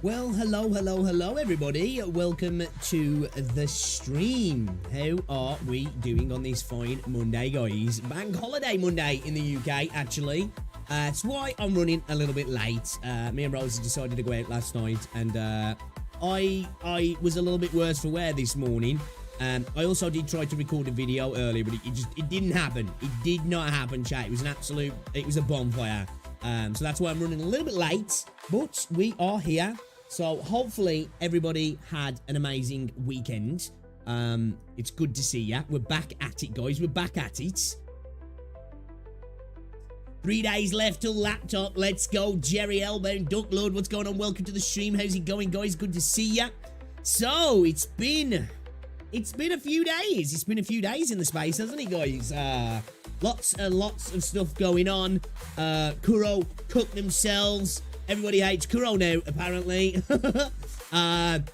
Well, hello, everybody. Welcome to the stream. How are we doing on this fine Monday, guys? Bank holiday Monday in the UK, actually. That's why I'm running a little bit late. Me and Rosie decided to go out last night, and I was a little bit worse for wear this morning. I also did try to record a video earlier, but it didn't happen. It did not happen, chat. It was a bonfire. So that's why I'm running a little bit late, but we are here. So hopefully everybody had an amazing weekend. It's good to see ya. We're back at it, guys. We're back at it. 3 days left till laptop. Let's go. Jerry Elbound, Duck Lord, what's going on? Welcome to the stream. How's it going, guys? Good to see ya. So it's been a few days. It's been a few days in the space, hasn't it, guys? Lots and lots of stuff going on. Kuro cooked themselves. Everybody hates Kuro now, apparently.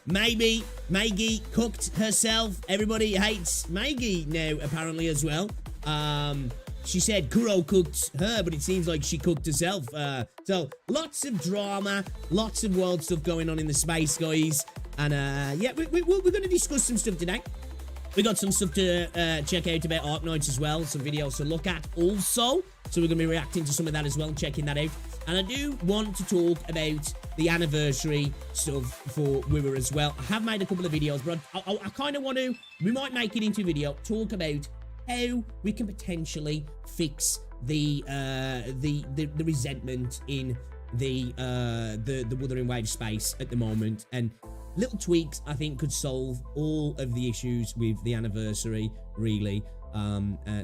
Maybe Maggie cooked herself. Everybody hates Maggie now, apparently, as well. She said Kuro cooked her, but it seems like she cooked herself. So, lots of drama, lots of wild stuff going on in the space, guys. And, yeah, we're going to discuss some stuff today. We got some stuff to check out about Arknights as well. Some videos to look at also. So we're going to be reacting to some of that as well, checking that out. And I do want to talk about the anniversary stuff for WuWa as well. I have made a couple of videos, but I kind of want to, we might make it into a video, talk about how we can potentially fix the resentment in the Withering Waves space at the moment. And little tweaks, I think, could solve all of the issues with the anniversary, really.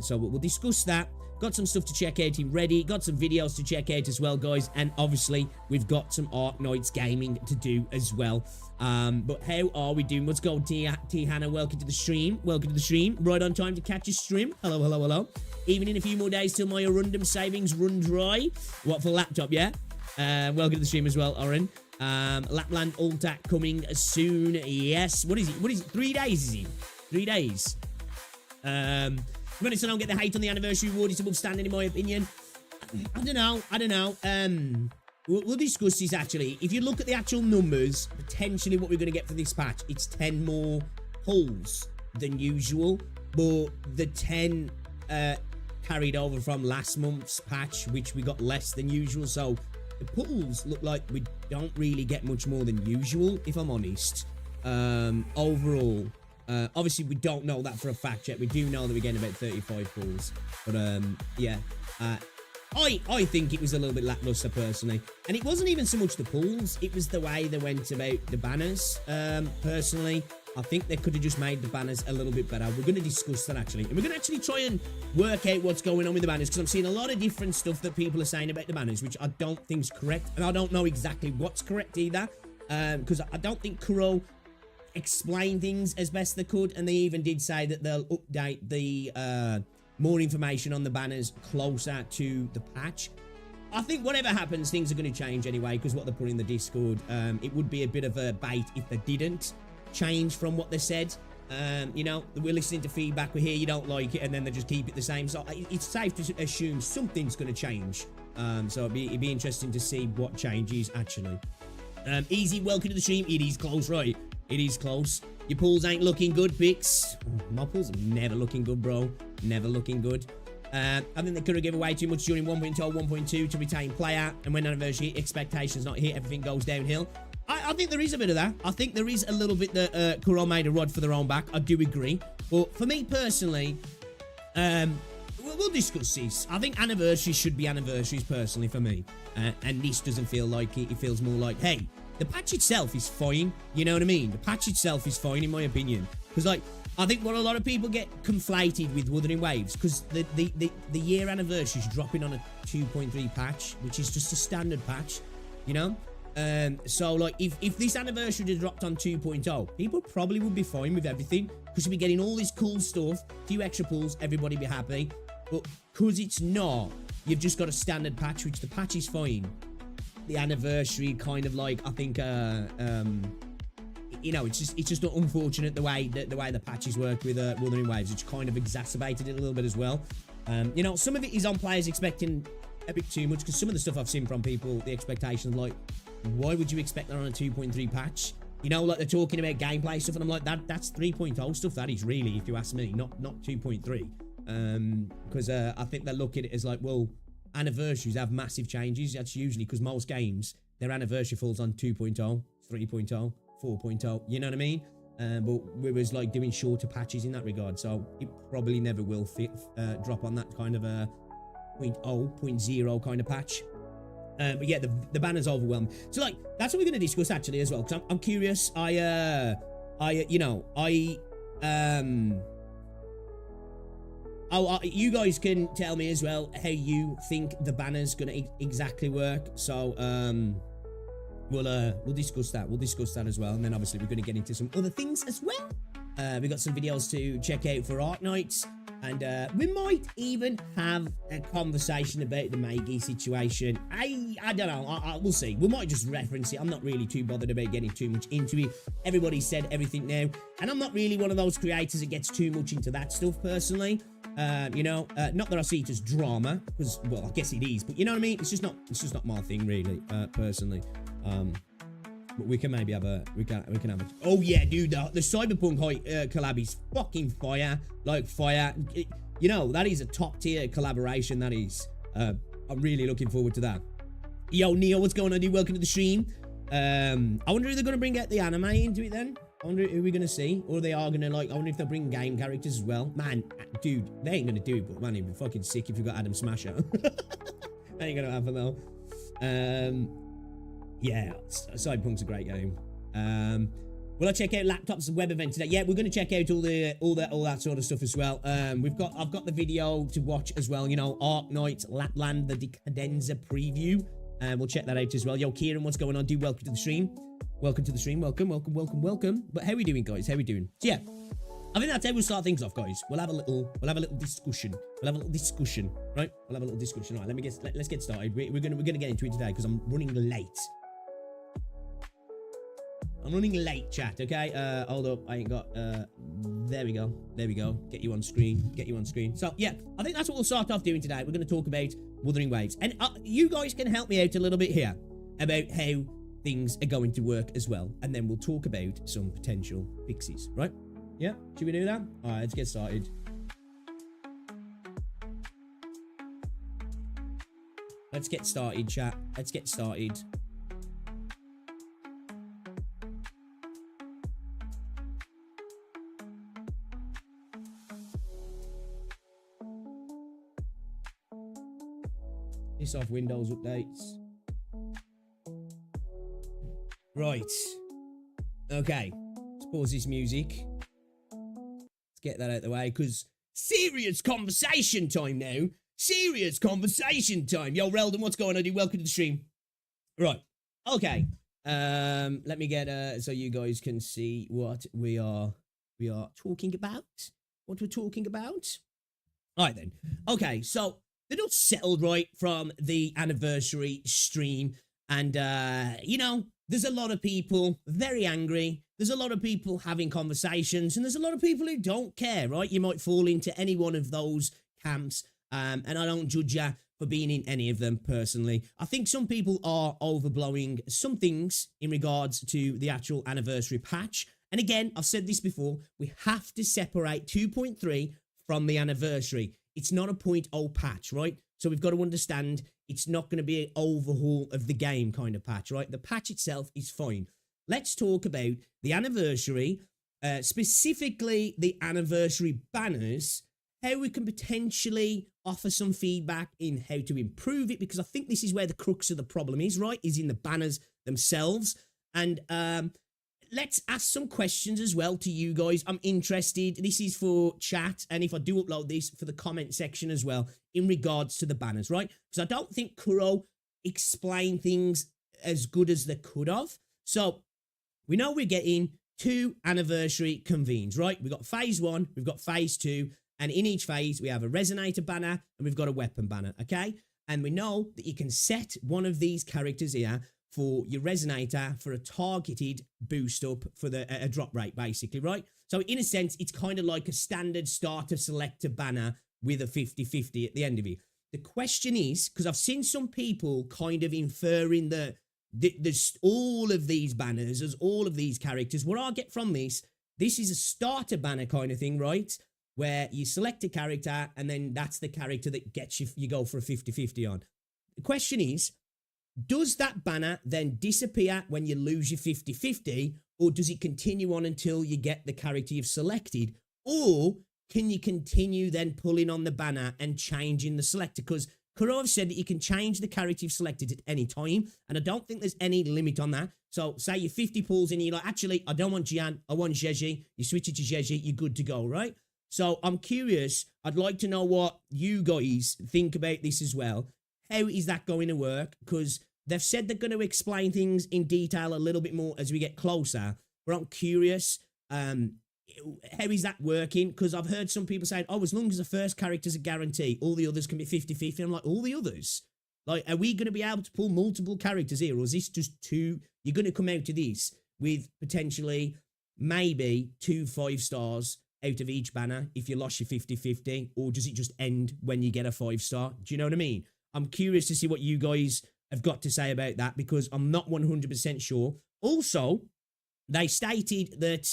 So we'll discuss that. Got some stuff to check out in Reddit. Got some videos to check out as well, guys. And obviously, we've got some Arknights gaming to do as well. But how are we doing? Let's go, T. Hannah. Welcome to the stream. Welcome to the stream. Right on time to catch a stream. Hello. Even in a few more days till my Arundum savings run dry. What, for laptop, yeah? Welcome to the stream as well, Oren. Lapland Altac coming soon. Yes. What is it? 3 days, is it? 3 days. To be honest, I don't get the hate on the anniversary award. It's above standing, in my opinion. I don't know. We'll discuss this, actually. If you look at the actual numbers, potentially what we're going to get for this patch, it's 10 more pulls than usual. But the 10 carried over from last month's patch, which we got less than usual. So the pulls look like we don't really get much more than usual, if I'm honest. Overall. Obviously, we don't know that for a fact yet. We do know that we're getting about 35 pulls. But, yeah. I think it was a little bit lackluster, personally. And it wasn't even so much the pulls. It was the way they went about the banners, personally. I think they could have just made the banners a little bit better. We're going to discuss that, actually. And we're going to actually try and work out what's going on with the banners, because I'm seeing a lot of different stuff that people are saying about the banners, which I don't think is correct. And I don't know exactly what's correct either. Because I don't think Kuro explain things as best they could, and they even did say that they'll update the more information on the banners closer to the patch. I think whatever happens, things are going to change anyway, because what they put in the Discord, it would be a bit of a bait if they didn't change from what they said. You know, we're listening to feedback, we hear you don't like it, and then they just keep it the same. So it's safe to assume something's going to change. So it'd be interesting to see what changes, actually. Easy, welcome to the stream. It is close, right? It is close. Your pulls ain't looking good, Pix. My pulls are never looking good, bro. Never looking good. I think they could have given away too much during 1.0, 1.2 to retain player. And when anniversary expectations not hit, everything goes downhill. I think there is a bit of that. I think there is a little bit that Kuro made a rod for their own back. I do agree. But for me personally, we'll discuss this. I think anniversaries should be anniversaries, personally, for me. And this doesn't feel like it. It feels more like, hey, the patch itself is fine, you know what I mean? The patch itself is fine, in my opinion. Because, like, I think what a lot of people get conflated with Withering Waves, because the year anniversary is dropping on a 2.3 patch, which is just a standard patch, you know? So, like, if this anniversary had dropped on 2.0, people probably would be fine with everything, because you'd be getting all this cool stuff, few extra pulls, everybody be happy. But because it's not, you've just got a standard patch, which the patch is fine. The anniversary kind of like, I think, you know, it's just unfortunate the way the patches work with Withering Waves. It's kind of exacerbated it a little bit as well. You know, some of it is on players expecting a bit too much, because some of the stuff I've seen from people, the expectations like why would you expect that on a 2.3 patch? You know, like they're talking about gameplay stuff, and I'm like, that's 3.0 stuff. That is really, if you ask me, not 2.3. Because I think they look at it as like, well, anniversaries have massive changes. That's usually because most games, their anniversary falls on 2.0, 3.0, 4.0. You know what I mean? But we was like doing shorter patches in that regard, so it probably never will drop on that kind of a 0.0 kind of patch. But yeah, the banner's overwhelmed. So like, that's what we're going to discuss actually as well, because I'm curious. You guys can tell me as well how you think the banner's going to exactly work. So we'll discuss that. We'll discuss that as well, and then obviously we're going to get into some other things as well. We got some videos to check out for Arknights. And we might even have a conversation about the Maggie situation. I don't know. We'll see. We might just reference it. I'm not really too bothered about getting too much into it. Everybody's said everything now. And I'm not really one of those creators that gets too much into that stuff personally. You know, not that I see it as drama, because, well, I guess it is. But you know what I mean? It's just not my thing, really, personally. But we can maybe have we can have a, oh yeah, dude, the Cyberpunk collab is fucking fire, like fire. You know, that is a top tier collaboration, that is. I'm really looking forward to that. Yo, Neo, what's going on, dude? Welcome to the stream. I wonder if they're going to bring out the anime into it then. I wonder who we're going to see, or they are going to, like, I wonder if they'll bring game characters as well. Man, dude, they ain't going to do it, but man, it'd be fucking sick if you got Adam Smasher. That ain't going to happen though. Yeah, Cyberpunk's a great game. Will I check out laptops and web event today? Yeah, we're going to check out all that sort of stuff as well. I've got the video to watch as well. You know, Ark Knights, Lapland, the Decadenza preview. We'll check that out as well. Yo, Kieran, what's going on? Dude, welcome to the stream. Welcome to the stream. Welcome. But how are we doing, guys? How are we doing? So yeah, I think that's how we'll start things off, guys. We'll have a little discussion. Right? We'll have a little discussion. All right, let's get started. We're gonna get into it today because I'm running late. I'm running late, chat, okay? Hold up, I ain't got, there we go. Get you on screen. So, yeah, I think that's what we'll start off doing today. We're going to talk about Withering Waves. And you guys can help me out a little bit here about how things are going to work as well. And then we'll talk about some potential fixes, right? Yeah, should we do that? All right, let's get started. Let's get started, chat. Let's get started. This off Windows updates. Right. Okay. Let's pause this music. Let's get that out of the way, because serious conversation time now. Serious conversation time. Yo, Reldon, what's going on, dude? Welcome to the stream. Right. Okay. Let me get so you guys can see what we are talking about. What we're talking about. All right then. Okay, so they're not settled right from the anniversary stream. And, you know, there's a lot of people very angry. There's a lot of people having conversations. And there's a lot of people who don't care, right? You might fall into any one of those camps. And I don't judge you for being in any of them, personally. I think some people are overblowing some things in regards to the actual anniversary patch. And again, I've said this before, we have to separate 2.3 from the anniversary. It's not a 0.0 patch, right? So we've got to understand it's not going to be an overhaul of the game kind of patch, right? The patch itself is fine. Let's talk about the anniversary, specifically the anniversary banners, how we can potentially offer some feedback in how to improve it, because I think this is where the crux of the problem is, right? Is in the banners themselves. And let's ask some questions as well to you guys. I'm interested. This is for chat, and if I do upload this, for the comment section as well, in regards to the banners, right? Because I don't think Kuro explained things as good as they could have. So we know we're getting 2 anniversary convenes, right? We've got phase 1, we've got phase 2, and in each phase we have a resonator banner and we've got a weapon banner, okay? And we know that you can set one of these characters here for your resonator for a targeted boost up for a drop rate, basically, right? So in a sense, it's kind of like a standard starter selector banner with a 50-50 at the end of it. The question is, because I've seen some people kind of inferring that there's all of these banners, there's all of these characters. What I get from this is a starter banner kind of thing, right? Where you select a character and then that's the character that gets you go for a 50-50 on. The question is, does that banner then disappear when you lose your 50-50, or does it continue on until you get the character you've selected? Or can you continue then pulling on the banner and changing the selector? Because Kurov said that you can change the character you've selected at any time, and I don't think there's any limit on that. So say you're 50 pulls in and you're like, actually, I don't want Jian, I want Zheji. You switch it to Zheji, you're good to go, right? So I'm curious, I'd like to know what you guys think about this as well. How is that going to work? Because they've said they're going to explain things in detail a little bit more as we get closer, but I'm curious, how is that working? Because I've heard some people saying, oh, as long as the first character's a guarantee, all the others can be 50-50. I'm like, all the others? Like, are we going to be able to pull multiple characters here? Or is this just two? You're going to come out to this with potentially maybe 2 5-stars out of each banner if you lost your 50-50? Or does it just end when you get a 5-star? Do you know what I mean? I'm curious to see what you guys have got to say about that, because I'm not 100% sure. Also, they stated that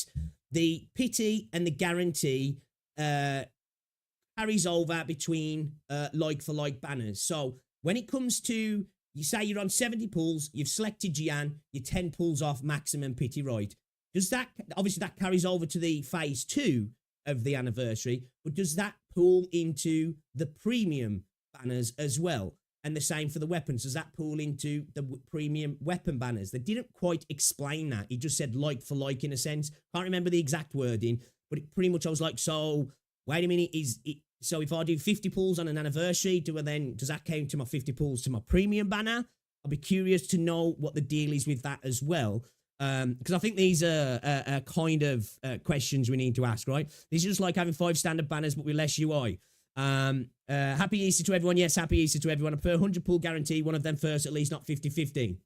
the pity and the guarantee carries over between like-for-like banners. So when it comes to, you say you're on 70 pulls, you've selected Jian, you're 10 pulls off maximum pity, right? Does that, obviously that carries over to the phase 2 of the anniversary, but does that pull into the premium banners as well? And the same for the weapons. Does that pull into the premium weapon banners? They didn't quite explain that. He just said like for like in a sense. Can't remember the exact wording, but it pretty much I was like, so wait a minute, so if I do 50 pulls on an anniversary, does that count to my 50 pulls to my premium banner? I'll be curious to know what the deal is with that as well. Because I think these are kind of questions we need to ask, right? This is just like having 5 standard banners, but with less UI. Happy Easter to everyone. Yes, happy Easter to everyone. A per 100 pull guarantee, one of them first, at least not 50-50.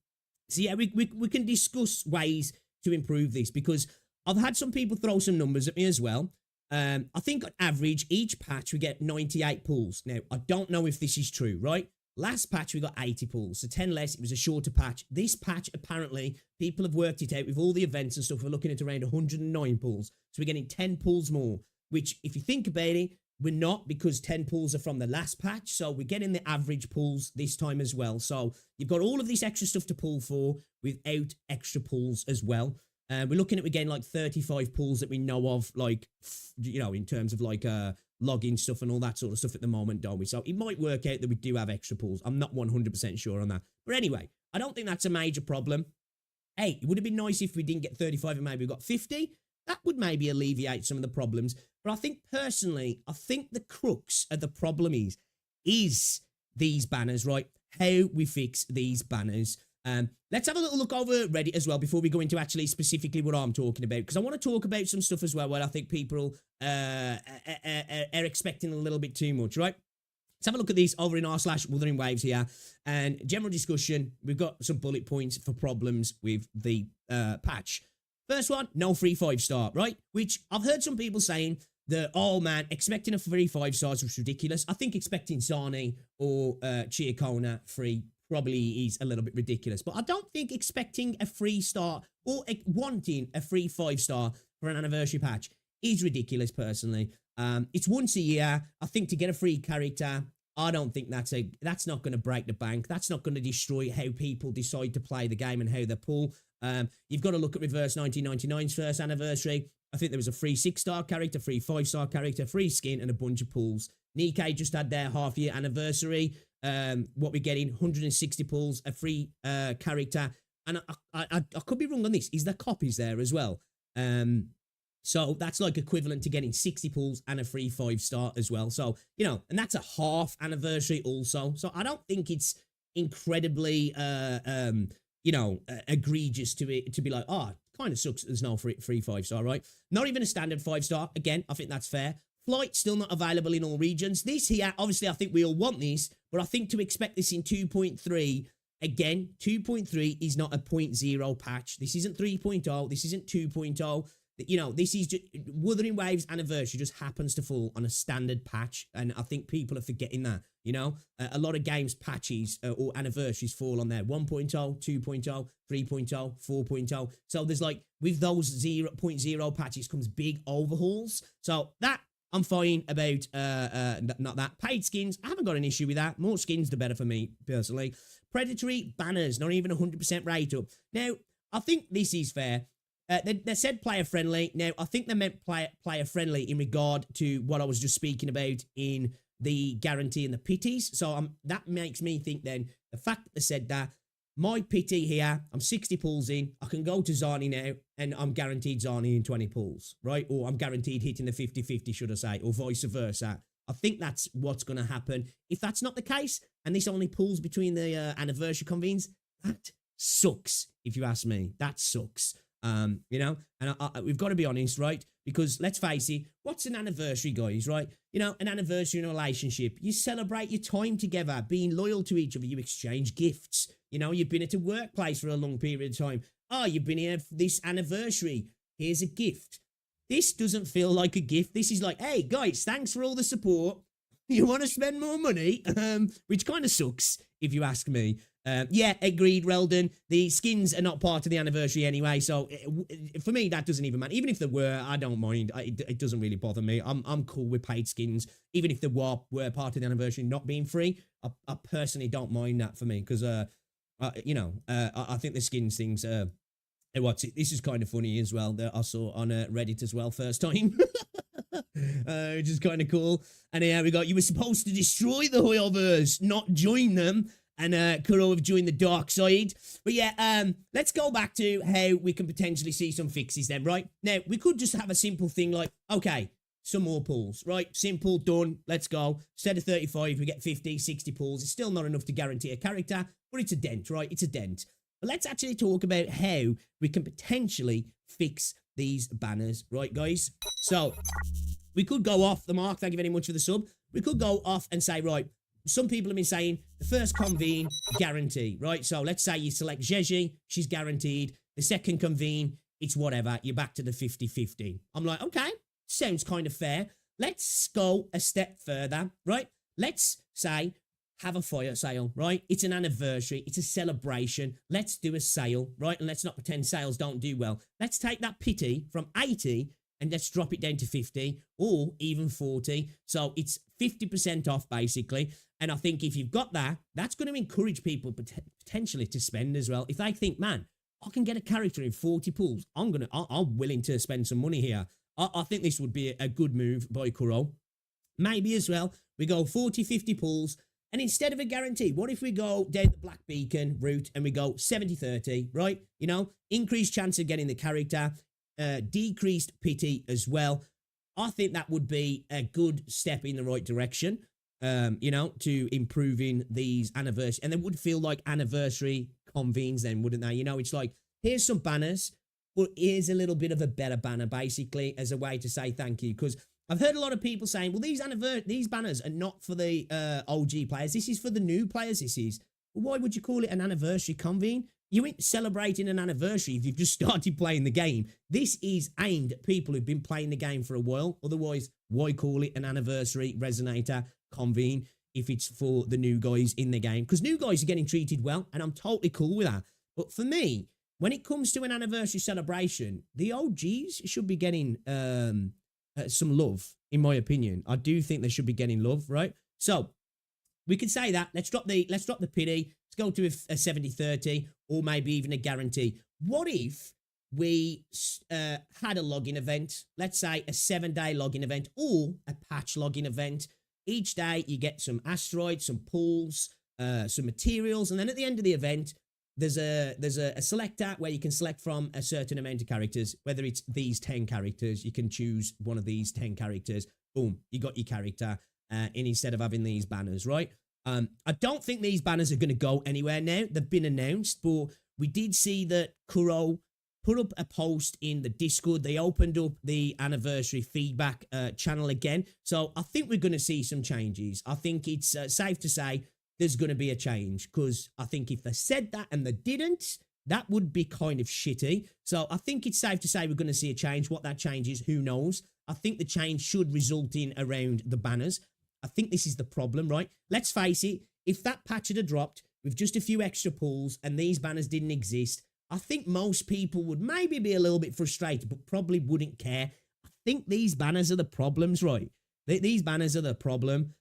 So yeah, we can discuss ways to improve this, because I've had some people throw some numbers at me as well. I think on average, each patch we get 98 pulls. Now, I don't know if this is true, right? Last patch we got 80 pulls, so 10 less. It was a shorter patch. This patch, apparently, people have worked it out with all the events and stuff. We're looking at around 109 pulls. So we're getting 10 pulls more, which if you think about it, we're not, because 10 pulls are from the last patch. So we're getting the average pulls this time as well. So you've got all of this extra stuff to pull for without extra pulls as well. We're looking at, again, like 35 pulls that we know of, like, you know, in terms of like login stuff and all that sort of stuff at the moment, don't we? So it might work out that we do have extra pulls. I'm not 100% sure on that. But anyway, I don't think that's a major problem. Hey, it would have been nice if we didn't get 35 and maybe we got 50. That would maybe alleviate some of the problems. But I think personally, I think the crux of the problem is these banners, right? How we fix these banners. Let's have a little look over Reddit as well before we go into actually specifically what I'm talking about, because I want to talk about some stuff as well where I think people are expecting a little bit too much, right? Let's have a look at these over in r/Withering Waves here. And general discussion, we've got some bullet points for problems with the patch. First one, no free 5-star, right? Which I've heard some people saying that, oh man, expecting a free 5-stars was ridiculous. I think expecting Sani or Chiakona free probably is a little bit ridiculous. But I don't think expecting a free star or wanting a free 5-star for an anniversary patch is ridiculous, personally. It's once a year. I think to get a free character, I don't think that's not going to break the bank. That's not going to destroy how people decide to play the game and how they pull. You've got to look at Reverse 1999's first anniversary. I think there was a free 6-star character, free 5-star character, free skin, and a bunch of pulls. Nikkei just had their half-year anniversary. What we're getting, 160 pulls, a free character. And I could be wrong on this. Is there copies there as well? So that's like equivalent to getting 60 pulls and a free 5-star as well. So, you know, and that's a half anniversary also. So I don't think it's incredibly, you know, egregious to be like, oh, it kind of sucks there's no free 5-star, right? Not even a standard 5-star. Again, I think that's fair. Flight still not available in all regions. This here, obviously, I think we all want this, but I think to expect this in 2.3, again, 2.3 is not a 0.0 patch. This isn't 3.0. This isn't 2.0. you know, this is just Wuthering Waves anniversary just happens to fall on a standard patch, and I think people are forgetting that. You know, a lot of games patches or anniversaries fall on there 1.0, 2.0, 3.0, 4.0. So there's like with those 0.0 patches comes big overhauls. So that I'm fine about. Not that paid skins. I haven't got an issue with that. More skins, the better for me personally. Predatory banners, not even 100% rate up. Now, I think this is fair. They said player friendly. Now, I think they meant player friendly in regard to what I was just speaking about in the guarantee and the pities. So that makes me think then the fact that they said that, my pity here, I'm 60 pulls in, I can go to Zani now and I'm guaranteed Zani in 20 pulls, right? Or I'm guaranteed hitting the 50-50, should I say, or vice versa. I think that's what's going to happen. If that's not the case, and this only pulls between the anniversary convenes, that sucks, if you ask me. That sucks. You know, and we've got to be honest, right? Because let's face it, what's an anniversary, guys, right? You know, an anniversary in a relationship, you celebrate your time together, being loyal to each other, you exchange gifts. You know, you've been at a workplace for a long period of time. Oh, you've been here for this anniversary. Here's a gift. This doesn't feel like a gift. This is like, hey, guys, thanks for all the support. You want to spend more money? Which kind of sucks, if you ask me. Yeah, agreed, Reldon. The skins are not part of the anniversary anyway, so for me, that doesn't even matter. Even if they were, I don't mind. It doesn't really bother me. I'm cool with paid skins. Even if they were part of the anniversary not being free, I personally don't mind that for me, because, you know, I think the skins things... this is kind of funny as well, that I saw on Reddit as well, first time. Which is kind of cool. And here we got, you were supposed to destroy the Hoyoverse, not join them. And Kuro have joined the dark side. But yeah, let's go back to how we can potentially see some fixes then, right? Now, we could just have a simple thing like, okay, some more pulls, right? Simple, done, let's go. Instead of 35, we get 50, 60 pulls. It's still not enough to guarantee a character, but it's a dent, right? It's a dent. But let's actually talk about how we can potentially fix these banners, right, guys? So, we could go off the mark. Thank you very much for the sub. We could go off and say, right, some people have been saying the first convene, guarantee, right? So let's say you select Jeji, she's guaranteed. The second convene, it's whatever. You're back to the 50-50. I'm like, okay, sounds kind of fair. Let's go a step further, right? Let's say have a fire sale, right? It's an anniversary. It's a celebration. Let's do a sale, right? And let's not pretend sales don't do well. Let's take that pity from 80 and let's drop it down to 50 or even 40. So it's 50% off basically. And I think if you've got that, that's going to encourage people potentially to spend as well. If they think, man, I can get a character in 40 pulls, I'm willing to spend some money here. I think this would be a good move by Kuro. Maybe as well, we go 40, 50 pulls. And instead of a guarantee, what if we go down the Black Beacon route and we go 70-30, right? You know, increased chance of getting the character, decreased pity as well. I think that would be a good step in the right direction, you know, to improving these anniversaries. And they would feel like anniversary convenes then, wouldn't they? You know, it's like, here's some banners, but here's a little bit of a better banner, basically, as a way to say thank you. Because I've heard a lot of people saying, well, these banners are not for the OG players. This is for the new players, this is. Well, why would you call it an anniversary convene? You ain't celebrating an anniversary if you've just started playing the game. This is aimed at people who've been playing the game for a while. Otherwise, why call it an anniversary resonator convene if it's for the new guys in the game? Because new guys are getting treated well, and I'm totally cool with that. But for me, when it comes to an anniversary celebration, the OGs should be getting some love, in my opinion. I do think they should be getting love, right? So we could say that. Let's drop the pity. Let's go to a 70-30 or maybe even a guarantee. What if we had a login event? Let's say a 7-day login event or a patch login event. Each day you get some asteroids, some pulls, some materials, and then at the end of the event, there's a selector where you can select from a certain amount of characters. Whether it's these 10 characters, you can choose one of these 10 characters. Boom, you got your character. Instead of having these banners, right? I don't think these banners are going to go anywhere now. They've been announced, but we did see that Kuro put up a post in the Discord. They opened up the anniversary feedback channel again. So I think we're going to see some changes. I think it's safe to say there's going to be a change, because I think if they said that and they didn't, That would be kind of shitty. So I think it's safe to say we're going to see a change. What that change is, who knows? I think the change should result in around the banners. I think this is the problem, right? Let's face it, if that patch had dropped with just a few extra pulls and these banners didn't exist, I think most people would maybe be a little bit frustrated, but probably wouldn't care. I think these banners are the problems, right? These banners are the problem.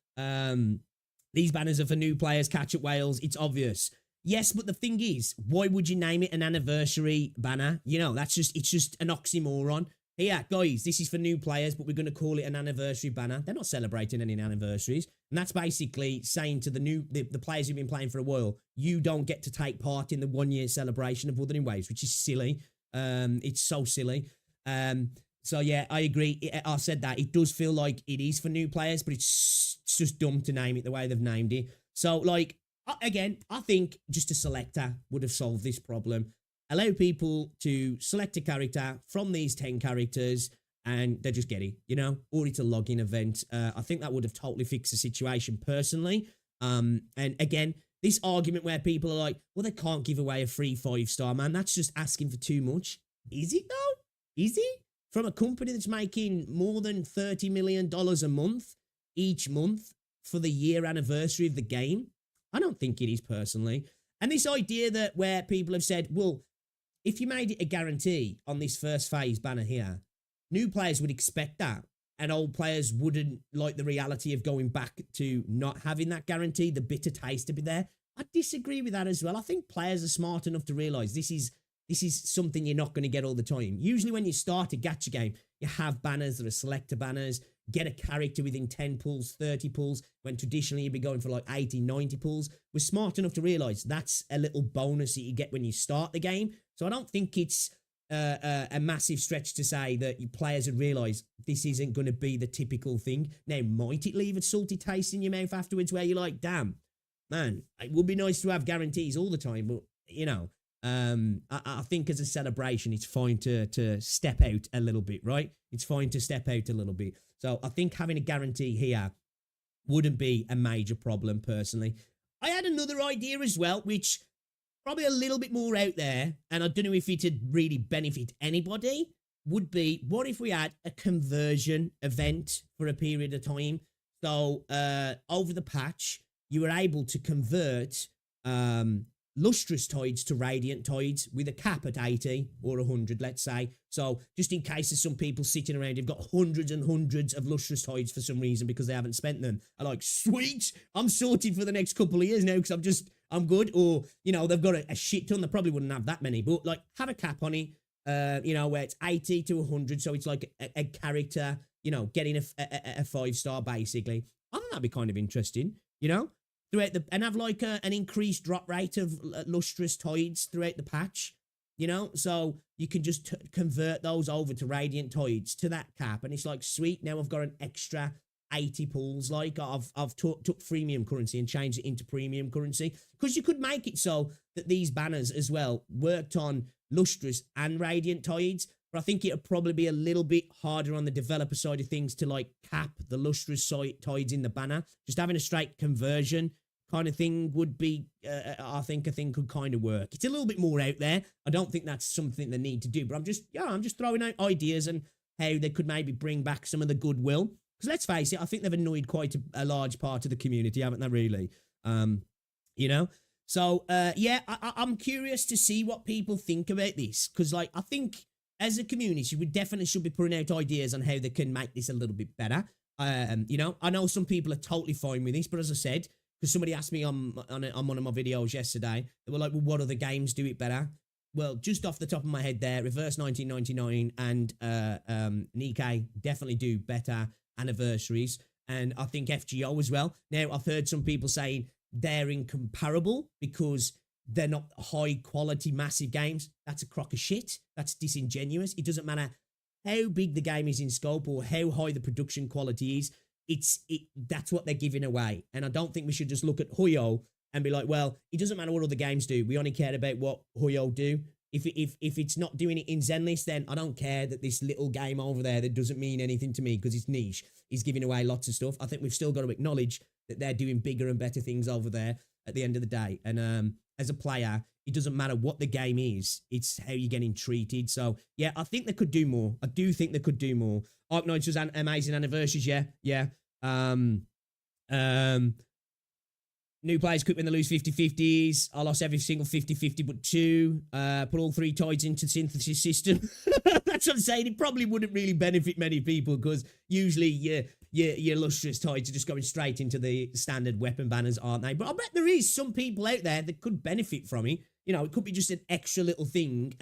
These banners are for new players, catch-up whales. It's obvious. Yes, but the thing is, why would you name it an anniversary banner? You know, it's just an oxymoron. Here, guys, this is for new players, but we're going to call it an anniversary banner. They're not celebrating any anniversaries. And that's basically saying to the players who've been playing for a while, you don't get to take part in the 1-year celebration of Withering Waves, which is silly. It's so silly. So yeah, I agree. I said that. It does feel like it is for new players, but it's just dumb to name it the way they've named it. So, like, again, I think just a selector would have solved this problem. Allow people to select a character from these 10 characters and they just get it, you know, or it's a login event. I think that would have totally fixed the situation personally. And again, this argument where people are like, well, they can't give away a free 5-star, man. That's just asking for too much. Is it though? Is it? From a company that's making more than $30 million a month each month for the year anniversary of the game? I don't think it is personally. And this idea that where people have said, well, if you made it a guarantee on this first phase banner here, new players would expect that. And old players wouldn't like the reality of going back to not having that guarantee, the bitter taste to be there. I disagree with that as well. I think players are smart enough to realise this is something you're not going to get all the time. Usually when you start a gacha game, you have banners that are selector banners, get a character within 10 pulls, 30 pulls, when traditionally you'd be going for like 80, 90 pulls. We're smart enough to realise that's a little bonus that you get when you start the game. So I don't think it's a massive stretch to say that you players would realise this isn't going to be the typical thing. Now, might it leave a salty taste in your mouth afterwards where you're like, damn, man, it would be nice to have guarantees all the time, but, you know, I think as a celebration, it's fine to step out a little bit, right? It's fine to step out a little bit. So I think having a guarantee here wouldn't be a major problem, personally. I had another idea as well, which probably a little bit more out there, and I don't know if it'd really benefit anybody, would be, what if we had a conversion event for a period of time? So over the patch, you were able to convert lustrous tides to radiant tides with a cap at 80 or 100, let's say. So just in case there's some people sitting around who've got hundreds and hundreds of lustrous tides for some reason because they haven't spent them, are like, sweet, I'm sorted for the next couple of years now because I'm good. Or, you know, they've got a shit ton. They probably wouldn't have that many, but like have a cap on it, you know, where it's 80 to 100. So it's like a character, you know, getting a 5-star basically. I think that'd be kind of interesting, you know? And have like an increased drop rate of lustrous tides throughout the patch, you know, so you can just convert those over to radiant tides to that cap, and it's like, sweet, now I've got an extra 80 pulls. Like I've took freemium currency and changed it into premium currency, because you could make it so that these banners as well worked on lustrous and radiant tides. But I think it'd probably be a little bit harder on the developer side of things to like cap the lustrous tides in the banner. Just having a straight conversion kind of thing would be, I think a thing could kind of work. It's a little bit more out there. I don't think that's something they need to do, but I'm just throwing out ideas and how they could maybe bring back some of the goodwill. Because let's face it, I think they've annoyed quite a large part of the community, haven't they, really? You know? So, yeah, I'm curious to see what people think about this. Because, like, I think as a community, we definitely should be putting out ideas on how they can make this a little bit better. You know, I know some people are totally fine with this, but as I said, because somebody asked me on one of my videos yesterday, they were like, well, what other games do it better? Well, just off the top of my head there, Reverse 1999 and Nikkei definitely do better anniversaries. And I think FGO as well. Now, I've heard some people saying they're incomparable because they're not high quality, massive games. That's a crock of shit. That's disingenuous. It doesn't matter how big the game is in scope or how high the production quality is. That's what they're giving away. And I don't think we should just look at Huyo and be like, well, it doesn't matter what other games do. We only care about what Huyo do. If it's not doing it in Zenlist, then I don't care that this little game over there that doesn't mean anything to me because it's niche is giving away lots of stuff. I think we've still got to acknowledge that they're doing bigger and better things over there at the end of the day. And as a player, it doesn't matter what the game is, it's how you're getting treated. So yeah, I think they could do more. I do think they could do more. Arknights was an amazing anniversaries, yeah. New players could win the lose 50-50s. I lost every single 50-50 but 2. Put all 3 tides into the synthesis system. That's what I'm saying. It probably wouldn't really benefit many people because usually your lustrous tides are just going straight into the standard weapon banners, aren't they? But I bet there is some people out there that could benefit from it. You know, it could be just an extra little thing,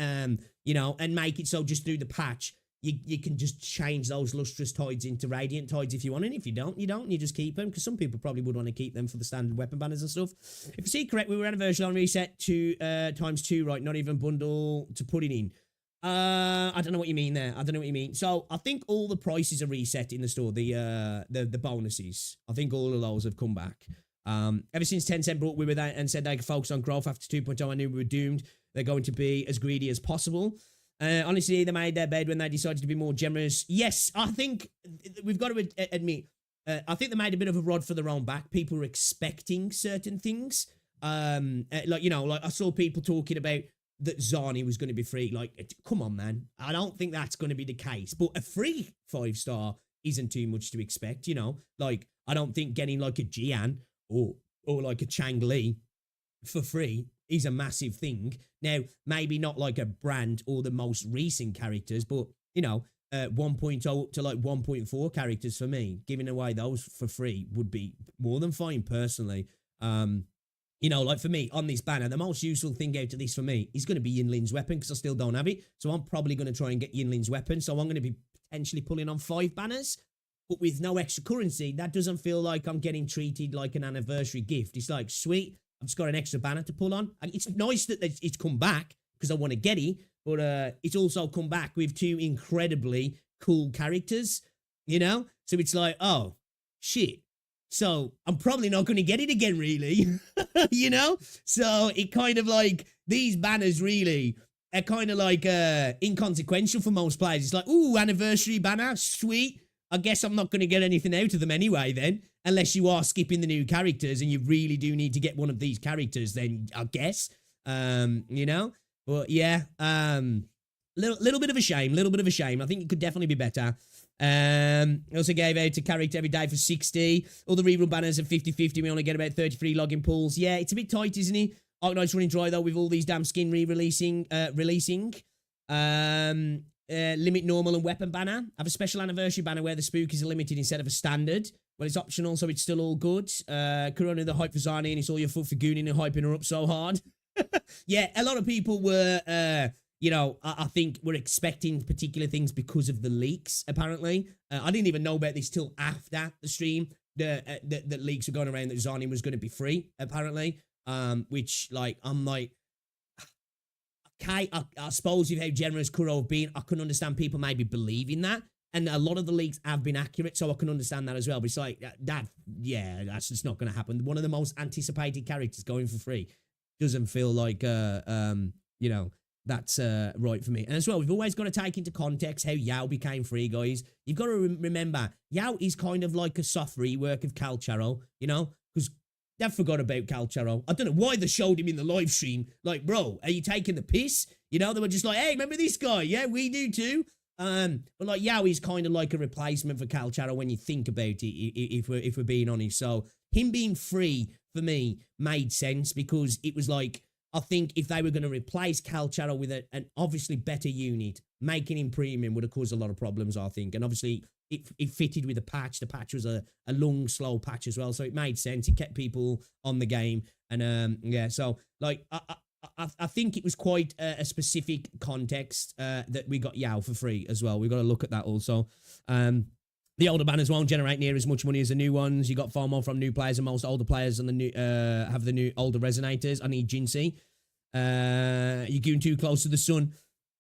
you know, and make it so just through the patch, you can just change those lustrous tides into radiant tides if you want, and if you don't, you don't. You just keep them, because some people probably would want to keep them for the standard weapon banners and stuff. If I see correct, we were anniversary on reset to ×2, right? Not even bundle to put it in. I don't know what you mean there. I don't know what you mean. So I think all the prices are reset in the store. The bonuses. I think all of those have come back. Ever since Tencent brought WuWa that and said they could focus on growth after 2.0, I knew we were doomed. They're going to be as greedy as possible. Honestly, they made their bed when they decided to be more generous. Yes, I think we've got to admit, I think they made a bit of a rod for their own back. People were expecting certain things. Like, you know, like I saw people talking about that Zani was going to be free. Like, come on, man. I don't think that's going to be the case. But a free 5-star isn't too much to expect, you know. Like, I don't think getting like a Jian or like a Chang Li for free is a massive thing. Now, maybe not like a brand or the most recent characters, but, you know, 1.0 up to like 1.4 characters for me, giving away those for free would be more than fine, personally. You know, like for me, on this banner, the most useful thing out of this for me is going to be Yinlin's weapon, because I still don't have it. So I'm probably going to try and get Yinlin's weapon. So I'm going to be potentially pulling on 5 banners, but with no extra currency. That doesn't feel like I'm getting treated like an anniversary gift. It's like, sweet, I've just got an extra banner to pull on. And it's nice that it's come back because I want to get it, but it's also come back with 2 incredibly cool characters, you know? So it's like, oh, shit. So I'm probably not going to get it again, really, you know? So it kind of like, these banners really are kind of like inconsequential for most players. It's like, ooh, anniversary banner, sweet. I guess I'm not going to get anything out of them anyway then, unless you are skipping the new characters and you really do need to get one of these characters, then I guess, you know? But yeah, little bit of a shame, I think it could definitely be better. Also gave out a character every day for 60. All the rerun banners are 50-50. We only get about 33 login pools. Yeah, it's a bit tight, isn't it? Arknights running dry though with all these damn skin releasing. Limit normal and weapon banner. Have a special anniversary banner where the spookies are limited instead of a standard. Well, it's optional, so it's still all good. Corona the hype for Zani, and it's all your foot for Gooning and hyping her up so hard. Yeah, a lot of people were, you know, I think we're expecting particular things because of the leaks, apparently. I didn't even know about this till after the stream. The leaks were going around that Zani was going to be free, apparently. Which, like, I'm like, okay, I suppose with how generous Kuro have been, I can understand people maybe believing that. And a lot of the leaks have been accurate, so I can understand that as well. But it's like, that's just not going to happen. One of the most anticipated characters going for free doesn't feel like, you know, that's right for me. And as well, we've always got to take into context how Yao became free, guys. You've got to remember, Yao is kind of like a soft rework of Calcharo, you know? Because they forgot about Calcharo. I don't know why they showed him in the live stream. Like, bro, are you taking the piss? You know, they were just like, hey, remember this guy? Yeah, we do too. But like, Yao is kind of like a replacement for Calcharo when you think about it, if we're being honest. So him being free, for me, made sense, because it was like, I think if they were going to replace Calcharo with an obviously better unit, making him premium would have caused a lot of problems, I think. And obviously, it fitted with the patch. The patch was a long, slow patch as well, so it made sense. It kept people on the game. And yeah, so like, I think it was quite a specific context that we got Yao for free as well. We've got to look at that also. The older banners won't generate near as much money as the new ones. You got far more from new players, and most older players on the new have the new older resonators. I need Jinsei. You're going too close to the sun.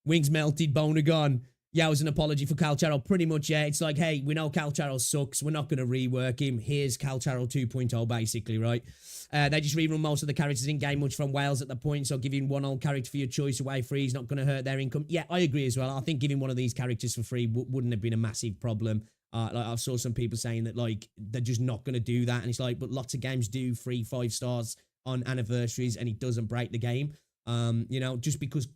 Wings melted, boner gone. Yeah, was an apology for Calcharo. Pretty much, yeah. It's like, hey, we know Calcharo sucks. We're not going to rework him. Here's Calcharo 2.0, basically, right? They just rerun most of the characters in game, much from Wales at the point, so giving one old character for your choice away free is not going to hurt their income. Yeah, I agree as well. I think giving one of these characters for free wouldn't have been a massive problem. Like, I saw some people saying that, like, they're just not going to do that, and it's like, but lots of games do free 5 stars on anniversaries and it doesn't break the game. You know, just because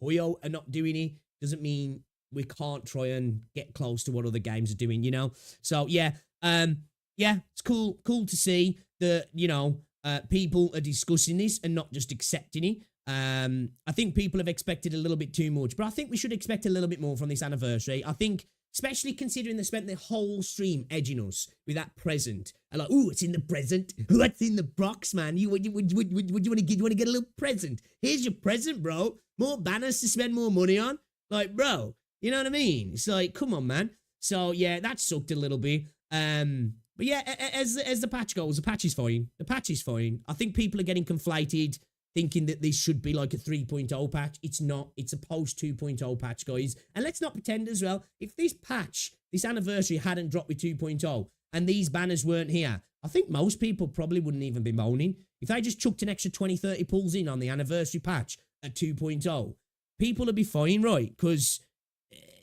Hoyo are not doing it doesn't mean we can't try and get close to what other games are doing, you know? So yeah, it's cool to see that, you know, people are discussing this and not just accepting it. I think people have expected a little bit too much, but I think we should expect a little bit more from this anniversary. I think, especially considering they spent the whole stream edging us with that present. And like, ooh, it's in the present. What's in the box, man? Would you want to get? You want to get a little present? Here's your present, bro. More banners to spend more money on. Like, bro, you know what I mean? It's like, come on, man. So yeah, that sucked a little bit. But yeah, as the patch goes, the patch is fine. The patch is fine. I think people are getting conflated, thinking that this should be like a 3.0 patch. It's not. It's a post 2.0 patch, guys. And let's not pretend as well, if this patch, this anniversary hadn't dropped with 2.0 and these banners weren't here, I think most people probably wouldn't even be moaning. If they just chucked an extra 20, 30 pulls in on the anniversary patch at 2.0, people would be fine, right? Because,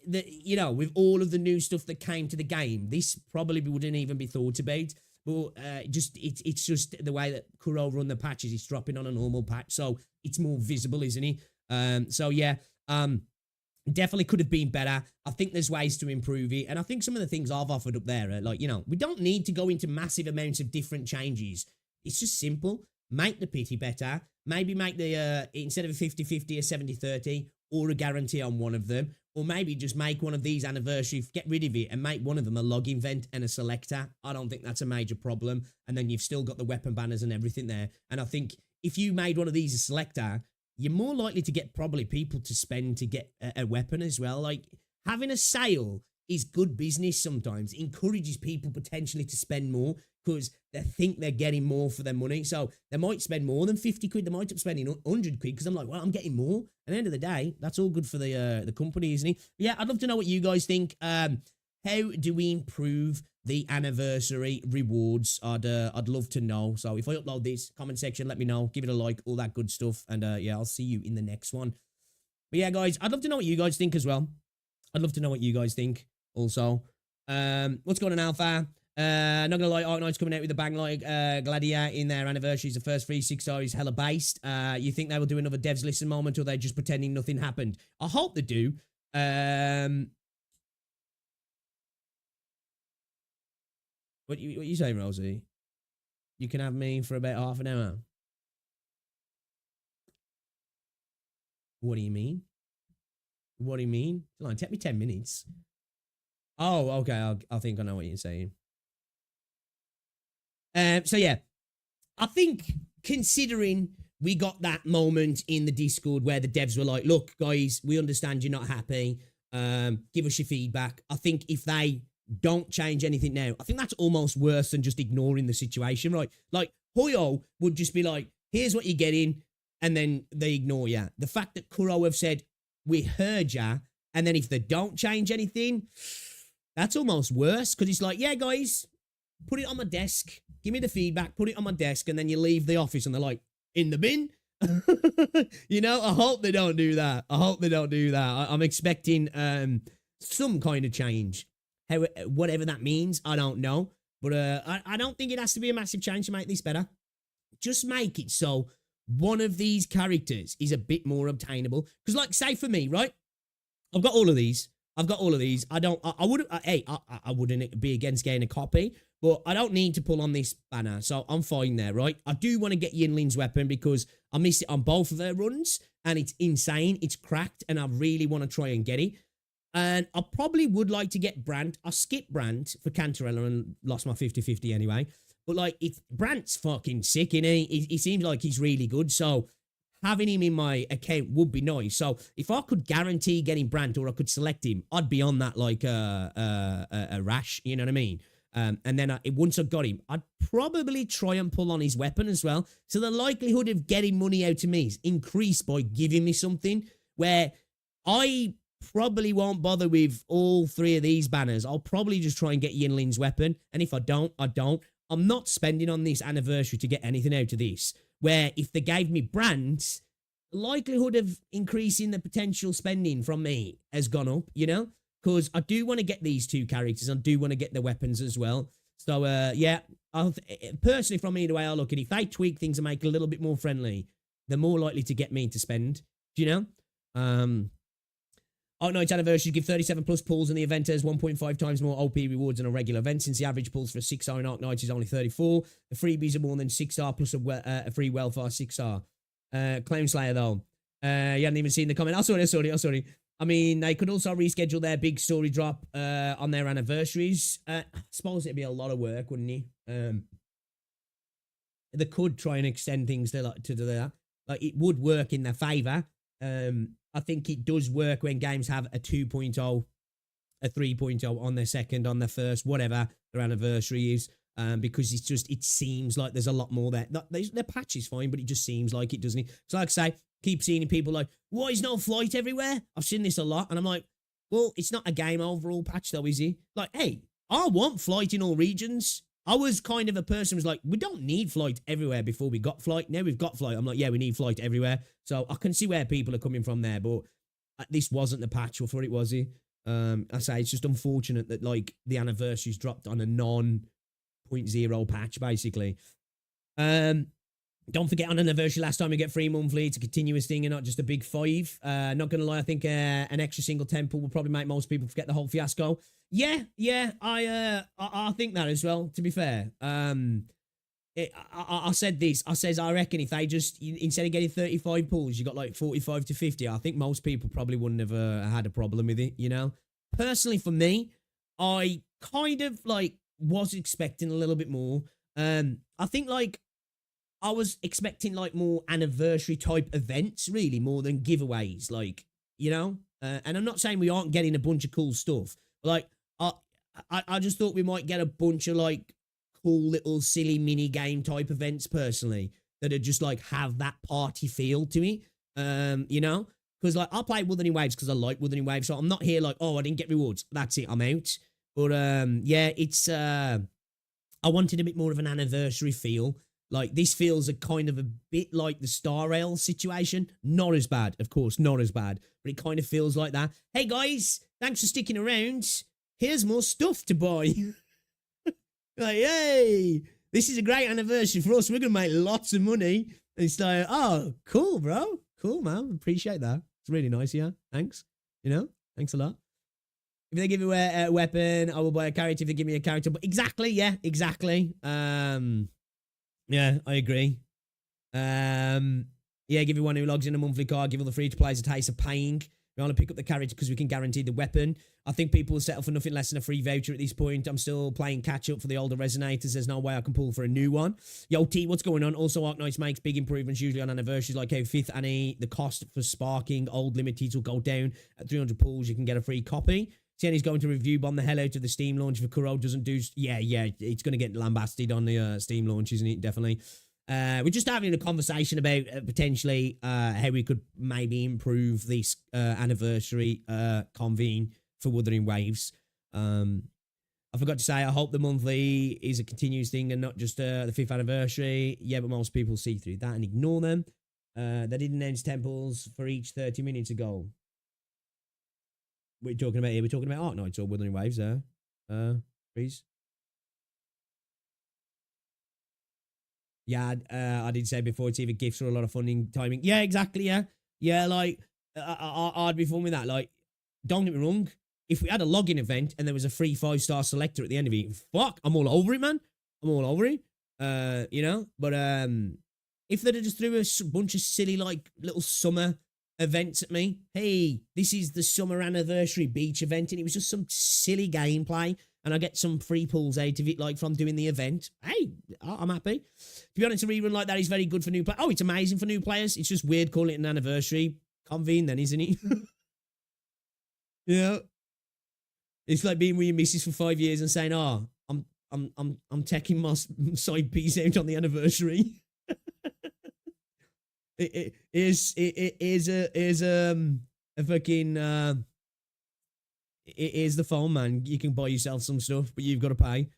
you know, with all of the new stuff that came to the game, this probably wouldn't even be thought about. But it's just the way that Kuro run the patches. It's dropping on a normal patch, so it's more visible, isn't it? So yeah, definitely could have been better. I think there's ways to improve it, and I think some of the things I've offered up there are like, you know, we don't need to go into massive amounts of different changes. It's just simple. Make the pity better. Maybe make the instead of a 50-50, a 70-30, or a guarantee on one of them. Or maybe just make one of these anniversary, get rid of it and make one of them a login vent and a selector. I don't think that's a major problem. And then you've still got the weapon banners and everything there. And I think if you made one of these a selector, you're more likely to get probably people to spend to get a weapon as well. Like, having a sale is good business sometimes. It encourages people potentially to spend more because they think they're getting more for their money. So they might spend more than 50 quid. They might end up spending 100 quid because I'm like, well, I'm getting more. At the end of the day, that's all good for the company, isn't it? Yeah, I'd love to know what you guys think. How do we improve the anniversary rewards? I'd love to know. So if I upload this, comment section, let me know. Give it a like, all that good stuff. And yeah, I'll see you in the next one. But yeah, guys, I'd love to know what you guys think as well. I'd love to know what you guys think also. What's going on, Alpha? Not gonna lie, Ark Knights coming out with a bang like Gladiator in their anniversaries. The first 3 6-star is hella based. You think they will do another devs listen moment, or they're just pretending nothing happened? I hope they do. What you saying, Rosie? You can have me for about half an hour. What do you mean? What do you mean? Come on, take me 10 minutes. Oh, okay. I think I know what you're saying. So yeah, I think considering we got that moment in the Discord where the devs were like, look, guys, we understand you're not happy. Give us your feedback. I think if they don't change anything now, I think that's almost worse than just ignoring the situation, right? Like, Hoyo would just be like, here's what you're getting, and then they ignore you. The fact that Kuro have said, we heard ya, and then if they don't change anything, that's almost worse, because it's like, yeah, guys, put it on my desk, give me the feedback, put it on my desk, and then you leave the office and they're like, in the bin? You know, I hope they don't do that. I hope they don't do that. I'm expecting some kind of change. Whatever that means, I don't know. But I don't think it has to be a massive change to make this better. Just make it so one of these characters is a bit more obtainable. Because, like, say for me, right? I've got all of these. I wouldn't be against getting a copy, but I don't need to pull on this banner, so I'm fine there, right? I do want to get Yinlin's weapon because I missed it on both of their runs, and it's insane, it's cracked, and I really want to try and get it. And I probably would like to get Brandt. I skipped Brandt for Cantarella and lost my 50-50 anyway. But, like, if Brandt's fucking sick, innit? He seems like he's really good, so having him in my account would be nice. So if I could guarantee getting Brandt or I could select him, I'd be on that like a rash, you know what I mean? And then once I got him, I'd probably try and pull on his weapon as well. So the likelihood of getting money out of me is increased by giving me something where I probably won't bother with all 3 of these banners. I'll probably just try and get Yinlin's weapon. And if I don't, I don't. I'm not spending on this anniversary to get anything out of this. Where if they gave me Brandt, the likelihood of increasing the potential spending from me has gone up, you know? Because I do want to get these 2 characters. I do want to get the weapons as well. So yeah, personally, from me, the way I look at it, if they tweak things and make it a little bit more friendly, they're more likely to get me to spend. Do you know? Ark Knights anniversary give 37 plus pulls, and the event has 1.5 times more OP rewards than a regular event, since the average pulls for a 6-star in Ark Knights is only 34. The freebies are more than 6-star plus a free welfare 6-star. Clown Slayer, though. You hadn't even seen the comment. Oh, sorry. I mean, they could also reschedule their big story drop on their anniversaries. I suppose it'd be a lot of work, wouldn't it? They could try and extend things to do that. Like, it would work in their favour. I think it does work when games have a 2.0, a 3.0 on their second, on their first, whatever their anniversary is. Because it seems like there's a lot more there. Their patch is fine, but it just seems like it, doesn't it? So, like I say, keep seeing people like, why is no flight everywhere? I've seen this a lot, and I'm like, well, it's not a game overall patch, though, is it? Like, hey, I want flight in all regions. I was kind of a person who was like, we don't need flight everywhere before we got flight. Now we've got flight. I'm like, yeah, we need flight everywhere. So I can see where people are coming from there, but this wasn't the patch for it, was it? I say it's just unfortunate that, like, the anniversary's dropped on a non-0.0 patch, basically. Don't forget, on anniversary last time we get free monthly. It's a continuous thing and not just a big 5. Not gonna lie, I think an extra single temple will probably make most people forget the whole fiasco. Yeah, I think that as well, to be fair. I said this. I reckon if they just, instead of getting 35 pulls, you got like 45 to 50, I think most people probably wouldn't have had a problem with it, you know? Personally, for me, I kind of, like, was expecting a little bit more. I think, like, I was expecting, like, more anniversary type events, really, more than giveaways, like, you know? And I'm not saying we aren't getting a bunch of cool stuff, but, like, I just thought we might get a bunch of, like, cool little silly mini game type events, personally, that would just, like, have that party feel to me, you know? Because, like, I play Withering Waves because I like Withering Waves, so I'm not here like, oh, I didn't get rewards, that's it, I'm out. But, yeah, it's, I wanted a bit more of an anniversary feel. Like, this feels a kind of a bit like the Star Rail situation. Not as bad, of course, not as bad. But it kind of feels like that. Hey, guys, thanks for sticking around. Here's more stuff to buy. Like, hey, this is a great anniversary for us. We're going to make lots of money. And it's like, oh, cool, bro. Cool, man. Appreciate that. It's really nice, yeah. Thanks. You know, thanks a lot. If they give you a weapon, I will buy a character if they give me a character. But exactly, yeah, exactly. Yeah, I agree. Yeah, give you one who logs in a monthly card, give all the free-to-players a taste of paying. We only pick up the character because we can guarantee the weapon. I think people will settle for nothing less than a free voucher at this point. I'm still playing catch-up for the older Resonators. There's no way I can pull for a new one. Yo, T, what's going on? Also, Ark Knights makes big improvements, usually on anniversaries, like how 5th Annie, the cost for sparking old limiteds will go down. At 300 pulls, you can get a free copy. Tierney's going to review bomb the hell out of the Steam launch if Kuro doesn't do... Yeah, it's going to get lambasted on the Steam launch, isn't it? Definitely. We're just having a conversation about potentially how we could maybe improve this anniversary convene for Withering Waves. I forgot to say, I hope the monthly is a continuous thing and not just the 5th anniversary. Yeah, but most people see through that and ignore them. They didn't announce temples for each 30 minutes ago. What are you talking about here? We're talking about Ark Knights or Withering Waves there. Please. Yeah, I did say before, it's either gifts or a lot of funding timing. Yeah, exactly, yeah. Yeah, like, I'd be fun with that. Like, don't get me wrong. If we had a login event and there was a free 5-star selector at the end of it, fuck, I'm all over it, man. I'm all over it. You know? But, if they'd just threw a bunch of silly, like, little summer events at me. Hey, this is the summer anniversary beach event, and it was just some silly gameplay, and I get some free pulls out of it, like, from doing the event. Hey, I'm happy. To be honest, a rerun like that is very good for new players. Oh, it's amazing for new players. It's just weird calling it an anniversary convene then, isn't it? Yeah. It's like being with your missus for 5 years and saying, oh, I'm taking my side piece out on the anniversary. It is a fucking it is the phone, man. You can buy yourself some stuff, but you've got to pay.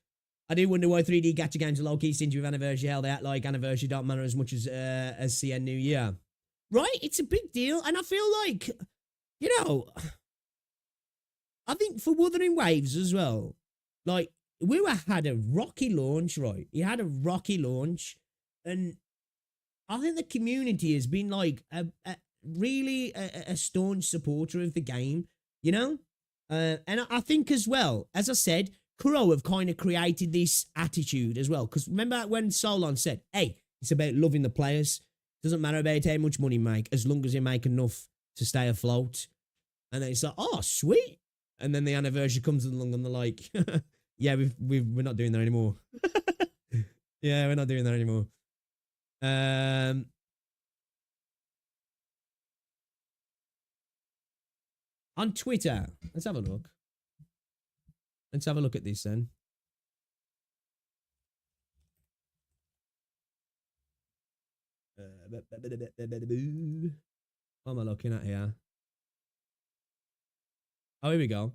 I do wonder why 3D gacha games are low-key stingy with anniversary. Hell, they act like anniversary don't matter as much as CN New Year. Right? It's a big deal, and I feel like, you know, I think for Wuthering Waves as well, like, WuWa had a rocky launch, right? He had a rocky launch, and I think the community has been like really a staunch supporter of the game, you know? And I think as well, as I said, Kuro have kind of created this attitude as well. Because remember when Solon said, hey, it's about loving the players. Doesn't matter about how much money you make, as long as you make enough to stay afloat. And then it's like, oh, sweet. And then the anniversary comes along and they're like, yeah, we're not doing that anymore. Yeah, we're not doing that anymore. On Twitter, let's have a look. Let's have a look at this then. What am I looking at here? Oh, here we go.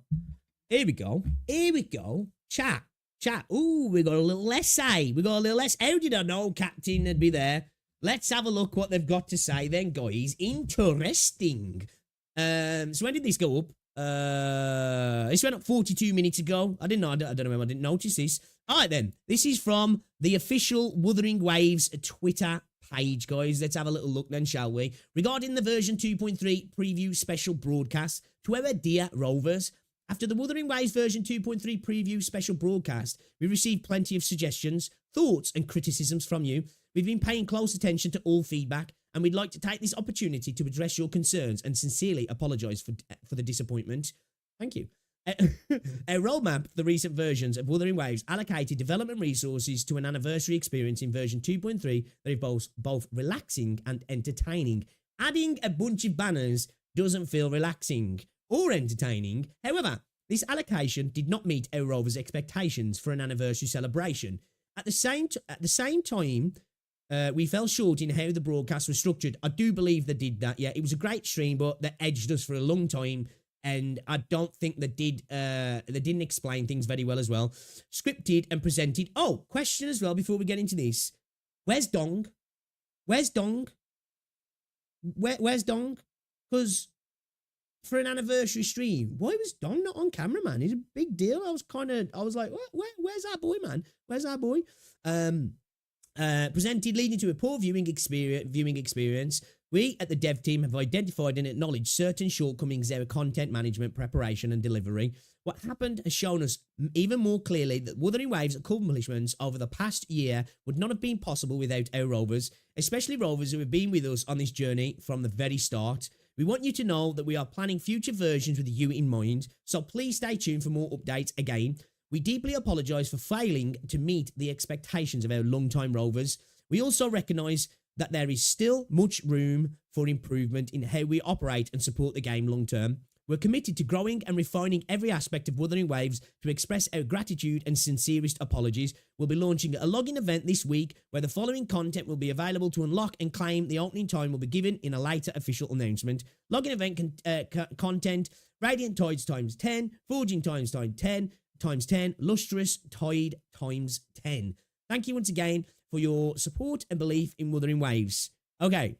Here we go. Here we go. Chat. Chat. Ooh, we got a little essay. We got a little essay. How did I know Captain would be there? Let's have a look what they've got to say then, guys. Interesting. So when did this go up? This went up 42 minutes ago. I didn't know. I don't know. I didn't notice this. All right, then. This is from the official Withering Waves Twitter page, guys. Let's have a little look then, shall we? Regarding the version 2.3 preview special broadcast, to our dear rovers, after the Withering Waves version 2.3 preview special broadcast, we received plenty of suggestions, thoughts, and criticisms from you. We've been paying close attention to all feedback, and we'd like to take this opportunity to address your concerns and sincerely apologise for the disappointment. Thank you. A roadmap for the recent versions of Withering Waves allocated development resources to an anniversary experience in version 2.3 that is both relaxing and entertaining. Adding a bunch of banners doesn't feel relaxing or entertaining. However, this allocation did not meet our rovers' expectations for an anniversary celebration. At the same time, we fell short in how the broadcast was structured. I do believe they did that. Yeah, it was a great stream, but they edged us for a long time. And I don't think they didn't explain things very well as well. Scripted and presented. Oh, question as well before we get into this. Where's Dong? Where's Dong? Where's Dong? Because for an anniversary stream, why was Dong not on camera, man? It's a big deal. I was like, where's our boy, man? Where's our boy? Presented leading to a poor viewing experience. We at the dev team have identified and acknowledged certain shortcomings in our content management, preparation, and delivery. What happened has shown us even more clearly that Withering Waves' accomplishments over the past year would not have been possible without our rovers, especially rovers who have been with us on this journey from the very start. We want you to know that we are planning future versions with you in mind, so please stay tuned for more updates again. We deeply apologise for failing to meet the expectations of our long-time rovers. We also recognise that there is still much room for improvement in how we operate and support the game long-term. We're committed to growing and refining every aspect of Withering Waves to express our gratitude and sincerest apologies. We'll be launching a login event this week where the following content will be available to unlock and claim. The opening time will be given in a later official announcement. Login event content, Radiant Tides times 10, Forging times 10, times 10, Lustrous Tide times 10. Thank you once again for your support and belief in Withering Waves. Okay.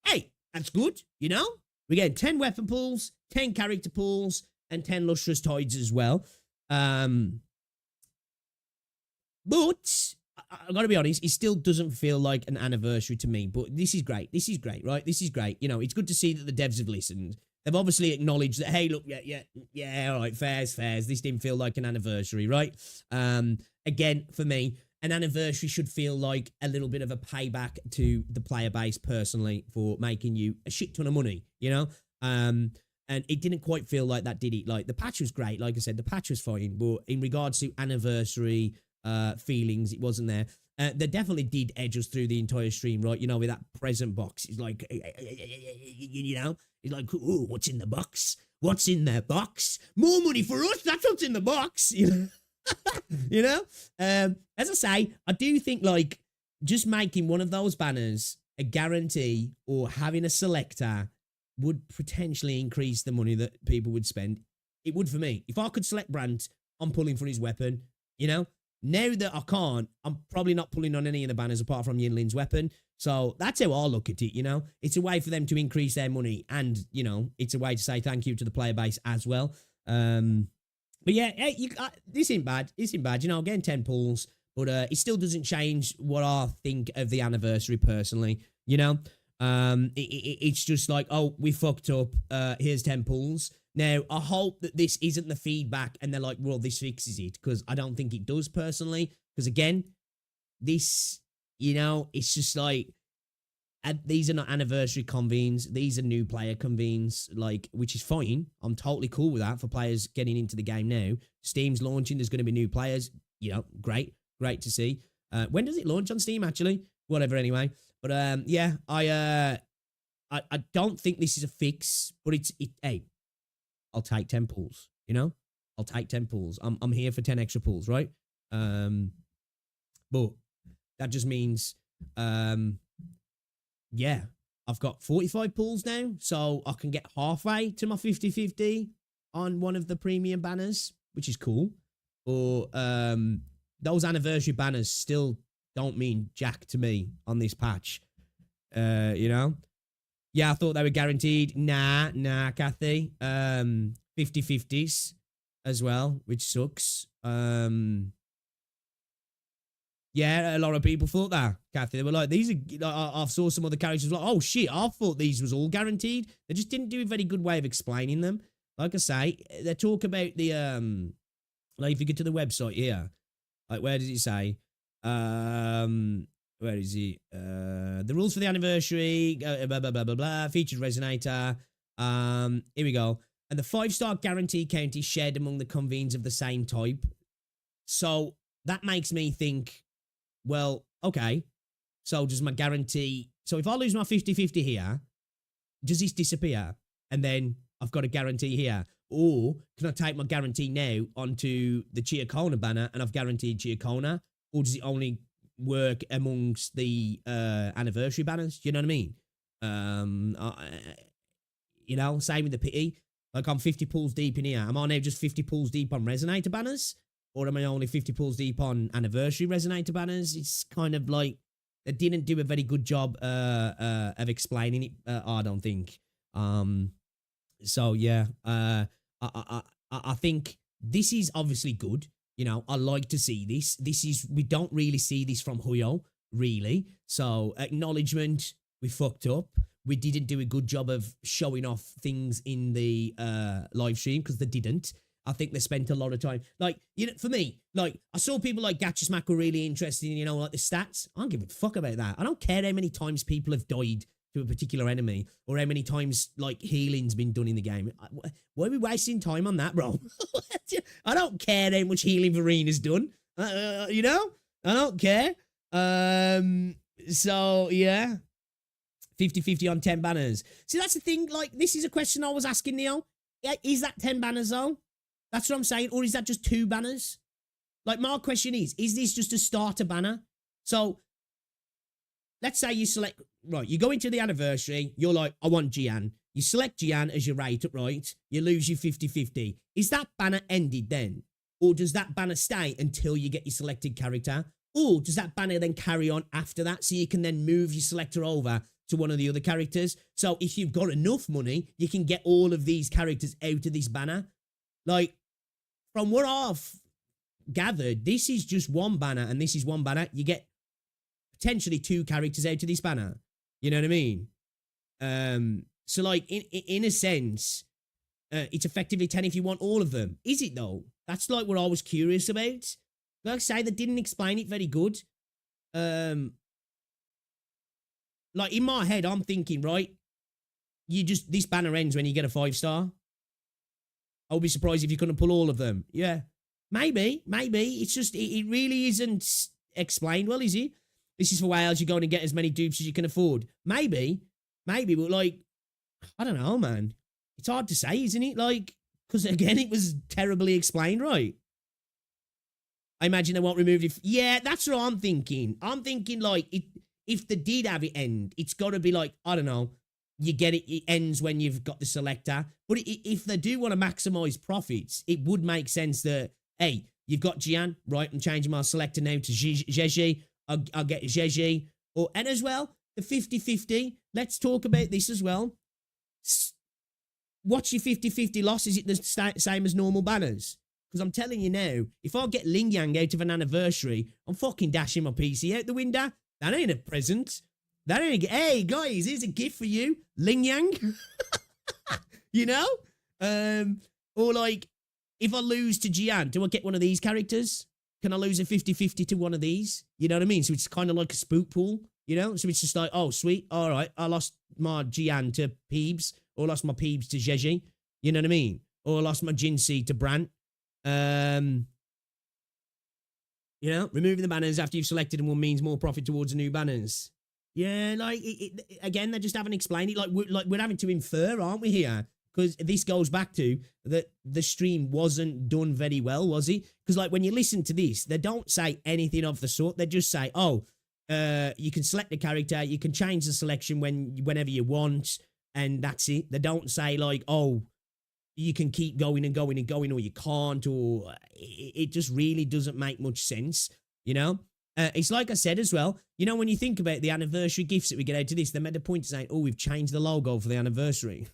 Hey, that's good, you know? We're getting 10 weapon pulls, 10 character pulls, and 10 Lustrous Tides as well. But I gotta be honest, it still doesn't feel like an anniversary to me. But this is great. This is great, right? This is great. You know, it's good to see that the devs have listened. They've obviously acknowledged that, hey, look, yeah, all right, fairs. This didn't feel like an anniversary, right? Again, for me, an anniversary should feel like a little bit of a payback to the player base personally for making you a shit ton of money, you know? And it didn't quite feel like that, did it? Like, the patch was great. Like I said, the patch was fine. But in regards to anniversary feelings, it wasn't there. They definitely did edge us through the entire stream, right? You know, with that present box. It's like, you know, it's like, ooh, what's in the box? What's in their box? More money for us. That's what's in the box. You know? You know? As I say, I do think, like, just making one of those banners a guarantee or having a selector would potentially increase the money that people would spend. It would for me. If I could select Brandt, I'm pulling for his weapon, you know? Now that I can't, I'm probably not pulling on any of the banners apart from Yinlin's weapon. So that's how I look at it, you know? It's a way for them to increase their money and, you know, it's a way to say thank you to the player base as well. But yeah, hey, this ain't bad. This ain't bad. You know, getting 10 pulls, but it still doesn't change what I think of the anniversary personally. You know, it's just like, oh, we fucked up. Here's 10 pulls. Now, I hope that this isn't the feedback and they're like, well, this fixes it, because I don't think it does personally. Because again, this, you know, it's just like, these are not anniversary convenes. These are new player convenes, like, which is fine. I'm totally cool with that for players getting into the game now. Steam's launching. There's going to be new players. You know, great to see. When does it launch on Steam, actually? Whatever, anyway. But, yeah, I don't think this is a fix, but hey, I'll take 10 pulls, you know? I'll take 10 pulls. I'm here for 10 extra pulls, right? But that just means, yeah, I've got 45 pulls now, so I can get halfway to my 50-50 on one of the premium banners, which is cool. Or those anniversary banners still don't mean jack to me on this patch. You know? Yeah, I thought they were guaranteed. Nah, Kathy. 50-50s as well, which sucks. Yeah, a lot of people thought that, Kathy. They were like, these are... I saw some other characters like, oh, shit, I thought these was all guaranteed. They just didn't do a very good way of explaining them. Like I say, they talk about the... Like, if you get to the website here, like, where does it say? Where is it? The rules for the anniversary, blah, blah, blah, blah, blah, featured resonator. Here we go. And the 5-star guarantee count is shared among the convenes of the same type. So, that makes me think... Well, okay, so does my guarantee... So if I lose my 50-50 here, does this disappear? And then I've got a guarantee here. Or can I take my guarantee now onto the Chiacona banner and I've guaranteed Chiacona? Or does it only work amongst the anniversary banners? Do you know what I mean? You know, same with the pity. Like, I'm 50 pulls deep in here. Am I now just 50 pulls deep on resonator banners? Or am I only 50 pulls deep on anniversary resonator banners? It's kind of like they didn't do a very good job of explaining it. I don't think. So yeah, I think this is obviously good. You know, I like to see this. We don't really see this from Huyo, really. So acknowledgement, we fucked up. We didn't do a good job of showing off things in the live stream because they didn't. I think they spent a lot of time. Like, you know, for me, like, I saw people like Gacha Smack were really interested in, you know, like the stats. I don't give a fuck about that. I don't care how many times people have died to a particular enemy or how many times, like, healing's been done in the game. Why are we wasting time on that, bro? I don't care how much healing Verena's done. You know? I don't care. So, yeah. 50-50 on 10 banners. See, that's the thing. Like, this is a question I was asking, Neo. Is that 10 banners, though? That's what I'm saying. Or is that just 2 banners? Like, my question is this just a starter banner? So, let's say you select... Right, you go into the anniversary. You're like, I want Gian. You select Gian as your rate, right? You lose your 50-50. Is that banner ended then? Or does that banner stay until you get your selected character? Or does that banner then carry on after that so you can then move your selector over to one of the other characters? So, if you've got enough money, you can get all of these characters out of this banner. Like, from what I've gathered, this is just one banner and this is one banner. You get potentially 2 characters out of this banner. You know what I mean? So, like, in a sense, it's effectively 10 if you want all of them. Is it, though? That's, like, what I was curious about. Like I say, they didn't explain it very good. Like, in my head, I'm thinking, right, this banner ends when you get a 5-star. I'll be surprised if you couldn't pull all of them. Yeah. Maybe. It's just, it really isn't explained well, is it? This is for Wales, you're going to get as many dupes as you can afford. Maybe, but like, I don't know, man. It's hard to say, isn't it? Like, because again, it was terribly explained, right? I imagine they won't remove it. Yeah, that's what I'm thinking. I'm thinking, like, if they did have it end, it's got to be like, I don't know, you get it, it ends when you've got the selector. But if they do want to maximize profits, it would make sense that, hey, you've got Gian, right? I'm changing my selector now to Jeji. I'll get Jeji. And as well, the 50-50. Let's talk about this as well. What's your 50-50 loss? Is it the same as normal banners? Because I'm telling you now, if I get Ling Yang out of an anniversary, I'm fucking dashing my PC out the window. That ain't a present. That ain't a... Hey, guys, here's a gift for you. Ling Yang. You know? Or like, if I lose to Jian, do I get one of these characters? Can I lose a 50-50 to one of these? You know what I mean? So it's kind of like a spook pool, you know? So it's just like, oh, sweet. All right, I lost my Jian to Peebs, or lost my Peebs to Jeji. You know what I mean? Or I lost my Jinxie to Brant. You know, removing the banners after you've selected them will means more profit towards the new banners. Yeah, like, again, they just haven't explained it. Like we're having to infer, aren't we, here? Because this goes back to that the stream wasn't done very well, was it? Because, like, when you listen to this, they don't say anything of the sort. They just say, oh, you can select a character, you can change the selection whenever you want, and that's it. They don't say, like, oh, you can keep going and going and going, or you can't, or it just really doesn't make much sense, you know? It's like I said as well, you know, when you think about the anniversary gifts that we get out of this, they made a point of saying, oh, we've changed the logo for the anniversary.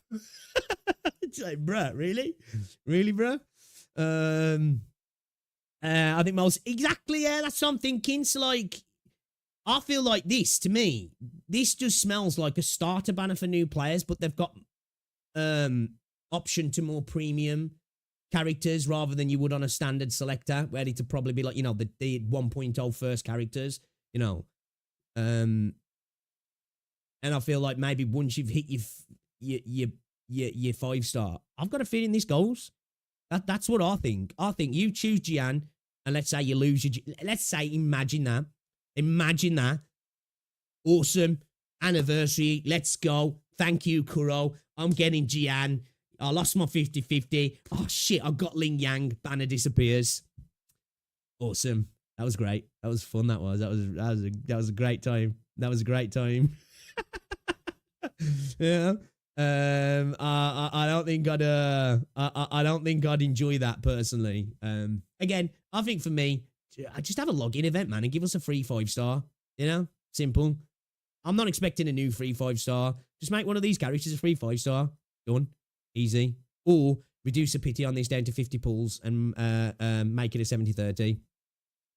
It's like, bruh, really? Really, bruh? I think most... Exactly, yeah, that's what I'm thinking. So, like, I feel like this, to me, this just smells like a starter banner for new players, but they've got option to more premium characters rather than you would on a standard selector, where it'd probably be like, you know, the 1.0 first characters, you know. And I feel like maybe once you've hit your 5-star, I've got a feeling this goes. That's what I think. I think you choose Jian, and let's say you lose your... Let's say, imagine that. Imagine that. Awesome. Anniversary. Let's go. Thank you, Kuro. I'm getting Jian. I lost my 50-50. Oh, shit, I got Ling Yang. Banner disappears. Awesome. That was great. That was fun, that was. That was a great time. That was a great time. Yeah. I don't think I don't think I'd enjoy that personally. Again, I think for me, I just have a login event, man, and give us a free 5-star. You know? Simple. I'm not expecting a new free 5-star. Just make one of these characters a free 5-star. Done. Easy. Or reduce the pity on this down to 50 pulls and make it a 70-30.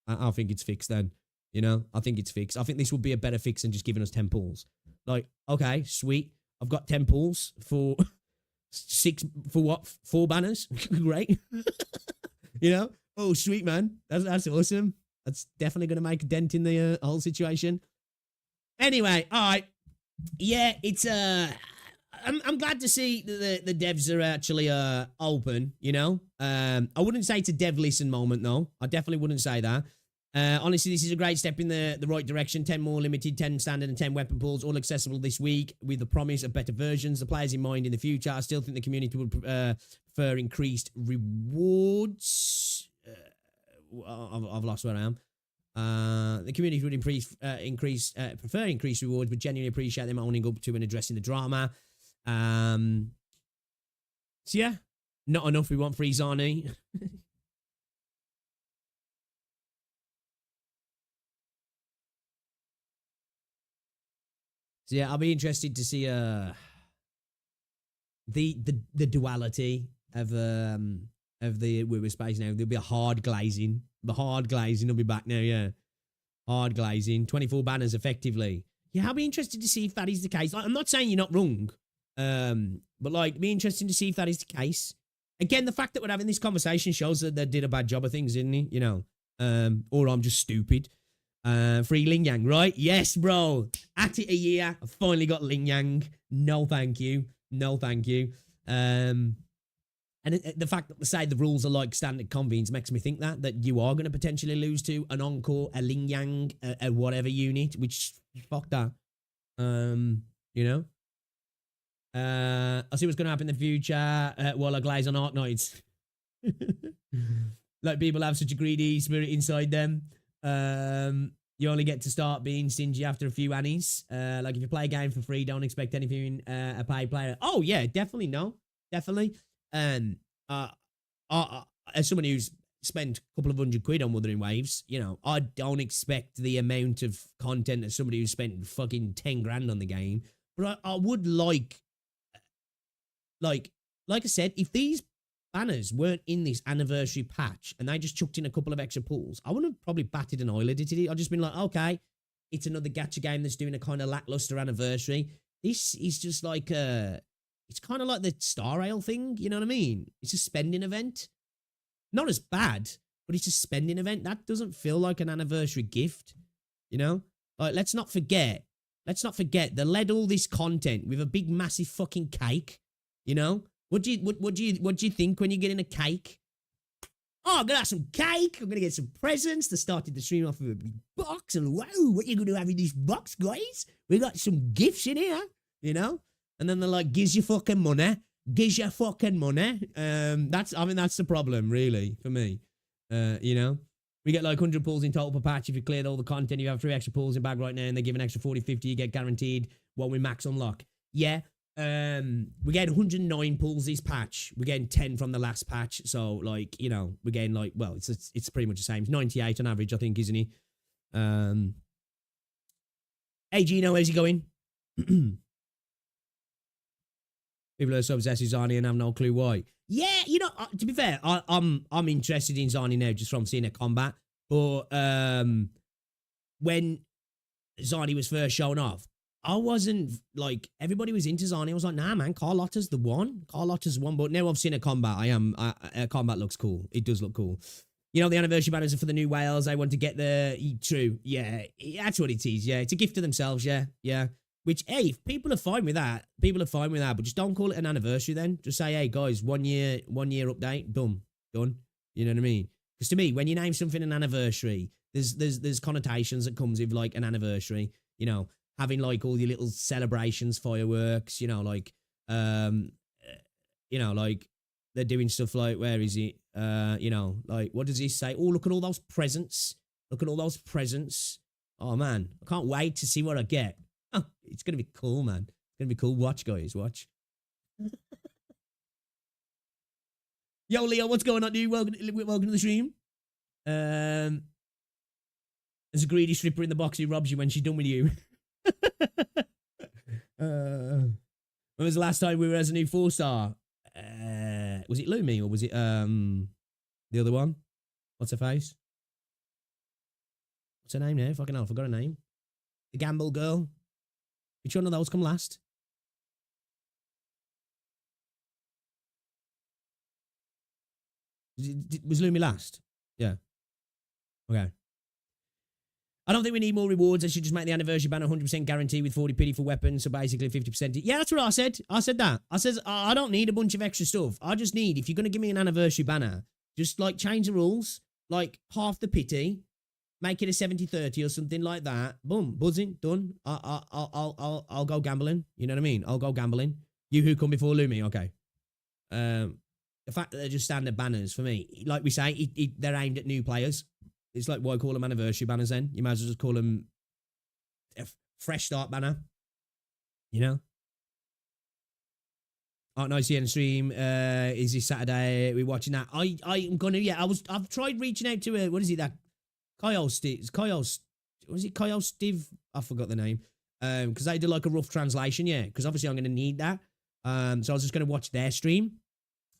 I think it's fixed then. You know? I think it's fixed. I think this would be a better fix than just giving us 10 pulls. Like, okay, sweet. I've got 10 pulls for 4 banners. Great. You know? Oh, sweet, man. That's awesome. That's definitely going to make a dent in the whole situation. Anyway, all right. Yeah, it's I'm glad to see that the devs are actually open, you know? I wouldn't say it's a dev listen moment, though. I definitely wouldn't say that. Honestly, this is a great step in the right direction. 10 more limited, 10 standard and 10 weapon pools, all accessible this week with the promise of better versions. The players in mind in the future. I still think the community would prefer increased rewards. I've lost where I am. The community would prefer increased rewards, but genuinely appreciate them owning up to and addressing the drama. So yeah, not enough. We want free Zani. So yeah, I'll be interested to see the duality of the WuWa space now. There'll be a hard glazing. The hard glazing will be back now, yeah. Hard glazing. 24 banners effectively. Yeah, I'll be interested to see if that is the case. Like, I'm not saying you're not wrong. But like, be interesting to see if that is the case. Again, the fact that we're having this conversation shows that they did a bad job of things, didn't he? You know. Or I'm just stupid. Free Ling Yang, right? Yes, bro. At it a year. I finally got Ling Yang. No, thank you. No, thank you. And the fact that they say the rules are like standard convenes makes me think that you are going to potentially lose to an Encore, a Ling Yang, a whatever unit, which, fuck that. You know? I'll see what's going to happen in the future while I glaze on Ark Knights. Like, people have such a greedy spirit inside them. You only get to start being stingy after a few annies. Like, if you play a game for free, don't expect anything a paid player. Oh, yeah, definitely, no. Definitely. As someone who's spent a couple of £100 on Withering Waves, you know, I don't expect the amount of content as somebody who's spent fucking 10 grand on the game. But I would like I said, if these banners weren't in this anniversary patch and they just chucked in a couple of extra pulls, I wouldn't have probably batted an eyelid at it. I'd just been like, okay, it's another gacha game that's doing a kind of lackluster anniversary. This is just like it's kind of like the Star Rail thing, you know what I mean? It's a spending event. Not as bad, but it's a spending event. That doesn't feel like an anniversary gift, you know? Like, let's not forget, they led all this content with a big, massive fucking cake, you know? What do you think when you're getting a cake? Oh, I'm gonna have some cake. I'm gonna get some presents. They started the stream off with a big box, and whoa, what you gonna have in this box, guys? We got some gifts in here, you know? And then they're like, gives you fucking money. Gives you fucking money. I mean, that's the problem, really, for me. You know? We get like 100 pulls in total per patch. If you cleared all the content, you have 3 extra pulls in bag right now, and they give an extra 40, 50, you get guaranteed one with max unlock. Yeah. We get 109 pulls this patch. We're getting 10 from the last patch. So, like, you know, we're getting like, well, it's pretty much the same. It's 98 on average, I think, isn't he? Hey, Gino, how's he going? People are so obsessed with Zani and have no clue why. Yeah, you know, to be fair, I'm interested in Zani now just from seeing a combat. But when Zani was first shown off, I wasn't like, everybody was into Zani. I was like, nah, man, Carlotta's the one. Carlotta's the one. But now I've seen a combat. Combat looks cool. It does look cool. You know, the anniversary banners are for the new whales. I want to get true. Yeah, that's what it is. Yeah, it's a gift to themselves. Yeah, yeah. Which, hey, if people are fine with that, but just don't call it an anniversary then. Just say, hey, guys, 1 year update, boom, done. You know what I mean? Because to me, when you name something an anniversary, there's connotations that comes with, like, an anniversary, you know, having, like, all your little celebrations, fireworks, you know, like, they're doing stuff like, where is it? You know, like, what does he say? Oh, look at all those presents. Look at all those presents. Oh, man, I can't wait to see what I get. Oh, it's going to be cool, man. It's going to be cool. Watch, guys. Watch. Yo, Leo, what's going on, dude? Welcome to the stream. There's a greedy stripper in the box who robs you when she's done with you. When was the last time we were as a new 4-star? Was it Lumi or was it the other one? What's her face? What's her name now? Fucking hell, I forgot her name. The Gamble girl. Which one of those come last? Was Lumi last? Yeah. Okay. I don't think we need more rewards. I should just make the anniversary banner 100% guarantee with 40 pity for weapons. So basically 50%. Yeah, that's what I said. I said that. I said I don't need a bunch of extra stuff. I just need, if you're going to give me an anniversary banner, just like change the rules, like half the pity, make it a 70-30 or something like that. Boom, buzzing, done. I'll go gambling. You know what I mean? I'll go gambling. You who come before Lumi, okay. The fact that they're just standard banners for me, like we say, they're aimed at new players. It's like, why call them anniversary banners then? You might as well just call them a fresh start banner. You know? Arknights in stream is this Saturday. We're watching that. I'm gonna, yeah, I've tried reaching out to what is it, that Kyle Steve, was it Kyle Steve? I forgot the name. Because they did like a rough translation, yeah. Because obviously I'm gonna need that. So I was just gonna watch their stream.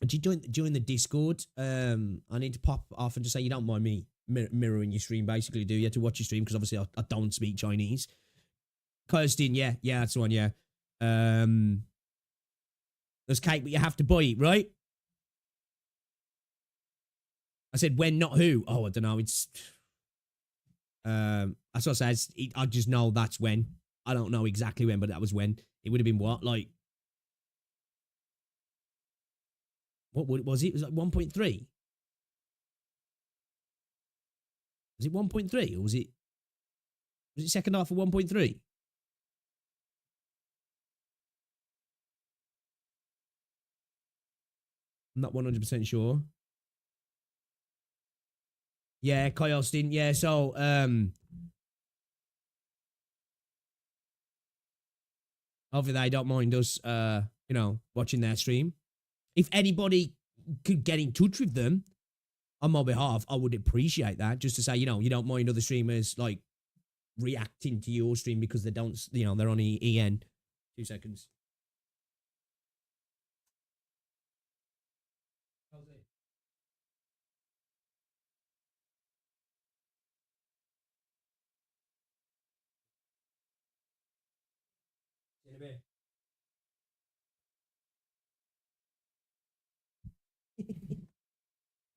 And join the Discord. I need to pop off and just say you don't mind me mirroring your stream, basically, do you? To watch your stream, because obviously I don't speak Chinese. Kirsten, yeah, that's the one, yeah. There's cake, but you have to buy it, right? I said when, not who. Oh, I don't know. It's that's what I said. I just know that's when. I don't know exactly when, but that was when. It would have been what, like. What was it? Was it like 1.3? Was it 1.3 or was it second half of 1.3? I'm not 100% sure. Yeah, Kaios didn't. Yeah, so hopefully they don't mind us you know, watching their stream. If anybody could get in touch with them on my behalf, I would appreciate that. Just to say, you know, you don't mind other streamers like reacting to your stream because they don't, you know, they're on EN. 2 seconds. How's it? In a bit.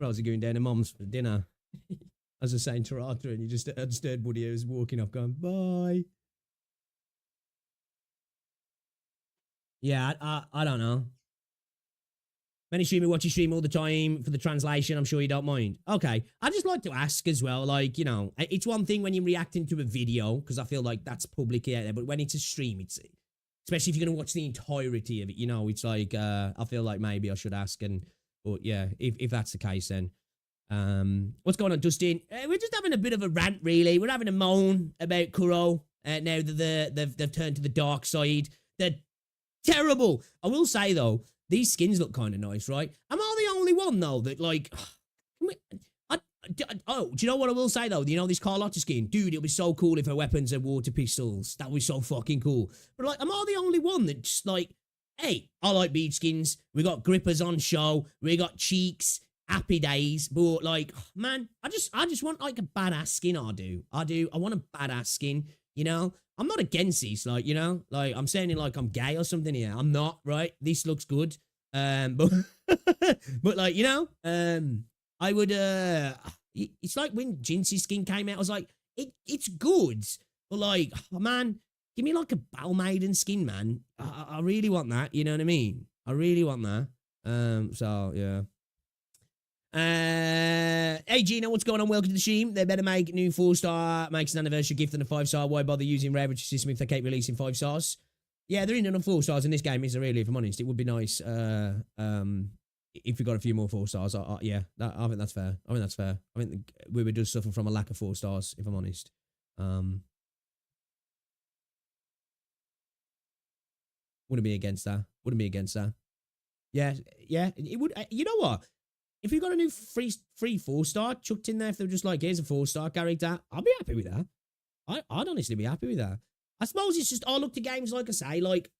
I was going down to Mum's for dinner. As I was saying to Arthur, and I just heard Woody who was walking off going, bye. Yeah, I don't know. Many streamer watch your stream all the time for the translation. I'm sure you don't mind. Okay. I just like to ask as well, like, you know, it's one thing when you're reacting to a video, because I feel like that's public out there, but when it's a stream, it's, especially if you're going to watch the entirety of it, you know, it's like, I feel like maybe I should ask, and, but yeah, if that's the case, then. What's going on, Dustin? We're just having a bit of a rant, really. We're having a moan about Kuro, now that they've turned to the dark side. They're terrible. I will say, though, these skins look kind of nice, right? Am I the only one, though, that, like... do you know what I will say, though? You know this Carlotta skin? Dude, it'll be so cool if her weapons are water pistols. That would be so fucking cool. But, like, am I the only one that just, like... Hey, I like bead skins. We got grippers on show. We got cheeks. Happy days. But, like, man, I just want, like, a badass skin, I do. I want a badass skin, you know? I'm not against these, like, you know, like, I'm saying it like I'm gay or something here. I'm not, right? This looks good. But, but like, you know, I would, it's like when Jinxie's skin came out, I was like, it's good. But, like, oh, man, give me, like, a Battle Maiden skin, man. I really want that, you know what I mean? I really want that. So, yeah. Hey Gino, what's going on? Welcome to the stream. They better make new 4-star, makes an anniversary gift and a 5-star. Why bother using rarity system if they keep releasing 5 stars? Yeah, there ain't enough 4 stars in this game, is there really, if I'm honest? It would be nice if we got a few more 4 stars. Yeah, I think that's fair. I think we would just suffer from a lack of 4 stars, if I'm honest. Wouldn't be against that. Yeah, it would. You know what? If we got a new free 4-star chucked in there, if they were just like, here's a 4-star character, I'd be happy with that. I'd honestly be happy with that. I suppose it's just, I look to games, like I say, like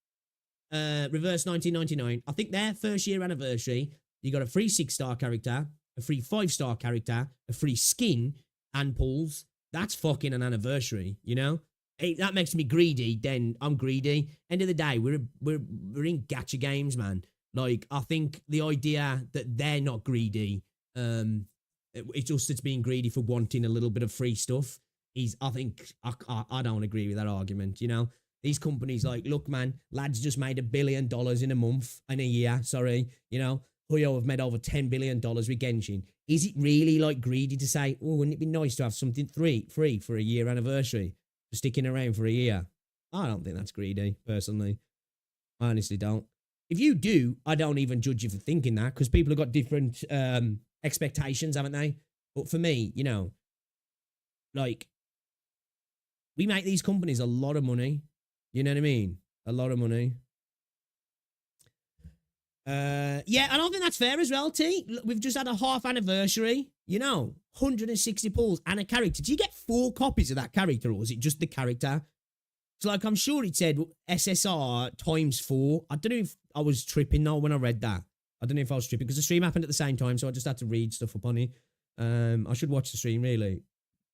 Reverse 1999. I think their first year anniversary, you got a free 6-star character, a free 5-star character, a free skin, and pulls. That's fucking an anniversary, you know? Hey, that makes me greedy, then I'm greedy. End of the day, we're in gacha games, man. Like, I think the idea that they're not greedy, it's just it's being greedy for wanting a little bit of free stuff, is, I think, I don't agree with that argument, you know? These companies, like, look, man, lads just made $1 billion in a year, sorry, you know? Huyo have made over $10 billion with Genshin. Is it really, like, greedy to say, oh, wouldn't it be nice to have something free for a year anniversary, for sticking around for a year? I don't think that's greedy, personally. I honestly don't. If you do, I don't even judge you for thinking that, because people have got different expectations, haven't they? But for me, you know, like, we make these companies a lot of money. You know what I mean? A lot of money. Yeah, and I think that's fair as well, T. We've just had a half anniversary, you know, 160 pulls and a character. Do you get 4 copies of that character, or is it just the character? It's like, I'm sure it said SSR times 4. I don't know if I was tripping though when I read that. I don't know if I was tripping, because the stream happened at the same time, so I just had to read stuff up on it. I should watch the stream, really.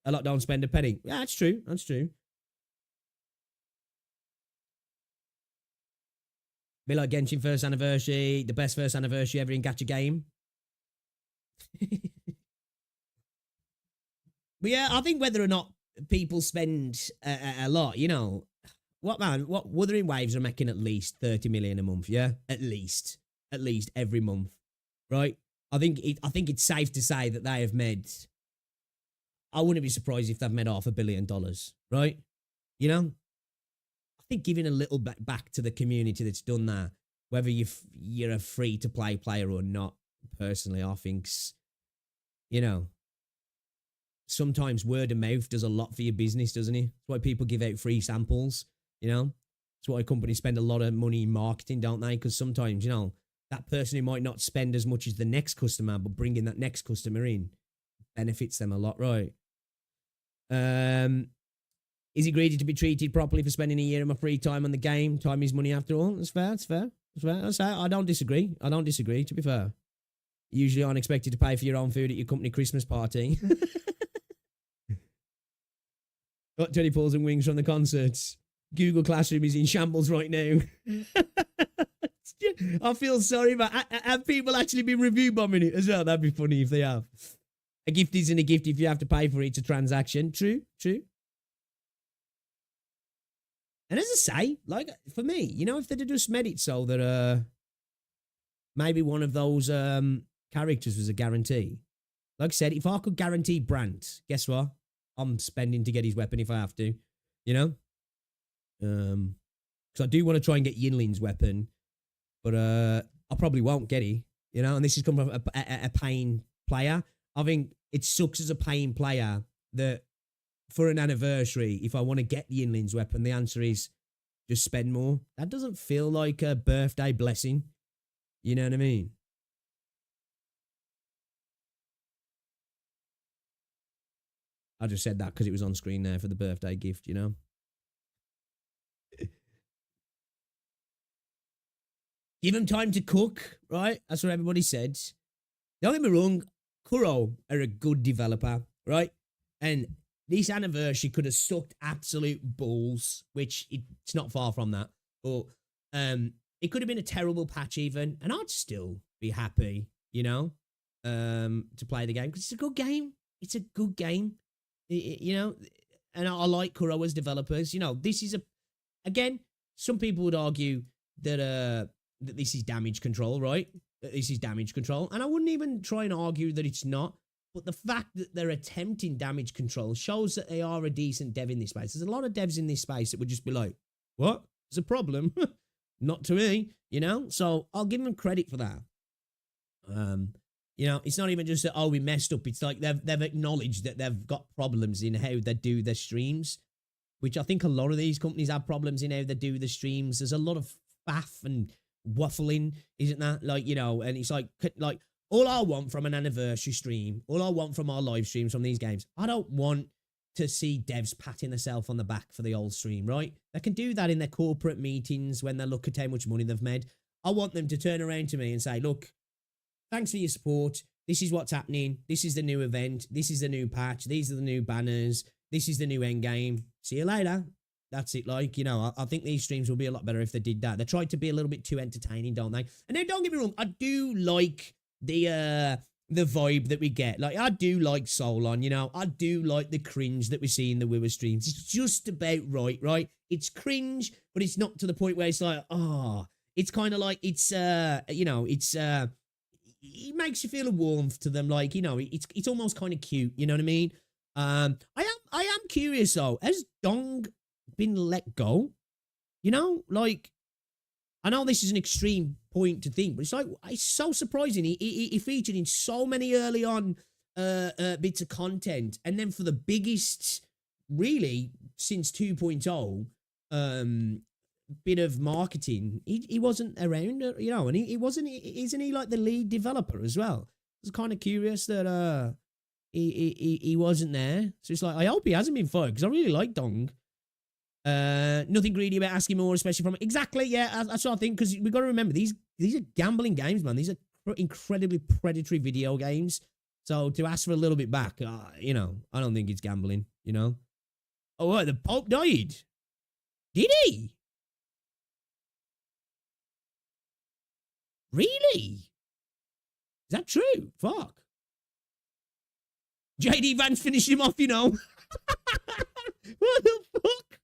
A lot don't spend a penny. Yeah, that's true. That's true. Be like Genshin first anniversary, the best first anniversary ever in gacha game. But yeah, I think whether or not people spend a lot, you know, what Withering Waves are making at least 30 million a month, yeah? At least every month, right? I think it's safe to say that they have made, I wouldn't be surprised if they've made $500 million, right? You know? I think giving a little bit back to the community that's done that, whether you're a free-to-play player or not, personally, I think's, you know, sometimes word of mouth does a lot for your business, doesn't it? That's why people give out free samples, you know? That's why companies spend a lot of money in marketing, don't they? Because sometimes, you know, that person who might not spend as much as the next customer, but bringing that next customer in benefits them a lot, right? Is it greedy to be treated properly for spending a year of my free time on the game? Time is money after all. That's fair, that's fair. That's fair. I don't disagree, to be fair. Usually aren't expected to pay for your own food at your company Christmas party. Got 20 pulls and wings from the concerts. Google Classroom is in shambles right now. I feel sorry, but have people actually been review bombing it as well? That'd be funny if they have. A gift isn't a gift if you have to pay for it. It's a transaction. True, true. And as I say, like for me, you know, if they'd just made it so that maybe one of those characters was a guarantee. Like I said, if I could guarantee Brant, guess what? I'm spending to get his weapon if I have to. You know? Because I do want to try and get Yinlin's weapon, but I probably won't get it. You know, and this is coming from a paying player. I think it sucks as a paying player that for an anniversary, if I want to get the Yinlin's weapon, the answer is just spend more. That doesn't feel like a birthday blessing. You know what I mean? I just said that because it was on screen there for the birthday gift, you know? Give them time to cook, right? That's what everybody said. Don't get me wrong, Kuro are a good developer, right? And this anniversary could have sucked absolute balls, which it's not far from that. But it could have been a terrible patch even, and I'd still be happy, you know, to play the game because it's a good game. It's a good game, you know, and I like Kuro as developers. You know, this is again, some people would argue that that this is damage control, right? That this is damage control, and I wouldn't even try and argue that it's not. But the fact that they're attempting damage control shows that they are a decent dev in this space. There's a lot of devs in this space that would just be like, what? There's a problem. Not to me, you know? So I'll give them credit for that. You know, it's not even just that, oh, we messed up. It's like they've acknowledged that they've got problems in how they do their streams, which I think a lot of these companies have problems in how they do the streams. There's a lot of faff and waffling, isn't that? Like, you know, and it's like all I want from an anniversary stream, all I want from our live streams from these games, I don't want to see devs patting themselves on the back for the old stream, right? They can do that in their corporate meetings when they look at how much money they've made. I want them to turn around to me and say, look, thanks for your support. This is what's happening. This is the new event. This is the new patch. These are the new banners. This is the new end game. See you later. That's it. Like, you know, I think these streams will be a lot better if they did that. They tried to be a little bit too entertaining, don't they? And then don't get me wrong, I do like the vibe that we get. Like, I do like Solon, you know. I do like the cringe that we see in the WuWa streams. It's just about right? It's cringe, but it's not to the point where it's like, oh, it's kind of like it's you know, it's it makes you feel a warmth to them, like, you know, it's almost kind of cute, you know what I mean? I am curious though, has Dong been let go? You know, like, I know this is an extreme point to think, but it's like, it's so surprising. He featured in so many early on bits of content, and then for the biggest, really, since 2.0 bit of marketing, he wasn't around, you know, and he wasn't, isn't he like the lead developer as well? I was kind of curious that he wasn't there. So it's like, I hope he hasn't been fired, because I really like Dong. Nothing greedy about asking more, especially from exactly. Yeah, that's what I think, because we got to remember these are gambling games, man. These are incredibly predatory video games. So to ask for a little bit back, you know, I don't think it's gambling. You know. Oh, what? The Pope died. Did he? Really? Is that true? Fuck. JD Vance finished him off, you know. What the fuck?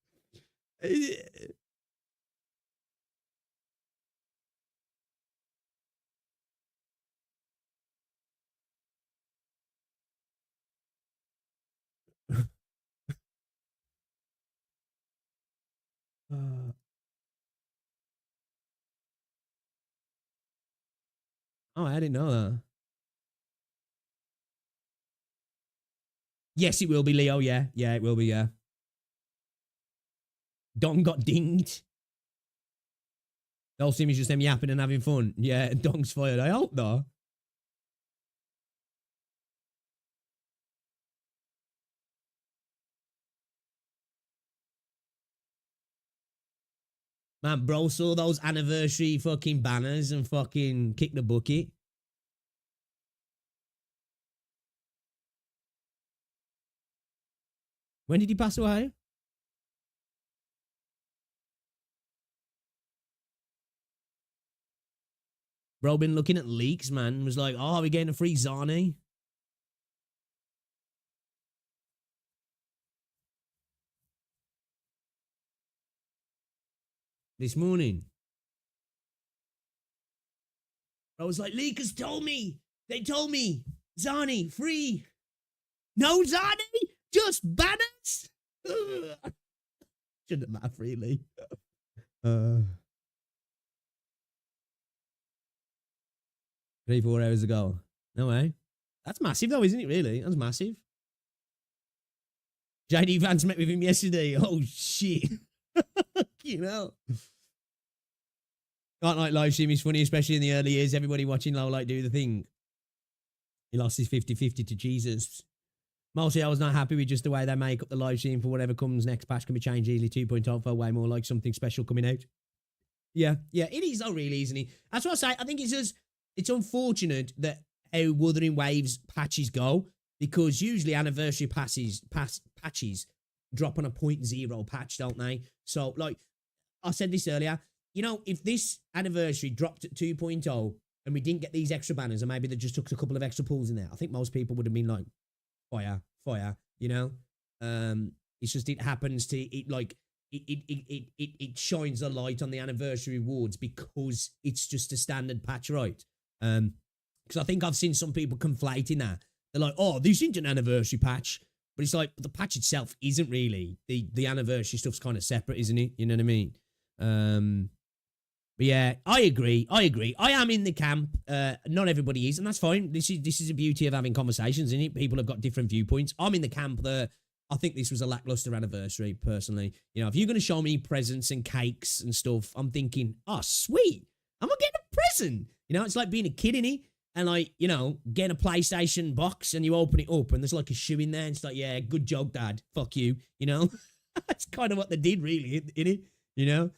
Oh, I didn't know that. Yes, it will be, Leo. Yeah, it will be. Yeah. Dong got dinged. The whole stream is just them yapping and having fun. Yeah, Dong's fired. I hope though. Man, bro saw those anniversary fucking banners and fucking kicked the bucket. When did he pass away? Bro, been looking at leaks, man. Was like, oh, are we getting a free Zani? This morning. I was like, leakers told me. They told me. Zani, free. No Zani? Just banners? Shouldn't laugh, really. 3-4 hours ago. No way. That's massive, though, isn't it, really? That's massive. JD Vance met with him yesterday. Oh, shit. You know. Ark Knight live stream is funny, especially in the early years. Everybody watching Low Light do the thing. He lost his 50-50 to Jesus. Mostly, I was not happy with just the way they make up the live stream for whatever comes next. Patch can be changed easily. 2.0 felt way more like something special coming out. Yeah, it is though, really, isn't it? That's what I say. I think it's unfortunate that how Withering Waves patches go, because usually anniversary patches drop on a 0.0 patch, don't they? So, like I said this earlier, you know, if this anniversary dropped at 2.0 and we didn't get these extra banners, and maybe they just took a couple of extra pulls in there, I think most people would have been like, fire, you know? It's just, it happens to, it shines a light on the anniversary rewards because it's just a standard patch, right? Because I think I've seen some people conflating that. They're like, oh, this isn't an anniversary patch. But it's like, the patch itself isn't really. The anniversary stuff's kind of separate, isn't it? You know what I mean? But yeah, I agree. I am in the camp. Not everybody is, and that's fine. This is the beauty of having conversations, isn't it? People have got different viewpoints. I'm in the camp that I think this was a lackluster anniversary, personally. You know, if you're going to show me presents and cakes and stuff, I'm thinking, oh, sweet. I'm going to get a present. You know, it's like being a kid, innit? And like, you know, getting a PlayStation box and you open it up and there's like a shoe in there. And it's like, yeah, good job, Dad. Fuck you. You know, that's kind of what they did, really, innit? You know?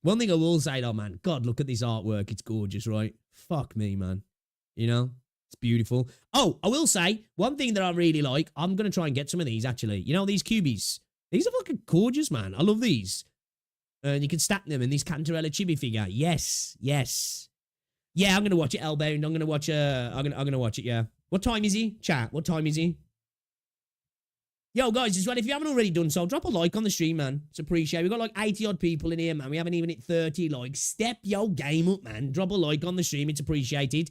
One thing I will say though, man, God, look at this artwork. It's gorgeous, right? Fuck me, man. You know? It's beautiful. Oh, I will say, one thing that I really like, I'm going to try and get some of these, actually. You know, these cubies. These are fucking gorgeous, man. I love these. And you can stack them in this Cantarella chibi figure. Yes. Yeah, I'm going to watch it, Elbound. I'm going to watch it, yeah. What time is he? Chat, what time is he? Yo, guys, as well, if you haven't already done so, drop a like on the stream, man. It's appreciated. We've got like 80-odd people in here, man. We haven't even hit 30 likes. Step your game up, man. Drop a like on the stream. It's appreciated.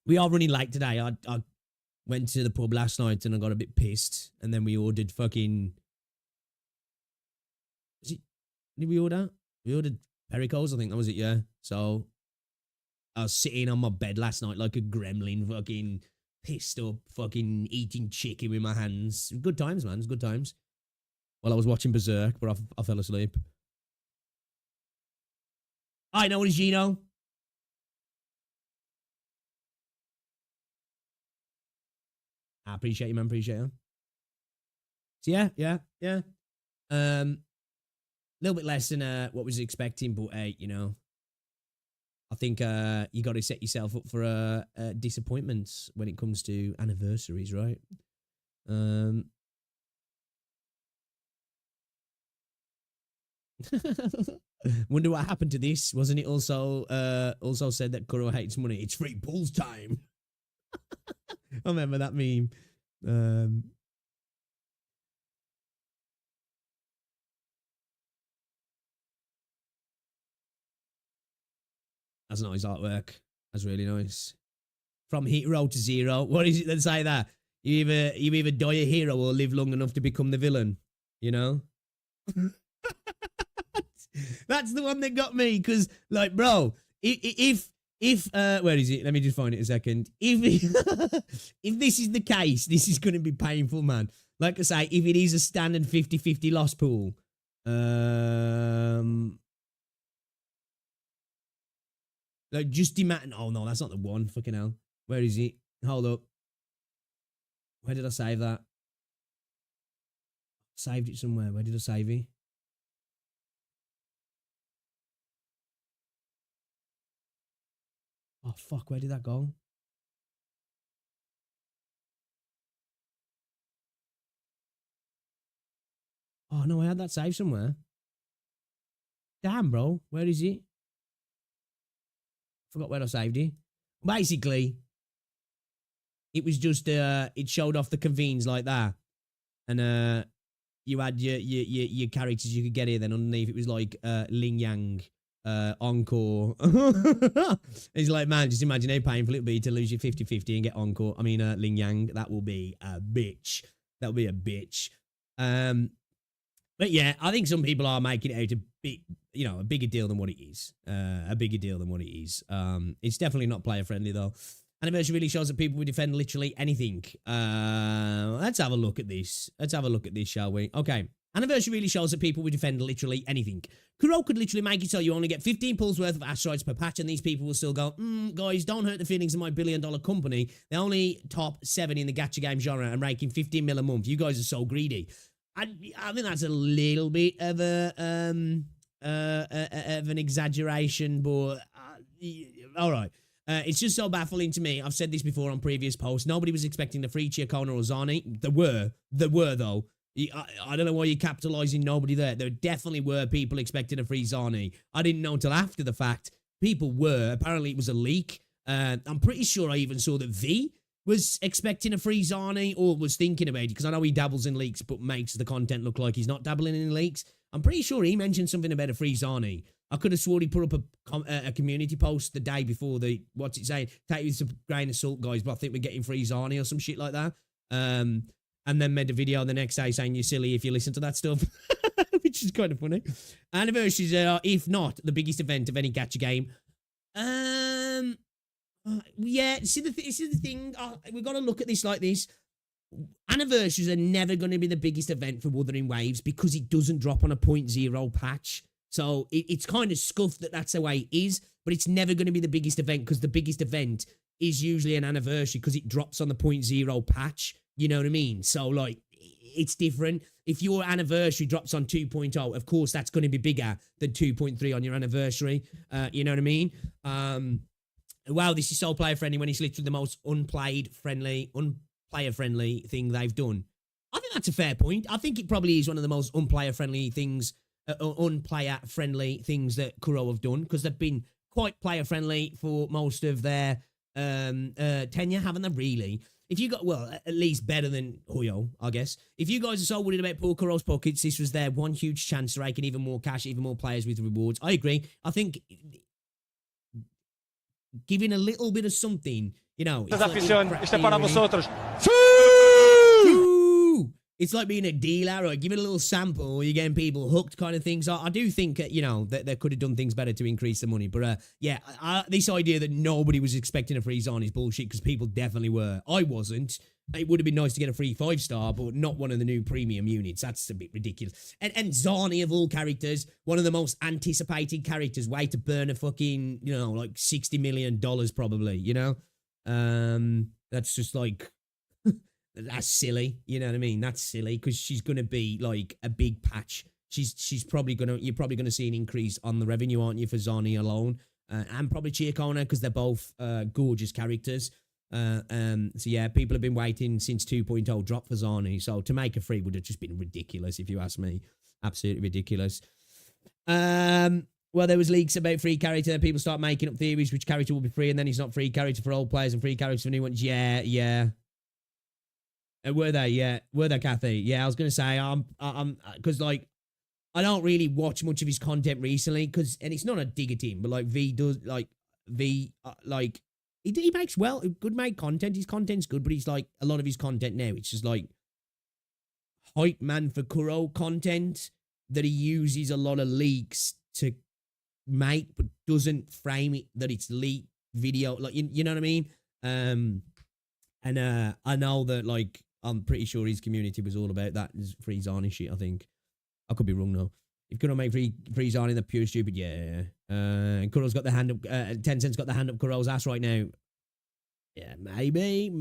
We are running late today. I went to the pub last night and I got a bit pissed. And then we ordered fucking... Did we order? We ordered Pericles, I think that was it, yeah. So I was sitting on my bed last night like a gremlin, fucking pissed up, fucking eating chicken with my hands. Good times, man. It's good times. Well, I was watching Berserk, but I fell asleep. I know what is Gino. I appreciate you, man. Appreciate you. So yeah. A little bit less than what was expecting, but you know, I think you got to set yourself up for disappointments when it comes to anniversaries, right? Wonder what happened to this. Wasn't it also said that Kuro hates money? It's free pulls time. I remember that meme. That's nice artwork. That's really nice. From hero to zero. What is it that say that? You either die a hero or live long enough to become the villain. You know? That's the one that got me, because, like, bro, if where is it? Let me just find it a second. If this is the case, this is going to be painful, man. Like I say, if it is a standard 50-50 loss pool, like, just imagine. Oh no, that's not the one. Fucking hell. Where is it? Hold up. Where did I save that? Saved it somewhere. Where did I save it? Oh fuck, where did that go? Oh no, I had that saved somewhere. Damn, bro. Where is it? Forgot where I saved it. Basically, it was just it showed off the convenes like that, and you had your characters you could get here. Then underneath it was like Ling Yang, Encore. It's like, man, just imagine how painful it would be to lose your 50-50 and get Encore. I mean, Ling Yang. That will be a bitch. That will be a bitch. But yeah, I think some people are making it out a bit, a bigger deal than what it is. A bigger deal than what it is. It's definitely not player friendly though. Anniversary really shows that people will defend literally anything. Let's have a look at this. Let's have a look at this, shall we? Okay. Anniversary really shows that people will defend literally anything. Kuro could literally make it so you only get 15 pulls worth of asteroids per patch, and these people will still go, guys, don't hurt the feelings of my billion-dollar company. They're only top 7 in the gacha game genre and raking 15 mil a month. You guys are so greedy. I think that's a little bit of an exaggeration, but all right. It's just so baffling to me. I've said this before on previous posts. Nobody was expecting the free Chiakona or Zani. There were though. I don't know why you're capitalizing nobody there. There definitely were people expecting a free Zani. I didn't know until after the fact. People were. Apparently it was a leak. I'm pretty sure I even saw that V was expecting a free Zani or was thinking about it, because I know he dabbles in leaks but makes the content look like he's not dabbling in leaks. I'm pretty sure he mentioned something about a free Zani. I could have sworn he put up a community post the day before the, what's it saying? Take it with a grain of salt, guys, but I think we're getting free Zani or some shit like that. And then made a video the next day saying you're silly if you listen to that stuff, which is kind of funny. Anniversaries are, if not the biggest event of any gacha game. Yeah, see the thing. We've got to look at this like this. Anniversaries are never going to be the biggest event for Withering Waves because it doesn't drop on a 0.0 patch. So it's kind of scuffed that that's the way it is, but it's never going to be the biggest event because the biggest event is usually an anniversary because it drops on the 0.0 patch. You know what I mean? So, like, it's different. If your anniversary drops on 2.0, of course, that's going to be bigger than 2.3 on your anniversary. You know what I mean? Wow, this is so player-friendly when it's literally the most unplayer-friendly thing they've done. I think that's a fair point. I think it probably is one of the most unplayer-friendly things that Kuro have done, because they've been quite player-friendly for most of their tenure, haven't they, really? If you got, well, at least better than Hoyo, I guess. If you guys are so worried about poor Kuro's pockets, this was their one huge chance to rake in even more cash, even more players with rewards. I agree. I think giving a little bit of something, it's like being a dealer or giving a little sample or you're getting people hooked kind of thing. So I do think, that they could have done things better to increase the money. But yeah, this idea that nobody was expecting a free Zani is bullshit because people definitely were. I wasn't. It would have been nice to get a free 5-star, but not one of the new premium units. That's a bit ridiculous. And Zani, of all characters, one of the most anticipated characters, way to burn a fucking, like $60 million probably, That's just like... That's silly, you know what I mean? That's silly because she's gonna be like a big patch. You're probably gonna see an increase on the revenue, aren't you, for Zani alone, and probably Chiakona because they're both gorgeous characters. So yeah, people have been waiting since 2.0 drop for Zani. So to make a free would have just been ridiculous, if you ask me. Absolutely ridiculous. Well, there was leaks about free character. People start making up theories which character will be free, and then he's not free character for old players and free character for new ones. Yeah. Were they? Yeah. Were they, Kathy? Yeah, I was going to say, because, like, I don't really watch much of his content recently, and it's not a dig at him, but, like, he makes good made content. His content's good, but he's, like, a lot of his content now, it's just, like, hype man for Kuro content that he uses a lot of leaks to make, but doesn't frame it that it's leak video, like, you know what I mean? And I know that, like, I'm pretty sure his community was all about that free Zani shit, I think. I could be wrong, though. If Kuro make free Zani, they're pure stupid, yeah. And Kuro's got the hand up, Tencent's got the hand up Kuro's ass right now. Yeah, maybe.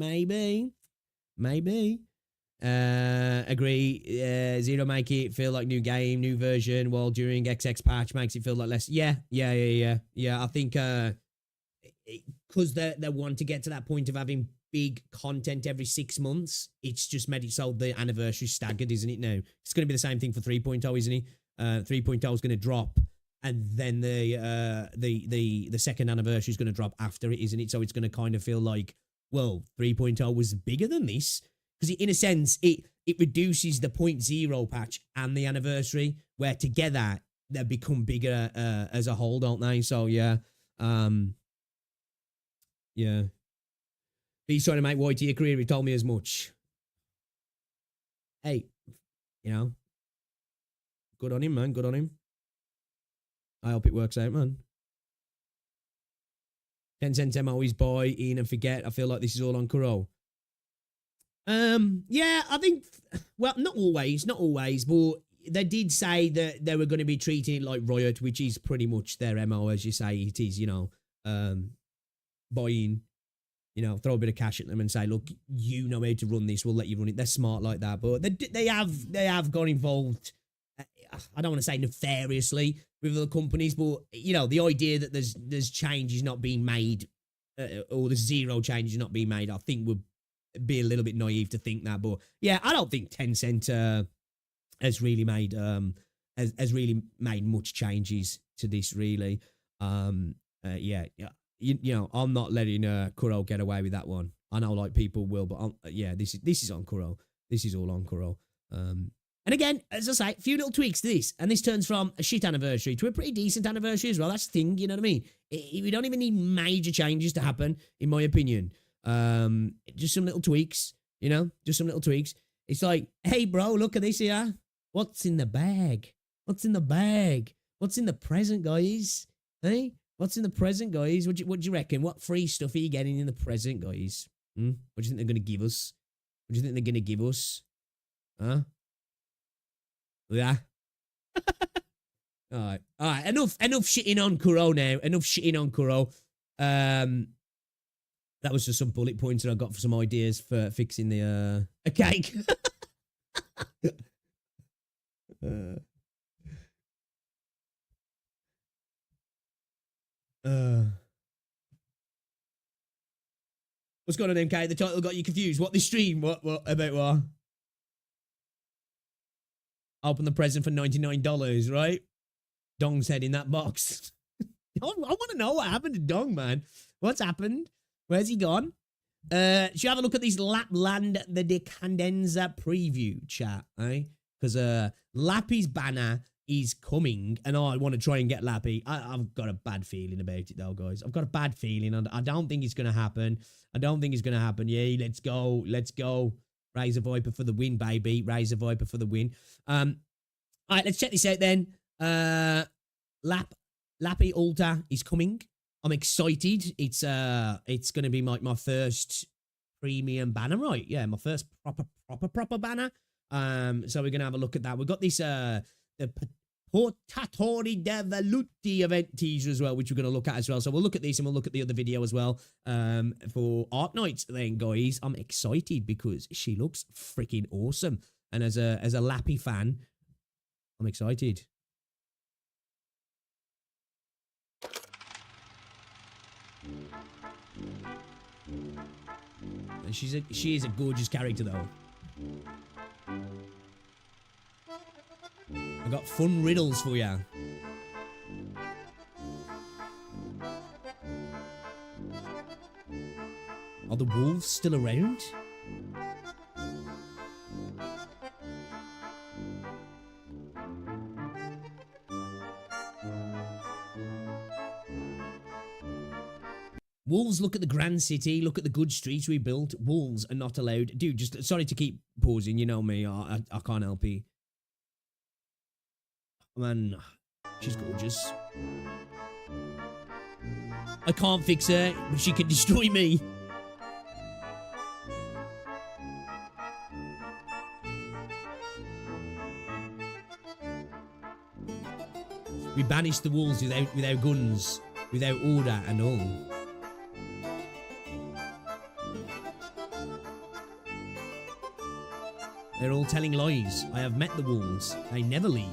Agree. Zero make it feel like new game, new version, while during XX patch makes it feel like less. Yeah, I think, because they want to get to that point of having big content every 6 months, it's just made it so the anniversary staggered, isn't it now? It's going to be the same thing for 3.0, isn't it? 3.0 is going to drop, and then the second anniversary is going to drop after it, isn't it? So it's going to kind of feel like, well, 3.0 was bigger than this, because in a sense it reduces the 0.0 patch and the anniversary, where together they become bigger as a whole, don't they? So yeah, yeah. He's trying to make YT a career. He told me as much. Hey, you know, good on him, man. Good on him. I hope it works out, man. 10 cents I'm always buy in and forget. I feel like this is all on Kuro. Yeah, I think, well, not always, but they did say that they were going to be treating it like Riot, which is pretty much their MO, as you say. It is, you know, buying, you know, throw a bit of cash at them and say, look, you know how to run this, we'll let you run it. They're smart like that, but they have got involved, I don't want to say nefariously with other companies, but, you know, the idea that there's changes not being made, or there's zero changes not being made, I think would be a little bit naive to think that. But yeah, I don't think Tencent has really made much changes to this, really. Yeah. You know, I'm not letting Kuro get away with that one. I know, like, people will, but yeah, this is on Kuro. This is all on Kuro. And again, as I say, a few little tweaks to this, and this turns from a shit anniversary to a pretty decent anniversary as well. That's the thing, you know what I mean? We don't even need major changes to happen, in my opinion. Just some little tweaks, you know, just some little tweaks. It's like, hey, bro, look at this here. What's in the bag? What's in the bag? What's in the present, guys? Hey? What's in the present, guys? What do you reckon? What free stuff are you getting in the present, guys? What do you think they're going to give us? What do you think they're going to give us? Huh? Yeah. All right. Enough shitting on Kuro now. Enough shitting on Kuro. That was just some bullet points that I got for some ideas for fixing the a cake. What's going on, MK? The title got you confused. What, this stream? What about what? Open the present for $99, right? Dong's head in that box. I want to know what happened to Dong, man. What's happened? Where's he gone? Should you have a look at this Lapland the Decadenza preview, chat, eh? Because Lappy's banner is coming, and I want to try and get Lappy. I've got a bad feeling about it, though, guys. I've got a bad feeling, and I don't think it's going to happen. Yeah, let's go. Razor Viper for the win, baby. Razor Viper for the win. All right, let's check this out then. Lappy Altar is coming. I'm excited. It's going to be my first premium banner, right? Yeah, my first proper banner. So we're going to have a look at that. We've got this the Portatori Devaluti event teaser as well, which we're going to look at as well. So we'll look at this and we'll look at the other video as well. For Arknights then, guys. I'm excited because she looks freaking awesome. And as a Lappy fan, I'm excited. And she is a gorgeous character, though. I got fun riddles for ya. Are the wolves still around? Wolves look at the grand city, look at the good streets we built. Wolves are not allowed. Dude, just sorry to keep pausing. You know me. I can't help it. Man, she's gorgeous. I can't fix her, but she can destroy me. We banished the wolves without guns, without order and all. They're all telling lies. I have met the wolves. They never leave.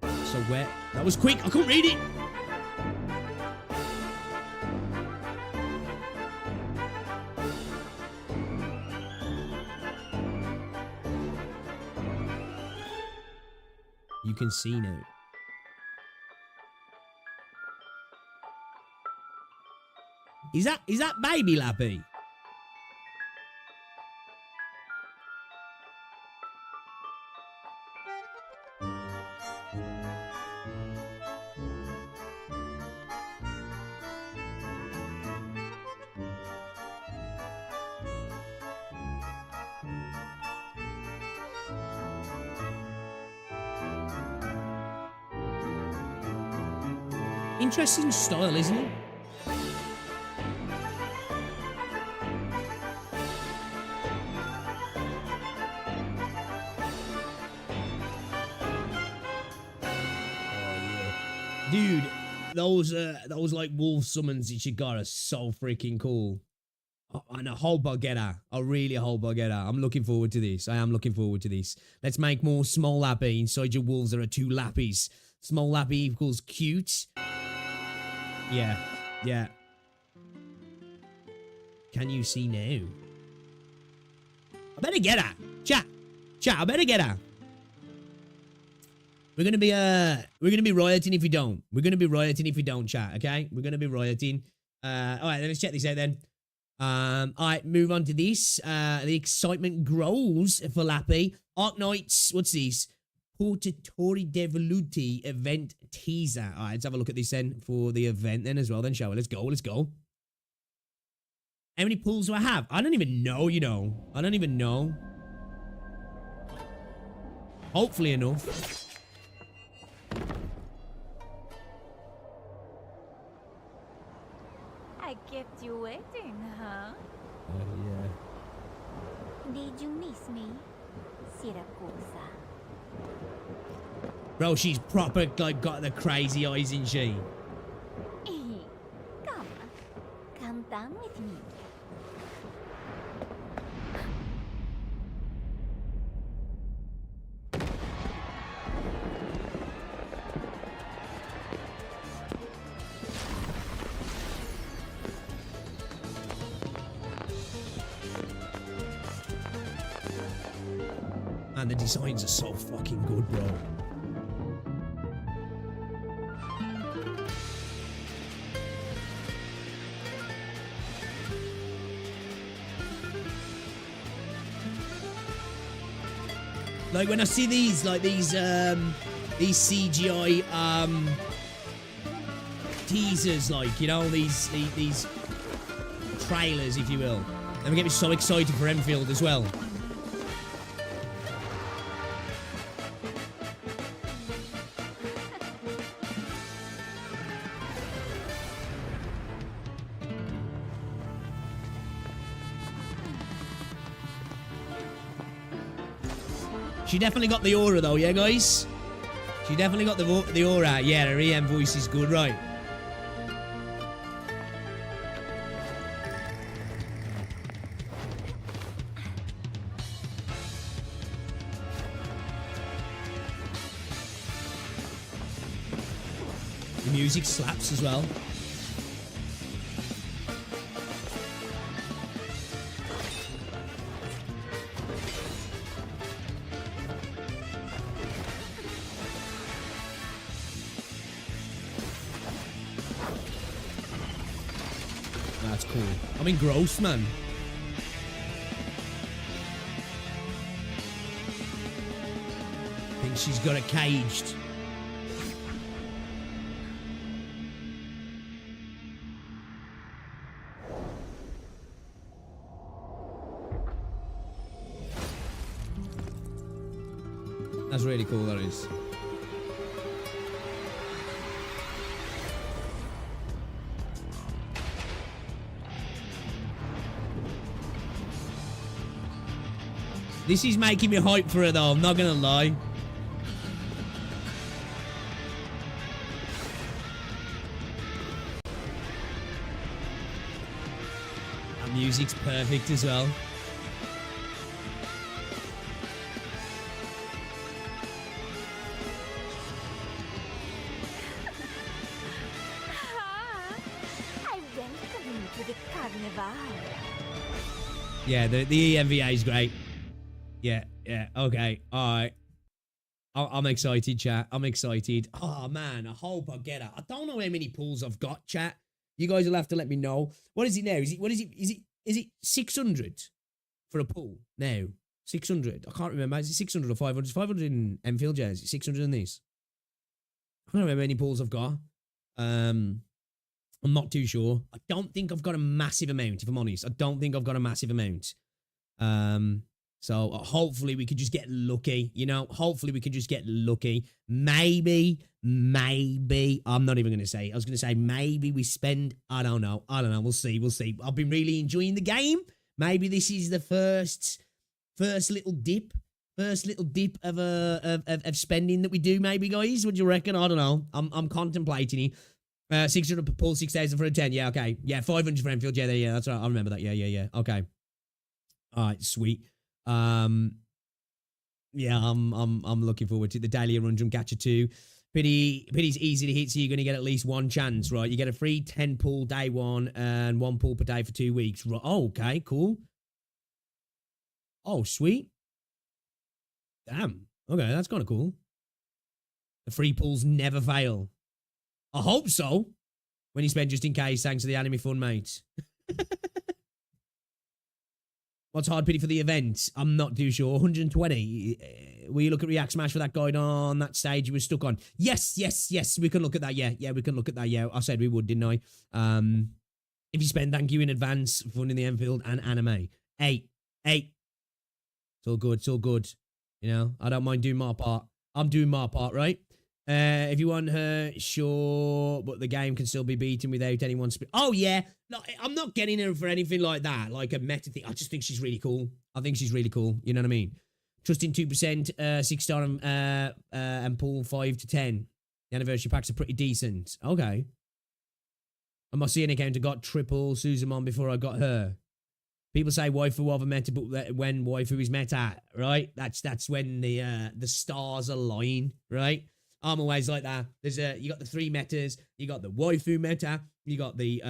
So where? That was quick. I couldn't read it. You can see now. Is that baby Lappy? Interesting style, isn't it? Dude, those like wolf summons that you got are so freaking cool. And I hope I get her. I really hope I get her. I'm looking forward to this. I am looking forward to this. Let's make more small lappy inside your wolves. There are 2 lappies. Small lappy equals cute. Yeah. Yeah. Can you see now? I better get her. Chat, I better get her. We're gonna be rioting if we don't. We're gonna be rioting if we don't, chat, okay? We're gonna be rioting. Alright, let's check this out then. Alright, move on to this. The excitement grows for Lappy. Ark Knights, what's this? Portatori Devoluti event teaser. Alright, let's have a look at this then for the event then as well then, shall we? Let's go. How many pulls do I have? I don't even know, you know. I don't even know. Hopefully enough. I kept you waiting, huh? Yeah. Did you miss me, Siracusa? Bro, she's proper, like, got the crazy eyes, isn't she? Come down with me. Man, the designs are so fucking good, bro. Like when I see these, like these CGI teasers, like, you know, these trailers, if you will, they get me so excited for Infield as well. She definitely got the aura though, yeah guys? She definitely got the aura. Yeah, her EM voice is good, right? The music slaps as well. That's cool. I mean, gross, man. I think she's got it caged. That's really cool, that is. This is making me hype for her though, I'm not gonna lie. That music's perfect as well. I welcome you to the carnival. Yeah, the EMVA is great. Yeah, okay, alright. I'm excited, chat. I'm excited. Oh man, I hope I get it. I don't know how many pulls I've got, chat. You guys will have to let me know. What is it now? Is it 600 for a pull now? 600. I can't remember. Is it 600 or 500? 500 in Enfield, yeah. Is it 600 in these? I don't know how many pulls I've got. I'm not too sure. I don't think I've got a massive amount, if I'm honest. I don't think I've got a massive amount. So hopefully we could just get lucky, you know. Hopefully we could just get lucky. Maybe. I'm not even going to say. I was going to say maybe we spend. I don't know. We'll see. I've been really enjoying the game. Maybe this is the first little dip. First little dip of spending that we do. Maybe, guys. What do you reckon? I don't know. I'm contemplating it. 600 per pull, 6,000 for a 10. Yeah, okay. Yeah, 500 for Enfield. Yeah, that's right. I remember that. Yeah. Okay. All right, sweet. Yeah, I'm looking forward to the daily Arundrum Gacha 2. Pity's easy to hit, so you're going to get at least one chance, right? You get a free 10 pull day one and 1 pull per day for 2 weeks. Right. Oh, okay, cool. Oh, sweet. Damn. Okay, that's kind of cool. The free pulls never fail. I hope so. When you spend just in case, thanks to the anime fun, mate. What's hard pity for the event? I'm not too sure. 120. Will you look at React Smash for that guide on that stage you were stuck on? Yes. We can look at that. Yeah, we can look at that. Yeah, I said we would, didn't I? If you spend, thank you in advance for funding the Enfield and anime. 8. It's all good. You know, I don't mind doing my part. I'm doing my part, right? If you want her, sure, but the game can still be beaten without anyone. Oh yeah, no, I'm not getting her for anything like that, like a meta thing. I just think she's really cool. I think she's really cool. You know what I mean? Trusting 2%, 6-star, and pull 5 to 10. The anniversary packs are pretty decent. Okay. And my CN account got triple Suzumon before I got her. People say waifu over meta, but when waifu is meta, right? That's when the stars align, right? I'm always like that. There's you got the 3 metas, you got the waifu meta, you got the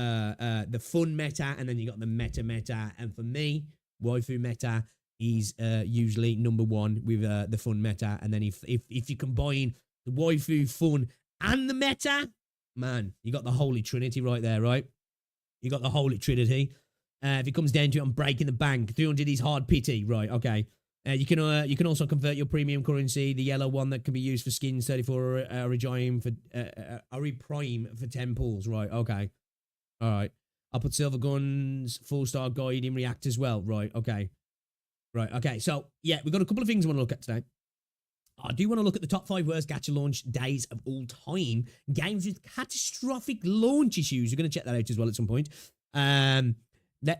fun meta, and then you got the meta. And for me, waifu meta is usually number 1 with the fun meta. And then if you combine the waifu, fun, and the meta, man, you got the holy trinity right there, right? You got the holy trinity. If it comes down to it, I'm breaking the bank. 300 is hard pity, right? Okay. You can also convert your premium currency, the yellow one that can be used for skins, 34 Origime for Prime for 10 pulls, right? Okay, all right. I'll put silver guns, 4-star guide in React as well, right? Okay, right. Okay. So yeah, we've got a couple of things I want to look at today. I do want to look at the top 5 worst gacha launch days of all time. Games with catastrophic launch issues. We're going to check that out as well at some point.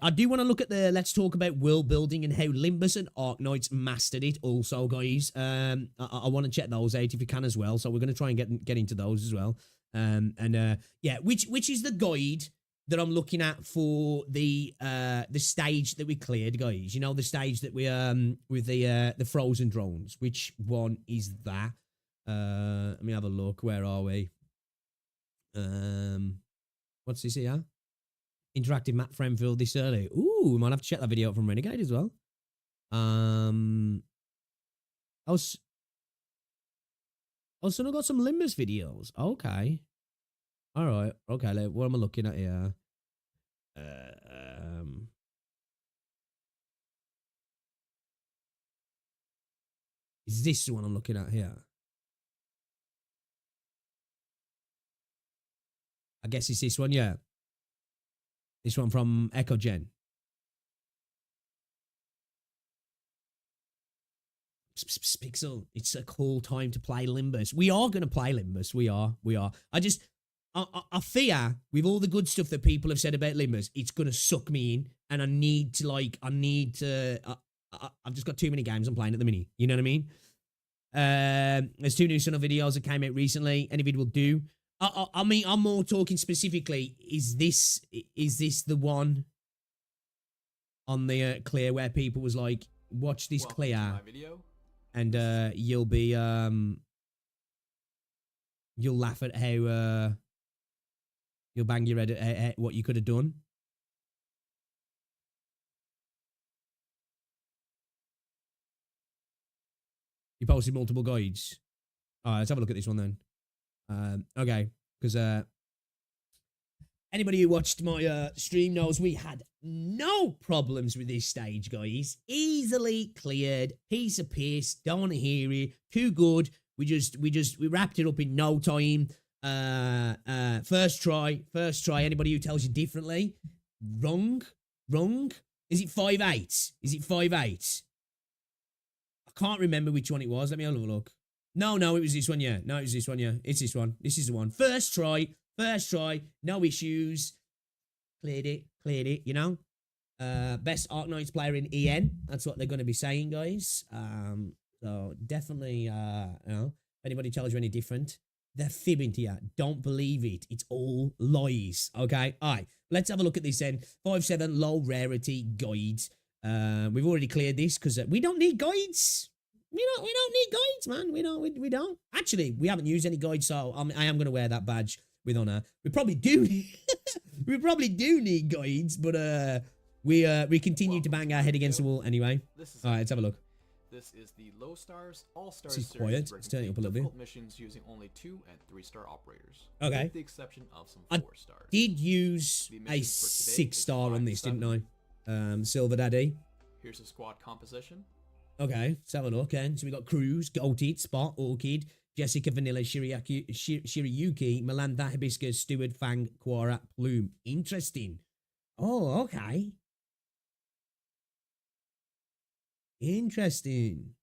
I do want to look at let's talk about world building and how Limbus and Arknights mastered it also, guys. I want to check those out if you can as well. So we're going to try and get into those as well. Yeah, which is the guide that I'm looking at for the stage that we cleared, guys. You know, the stage that we with the frozen drones. Which one is that? Let me have a look. Where are we? What's this here? Interactive map for Enfield this early. Ooh, we might have to check that video out from Renegade as well. I also got some Limbus videos. Okay. All right. Okay. What am I looking at here? Is this the one I'm looking at here? I guess it's this one. Yeah. This one from EchoGen. Pixel, it's a cool time to play Limbus. We are going to play Limbus. We are. I fear with all the good stuff that people have said about Limbus, it's going to suck me in. And I've just got too many games I'm playing at the minute. You know what I mean? There's 2 new Son of videos that came out recently. Any video will do. I mean, I'm more talking specifically. Is this the one on the clear where people was like, watch this clear, and you'll laugh at how you'll bang your head at what you could have done. You posted multiple guides. All right, let's have a look at this one then. Okay, because anybody who watched my stream knows we had no problems with this stage, guys. Easily cleared, piece of piss. Don't want to hear it. Too good. We wrapped it up in no time. First try. Anybody who tells you differently, wrong. Is it 5-8? Is it 5-8? I can't remember which one it was. Let me have a look. No, it was this one, yeah. No, it was this one, yeah. It's this one. This is the one. First try. No issues. Cleared it, you know. Best Ark Knights player in EN. That's what they're going to be saying, guys. So definitely, you know, if anybody tells you any different, they're fibbing to you. Don't believe it. It's all lies, okay? All right, let's have a look at this then. 5-7 low rarity guides. We've already cleared this because we don't need guides. We don't need guides, man. We don't. Actually, we haven't used any guides, so I am going to wear that badge with honor. We probably do. We probably do need guides, but we continue to bang our head against the wall anyway. All right, let's have a look. This is the Low Stars All Stars This is series. quiet. Let's turn it up a little bit. Missions using only 2- and 3-star operators. Okay. With the exception of some 4-stars. Did use a 6-star on this, didn't I? Silver Daddy. Here's the squad composition. Okay, let's have a look. And so we got Cruz, Goltit, Spot, Orchid, Jessica, Vanilla, Shirayuki, Melantha, Hibiscus, Steward, Fang, Quora, Plume. Interesting. Oh, okay. Interesting.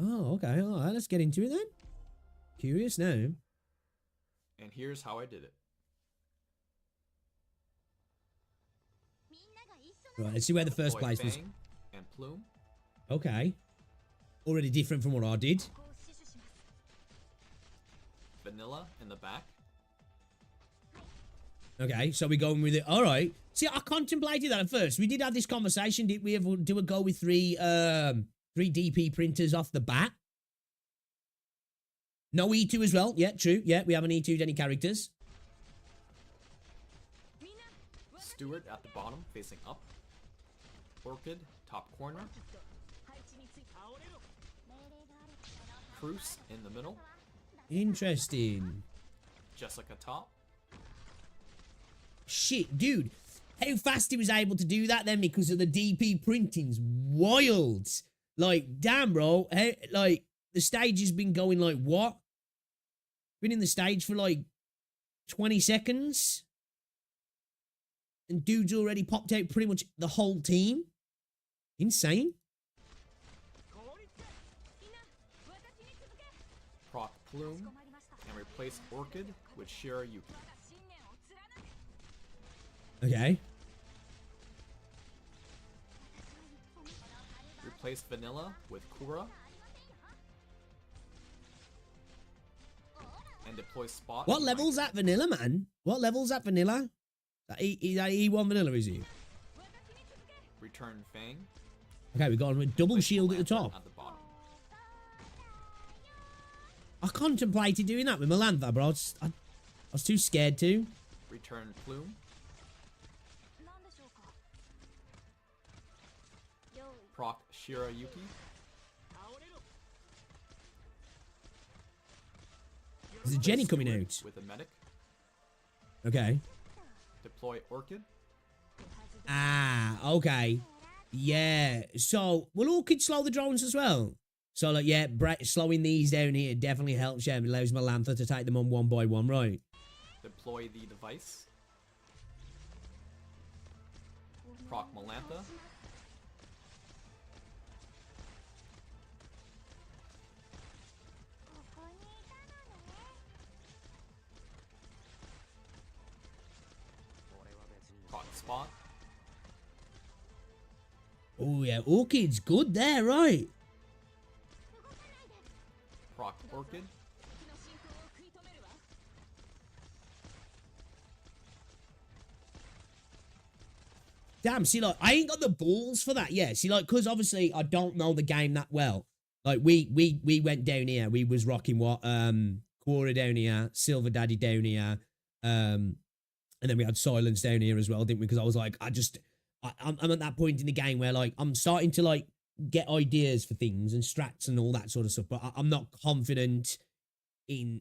Oh, okay. All right, let's get into it then. Curious now. And here's how I did it. Right, let's see where the first Deploy place was. Fang and Plume. Okay. Already different from what I did. Vanilla in the back. Okay, so we're going with it. All right. See, I contemplated that at first. We did have this conversation. Did we ever do a go with three DP printers off the bat? No E2 as well. Yeah, true. Yeah, we haven't E2'd any characters. Steward at the bottom, facing up. Orchid, top corner. Cruz in the middle. Interesting. Jessica top. Shit, dude. How fast he was able to do that then because of the DP printing's wild. Like, damn, bro. How, like, the stage has been going like what? Been in the stage for like 20 seconds? And dude's already popped out pretty much the whole team? Insane. Proc Plume. And replace Orchid with Shirayuki. Okay. Replace Vanilla with Kura. And deploy Spot. What level's that Vanilla, man? What level's that Vanilla? That E1 Vanilla, is he? Return Fang. Okay, we got him with double shield at the top. At the bottom. I contemplated doing that with Melantha, bro. I was too scared to. Return Plume. Proc Shirayuki. There's a Jenny coming out. With a medic. Okay. Deploy Orchid. Ah, okay. Yeah. So, will Orchid slow the drones as well? So, like, yeah, slowing these down here definitely helps. Yeah, it allows Melantha to take them on one by one, right? Deploy the device. Proc Melantha. Proc Spot. Oh, yeah. Orchid's good there, right? Proc Orchid. Damn, see, like, I ain't got the balls for that. Yeah, see, like, because obviously I don't know the game that well. Like, we went down here. We was rocking what? Quora down here, Silver Daddy down here, and then we had Silence down here as well, didn't we? Because I was like, I'm at that point in the game where, like, I'm starting to, like, get ideas for things and strats and all that sort of stuff, but I'm not confident in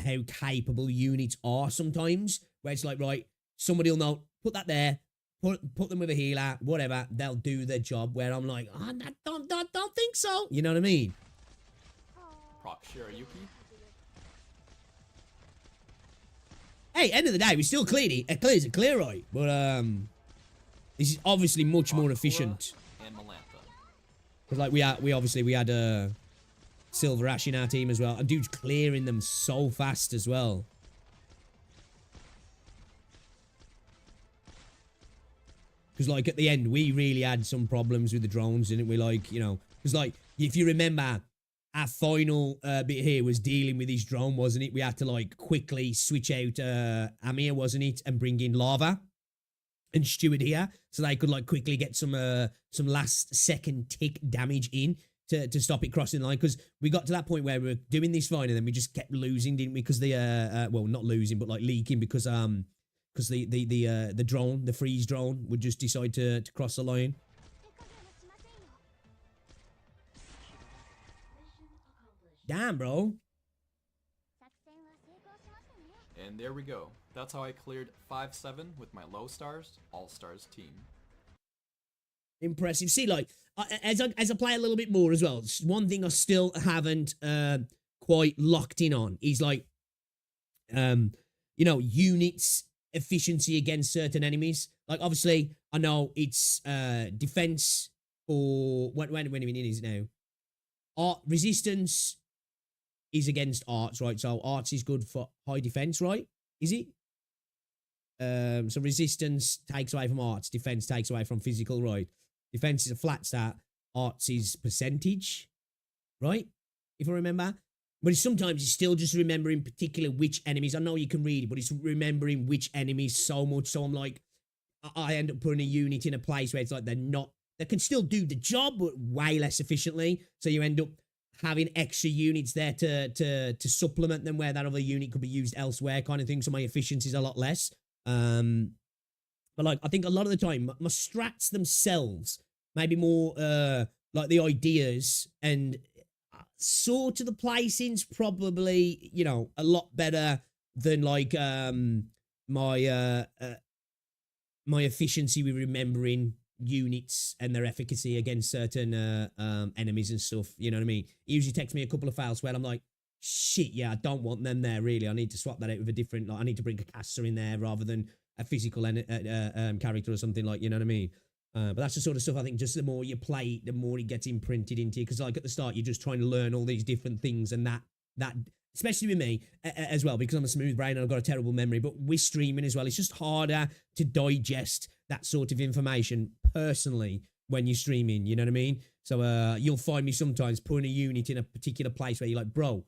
how capable units are sometimes, where it's like, right, somebody will know, put that there, put them with a healer, whatever, they'll do their job, where I'm like, oh, I don't think so. You know what I mean? Proc Shirayuki. Hey, end of the day, we still cleared it. It clears it clear, right? But this is obviously much more efficient. And Melantha. Because like we had Silver Ash in our team as well. And dude's clearing them so fast as well. Because like at the end, we really had some problems with the drones, didn't we? Like, you know, because like if you remember, our final bit here was dealing with this drone, wasn't it? We had to like quickly switch out Amir, wasn't it, and bring in Lava and Steward here, so they could like quickly get some last second tick damage in to stop it crossing the line. Because we got to that point where we were doing this fine, and then we just kept losing, didn't we? Because the well, not losing, but like leaking, because the drone, the freeze drone, would just decide to cross the line. Damn, bro. And there we go. That's how I cleared 5-7 with my low stars, all stars team. Impressive. See, like, as I play a little bit more as well, one thing I still haven't quite locked in on is like, you know, units efficiency against certain enemies. Like, obviously, I know it's defense or when is it now? Art resistance is against arts, right? So arts is good for high defense, right? Is it? So resistance takes away from arts, defense takes away from physical, right? Defense is a flat stat, arts is percentage, right? If I remember. But sometimes it's still just remembering particular which enemies. I know you can read it, but it's remembering which enemies so much. So I'm like, I end up putting a unit in a place where it's like they can still do the job, but way less efficiently. So you end up having extra units there to supplement them where that other unit could be used elsewhere, kind of thing. So my efficiency is a lot less. But like, I think a lot of the time, my strats themselves, maybe more like the ideas and sort of the placing's probably, you know, a lot better than like my efficiency with remembering units and their efficacy against certain enemies and stuff. You know what I mean? It usually takes me a couple of files where I'm like, shit, yeah, I don't want them there, really. I need to swap that out with a different, like, I need to bring a caster in there rather than a physical character or something, like, you know what I mean? But that's the sort of stuff I think just the more you play it, the more it gets imprinted into you. Because like at the start, you're just trying to learn all these different things, and that especially with me as well, because I'm a smooth brain and I've got a terrible memory, but with streaming as well, it's just harder to digest that sort of information personally when you're streaming, you know what I mean? So you'll find me sometimes putting a unit in a particular place where you're like, bro,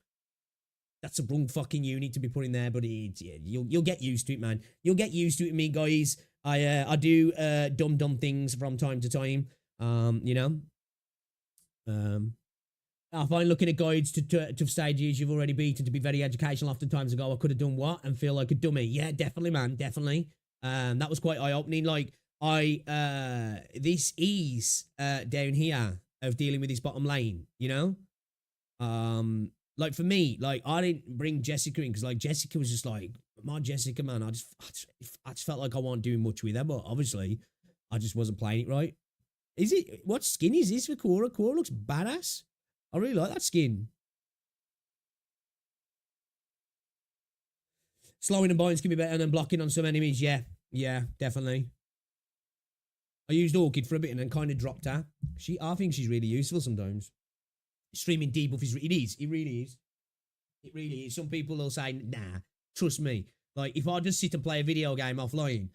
that's a wrong fucking unit to be putting there, but you'll get used to it, man. You'll get used to it, me guys. I do dumb things from time to time, you know. I find looking at guides to stages you've already beaten to be very educational. Oftentimes ago, I could have done what and feel like a dummy. Yeah, definitely, man, definitely. That was quite eye-opening. Like this ease down here of dealing with this bottom lane, you know. Like for me, like I didn't bring Jessica in because like Jessica was just like, my Jessica, man, I just felt like I wasn't doing much with her, but obviously I just wasn't playing it right. Is it, what skin is this for Cora? Cora looks badass. I really like that skin. Slowing and binds can be better than blocking on some enemies. Yeah, definitely. I used Orchid for a bit and then kind of dropped her. I think she's really useful sometimes. Streaming debuff is, it really is. It really is. Some people will say, nah, trust me. Like, if I just sit and play a video game offline,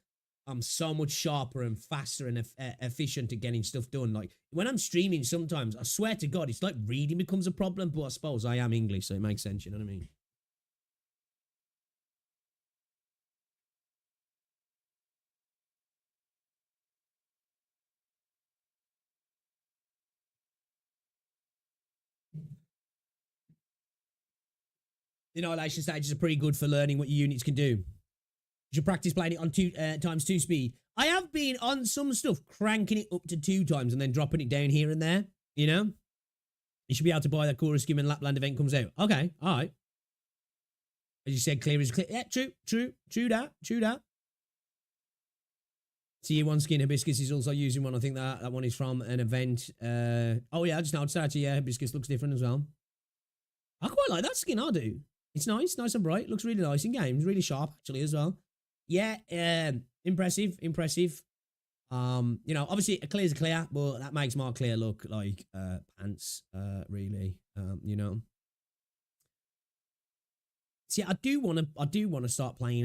I'm so much sharper and faster and efficient at getting stuff done. Like, when I'm streaming sometimes, I swear to God, it's like reading becomes a problem, but I suppose I am English, so it makes sense, you know what I mean? The annihilation stages are pretty good for learning what your units can do. You should practice playing it on 2x2 speed. I have been on some stuff cranking it up to 2 times and then dropping it down here and there. You know? You should be able to buy that Chorus Skim when Lapland event comes out. Okay, all right. As you said, clear is clear. Yeah, true that. Tier 1 skin Hibiscus is also using one. I think that one is from an event. Oh yeah, I just noticed actually, yeah, Hibiscus looks different as well. I quite like that skin, I do. It's nice and bright. Looks really nice in games. Really sharp, actually, as well. Yeah, impressive. You know, obviously a clear's a clear, but that makes my clear look like pants, really. You know. See, I do wanna start playing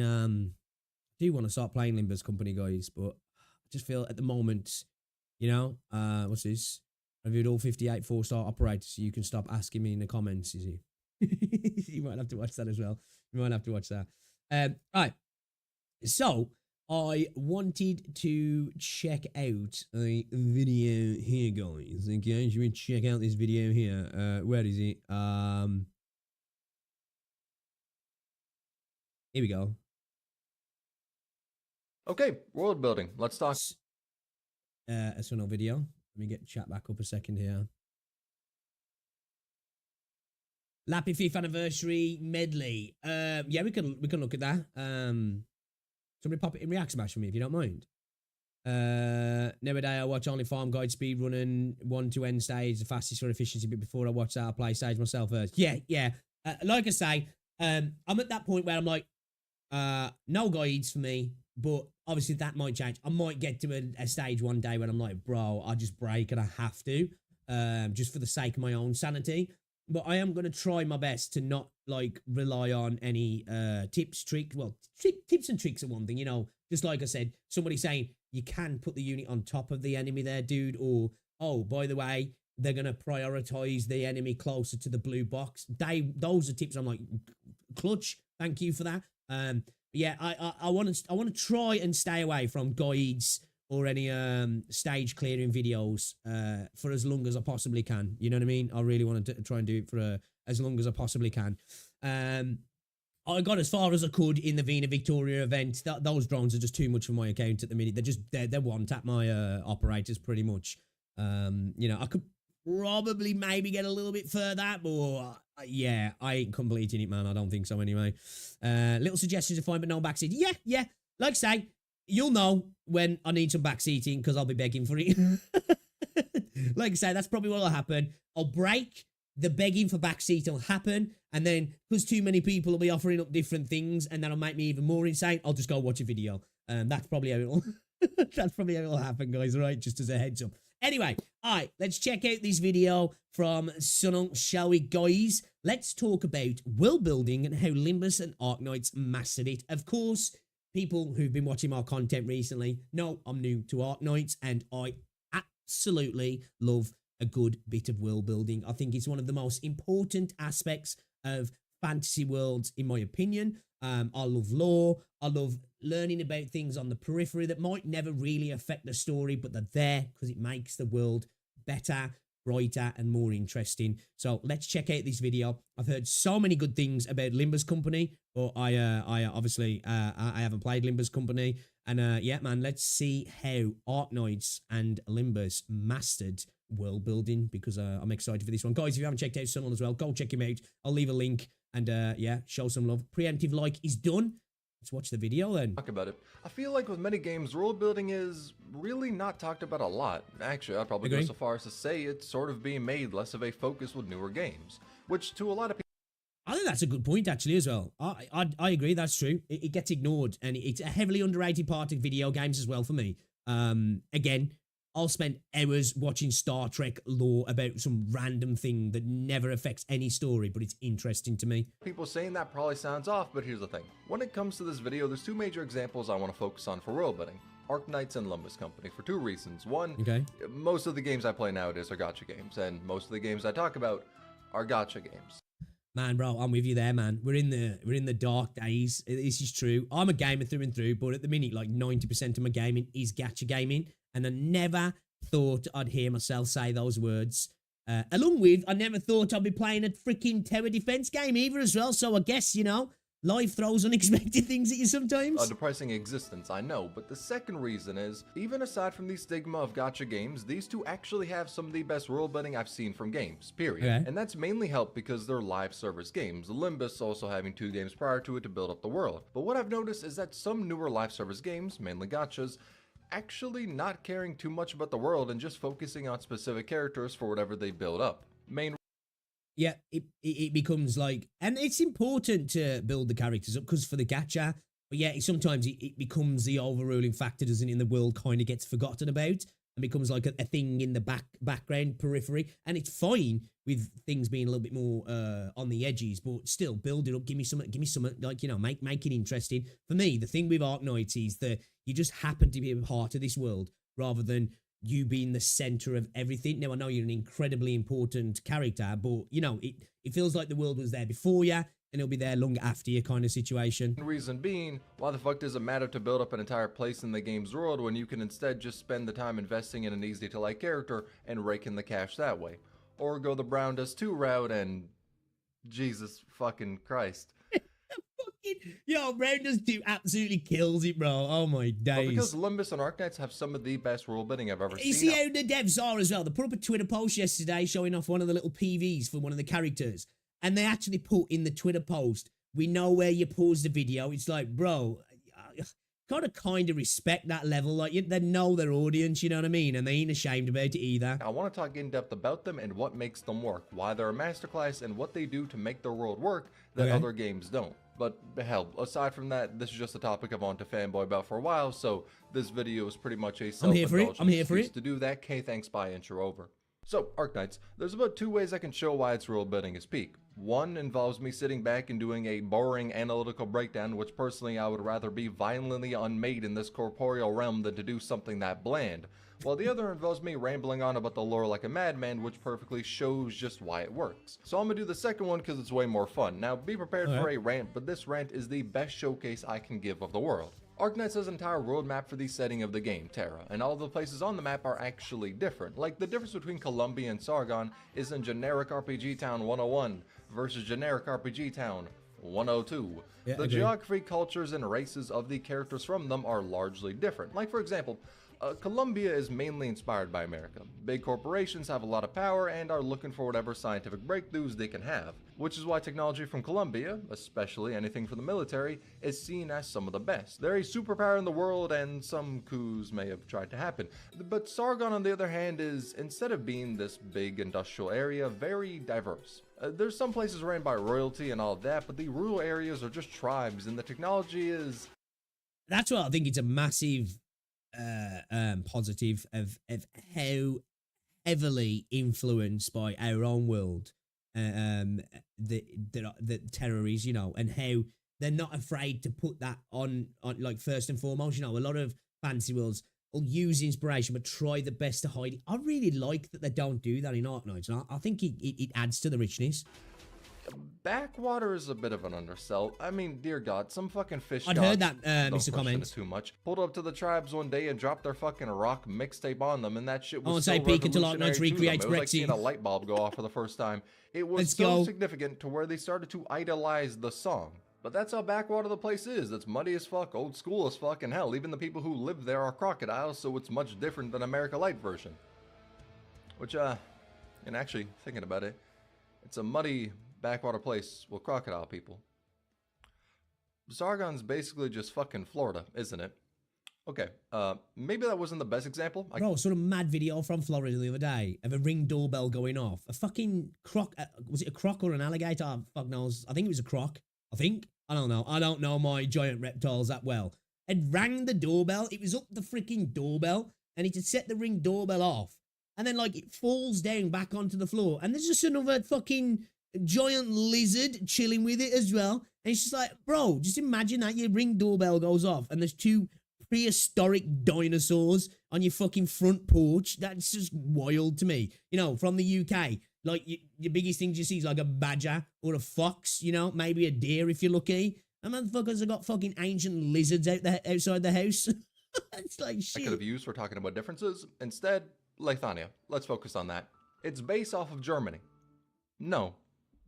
Limbus Company, guys, but I just feel at the moment, you know, what's this? Reviewed all 58 4-star operators, so you can stop asking me in the comments, is he? You might have to watch that as well. You might have to watch that. Right. So I wanted to check out a video here, guys. Okay, should we check out this video here? Where is it? Here we go. Okay, world building. Let's talk. A Suno video. Let me get chat back up a second here. Lappy 5th anniversary medley. Yeah, we can look at that. Somebody pop it in React Smash for me if you don't mind. Never day I watch only farm guide speed running 1 to end stage, the fastest for efficiency, but before I watch that I play stage myself first. Yeah. Like I say, I'm at that point where I'm like, no guides for me, but obviously that might change. I might get to a stage one day when I'm like, bro, I just break and I have to, just for the sake of my own sanity. But I am going to try my best to not like rely on any tips, tricks. Well, tips and tricks are one thing, you know, just like I said, somebody saying you can put the unit on top of the enemy there, dude, or, oh, by the way, they're going to prioritize the enemy closer to the blue box. Those are tips I'm like, clutch, thank you for that. Yeah, I want to try and stay away from guides or any stage clearing videos for as long as I possibly can. You know what I mean? I really want to try and do it for as long as I possibly can. I got as far as I could in the Vina Victoria event. Those drones are just too much for my account at the minute. They're one tap my operators pretty much. You know, I could probably maybe get a little bit further, but yeah, I ain't completing it, man. I don't think so anyway. Little suggestions are fine, but no backseat. Yeah. Like I say, you'll know when I need some backseating because I'll be begging for it. Like I say, that's probably what'll happen. I'll break. The begging for backseat will happen, and then because too many people will be offering up different things, and that'll make me even more insane. I'll just go watch a video. That's probably how it'll. That's probably how it'll happen, guys. All right, just as a heads up. Anyway, all right, let's check out this video from Sunil, shall we, guys? Let's talk about world building and how Limbus and Arknights mastered it. Of course, people who've been watching our content recently know I'm new to Arknights, and I absolutely love a good bit of world building. I think it's one of the most important aspects of fantasy worlds, in my opinion. I love lore. I love learning about things on the periphery that might never really affect the story, but they're there because it makes the world better, brighter, and more interesting. So let's check out this video. I've heard so many good things about Limbus Company, but I obviously I haven't played Limbus Company, and yeah, man, let's see how Arknights and Limbus mastered world building, because I'm excited for this one. Guys, if you haven't checked out Sunil as well, go check him out. I'll leave a link, and yeah, show some love. Preemptive like is done. Let's watch the video then. Talk about it. I feel like with many games, world building is really not talked about a lot. Actually, I'd probably go so far as to say it's sort of being made less of a focus with newer games, which to a lot of people, I think that's a good point, actually, as well. I agree, that's true. It gets ignored, and it's a heavily underrated part of video games as well for me. Again, I'll spend hours watching Star Trek lore about some random thing that never affects any story, but it's interesting to me. People saying that probably sounds off, but here's the thing. When it comes to this video, there's two major examples I want to focus on for world building. Ark Knights and Limbus Company, for two reasons. One, most of the games I play nowadays are gacha games, and most of the games I talk about are gacha games. Man, bro, I'm with you there, man. We're in the dark days. This is true. I'm a gamer through and through, but at the minute, like 90% of my gaming is gacha gaming, and I never thought I'd hear myself say those words. Along with, I never thought I'd be playing a freaking tower defense game either as well. So I guess, you know, life throws unexpected things at you sometimes. A depressing existence, I know, but the second reason is, even aside from the stigma of gacha games, these two actually have some of the best world building I've seen from games, period. Okay. And that's mainly helped because they're live service games, Limbus also having 2 games prior to it to build up the world. But what I've noticed is that some newer live service games, mainly gachas, actually not caring too much about the world and just focusing on specific characters for whatever they build up. Yeah, it becomes like, and it's important to build the characters up because for the gacha, but yeah, sometimes it becomes the overruling factor, doesn't it? And the world kind of gets forgotten about and becomes like a thing in the background periphery. And it's fine with things being a little bit more on the edges, but still build it up. Give me something, like, you know, make it interesting. For me, the thing with Arknights is that you just happen to be a part of this world rather than you being the center of everything. Now, I know you're an incredibly important character, but, you know, it feels like the world was there before you, and it'll be there long after you kind of situation. Reason being, why the fuck does it matter to build up an entire place in the game's world when you can instead just spend the time investing in an easy-to-like character and rake in the cash that way? Or go the Brown Does 2 route and... Jesus fucking Christ. Yo, Brown Does 2 absolutely kills it, bro. Oh my days. But because Limbus and Arknights have some of the best world building I've ever seen. You see how the devs are as well. They put up a Twitter post yesterday showing off one of the little PVs for one of the characters. And they actually put in the Twitter post, "We know where you paused the video." It's like, bro, gotta kind of respect that level. Like, they know their audience, you know what I mean? And they ain't ashamed about it either. I want to talk in depth about them and what makes them work, why they're a masterclass, and what they do to make their world work that other games don't. But hell, aside from that, this is just a topic I've wanted to fanboy about for a while, so this video is pretty much a self-indulgent excuse to do that. K, thanks, bye, intro over. So, Arknights, there's about 2 ways I can show why its world building is peak. One involves me sitting back and doing a boring analytical breakdown, which personally I would rather be violently unmade in this corporeal realm than to do something that bland. While the other involves me rambling on about the lore like a madman, which perfectly shows just why it works. So I'm gonna do the second one because it's way more fun. Now, be prepared for a rant, but this rant is the best showcase I can give of the world. Arknights has an entire world map for the setting of the game, Terra, and all the places on the map are actually different. Like, the difference between Columbia and Sargon is in generic RPG Town 101 versus generic RPG Town 102. The geography, cultures, and races of the characters from them are largely different. Like, for example, Columbia is mainly inspired by America. Big corporations have a lot of power and are looking for whatever scientific breakthroughs they can have, which is why technology from Columbia, especially anything for the military, is seen as some of the best. They're a superpower in the world and some coups may have tried to happen. But Sargon, on the other hand, is, instead of being this big industrial area, very diverse. There's some places ran by royalty and all that, but the rural areas are just tribes and the technology is... That's what I think it's a massive positive of how heavily influenced by our own world the terror is, you know, and how they're not afraid to put that on like first and foremost. You know, a lot of fantasy worlds will use inspiration but try the best to hide it. I really like that they don't do that in Arknights. I think it adds to the richness. Backwater is a bit of an undersell. I mean, dear God, some fucking fish. I'd heard that, Mr. Comments. Too much. Pulled up to the tribes one day and dropped their fucking rock mixtape on them, and that shit was I won't so say peek until revolutionary Arknights recreates It was like Brexit. seeing a light bulb go off for the first time. It was significant to where they started to idolize the song. But that's how backwater the place is. It's muddy as fuck, old school as fuck, and hell, even the people who live there are crocodiles, so it's much different than America Light version. Which, and actually, thinking about it, it's a muddy backwater place with crocodile people. Sargon's basically just fucking Florida, isn't it? Okay, maybe that wasn't the best example. Bro, sort of mad video from Florida the other day of a Ring doorbell going off. A fucking croc, was it a croc or an alligator? Fuck knows. I think it was a croc. I think. I don't know. I don't know my giant reptiles that well. It rang the doorbell. It was up the freaking doorbell, and it had set the Ring doorbell off. And then, like, it falls down back onto the floor, and there's just another fucking giant lizard chilling with it as well. And it's just like, bro, just imagine that your Ring doorbell goes off and there's 2 prehistoric dinosaurs on your fucking front porch. That's just wild to me. You know, from the UK, like, your biggest things you see is like a badger or a fox, you know, maybe a deer if you're lucky. And motherfuckers have got fucking ancient lizards outside the house. It's like shit. I could have used for talking about differences. Instead, Lithuania. Let's focus on that. It's based off of Germany. No.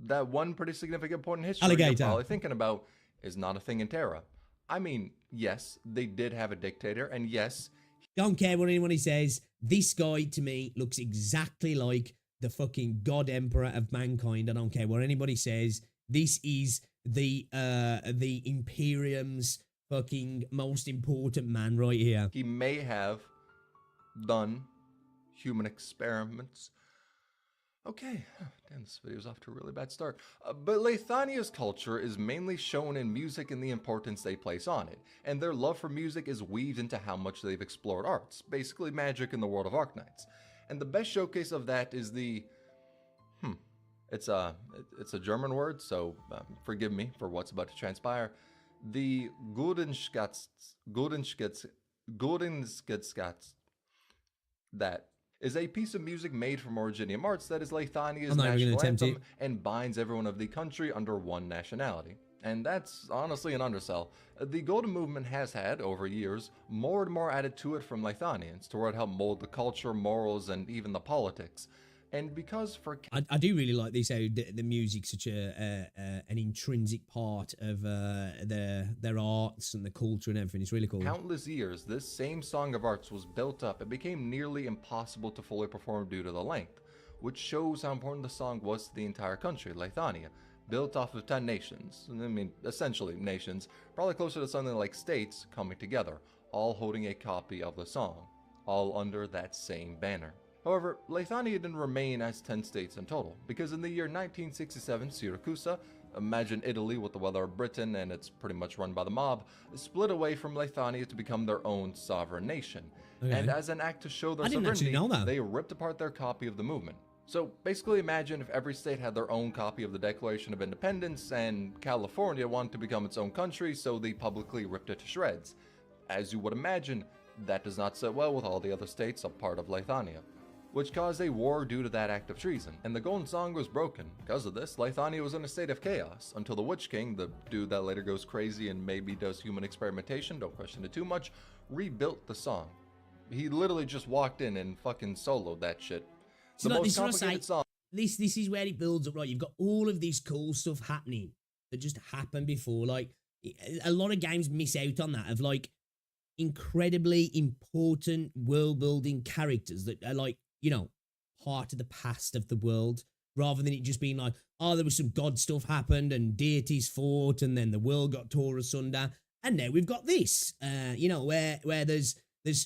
That one pretty significant point in history you're probably thinking about is not a thing in Terra. I mean, yes, they did have a dictator, and yes... Don't care what anyone says. This guy, to me, looks exactly like the fucking God Emperor of mankind. I don't care what anybody says. This is the Imperium's fucking most important man right here. He may have done human experiments. Okay, damn, this video's off to a really bad start. But Leythania's culture is mainly shown in music and the importance they place on it, and their love for music is weaved into how much they've explored arts, basically magic in the world of Arknights. And the best showcase of that is the... It's a German word, so forgive me for what's about to transpire. The Guldenskats, that is a piece of music made from Originium Arts that is Leythania's national anthem and binds everyone of the country under one nationality. And that's honestly an undersell. The Golden Movement has had, over years, more and more added to it from Leythanians to where it helped mold the culture, morals, and even the politics. And because for... I do really like this, how the music's such an intrinsic part of their arts and the culture and everything. It's really cool. Countless years, this same Song of Arts was built up and became nearly impossible to fully perform due to the length, which shows how important the song was to the entire country, Leythania, built off of 10 nations, I mean, essentially nations, probably closer to something like states coming together, all holding a copy of the song, all under that same banner. However, Leythania didn't remain as 10 states in total, because in the year 1967, Syracusa, imagine Italy with the weather of Britain and it's pretty much run by the mob, split away from Leythania to become their own sovereign nation. Okay. And as an act to show their sovereignty, they ripped apart their copy of the movement. So basically imagine if every state had their own copy of the Declaration of Independence and California wanted to become its own country, so they publicly ripped it to shreds. As you would imagine, that does not sit well with all the other states a part of Leythania, which caused a war due to that act of treason, and the Golden Song was broken. Because of this, Leythania was in a state of chaos, until the Witch King, the dude that later goes crazy and maybe does human experimentation, don't question it too much, rebuilt the song. He literally just walked in and fucking soloed that shit. So the most complicated song. This is where it builds up, right? You've got all of this cool stuff happening that just happened before. Like, a lot of games miss out on that, of like incredibly important world-building characters that are like, you know, part of the past of the world, rather than it just being like, oh, there was some god stuff happened and deities fought and then the world got tore asunder. And now we've got this, you know, where there's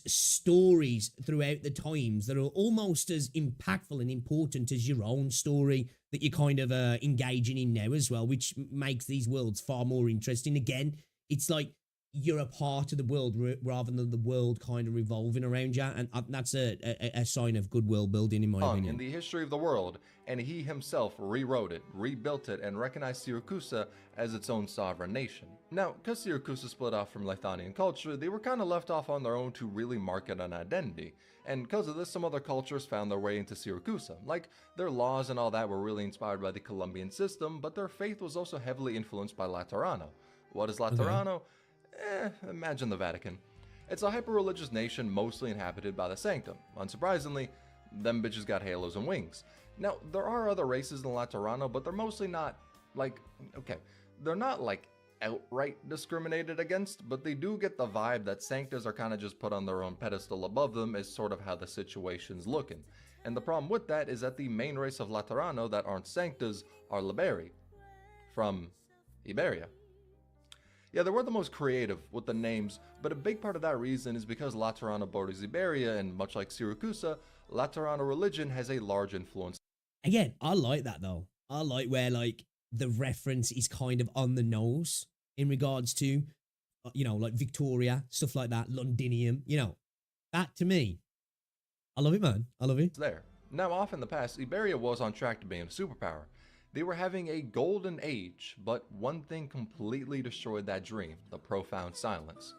stories throughout the times that are almost as impactful and important as your own story that you're kind of engaging in now as well, which makes these worlds far more interesting. Again, it's like you're a part of the world rather than the world kind of revolving around you, and that's a sign of good world building, in my opinion. In the history of the world, and he himself rewrote it, rebuilt it, and recognized Syracusa as its own sovereign nation. Now, because Syracusa split off from Leythanian culture, they were kind of left off on their own to really market an identity, and because of this, some other cultures found their way into Syracusa. Like, their laws and all that were really inspired by the Colombian system, but their faith was also heavily influenced by Laterano. What is Laterano? Okay. Imagine the Vatican. It's a hyper-religious nation mostly inhabited by the Sanctum. Unsurprisingly, them bitches got halos and wings. Now, there are other races in Laterano, but they're mostly not, like, okay, they're not, like, outright discriminated against, but they do get the vibe that Sanctas are kind of just put on their own pedestal above them, is sort of how the situation's looking. And the problem with that is that the main race of Laterano that aren't Sanctas are Liberi, from Iberia. Yeah, they were the most creative with the names, but a big part of that reason is because Laterano borders Iberia, and much like Syracusa, Laterano religion has a large influence. Again, I like that though. I like where like the reference is kind of on the nose in regards to, you know, like Victoria, stuff like that, Londinium, you know, that to me, I love it, man. I love it. There. Now, off in the past, Iberia was on track to being a superpower. They were having a golden age, but one thing completely destroyed that dream, the profound silence.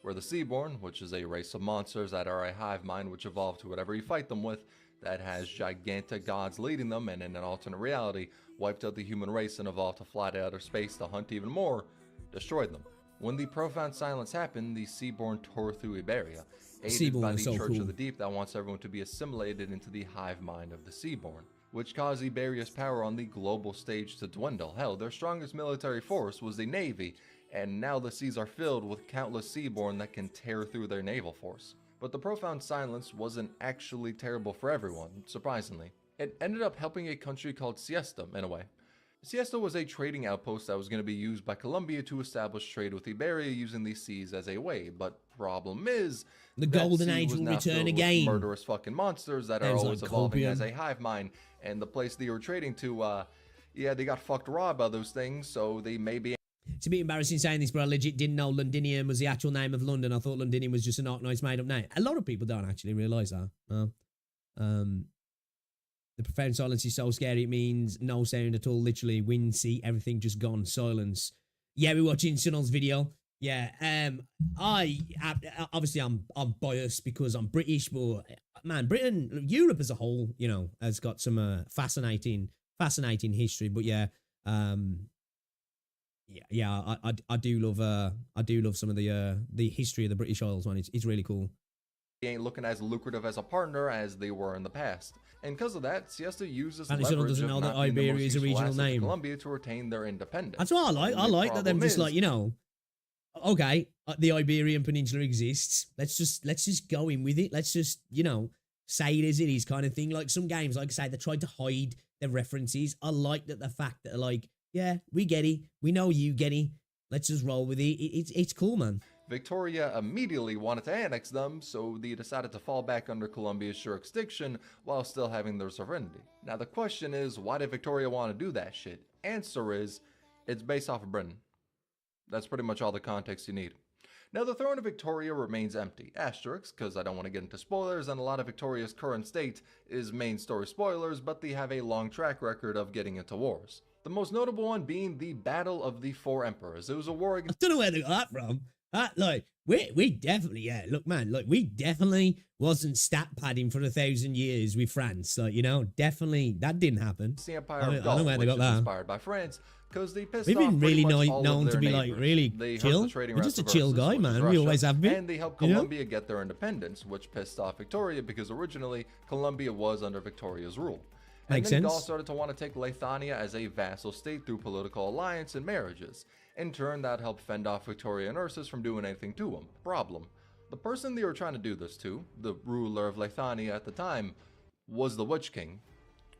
Where the Seaborn, which is a race of monsters that are a hive mind which evolve to whatever you fight them with, that has gigantic gods leading them, and in an alternate reality, wiped out the human race and evolved to fly to outer space to hunt even more, destroyed them. When the profound silence happened, the Seaborn tore through Iberia, aided by the Church of the Deep that wants everyone to be assimilated into the hive mind of the Seaborn, which caused Iberia's power on the global stage to dwindle. Hell, their strongest military force was the Navy, and now the seas are filled with countless seaborne that can tear through their naval force. But the profound silence wasn't actually terrible for everyone, surprisingly. It ended up helping a country called Siesta, in a way. Siesta was a trading outpost that was going to be used by Colombia to establish trade with Iberia using these seas as a way, but problem is, the golden age will return again. Murderous fucking monsters that are always evolving as a hive mind, and the place they were trading to, yeah, they got fucked raw by those things, so they may be... It's a bit embarrassing saying this, but I legit didn't know Londinium was the actual name of London. I thought Londinium was just an Ark Knights made up name. A lot of people don't actually realise that. The profound silence is so scary, it means no sound at all, literally. Wind, sea, everything just gone. Silence. Yeah, we're watching Sunol's video. Yeah, obviously I'm biased because I'm British, but man, Britain, Europe as a whole, you know, has got some fascinating history. But yeah, I do love some of the history of the British Isles, man. It's really cool. Ain't looking as lucrative as a partner as they were in the past. And because of that, Siesta uses leverage doesn't know that Iberia is a regional name. Colombia to retain their independence. That's what I like. I like that they're just like, you know, okay, the Iberian Peninsula exists. Let's just go in with it. Let's just, you know, say it as it is kind of thing. Like some games, like I say, they tried to hide their references. I like that the fact that like, yeah, we get it. We know you get it. Let's just roll with it. It's cool, man. Victoria immediately wanted to annex them, so they decided to fall back under Colombia's jurisdiction while still having their sovereignty. Now the question is, why did Victoria want to do that shit? Answer is, it's based off of Britain. That's pretty much all the context you need. Now the throne of Victoria remains empty, asterisk, because I don't want to get into spoilers, and a lot of Victoria's current state is main story spoilers, but they have a long track record of getting into wars. The most notable one being the Battle of the Four Emperors. It was a war against... I don't know where they got that from. Like, we definitely, yeah, look, man, like, we definitely wasn't stat padding for 1,000 years with France. Like, you know, definitely, that didn't happen. The Empire of Gaul, I don't know where they got that. Inspired by France, because they pissed We've been off really known to be, neighbors. like, really chill. We're just a chill guy, man. We always have been. And they helped Colombia get their independence, which pissed off Victoria, because originally, Colombia was under Victoria's rule. And then Gaul started to want to take Lithuania as a vassal state through political alliance and marriages. In turn, that helped fend off Victoria and Ursus from doing anything to them. Problem. The person they were trying to do this to, the ruler of Lithuania at the time, was the Witch King.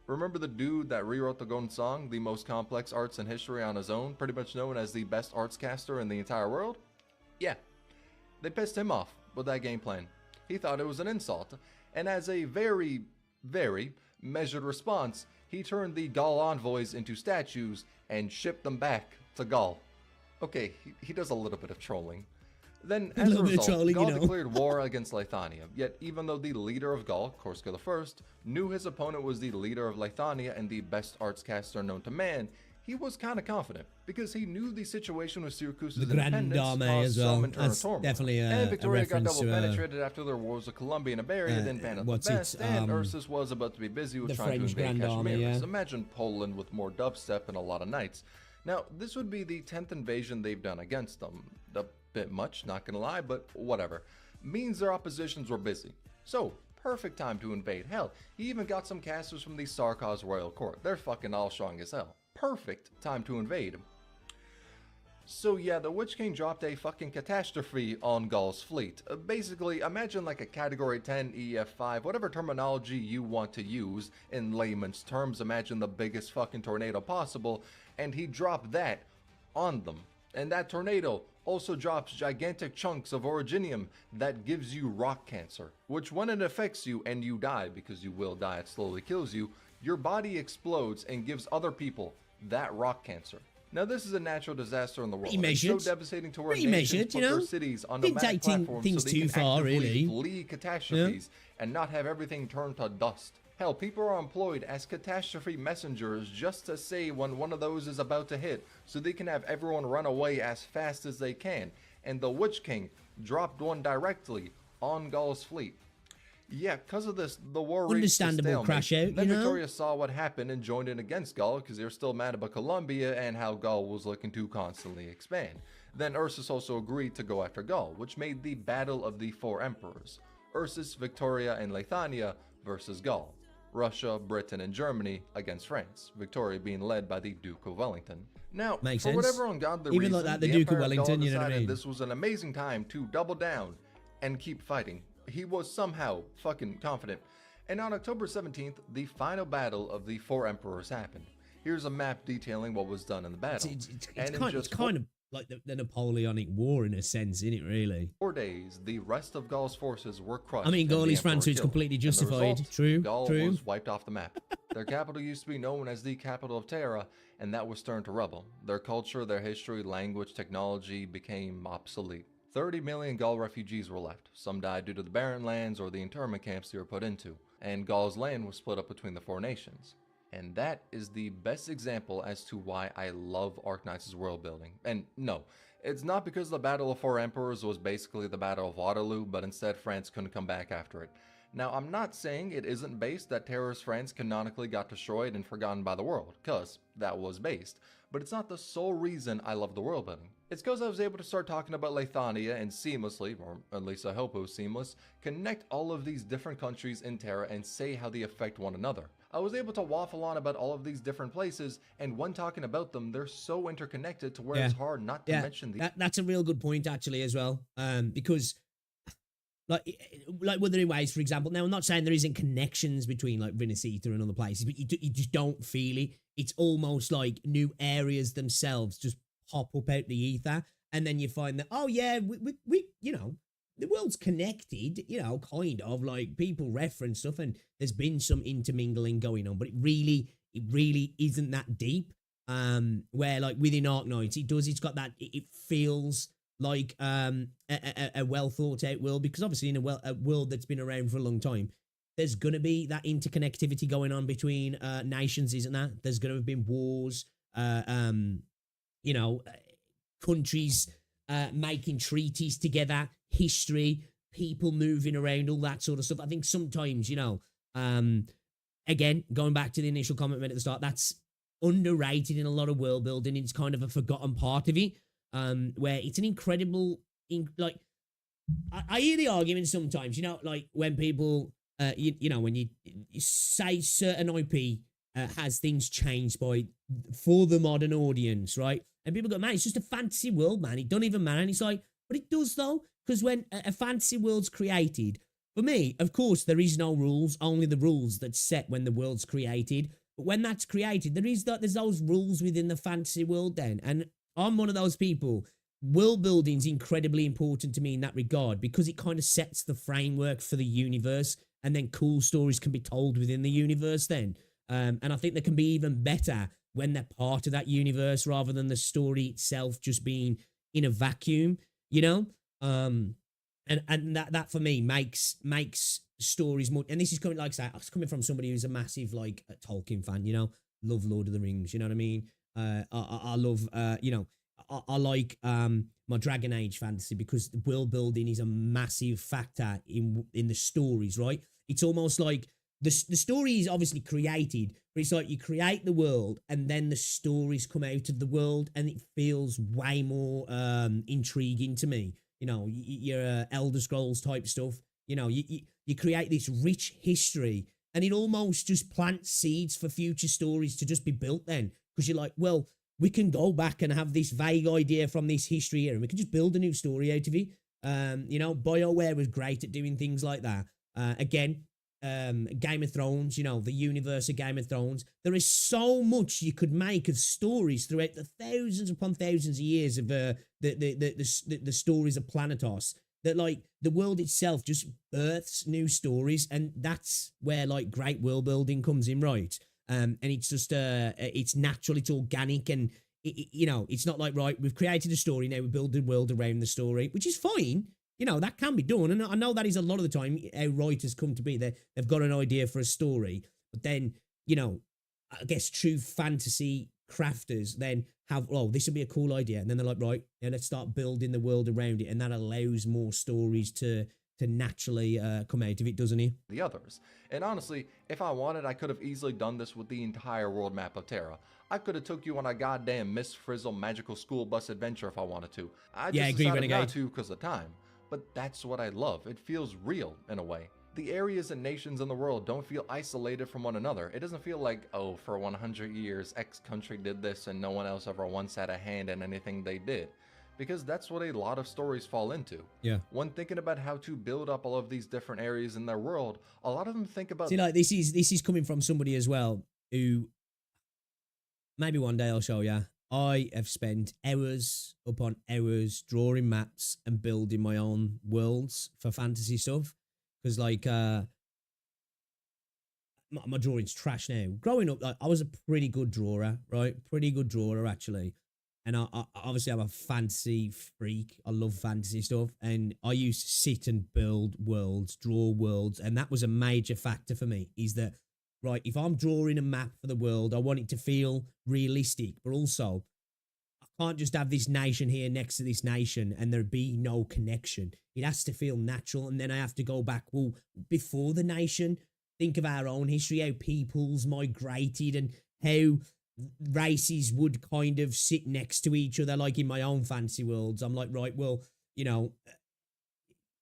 Remember the dude that rewrote the Golden Song, the most complex arts in history on his own, pretty much known as the best arts caster in the entire world? Yeah. They pissed him off with that game plan. He thought it was an insult, and as a very, very measured response, he turned the Gaul envoys into statues and shipped them back to Gaul. Okay, he does a little bit of trolling. Then, as a result, Gaul declared war against Lithuania, yet even though the leader of Gaul, Corsica I, knew his opponent was the leader of Lithuania and the best arts caster known to man, he was kind of confident, because he knew the situation with Syracuse's independence caused some internal turmoil. Definitely and Victoria got double penetrated after their wars with Colombia and Iberia, then Pan at the best, and Ursus was about to be busy with trying to invade Kashmir. Imagine Poland with more dubstep and a lot of knights. Now, this would be the 10th invasion they've done against them. A bit much, not gonna lie, but whatever. Means their oppositions were busy. So, perfect time to invade. Hell, he even got some casters from the Sarkaz royal court. They're fucking all strong as hell. Perfect time to invade. So yeah, the Witch King dropped a fucking catastrophe on Gaul's fleet. Basically, imagine like a category 10 EF5, whatever terminology you want to use in layman's terms, imagine the biggest fucking tornado possible, and he dropped that on them. And that tornado also drops gigantic chunks of originium that gives you rock cancer, which when it affects you and you die, because you will die, it slowly kills you, your body explodes and gives other people that rock cancer. Now this is a natural disaster in the world. It's so devastating to where nations put their cities on nomadic platforms so they can actively flee catastrophes and not have everything turn to dust. Hell, people are employed as catastrophe messengers just to say when one of those is about to hit, so they can have everyone run away as fast as they can. And the Witch King dropped one directly on Gaul's fleet. Yeah, because of this, the war reached a stalemate. Crash out, then Victoria saw what happened and joined in against Gaul because they were still mad about Colombia and how Gaul was looking to constantly expand. Then Ursus also agreed to go after Gaul, which made the Battle of the Four Emperors. Ursus, Victoria, and Lithuania versus Gaul. Russia, Britain, and Germany against France, Victoria being led by the Duke of Wellington. Now, Makes for sense. whatever ungodly Even reason, like that, the the Duke of Empire Gaul Wellington, you know what I decided mean? this was an amazing time to double down and keep fighting. He was somehow fucking confident. And on October 17th, the final battle of the Four Emperors happened. Here's a map detailing what was done in the battle. It's kind of like the Napoleonic War in a sense, isn't it, really? 4 days, the rest of Gaul's forces were crushed. I mean, Gaul is France, so it's killed. completely And the justified. result, True, Gaul true. was wiped off the map. Their capital used to be known as the capital of Terra, and that was turned to rubble. Their culture, their history, language, technology became obsolete. 30 million Gaul refugees were left. Some died due to the barren lands or the internment camps they were put into. And Gaul's land was split up between the 4 nations. And that is the best example as to why I love Arknights' world building. And no, it's not because the Battle of Four Emperors was basically the Battle of Waterloo, but instead France couldn't come back after it. Now, I'm not saying it isn't based that terrorist France canonically got destroyed and forgotten by the world, cause that was based, but it's not the sole reason I love the world building. It's because I was able to start talking about Lithuania and seamlessly, or at least I hope it was seamless, connect all of these different countries in Terra and say how they affect one another. I was able to waffle on about all of these different places, and when talking about them, they're so interconnected to where it's hard not to mention these. That's a real good point, actually, as well, because like Withering Waves, for example. Now, I'm not saying there isn't connections between like Rinasita and other places, but you just don't feel it. It's almost like new areas themselves just pop up out the ether, and then you find that, oh yeah, we you know, the world's connected, you know, kind of, like people reference stuff and there's been some intermingling going on, but it really isn't that deep. Where like within Arknights, it's got that, it feels like a well thought out world, because obviously in a world that's been around for a long time, there's gonna be that interconnectivity going on between nations, isn't there? There's gonna have been wars, you know, countries making treaties together, history, people moving around, all that sort of stuff. I think sometimes, you know, again, going back to the initial comment made at the start, that's underrated in a lot of world building. It's kind of a forgotten part of it, where it's an incredible, like, I hear the argument sometimes, you know, like when people, you know, when you say certain IP has things changed for the modern audience, right? And people go, man, it's just a fantasy world, man. It don't even matter. And it's like, but it does though, because when a fantasy world's created, for me, of course, there is no rules, only the rules that's set when the world's created. But when that's created, there's those rules within the fantasy world then. And I'm one of those people. World building's incredibly important to me in that regard, because it kind of sets the framework for the universe, and then cool stories can be told within the universe then. And I think they can be even better when they're part of that universe rather than the story itself just being in a vacuum, you know? And that for me makes stories more, and this is coming, like I say, it's coming from somebody who's a massive, like, Tolkien fan, you know? Love Lord of the Rings, you know what I mean? I love, you know, I like my Dragon Age fantasy, because the world building is a massive factor in the stories, right? It's almost like the story is obviously created, but it's like you create the world and then the stories come out of the world, and it feels way more intriguing to me. You know, your Elder Scrolls type stuff, you know, you create this rich history, and it almost just plants seeds for future stories to just be built then, because you're like, well, we can go back and have this vague idea from this history here, and we can just build a new story out of it. You know, BioWare was great at doing things like that. Again, Game of Thrones, you know, the universe of Game of Thrones. There is so much you could make of stories throughout the thousands upon thousands of years of the stories of Planetos, that like the world itself just births new stories, and that's where like great world building comes in, right? And it's just it's natural, it's organic, and you know, it's not like, right, we've created a story, now we build a world around the story, which is fine. You know, that can be done, and I know that is a lot of the time how writers come to be. They've got an idea for a story, but then, you know, I guess true fantasy crafters then have, oh, this would be a cool idea, and then they're like, right, yeah, let's start building the world around it, and that allows more stories to naturally come out of it, doesn't it? The others. And honestly, if I wanted, I could have easily done this with the entire world map of Terra. I could have took you on a goddamn Miss Frizzle magical school bus adventure if I wanted to. I just decided not to because of time. But that's what I love. It feels real in a way. The areas and nations in the world don't feel isolated from one another. It doesn't feel like, oh, for 100 years, X country did this and no one else ever once had a hand in anything they did. Because that's what a lot of stories fall into. Yeah. When thinking about how to build up all of these different areas in their world, a lot of them think about... See, like, this is coming from somebody as well who, maybe one day I'll show you, I have spent hours upon hours drawing maps and building my own worlds for fantasy stuff. Because, like, my drawing's trash now. Growing up, like, I was a pretty good drawer, right? Pretty good drawer, actually. And I obviously, I'm a fantasy freak. I love fantasy stuff. And I used to sit and build worlds, draw worlds. And that was a major factor for me, is that, right, if I'm drawing a map for the world, I want it to feel realistic. But also, I can't just have this nation here next to this nation and there be no connection. It has to feel natural. And then I have to go back, well, before the nation, think of our own history, how peoples migrated and how races would kind of sit next to each other. Like in my own fantasy worlds, I'm like, right, well, you know,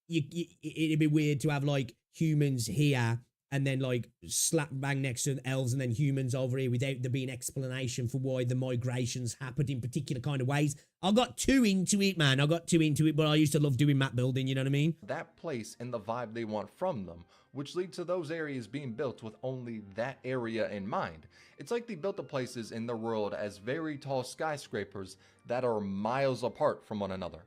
it'd be weird to have like humans here and then like slap bang next to elves and then humans over here without there being explanation for why the migrations happened in particular kind of ways. I got too into it, man. I got too into it, but I used to love doing map building, you know what I mean? That place and the vibe they want from them, which leads to those areas being built with only that area in mind. It's like they built the places in their world as very tall skyscrapers that are miles apart from one another,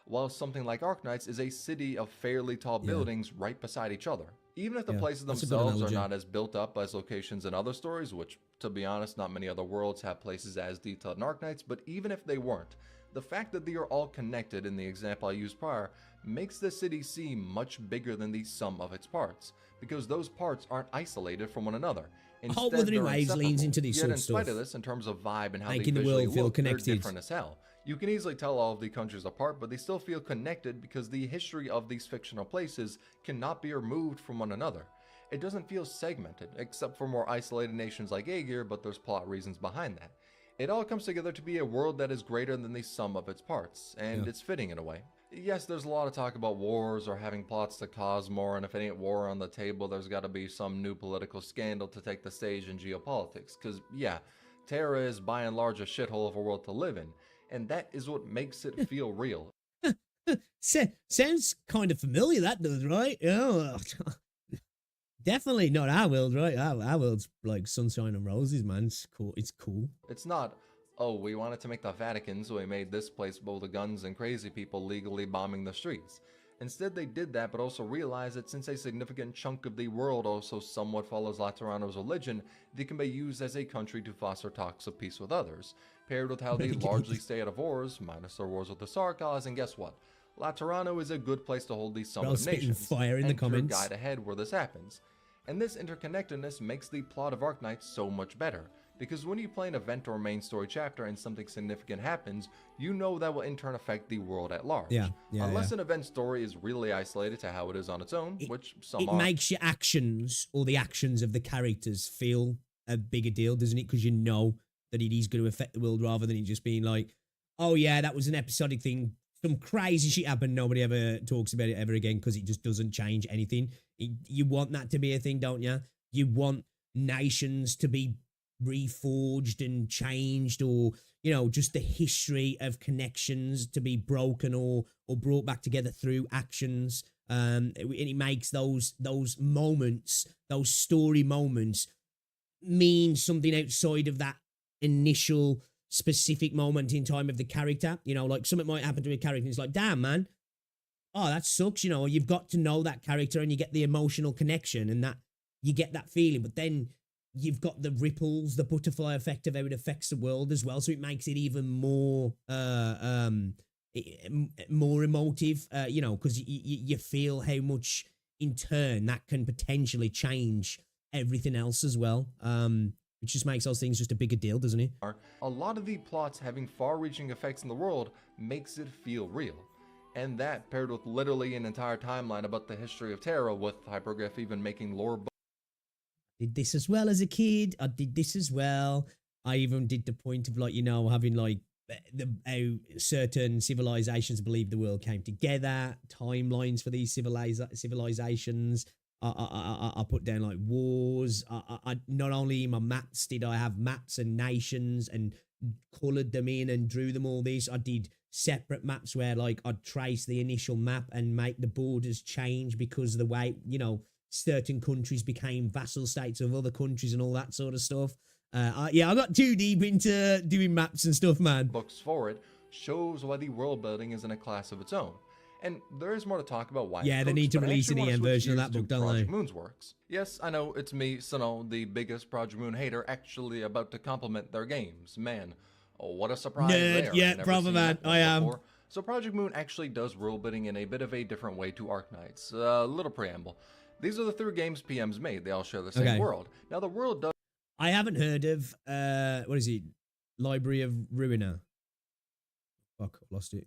while something like Arknights is a city of fairly tall buildings right beside each other. Even if the places themselves are not as built up as locations in other stories, which, to be honest, not many other worlds have places as detailed in Arknights, but even if they weren't, the fact that they are all connected in the example I used prior makes the city seem much bigger than the sum of its parts, because those parts aren't isolated from one another. Instead, Withering Waves leans into these sort of stuff. Yet in spite of this, in terms of vibe and how making they the visually world feel look, connected. They're different as hell. You can easily tell all of the countries apart, but they still feel connected because the history of these fictional places cannot be removed from one another. It doesn't feel segmented, except for more isolated nations like Aegir, but there's plot reasons behind that. It all comes together to be a world that is greater than the sum of its parts, and it's fitting in a way. Yes, there's a lot of talk about wars or having plots to cause more, and if it ain't war on the table, there's gotta be some new political scandal to take the stage in geopolitics, cause yeah, Terra is by and large a shithole of a world to live in, and that is what makes it feel real. Sounds kind of familiar, that does, right? Oh, definitely not our world, right? Our world's like sunshine and roses, man. It's cool. It's cool. It's not, oh, we wanted to make the Vatican, so we made this place full of guns and crazy people legally bombing the streets. Instead, they did that, but also realized that since a significant chunk of the world also somewhat follows Laterano's religion, they can be used as a country to foster talks of peace with others, paired with how they largely stay out of wars, minus their wars with the Sarkaz, and guess what? Laterano is a good place to hold these summoned nations, fire in the comments. Guide ahead where this happens. And this interconnectedness makes the plot of Ark Knights so much better, because when you play an event or main story chapter and something significant happens, you know that will in turn affect the world at large. Unless an event story is really isolated to how it is on its own, which some are. It makes your actions, or the actions of the characters, feel a bigger deal, doesn't it? Because you know that it is going to affect the world rather than it just being like, oh yeah, that was an episodic thing. Some crazy shit happened. Nobody ever talks about it ever again because it just doesn't change anything. You want that to be a thing, don't you? You want nations to be reforged and changed, or, you know, just the history of connections to be broken or brought back together through actions. And it makes those moments, those story moments, mean something outside of that initial specific moment in time of the character. You know, like something might happen to a character and it's like, damn, man, oh, that sucks. You know, you've got to know that character and you get the emotional connection and that you get that feeling, but then you've got the ripples, the butterfly effect of how it affects the world as well. So it makes it even more emotive, you know, because you feel how much in turn that can potentially change everything else as well. Which just makes those things just a bigger deal, doesn't it? A lot of the plots having far-reaching effects in the world makes it feel real. And that, paired with literally an entire timeline about the history of Terra, with Hypergryph even making lore. Did this as well as a kid. I did this as well. I even did the point of, like, you know, having like how certain civilizations believe the world came together, timelines for these civilizations. I put down like wars. I not only in my maps did I have maps and nations and colored them in and drew them all this. I did separate maps where like I'd trace the initial map and make the borders change because of the way, you know, certain countries became vassal states of other countries and all that sort of stuff. Yeah, I got too deep into doing maps and stuff, man. Books for it shows why the world building is in a class of its own. And there is more to talk about why. Yeah, they need to release an EM version of that book, don't they? Project Moon's works. Yes, I know, it's me, Sano, the biggest Project Moon hater, actually about to compliment their games. Man, oh, what a surprise there. Yeah, proper man, I am. Before. So Project Moon actually does world building in a bit of a different way to Arknights. Little preamble. These are the 3 games PM's made. They all share the same world. Now, the world does... I haven't heard of, what is it? Library of Ruina. Fuck, I lost it.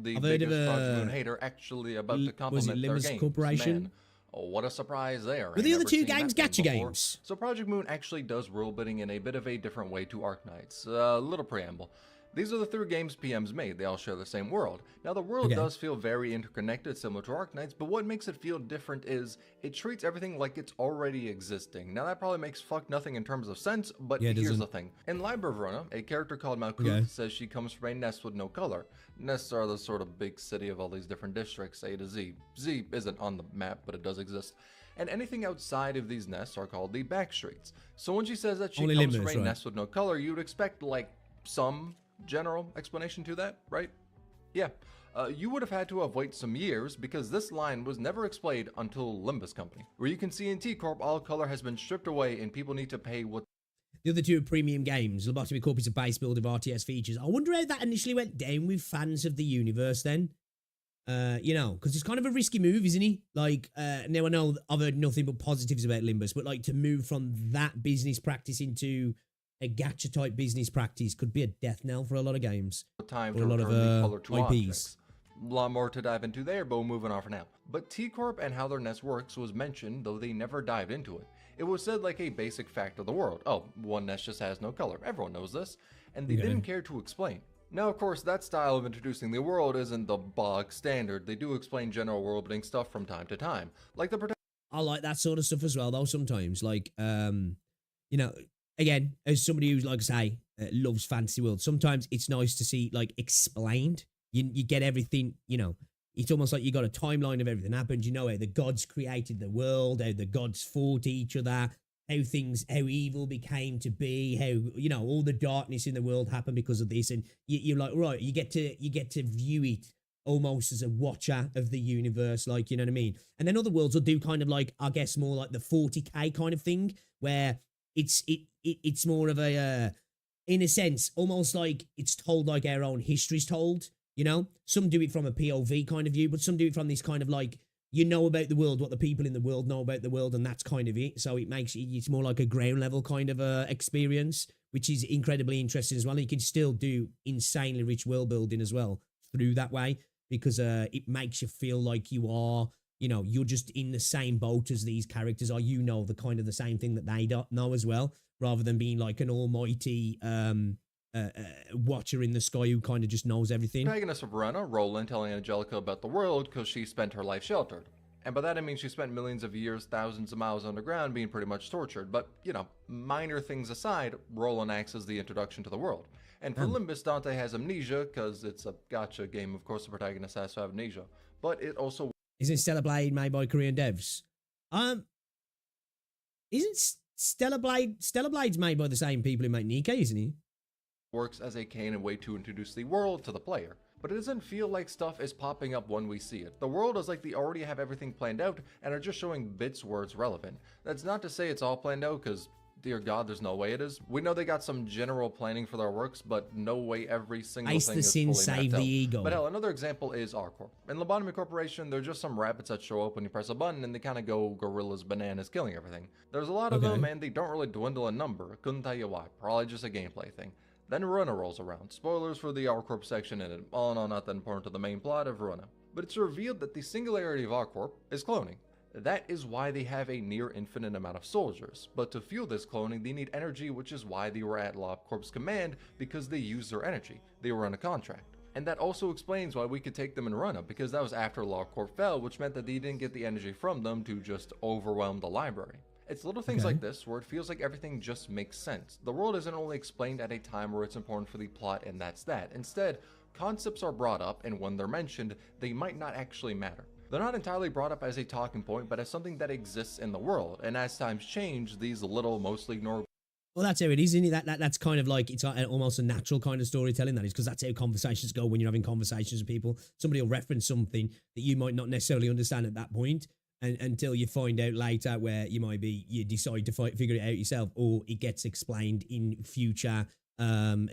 The I've heard of Project Moon hater actually about to compliment their games. Corporation? Man, oh, what a surprise there. Were the other 2 games Gacha games? So Project Moon actually does world building in a bit of a different way to Arknights. Little preamble. These are the 3 games PM's made. They all share the same world. Now, the world does feel very interconnected, similar to Arknights, but what makes it feel different is it treats everything like it's already existing. Now, that probably makes fuck nothing in terms of sense, but here's the thing. In Library of Runa, a character called Malkuth says she comes from a nest with no color. Nests are the sort of big city of all these different districts, A to Z. Z isn't on the map, but it does exist. And anything outside of these nests are called the back streets. So when she says that she comes from a nest with no color, you would expect, like, some general explanation to that, right? Yeah. You would have had to have waited some years because this line was never explained until Limbus Company, where you can see in T-Corp all color has been stripped away and people need to pay what... The other 2 are premium games. Lobotomy Corp is a base build of RTS features. I wonder how that initially went down with fans of the universe then. You know, because it's kind of a risky move, isn't he? Like, now I know I've heard nothing but positives about Limbus, but like to move from that business practice into a gacha type business practice could be a death knell for a lot of games. Time for to a lot of color to IPs. Objects. A lot more to dive into there, but we're moving on for now. But T-Corp and how their nest works was mentioned, though they never dived into it. It was said like a basic fact of the world. Oh, one nest just has no color. Everyone knows this. And they didn't care to explain. Now, of course, that style of introducing the world isn't the bog standard. They do explain general world building stuff from time to time. Like the... I like that sort of stuff as well, though, sometimes. Like, you know... Again, as somebody who's, like I say, loves fantasy world, sometimes it's nice to see, like, explained. You get everything, you know, it's almost like you got a timeline of everything happened. You know how the gods created the world, how the gods fought each other, how evil became to be, how, you know, all the darkness in the world happened because of this. And you're like, right, you get to view it almost as a watcher of the universe, like, you know what I mean? And then other worlds will do kind of like, I guess, more like the 40k kind of thing, where it's more of a, in a sense, almost like it's told like our own history's told, you know? Some do it from a POV kind of view, but some do it from this kind of like, you know about the world, what the people in the world know about the world, and that's kind of it. So it makes it's more like a ground level kind of experience, which is incredibly interesting as well. And you can still do insanely rich world building as well through that way, because it makes you feel like you are, you know, you're just in the same boat as these characters are. You know the kind of the same thing that they don't know as well, rather than being like an almighty watcher in the sky who kind of just knows everything. Protagonist of Runa, Roland, telling Angelica about the world because she spent her life sheltered. And by that I mean she spent millions of years, thousands of miles underground being pretty much tortured. But, you know, minor things aside, Roland acts as the introduction to the world. And for Limbus, Dante has amnesia, because it's a gacha game, of course the protagonist has to have amnesia. But it also... Isn't Stellar Blade made by Korean devs? Isn't Stellar Blade's made by the same people who make Nikke, isn't he? Works as a canon way to introduce the world to the player. But it doesn't feel like stuff is popping up when we see it. The world is like they already have everything planned out and are just showing bits where it's relevant. That's not to say it's all planned out, because dear God, there's no way it is. We know they got some general planning for their works, but no way every single thing is fully mapped out. Ego. But hell, another example is Ark Corp. In Lobotomy Corporation, they're just some rabbits that show up when you press a button and they kind of go gorillas bananas killing everything. There's a lot of them and they don't really dwindle in number. Couldn't tell you why. Probably just a gameplay thing. Then Runa rolls around. Spoilers for the Ark Corp section in it. All in all, not that important to the main plot of Runa. But it's revealed that the singularity of Ark Corp is cloning. That is why they have a near infinite amount of soldiers, but to fuel this cloning they need energy, which is why they were at LobCorp's command, because they use their energy. They were on a contract. And that also explains why we could take them in run-up, because that was after LawCorp fell, which meant that they didn't get the energy from them to just overwhelm the library. It's little things like this where it feels like everything just makes sense. The world isn't only explained at a time where it's important for the plot and that's that. Instead, concepts are brought up, and when they're mentioned, they might not actually matter. They're not entirely brought up as a talking point, but as something that exists in the world, and as times change, these little, mostly ignored. Well, that's how it is, isn't it? That's kind of like, it's almost a natural kind of storytelling, that is, because that's how conversations go when you're having conversations with people. Somebody will reference something that you might not necessarily understand at that point, and until you find out later where you decide to figure it out yourself, or it gets explained in future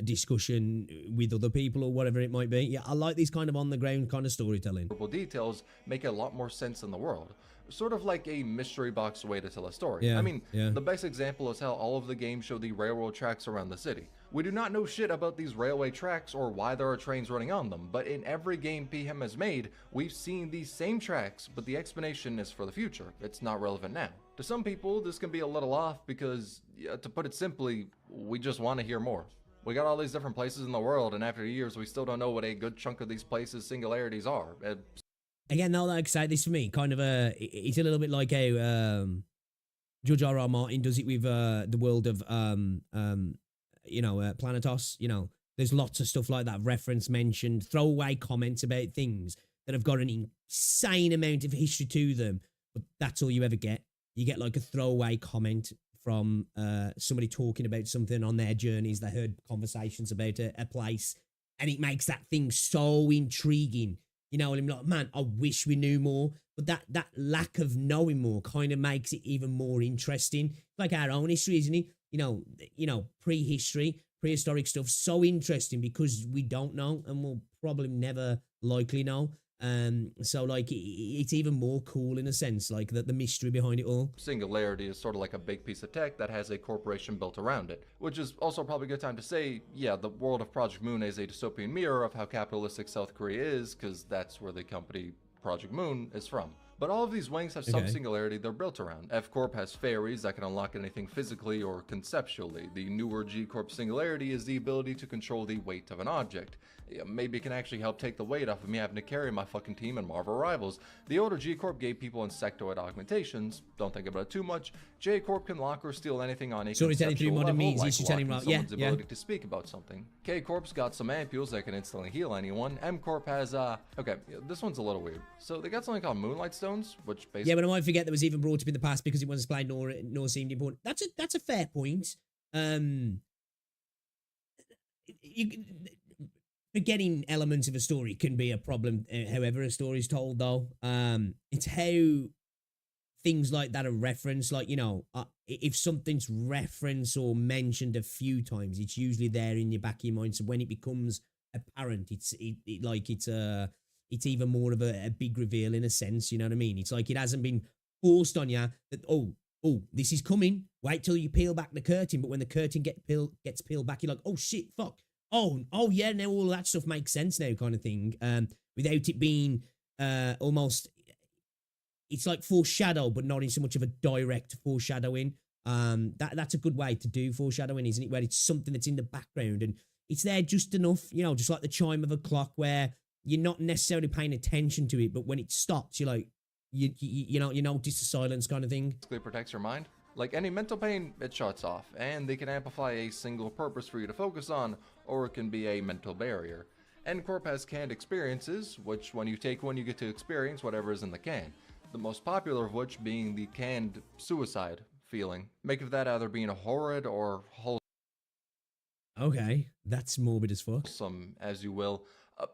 discussion with other people or whatever it might be. Yeah, I like these kind of on the ground kind of storytelling. Details make a lot more sense in the world. Sort of like a mystery box way to tell a story. Yeah, I mean, the best example is how all of the games show the railroad tracks around the city. We do not know shit about these railway tracks or why there are trains running on them, but in every game PM has made, we've seen these same tracks, but the explanation is for the future. It's not relevant now. To some people, this can be a little off because, to put it simply, we just want to hear more. We got all these different places in the world, and after years, we still don't know what a good chunk of these places' singularities are. Again, though, like I say, this for me, kind of it's a little bit like how George R.R. Martin does it with the world of Planetos. You know, there's lots of stuff like that, reference mentioned, throwaway comments about things that have got an insane amount of history to them, but that's all you ever get. You get like a throwaway comment from somebody talking about something on their journeys. They heard conversations about a place, and it makes that thing so intriguing. You know, and I'm like, man, I wish we knew more. But that lack of knowing more kind of makes it even more interesting. Like our own history, isn't it? You know, prehistory, prehistoric stuff, so interesting because we don't know, and we'll probably never likely know. So like it's even more cool in a sense, like the mystery behind it all. Singularity is sort of like a big piece of tech that has a corporation built around it, which is also probably a good time to say, yeah, the world of Project Moon is a dystopian mirror of how capitalistic South Korea is, because that's where the company Project Moon is from. But all of these wings have some singularity they're built around. F Corp has fairies that can unlock anything physically or conceptually. The newer G Corp singularity is the ability to control the weight of an object. Yeah, maybe it can actually help take the weight off of me having to carry my fucking team in Marvel Rivals. The older G Corp gave people insectoid augmentations. Don't think about it too much. J Corp can lock or steal anything on a conceptual level, like someone's ability to speak about something. K Corp's got some ampules that can instantly heal anyone. M Corp has okay, this one's a little weird. So they got something called Moonlight Stones, which basically, yeah, but I might forget that was even brought up in the past because it wasn't explained nor seemed important. That's a fair point. Forgetting elements of a story can be a problem, however a story is told, though. It's how things like that are referenced. Like, you know, if something's referenced or mentioned a few times, it's usually there in your back of your mind. So when it becomes apparent, it's even more of a big reveal in a sense. You know what I mean? It's like it hasn't been forced on you that, oh, this is coming. Wait till you peel back the curtain. But when the curtain gets peeled back, you're like, oh shit, fuck. Oh yeah, now all that stuff makes sense now, kind of thing. Without it being almost, it's like foreshadow, but not in so much of a direct foreshadowing. That's a good way to do foreshadowing, isn't it? Where it's something that's in the background and it's there just enough, you know, just like the chime of a clock, where you're not necessarily paying attention to it, but when it stops, you're like, you notice the silence, kind of thing. Basically protects your mind. Like any mental pain, it shuts off, and they can amplify a single purpose for you to focus on, or it can be a mental barrier. N Corp has canned experiences, which when you take one, you get to experience whatever is in the can. The most popular of which being the canned suicide feeling. Make of that either being horrid or wholesome. Okay, that's morbid as fuck. As you will.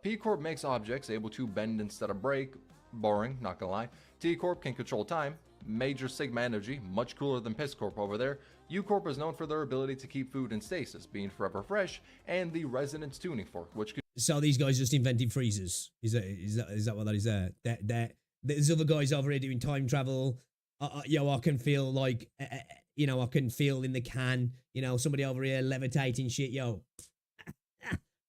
P Corp makes objects able to bend instead of break. Boring, not gonna lie. T Corp can control time. Major Sigma energy, much cooler than Piss Corp over there. U Corp is known for their ability to keep food in stasis, being forever fresh, and the Resonance Tuning Fork, which could... So these guys just invented freezers. Is that what that is there? There's other guys over here doing time travel. I can feel like, I can feel in the can, somebody over here levitating shit,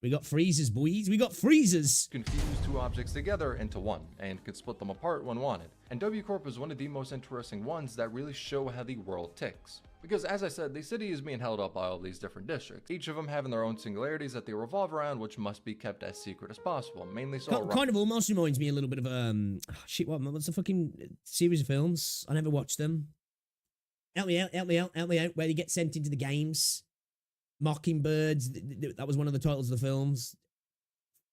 We got freezers, boys. We got freezers. Confuse two objects together into one and could split them apart when wanted. And W Corp is one of the most interesting ones that really show how the world ticks. Because as I said, the city is being held up by all these different districts, each of them having their own singularities that they revolve around, which must be kept as secret as possible, mainly so kind of almost reminds me a little bit of shit, what's the fucking series of films? I never watched them. Help me out, where they get sent into the games. Mockingbirds, that was one of the titles of the films.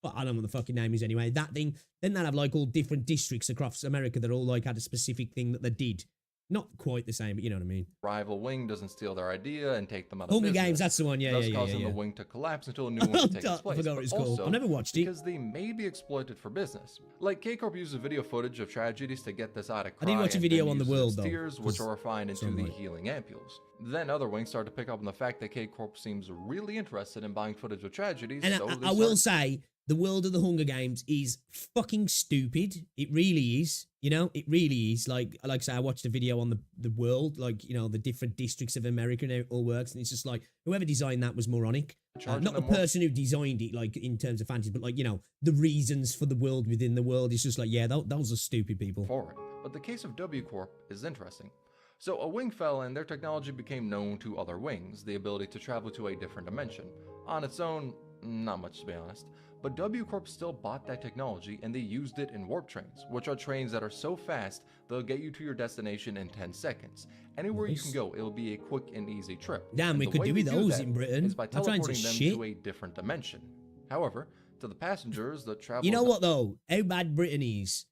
But I don't know what the fucking name is anyway. That thing, then they'd have like all different districts across America that all like had a specific thing that they did. Not quite the same, but you know what I mean. Rival wing doesn't steal their idea and take them out of Hunger business. Games, that's the one, thus causing the wing to collapse until a new one takes place. I forgot what it's called. Also, I never watched it. Because they may be exploited for business. Like K-Corp uses video footage of tragedies to get this out of I did watch a video on the world though. Tears, which are refined into the healing ampules. Then other wings start to pick up on the fact that K-Corp seems really interested in buying footage of tragedies. And so I will say, the world of the Hunger Games is fucking stupid. It really is. You know, it really is. Like I say, I watched a video on the world, like, you know, the different districts of America and how it all works. And it's just like, whoever designed that was moronic. Not the person who designed it, like, in terms of fantasy, but like, you know, the reasons for the world within the world. It's just like, yeah, those are stupid people. For it. But the case of W Corp is interesting. So a wing fell and their technology became known to other wings, the ability to travel to a different dimension. On its own, not much to be honest. But W Corp still bought that technology and they used it in warp trains, which are trains that are so fast they'll get you to your destination in 10 seconds. Anywhere you can go, it'll be a quick and easy trip. Damn, we could do with those in Britain. Is by teleporting them to a different dimension. However, to the passengers that travel... You know what though? How bad Britain is.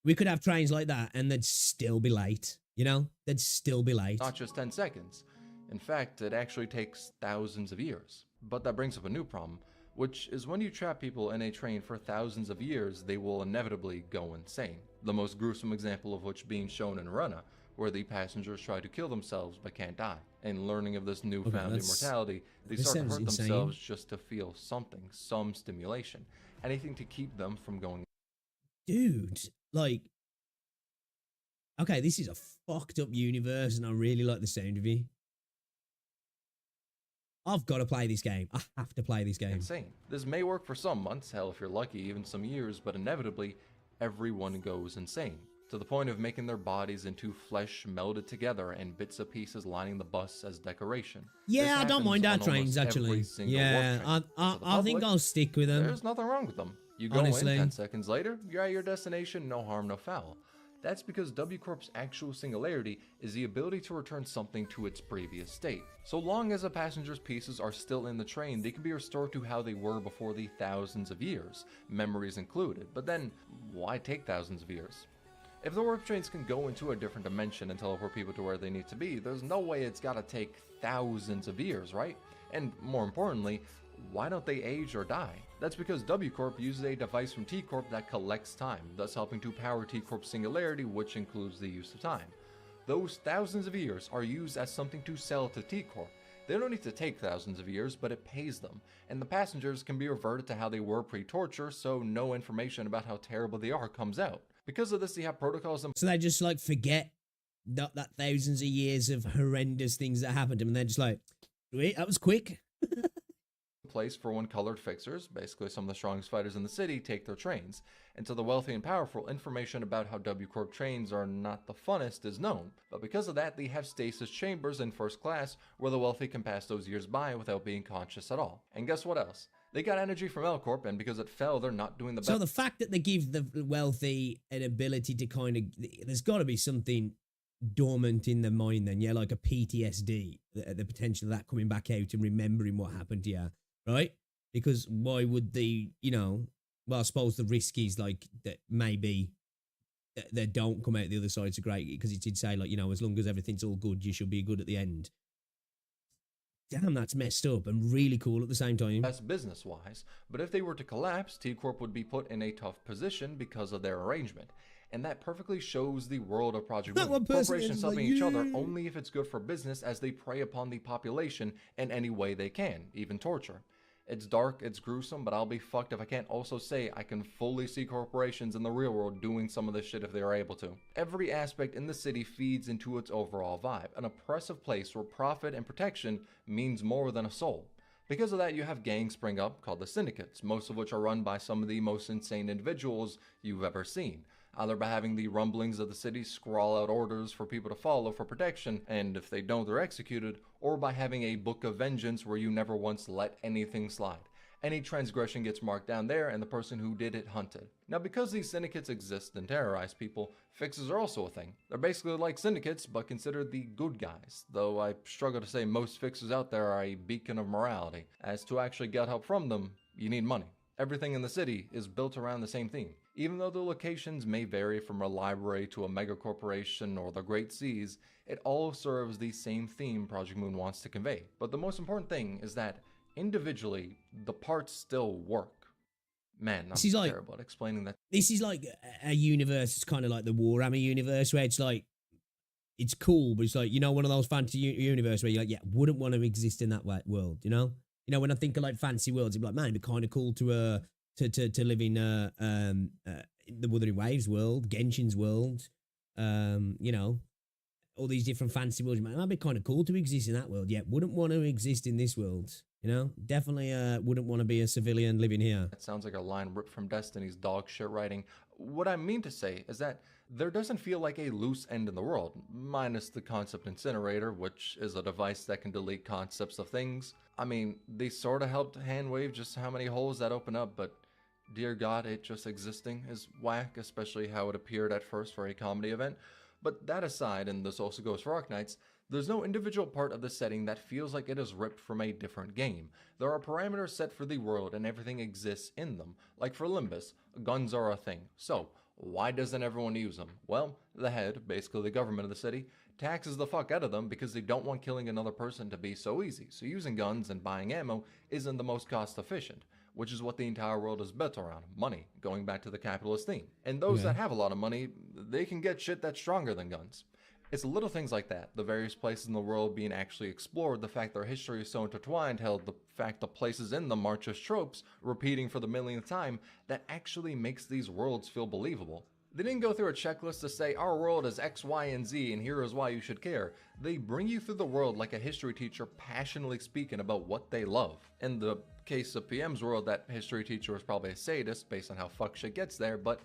We could have trains like that and they'd still be late. You know? They'd still be late. Not just 10 seconds. In fact, it actually takes thousands of years. But that brings up a new problem, which is when you trap people in a train for thousands of years, they will inevitably go insane. The most gruesome example of which being shown in Rana, where the passengers try to kill themselves but can't die. And learning of this newfound immortality, they start to hurt themselves just to feel something, some stimulation, anything to keep them from going. Dude, like, okay, this is a fucked up universe and I really like the sound of it. I've got to play this game. I have to play this game. Insane. This may work for some months, hell if you're lucky, even some years, but inevitably, everyone goes insane. To the point of making their bodies into flesh melded together and bits of pieces lining the bus as decoration. Yeah, I don't mind our trains, actually. Yeah, I think I'll stick with them. There's nothing wrong with them. You go in, 10 seconds later, you're at your destination, no harm, no foul. That's because W Corp's actual singularity is the ability to return something to its previous state. So long as a passenger's pieces are still in the train, they can be restored to how they were before the thousands of years, memories included. But then, why take thousands of years? If the warp trains can go into a different dimension and teleport people to where they need to be, there's no way it's gotta take thousands of years, right? And more importantly, why don't they age or die? That's because W Corp uses a device from T Corp that collects time, thus helping to power T Corp's singularity, which includes the use of time. Those thousands of years are used as something to sell to T Corp. They don't need to take thousands of years, but it pays them, and the passengers can be reverted to how they were pre-torture, so no information about how terrible they are comes out. Because of this, they have protocols in so they just like forget that thousands of years of horrendous things that happened to them, and they're just like, wait, that was quick. place for when colored fixers, basically some of the strongest fighters in the city, take their trains. And to the wealthy and powerful, information about how W Corp trains are not the funnest is known, but because of that, they have stasis chambers in first class where the wealthy can pass those years by without being conscious at all. And guess what else? They got energy from L Corp, and because it fell, they're not doing the best. So the fact that they give the wealthy an ability to kind of, there's got to be something dormant in their mind then, yeah, like a PTSD, the potential of that coming back out and remembering what happened to you, right? Because why would they, you know, well, I suppose the risk is like that maybe they don't come out the other side so great, because it did say like, you know, as long as everything's all good, you should be good at the end. Damn, that's messed up and really cool at the same time. That's business-wise, but if they were to collapse, T Corp would be put in a tough position because of their arrangement. And that perfectly shows the world of Project Moon. Corporations helping each other only if it's good for business, as they prey upon the population in any way they can, even torture. It's dark, it's gruesome, but I'll be fucked if I can't also say I can fully see corporations in the real world doing some of this shit if they are able to. Every aspect in the city feeds into its overall vibe, an oppressive place where profit and protection means more than a soul. Because of that, you have gangs spring up called the syndicates, most of which are run by some of the most insane individuals you've ever seen. Either by having the rumblings of the city scrawl out orders for people to follow for protection, and if they don't, they're executed, or by having a book of vengeance where you never once let anything slide. Any transgression gets marked down there, and the person who did it hunted. Now, because these syndicates exist and terrorize people, fixes are also a thing. They're basically like syndicates, but considered the good guys, though I struggle to say most fixers out there are a beacon of morality, as to actually get help from them, you need money. Everything in the city is built around the same theme. Even though the locations may vary from a library to a mega corporation or the Great Seas, it all serves the same theme Project Moon wants to convey. But the most important thing is that individually, the parts still work. Man, I'm terrible at explaining that. This is like a universe. It's kind of like the Warhammer universe, where it's like, it's cool, but it's like, you know, one of those fantasy universe where you're like, yeah, wouldn't want to exist in that world, you know? You know, when I think of like fancy worlds, it'd be like, man, it'd be kind of cool to live in the Withering Waves world, Genshin's world, you know, all these different fancy worlds. Man, that'd be kind of cool to exist in that world. Yeah, wouldn't want to exist in this world. You know, definitely wouldn't want to be a civilian living here. That sounds like a line ripped from Destiny's dog shit writing. What I mean to say is that there doesn't feel like a loose end in the world, minus the concept incinerator, which is a device that can delete concepts of things. I mean, they sort of helped handwave just how many holes that open up, but dear God, it just existing is whack, especially how it appeared at first for a comedy event. But that aside, and this also goes for Ark Knights, there's no individual part of the setting that feels like it is ripped from a different game. There are parameters set for the world and everything exists in them. Like for Limbus, guns are a thing. So, why doesn't everyone use them? Well, the head, basically the government of the city, taxes the fuck out of them because they don't want killing another person to be so easy. So using guns and buying ammo isn't the most cost efficient, which is what the entire world is built around, money, going back to the capitalist theme. And those that have a lot of money, they can get shit that's stronger than guns. It's little things like that, the various places in the world being actually explored, the fact their history is so intertwined, hell, the fact the places in them aren't just tropes, repeating for the millionth time, that actually makes these worlds feel believable. They didn't go through a checklist to say, our world is X, Y, and Z, and here is why you should care. They bring you through the world like a history teacher passionately speaking about what they love. In the case of PM's world, that history teacher was probably a sadist based on how fuck shit gets there, but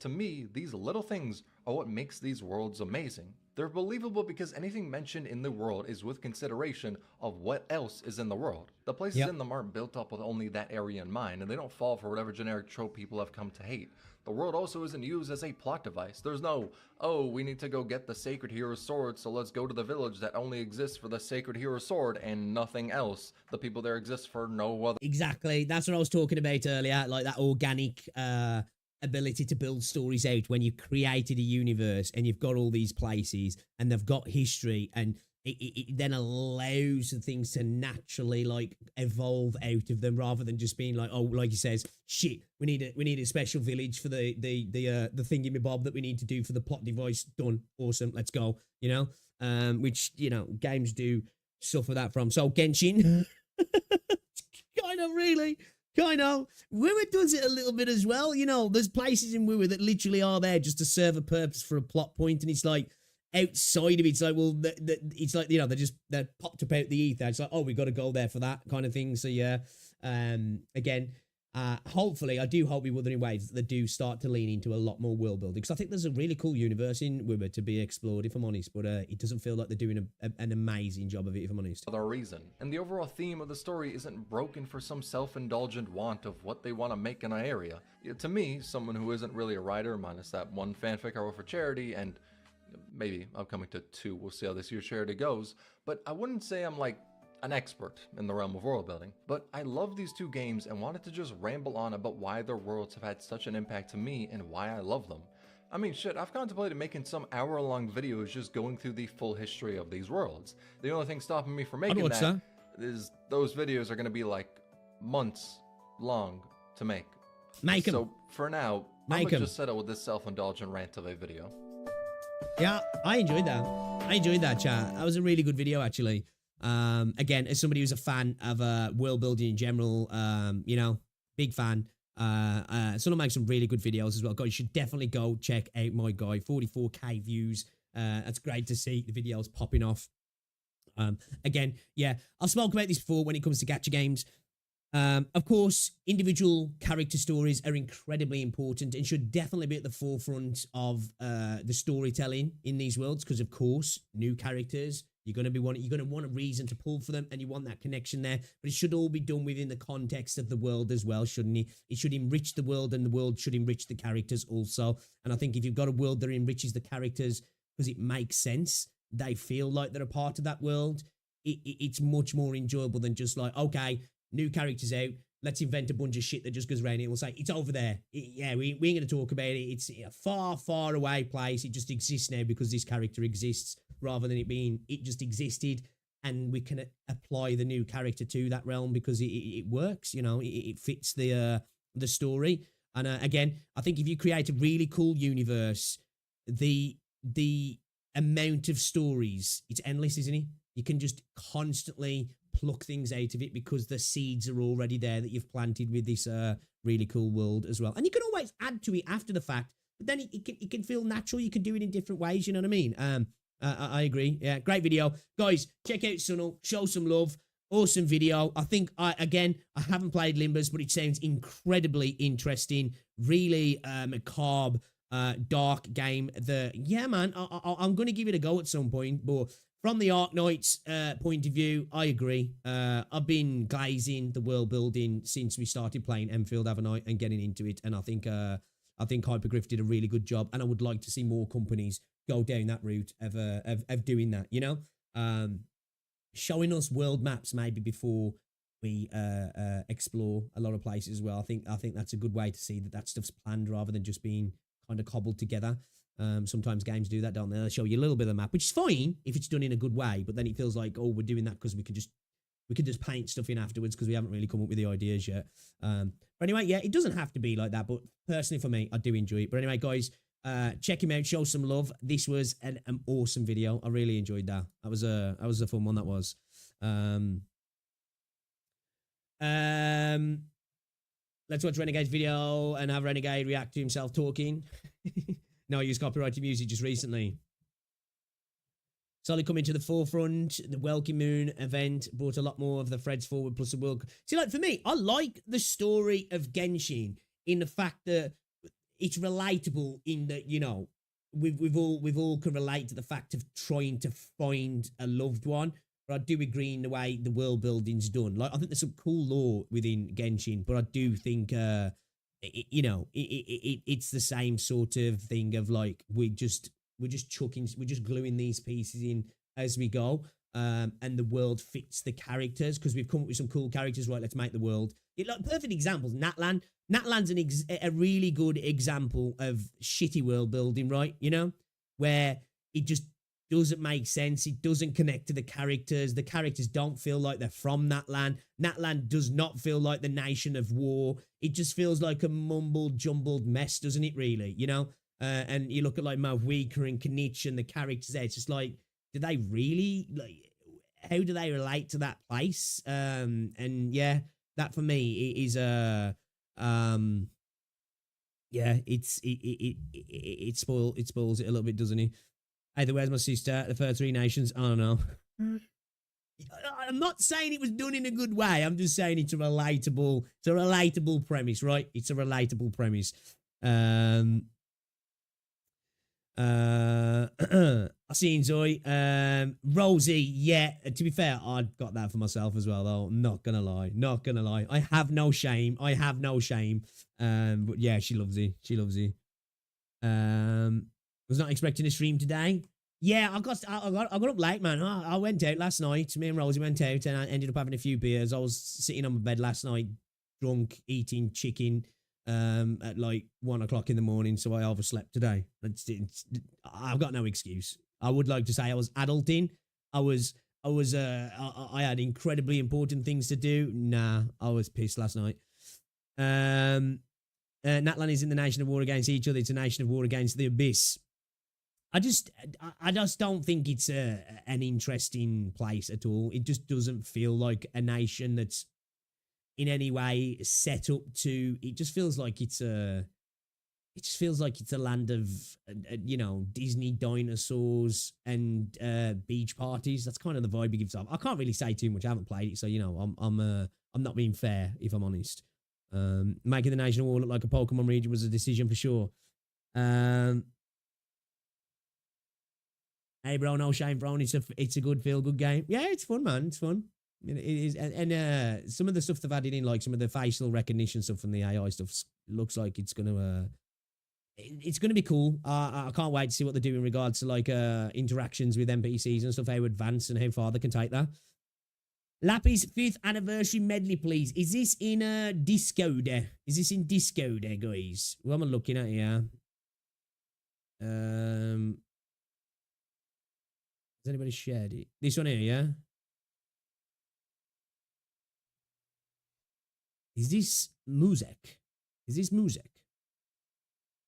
to me, these little things are what makes these worlds amazing. They're believable because anything mentioned in the world is with consideration of what else is in the world. The places in them aren't built up with only that area in mind, and they don't fall for whatever generic trope people have come to hate. The world also isn't used as a plot device. There's no, oh, we need to go get the Sacred Hero's sword, so let's go to the village that only exists for the Sacred Hero's sword and nothing else. The people there exist for no other. Exactly. That's what I was talking about earlier, like that organic ability to build stories out when you created a universe and you've got all these places and they've got history, and it then allows the things to naturally like evolve out of them, rather than just being like, oh, like he says, shit, we need a special village for the thingy-me-bob that we need to do for the plot device. Done. Awesome. Let's go. You know, which, you know, games do suffer that from. So Genshin, kind of. WuWa does it a little bit as well. You know, there's places in WuWa that literally are there just to serve a purpose for a plot point, and it's like outside of it, it's like, well, it's like, you know, they're popped up out the ether. It's like, oh, we got to go there for that kind of thing. So yeah, again, hopefully, I do hope with Withering Waves that they do start to lean into a lot more world building, because I think there's a really cool universe in WuWa to be explored, if I'm honest, but it doesn't feel like they're doing an amazing job of it, if I'm honest. Other reason, and the overall theme of the story isn't broken for some self-indulgent want of what they want to make in an area. To me, someone who isn't really a writer, minus that one fanfic I wrote for charity, and maybe upcoming to 2, we'll see how this year's charity goes, but I wouldn't say I'm like an expert in the realm of world building, but I love these 2 games and wanted to just ramble on about why their worlds have had such an impact to me and why I love them. I mean, shit, I've contemplated making some hour-long videos just going through the full history of these worlds. The only thing stopping me from making that is those videos are going to be like months long to make. Make them. So for now, I'm going to just settle with this self-indulgent rant of a video. Yeah, I enjoyed that, chat. That was a really good video, actually. Again, as somebody who's a fan of world building in general, you know, big fan. Someone makes some really good videos as well. Guys, you should definitely go check out my guy. 44k views. That's great to see the videos popping off. Again, yeah, I've spoken about this before when it comes to gacha games. Of course, individual character stories are incredibly important and should definitely be at the forefront of the storytelling in these worlds. Because, of course, new characters, you're going to want a reason to pull for them, and you want that connection there. But it should all be done within the context of the world as well, shouldn't it? It should enrich the world, and the world should enrich the characters also. And I think if you've got a world that enriches the characters because it makes sense, they feel like they're a part of that world. It's much more enjoyable than just like, okay, new characters out, let's invent a bunch of shit that just goes around it. We'll say, it's over there. We ain't going to talk about it. It's a far, far away place. It just exists now because this character exists, rather than it being, it just existed, and we can apply the new character to that realm because it works, you know, it fits the story. And again, I think if you create a really cool universe, the amount of stories, it's endless, isn't it? You can just constantly pluck things out of it because the seeds are already there that you've planted with this really cool world as well. And you can always add to it after the fact, but then it can feel natural. You can do it in different ways, you know what I mean? I agree. Yeah, great video. Guys, check out Sunil, show some love. Awesome video. I think, I haven't played Limbers, but it sounds incredibly interesting. Really macabre, dark game. Yeah, man, I'm going to give it a go at some point, but from the Ark Knights point of view, I agree. I've been glazing the world building since we started playing Infield, haven't I, and getting into it. And I think Hypergryph did a really good job, and I would like to see more companies go down that route of doing that. You know, showing us world maps maybe before we explore a lot of places as well. I think that's a good way to see that stuff's planned rather than just being kind of cobbled together. Sometimes games do that, don't they? They'll show you a little bit of the map, which is fine if it's done in a good way, but then it feels like, oh, we're doing that because we could just paint stuff in afterwards because we haven't really come up with the ideas yet. But anyway, yeah, it doesn't have to be like that, but personally for me, I do enjoy it. But anyway, guys, check him out, show some love. This was an awesome video. I really enjoyed that. That was a fun one, that was. Let's watch Renegade's video and have Renegade react to himself talking. No, I used copyrighted music just recently. Solid coming to the forefront. The Welcome Moon event brought a lot more of the threads forward, plus the world. See, like for me, I like the story of Genshin in the fact that it's relatable in that, you know, we've all can relate to the fact of trying to find a loved one. But I do agree in the way the world building's done. Like, I think there's some cool lore within Genshin, but I do think it's the same sort of thing of like we're just gluing these pieces in as we go, and the world fits the characters because we've come up with some cool characters. Right, let's make the world. Like perfect examples. Natlan. Natlan's a really good example of shitty world building, right? You know, where it just doesn't make sense. It doesn't connect to the characters. The characters don't feel like they're from Natlan. Natlan does not feel like the nation of war. It just feels like a mumbled, jumbled mess, doesn't it, really? You know? And you look at like Malvika and Kanich and the characters there, it's just like, do they really, like, how do they relate to that place? And yeah, that for me is yeah, it spoils it a little bit, doesn't it? Either where's my sister? The first three nations? I don't know. I'm not saying it was done in a good way. I'm just saying it's a relatable premise, right? It's a relatable premise. I see Enjoy. Rosie, yeah. To be fair, I got that for myself as well, though. Not gonna lie. I have no shame. But yeah, she loves it. Was not expecting a stream today. Yeah, I got up late, man. I went out last night. Me and Rosie went out, and I ended up having a few beers. I was sitting on my bed last night, drunk, eating chicken, at like 1 o'clock in the morning. So I overslept today. I've got no excuse. I would like to say I was adulting. I had incredibly important things to do. Nah, I was pissed last night. Natlan isn't the nation of war against each other. It's a nation of war against the abyss. I just don't think it's an interesting place at all. It just doesn't feel like a nation that's in any way set up to. It just feels like it's it just feels like it's a land of, you know, Disney dinosaurs and beach parties. That's kind of the vibe it gives off. I can't really say too much. I haven't played it, so you know, I'm not being fair if I'm honest. Making the Nation of War look like a Pokemon region was a decision for sure. Hey, bro, no shame, bro. It's a good feel good game. Yeah, it's fun, man. It's fun. It is, and some of the stuff they've added in, like some of the facial recognition stuff and the AI stuff, looks like it's gonna be cool. I can't wait to see what they do in regards to like interactions with NPCs and stuff, how advanced and how far they can take that. Lappy's 5th anniversary medley, please. Is this in Discord? Is this in Discord, guys? What am I looking at here? Has anybody shared it? This one here, yeah? Is this music? Is this music?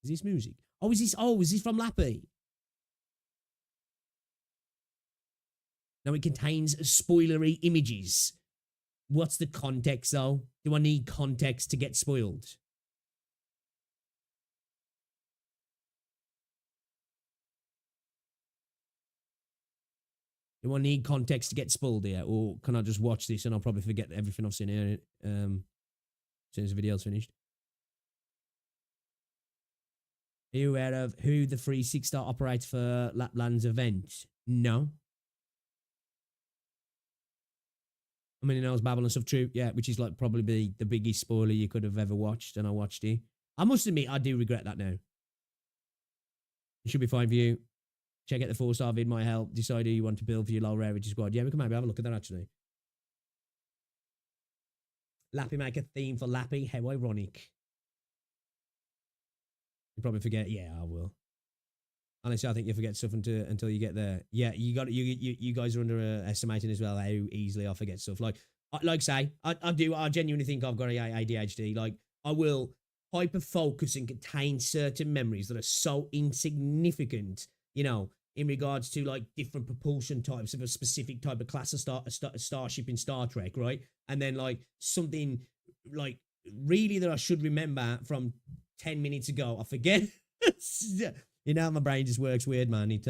Is this music? Oh, is this from Lappy? Now it contains spoilery images. What's the context though? Do I need context to get spoiled? Do I need context to get spoiled here? Or can I just watch this and I'll probably forget everything I've seen here as soon as the video's finished? Are you aware of who the free 6-star operator for Lapland's event? No. I mean, he knows Babel and stuff, true. Yeah, which is like probably the biggest spoiler you could have ever watched, and I watched it. I must admit, I do regret that now. It should be fine for you. Check out the 4-star vid, might help. Decide who you want to build for your low-rarity squad. Yeah, we can maybe have a look at that, actually. Lappy make a theme for Lappy. How ironic. You probably forget. Yeah, I will. Honestly, I think you forget stuff until you get there. Yeah, you guys are underestimating as well how easily I forget stuff. Like I say, I genuinely think I've got ADHD. Like, I will hyper focus and contain certain memories that are so insignificant, you know, in regards to like different propulsion types of a specific type of class of starship in Star Trek, right? And then like something like really that I should remember from 10 minutes ago, I forget. You know, my brain just works weird, man. We've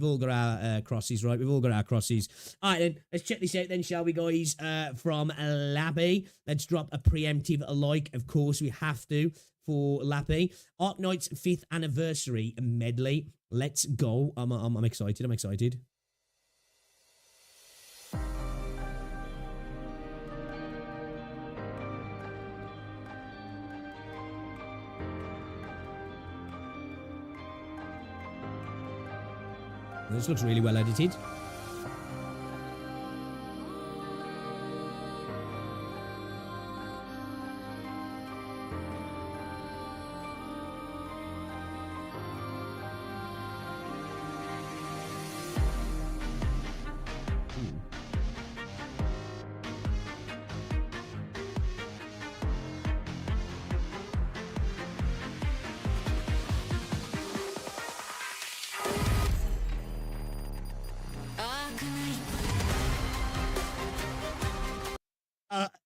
all got our crosses, right? We've all got our crosses. All right, then, let's check this out then, shall we, guys? From Lappy. Let's drop a preemptive like. Of course, we have to for Lappy. Arknights 5th anniversary medley. Let's go. I'm excited. I'm excited. This looks really well edited.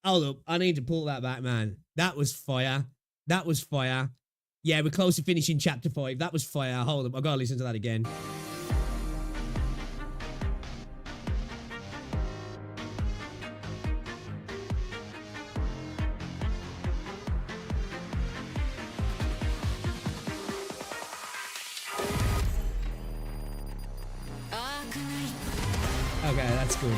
Hold up, I need to pull that back, man. That was fire. That was fire. Yeah, we're close to finishing chapter 5. That was fire. Hold up, I've got to listen to that again. Okay, that's good.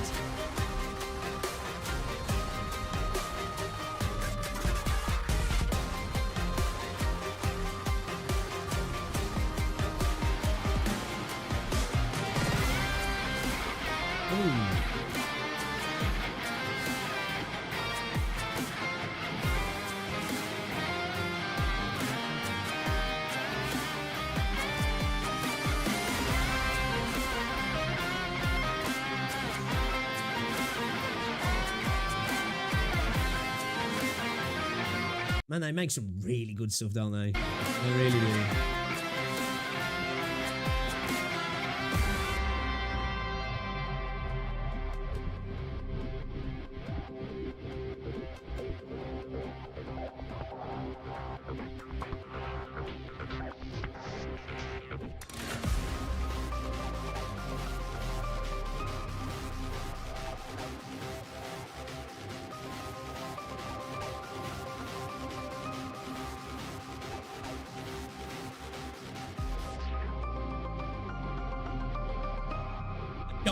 Man, they make some really good stuff, don't they? They really do.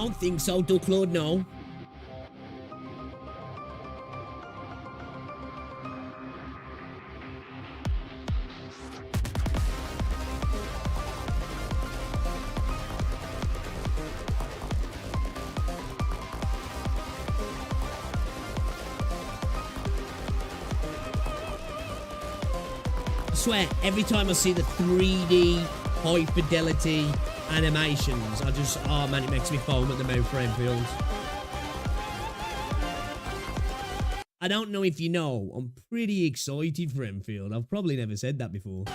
don't think so, Ducklord, no. I swear, every time I see the 3D high fidelity animations, I just, oh man, it makes me foam at the mouth for Enfield. I don't know if you know, I'm pretty excited for Enfield. I've probably never said that before.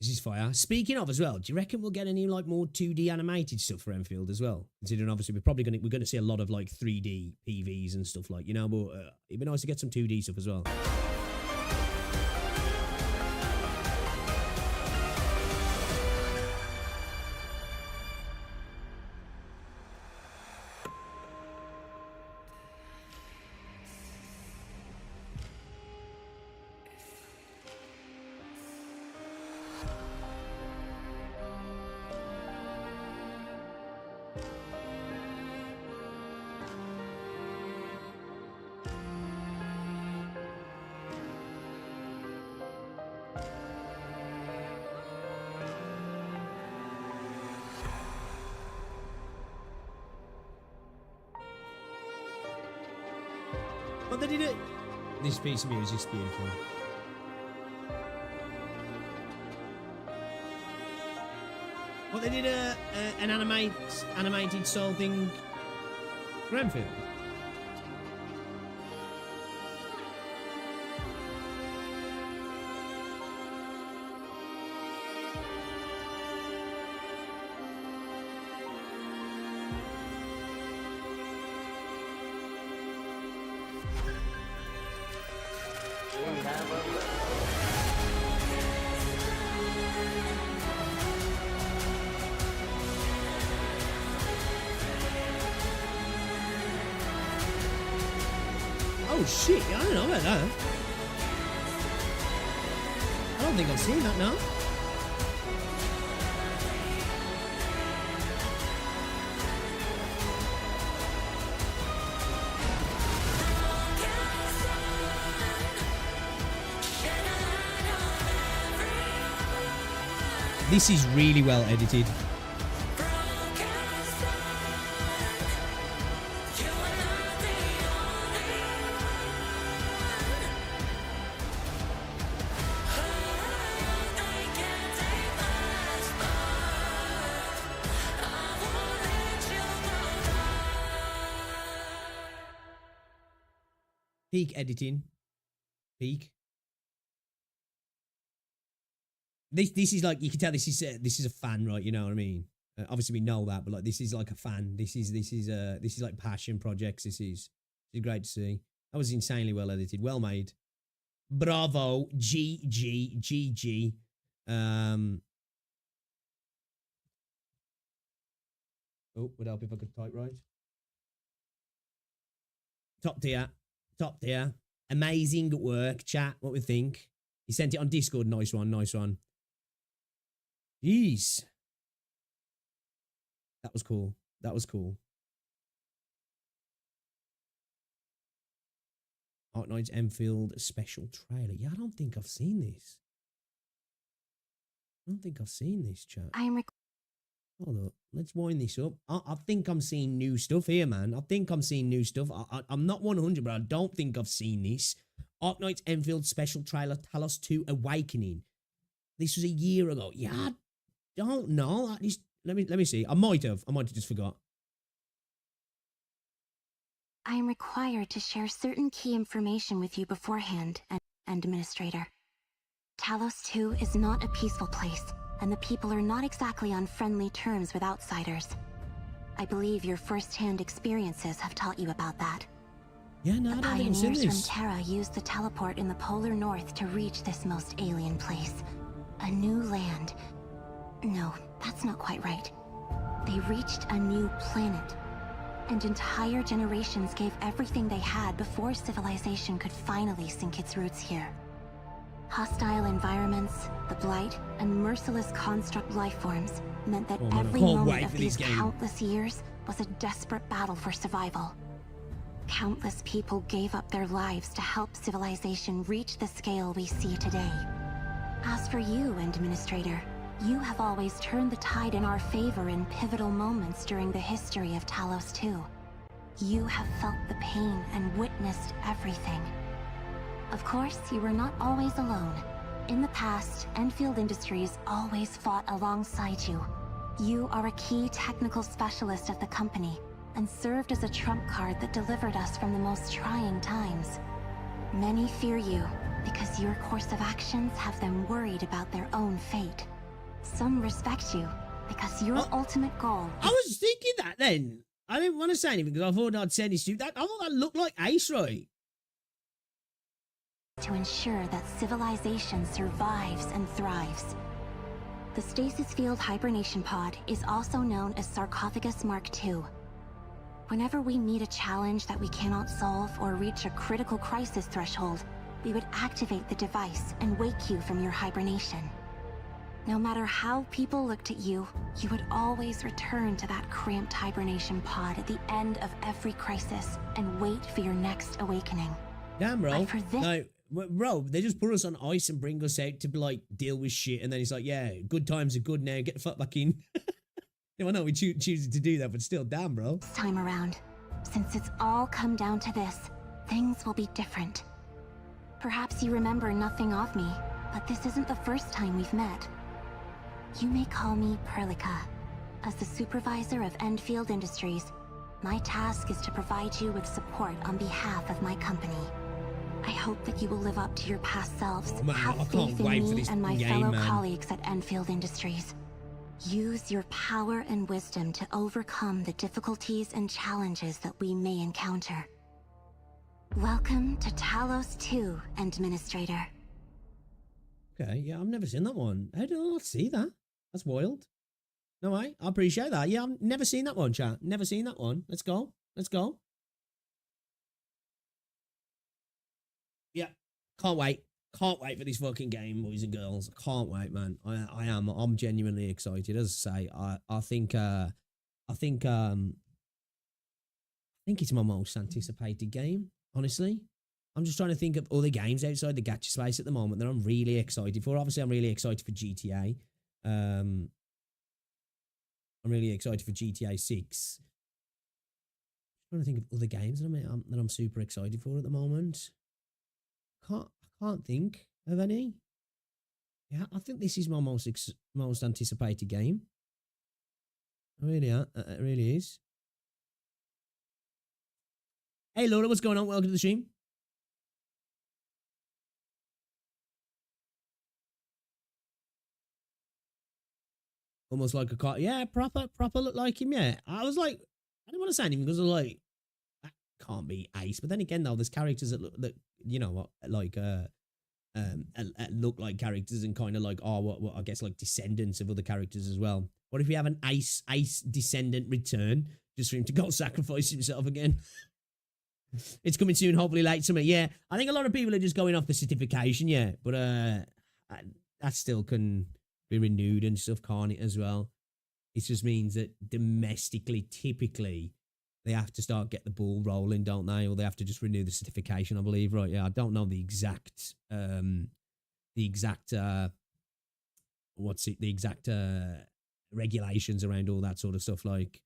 This is fire. Speaking of as well, do you reckon we'll get any like more 2D animated stuff for Enfield as well? Considering obviously we're gonna see a lot of like 3D PVs and stuff like, you know, but it'd be nice to get some 2D stuff as well. But they did it. This piece of music is beautiful. Well, they did an animated soul thing for Enfield. Oh shit, I don't know about that. I don't think I've seen that now. This is really well edited. Peak editing. Peak. This is like, you can tell this is a fan, right? You know what I mean? Obviously we know that, but like this is like a fan. This is like passion projects. This is great to see. That was insanely well edited, well made. Bravo, GG. Oh, would help if I could type right. Top tier. Amazing work, chat. What we think? He sent it on Discord. Nice one. Jeez. That was cool. Ark Knights Enfield special trailer. Yeah, I don't think I've seen this. Chat. Hold up. Let's wind this up. I think I'm seeing new stuff here, man. I'm not 100, but I don't think I've seen this. Ark Knights Enfield special trailer, Talos 2 Awakening. This was a year ago. Yeah, I don't know. Let me see. I might have just forgot. I am required to share certain key information with you beforehand, Administrator. Talos 2 is not a peaceful place, and the people are not exactly on friendly terms with outsiders. I believe your first-hand experiences have taught you about that. Yeah, no, The I don't think I've seen pioneers from this. Terra used the teleport in the polar north to reach this most alien place. A new land. No, that's not quite right. They reached a new planet. And entire generations gave everything they had before civilization could finally sink its roots here. Hostile environments, the blight, and merciless construct lifeforms meant that Oh, man, I every can't moment wait of for these this game. countless years was a desperate battle for survival. Countless people gave up their lives to help civilization reach the scale we see today. As for you, Administrator, you have always turned the tide in our favor in pivotal moments during the history of Talos 2. You have felt the pain and witnessed everything. Of course, you were not always alone. In the past, Enfield Industries always fought alongside you. You are a key technical specialist of the company, and served as a trump card that delivered us from the most trying times. Many fear you, because your course of actions have them worried about their own fate. Some respect you, because your ultimate goal I was thinking that then. I didn't want to say anything because I thought I'd send this to you. I thought that looked like Ace, right? to ensure that civilization survives and thrives. The stasis field hibernation pod is also known as Sarcophagus Mark II. Whenever we meet a challenge that we cannot solve or reach a critical crisis threshold, we would activate the device and wake you from your hibernation. No matter how people looked at you, you would always return to that cramped hibernation pod at the end of every crisis and wait for your next awakening. Damn, bro. But for this- No, bro, they just put us on ice and bring us out to like deal with shit, and then it's like, yeah, good times are good now. Get the fuck back in. I know we choosing to do that, but still, damn, bro. This time around, since it's all come down to this, things will be different. Perhaps you remember nothing of me, but this isn't the first time we've met. You may call me Perlica. As the supervisor of Enfield Industries, my task is to provide you with support on behalf of my company. I hope that you will live up to your past selves, Oh, man, I have can't faith in wait for me this and my game, fellow man. colleagues at Enfield Industries. Use your power and wisdom to overcome the difficulties and challenges that we may encounter. Welcome to Talos 2, Administrator. Okay, yeah, I've never seen that one. How did I not see that? That's wild. No way, I appreciate that. Yeah, I've never seen that one, chat. Never seen that one. Let's go. Let's go. Yeah, can't wait. Can't wait for this fucking game, boys and girls. Can't wait, man. I'm genuinely excited. As I say, I think it's my most anticipated game, honestly. I'm just trying to think of other games outside the gacha space at the moment that I'm really excited for. Obviously, I'm really excited for GTA. I'm really excited for GTA 6. I'm trying to think of other games that I'm super excited for at the moment. I can't think of any. Yeah, I think this is my most anticipated game. It really is. Hey Laura, what's going on? Welcome to the stream. Almost like a car. Yeah, proper look like him, yeah. I was like, I didn't want to say anything because I was like, that can't be Ace. But then again, though, there's characters that look, that, you know what, like, look like characters and kind of like, what I guess like descendants of other characters as well. What if we have an Ace descendant return just for him to go sacrifice himself again? It's coming soon, hopefully late summer. Yeah, I think a lot of people are just going off the certification, yeah. But that still can be renewed and stuff, can't it, as well? It just means that domestically, typically, they have to start the ball rolling, don't they? Or they have to just renew the certification, I believe, right? Yeah, I don't know the exact regulations around all that sort of stuff, like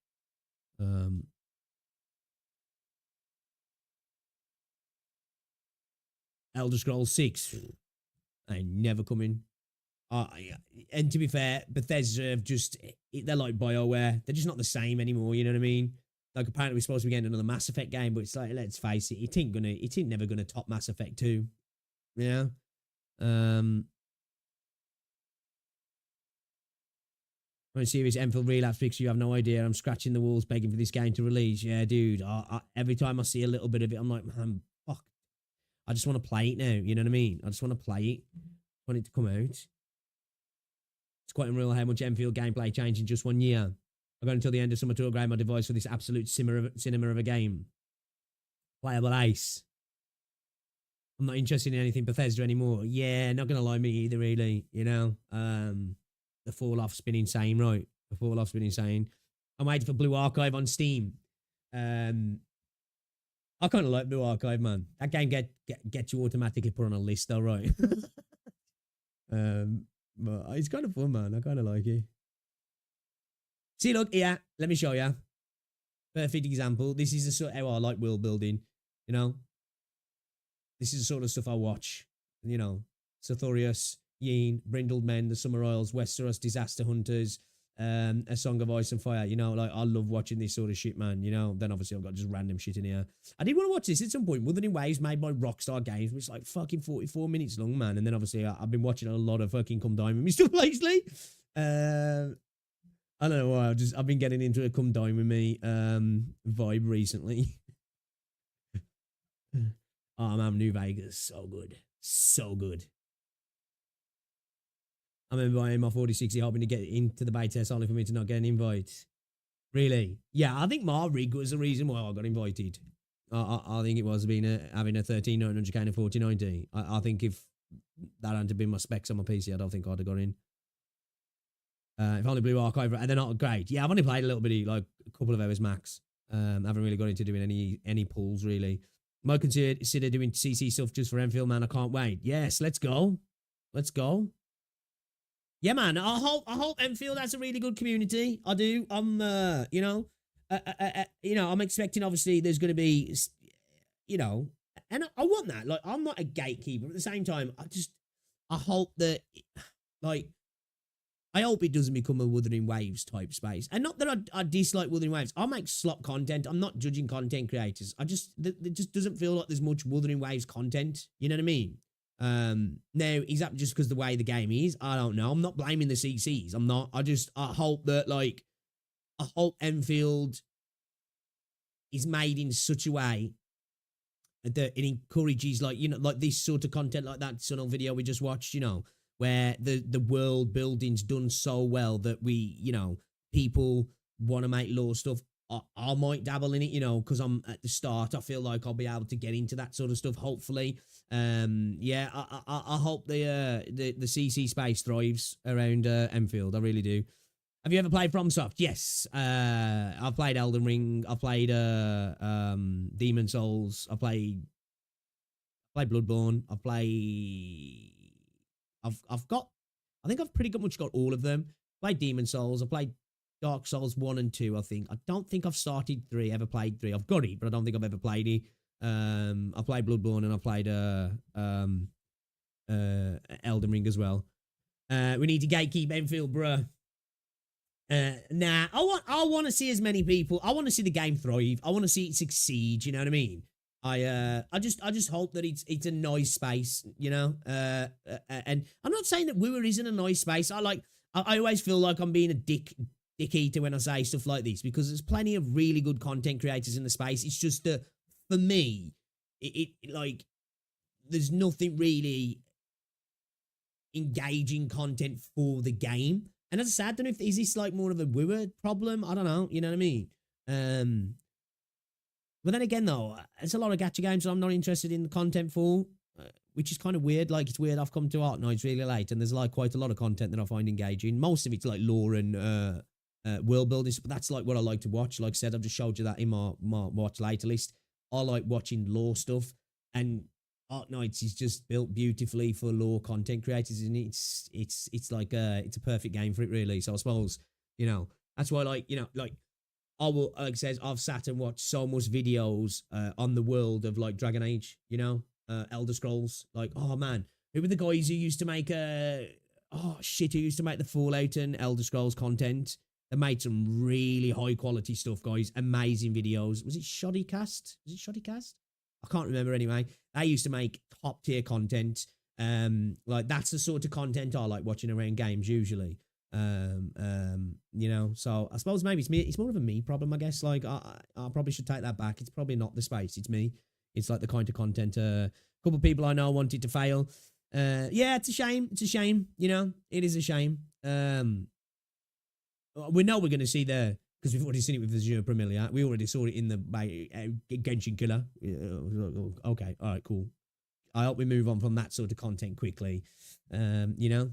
Elder Scrolls 6 ain't never coming. And to be fair, Bethesda have they're like BioWare. They're just not the same anymore, you know what I mean? Like apparently we're supposed to be getting another Mass Effect game, but it's like, let's face it, it ain't never gonna top Mass Effect 2. Yeah. On a serious Enfield relapse picture, you have no idea. I'm scratching the walls begging for this game to release. Yeah, dude. Every time I see a little bit of it, I'm like, man, fuck. I just want to play it now. You know what I mean? I just want to play it. I want it to come out. It's quite unreal how much Enfield gameplay changed in just 1 year. I got until the end of summer to upgrade my device for this absolute cinema of a game. Playable ace. I'm not interested in anything Bethesda anymore. Yeah, not gonna lie, me either, really. You know, the fall off's been insane, right? The fall off's been insane. I'm waiting for Blue Archive on Steam. I kind of like Blue Archive, man. That game get you automatically put on a list, though, right? But it's kind of fun, man. I kind of like it. See, look, here, let me show you. Perfect example. This is the sort of how I like world building, you know? This is the sort of stuff I watch, you know? Sartorius, Yeen, Brindled Men, The Summer Isles, Westeros, Disaster Hunters, A Song of Ice and Fire, you know? Like, I love watching this sort of shit, man, you know? Then obviously I've got just random shit in here. I did want to watch this at some point. Withering Waves made by Rockstar Games, which is like fucking 44 minutes long, man. And then obviously I've been watching a lot of fucking Come Dine With Me stuff lately. I don't know why. I've been getting into a Come Dine With Me vibe recently. Oh man, New Vegas, so good, so good. I remember buying my 4060, hoping to get into the beta test only for me to not get an invite. Really? Yeah, I think my rig was the reason why I got invited. I think it was having a 13900K and a 4090. I think if that hadn't been my specs on my PC, I don't think I'd have got in. If only Blue Archive, and they're not great. Yeah, I've only played a little bit, like a couple of hours max. Haven't really got into doing any pulls really. Might consider doing CC stuff just for Enfield, man. I can't wait. Yes, let's go. Let's go. Yeah, man. I hope Enfield has a really good community. I do. I'm, you know, I'm expecting. Obviously, there's going to be, you know, and I want that. Like, I'm not a gatekeeper. But at the same time, I hope that, like. I hope it doesn't become a Withering Waves type space. And not that I dislike Withering Waves. I make slop content. I'm not judging content creators. It just doesn't feel like there's much Withering Waves content. You know what I mean? Now, is that just because the way the game is? I don't know. I'm not blaming the CCs. I'm not. I hope that, like, I hope Enfield is made in such a way that it encourages, like, you know, like this sort of content, like that Sunil video we just watched, you know, where the world building's done so well that we, you know, people want to make lore stuff. I might dabble in it, you know, because I'm at the start. I feel like I'll be able to get into that sort of stuff, hopefully. Yeah, I hope the CC space thrives around Enfield. I really do. Have you ever played FromSoft? Yes. I've played Elden Ring. I've played Demon Souls. I've played Bloodborne. I think I've pretty much got all of them. Played Demon Souls. I played Dark Souls 1 and 2, I think. I don't think I've started 3, ever played 3. I've got it, but I don't think I've ever played it. I played Bloodborne and I played Elden Ring as well. We need to gatekeep Enfield, bruh. Nah, I want to see as many people. I want to see the game thrive. I want to see it succeed, you know what I mean? I just hope that it's a nice space, you know. And I'm not saying that WuWa isn't a nice space. I always feel like I'm being a dick eater when I say stuff like this, because there's plenty of really good content creators in the space. It's just that for me, it like there's nothing really engaging content for the game. And as I said, I don't know if is this like more of a WuWa problem. I don't know. You know what I mean? But then again, though, there's a lot of gacha games that I'm not interested in the content for, which is kind of weird. Like, it's weird I've come to Arknights really late, and there's like quite a lot of content that I find engaging. Most of it's like lore and world building, but that's like what I like to watch. Like I said, I've just showed you that in my watch later list. I like watching lore stuff, and Arknights is just built beautifully for lore content creators, and it's like it's a perfect game for it, really. So I suppose, you know, that's why, like, you know, like, I will, like I says, I've sat and watched so much videos on the world of like Dragon Age, you know, Elder Scrolls. Like, oh man, who were the guys who used to make who used to make the Fallout and Elder Scrolls content? They made some really high quality stuff, guys. Amazing videos. Was it Shoddycast? Was it Shoddycast? I can't remember anyway. They used to make top tier content. Like that's the sort of content I like watching around games usually. You know, so I suppose maybe it's more of a me problem, I guess. Like I probably should take that back. It's probably not the space, it's me. It's like the kind of content a couple of people I know wanted to fail. Yeah, it's a shame. It's a shame, you know. It is a shame. We know we're going to see because we've already seen it with the Jeu Premiere. We already saw it in the Genshin Killer. Okay, all right, cool. I hope we move on from that sort of content quickly. You know.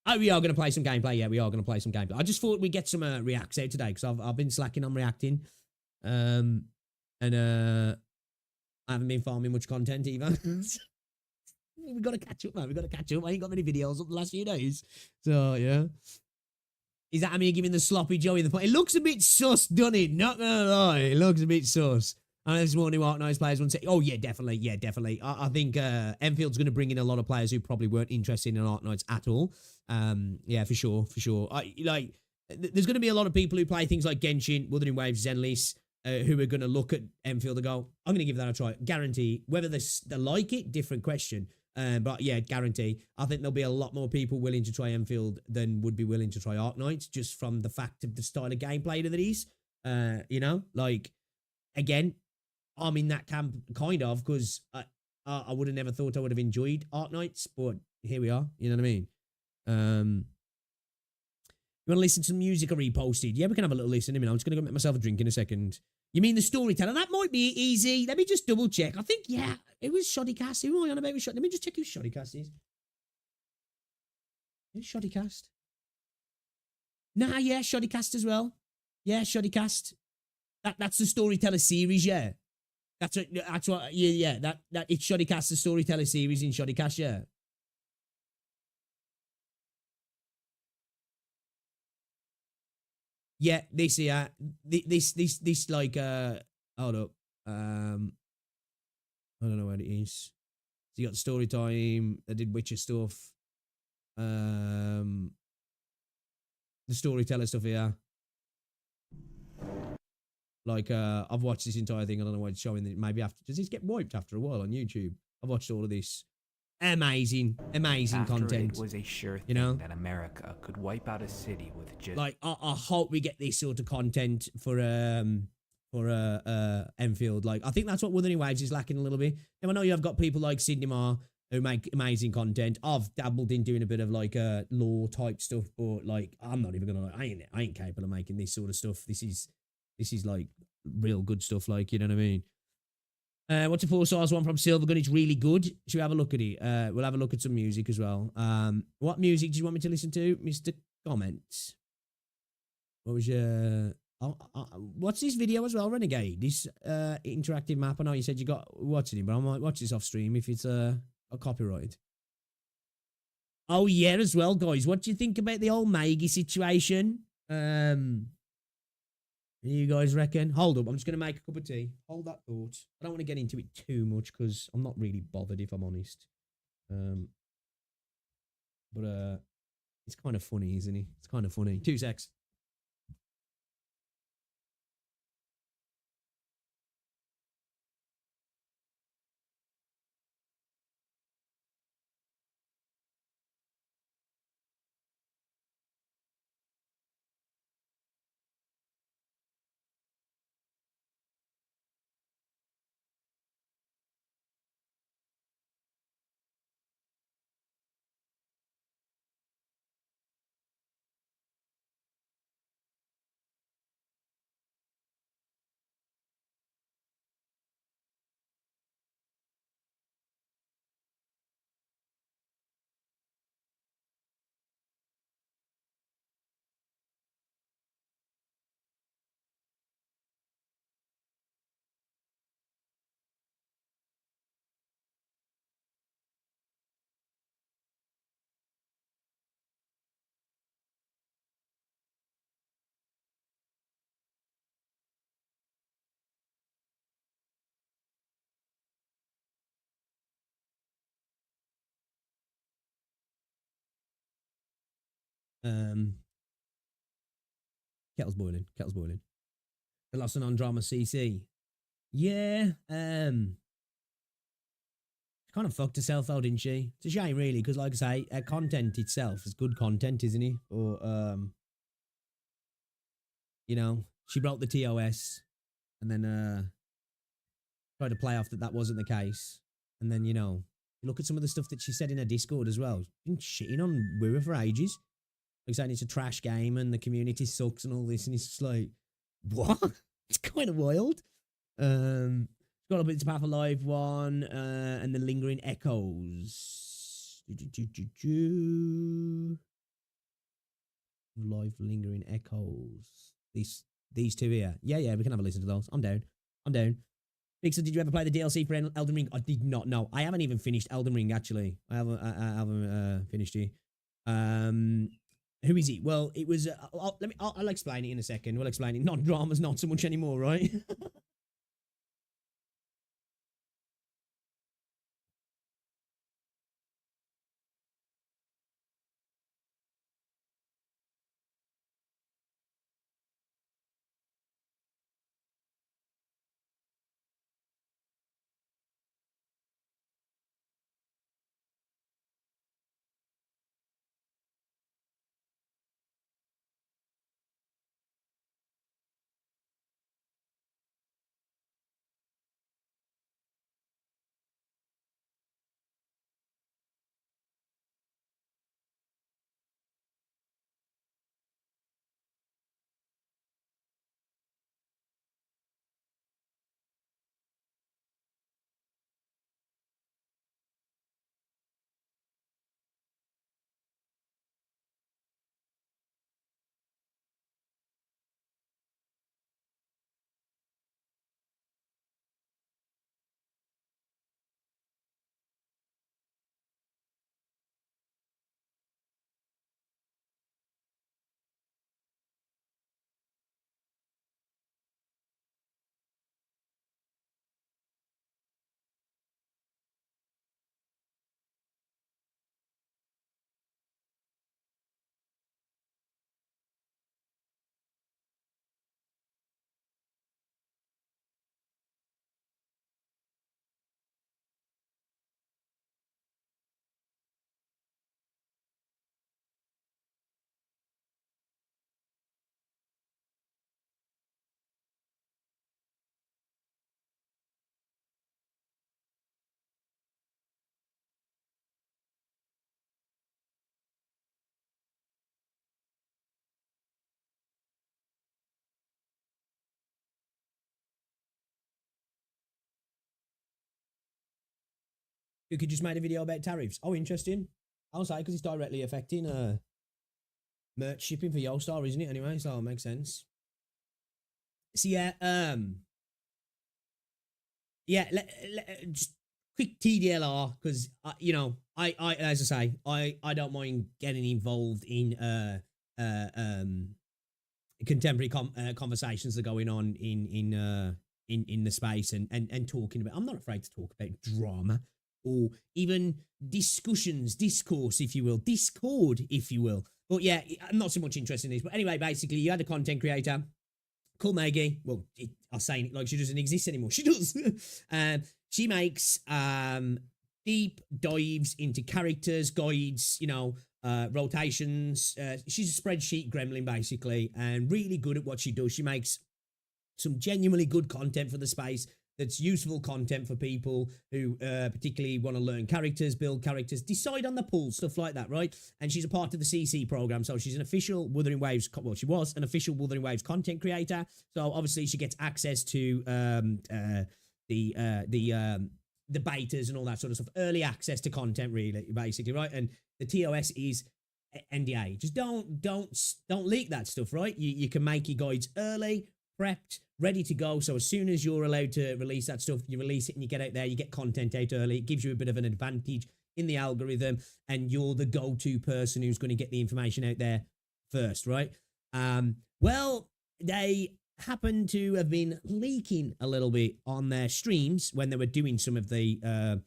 Oh, we are going to play some gameplay. Yeah, we are going to play some gameplay. I just thought we'd get some reacts out today because I've been slacking on reacting. And I haven't been farming much content either. We've got to catch up, man. We've got to catch up. I ain't got many videos up the last few days. So, yeah. Is that me giving the sloppy Joey the point? It looks a bit sus, doesn't it? Not gonna lie. It looks a bit sus. I know there's more new Ark Knights players want to say, oh, yeah, definitely. Yeah, definitely. I think Enfield's going to bring in a lot of players who probably weren't interested in Ark Knights at all. Yeah, for sure, for sure. There's going to be a lot of people who play things like Genshin, Withering Waves, Zenless, who are going to look at Enfield and go, I'm going to give that a try. Guarantee. Whether they like it, different question. But yeah, guarantee. I think there'll be a lot more people willing to try Enfield than would be willing to try Ark Knights, just from the fact of the style of gameplay that it is. You know, like, again, I'm in that camp, kind of, because I would have never thought I would have enjoyed Ark Knights, but here we are. You know what I mean? You want to listen to some music I reposted? Yeah, we can have a little listen. I mean, I'm just going to go make myself a drink in a second. You mean the storyteller? That might be easy. Let me just double check. I think, yeah, it was Shoddycast. Who am I on about with Shoddy? Let me just check who Shoddycast is. Who's Shoddycast? Nah, yeah, Shoddycast as well. Yeah, Shoddycast. That's the storyteller series, yeah. That's what, yeah, that it's Shoddycast, the storyteller series in Shoddycast, yeah. Yeah, this like hold up. I don't know what it is. So you got the story time, they did Witcher stuff. The storyteller stuff here. Like I've watched this entire thing. I don't know why it's showing that maybe after does this get wiped after a while on YouTube? I've watched all of this. Amazing content. It was a sure thing, you know, that America could wipe out a city with just like I hope we get this sort of content for Enfield. Like I think that's what Withering Waves is lacking a little bit. And I know you have got people like Sydney Marr who make amazing content. I've dabbled in doing a bit of like lore type stuff, but like I'm not even gonna. I ain't capable of making this sort of stuff. This is like real good stuff. Like, you know what I mean? What's a 4-star one from Silvergun? It's really good. Should we have a look at it? We'll have a look at some music as well. What music do you want me to listen to, Mr. Comments? What was your... what's this video as well, Renegade? This interactive map. I know you said you got watching it, but I might watch this off stream if it's a copyright. Oh, yeah, as well, guys. What do you think about the old Maggie situation? You guys reckon? Hold up, I'm just going to make a cup of tea. Hold that thought. I don't want to get into it too much because I'm not really bothered, if I'm honest. But it's kind of funny, isn't it? It's kind of funny. 2 secs. Kettle's boiling. Kettle's boiling. The Lost and On Drama CC. Yeah. She kind of fucked herself though, didn't she? It's a shame, really, because like I say, her content itself is good content, isn't it? Or you know, she broke the TOS and then tried to play off that wasn't the case. And then, you know, you look at some of the stuff that she said in her Discord as well. She's been shitting on WuWa for ages. Like saying it's a trash game and the community sucks and all this. And it's just like, what? It's kind of wild. Got a bit to Path of Life 1 and the Lingering Echoes. Life Lingering Echoes. These two here. Yeah, we can have a listen to those. I'm down. Pixel, did you ever play the DLC for Elden Ring? I did not know. I haven't even finished Elden Ring, actually. I haven't finished it. Who is it? Well, it was... I'll explain it in a second. We'll explain it. Non-drama's not so much anymore, right? You could just make a video about tariffs. Oh, interesting. I'll say because it's directly affecting merch shipping for Yostar, isn't it? Anyway, so it makes sense. So yeah, just quick TDLR because you know, I as I say, I don't mind getting involved in contemporary conversations that are going on in the space and talking about. I'm not afraid to talk about drama or even discourse, if you will, Discord, if you will. But yeah, I'm not so much interested in this. But anyway, basically, you had a content creator called Maggie. Well, I'm saying it like she doesn't exist anymore. She does. She makes deep dives into characters, guides, you know, rotations. She's a spreadsheet gremlin, basically, and really good at what she does. She makes some genuinely good content for the space that's useful content for people who particularly want to learn characters, build characters, decide on the pool, stuff like that, right? And she's a part of the CC program, so she's an official Withering Waves, well, she was an official Withering Waves content creator, so obviously she gets access to the betas and all that sort of stuff, early access to content, really, basically, right? And the TOS is NDA. Just don't leak that stuff, right? You can make your guides early, prepped, ready to go. So as soon as you're allowed to release that stuff, you release it and you get out there, you get content out early. It gives you a bit of an advantage in the algorithm and you're the go-to person who's going to get the information out there first, right? Well, they happen to have been leaking a little bit on their streams when they were doing some of the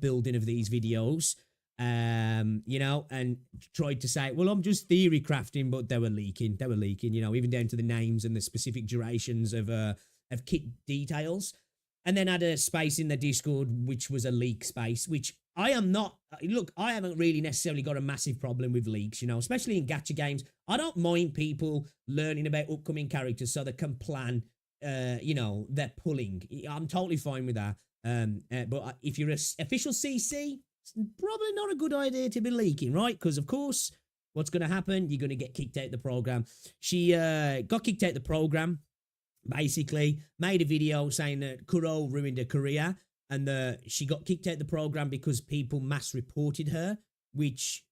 building of these videos. you know, and tried to say, well, I'm just theory crafting, but they were leaking, you know, even down to the names and the specific durations of kit details. And then had a space in the Discord, which was a leak space, which I am not, look, I haven't really necessarily got a massive problem with leaks, you know, especially in gacha games. I don't mind people learning about upcoming characters so they can plan, you know, their pulling. I'm totally fine with that. But if you're an official CC, it's probably not a good idea to be leaking, right? Because, of course, what's going to happen? You're going to get kicked out of the program. She got kicked out of the program. Basically, made a video saying that Kuro ruined her career and she got kicked out of the program because people mass reported her, which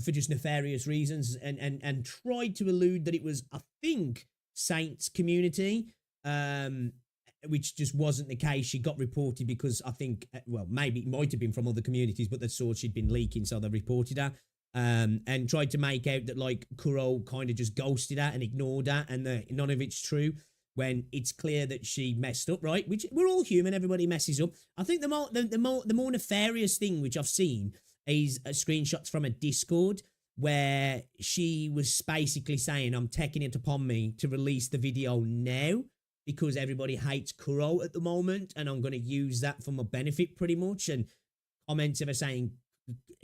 for just nefarious reasons, and tried to allude that it was, I think, Saints community, which just wasn't the case. She got reported because I think, well, maybe it might have been from other communities, but they saw she'd been leaking, so they reported her. And tried to make out that, like, Kuro kind of just ghosted her and ignored her, and none of it's true, when it's clear that she messed up, right? Which, we're all human, everybody messes up. I think the more nefarious thing which I've seen is screenshots from a Discord where she was basically saying, I'm taking it upon me to release the video now because everybody hates Kuro at the moment, and I'm going to use that for my benefit pretty much. And comments of her saying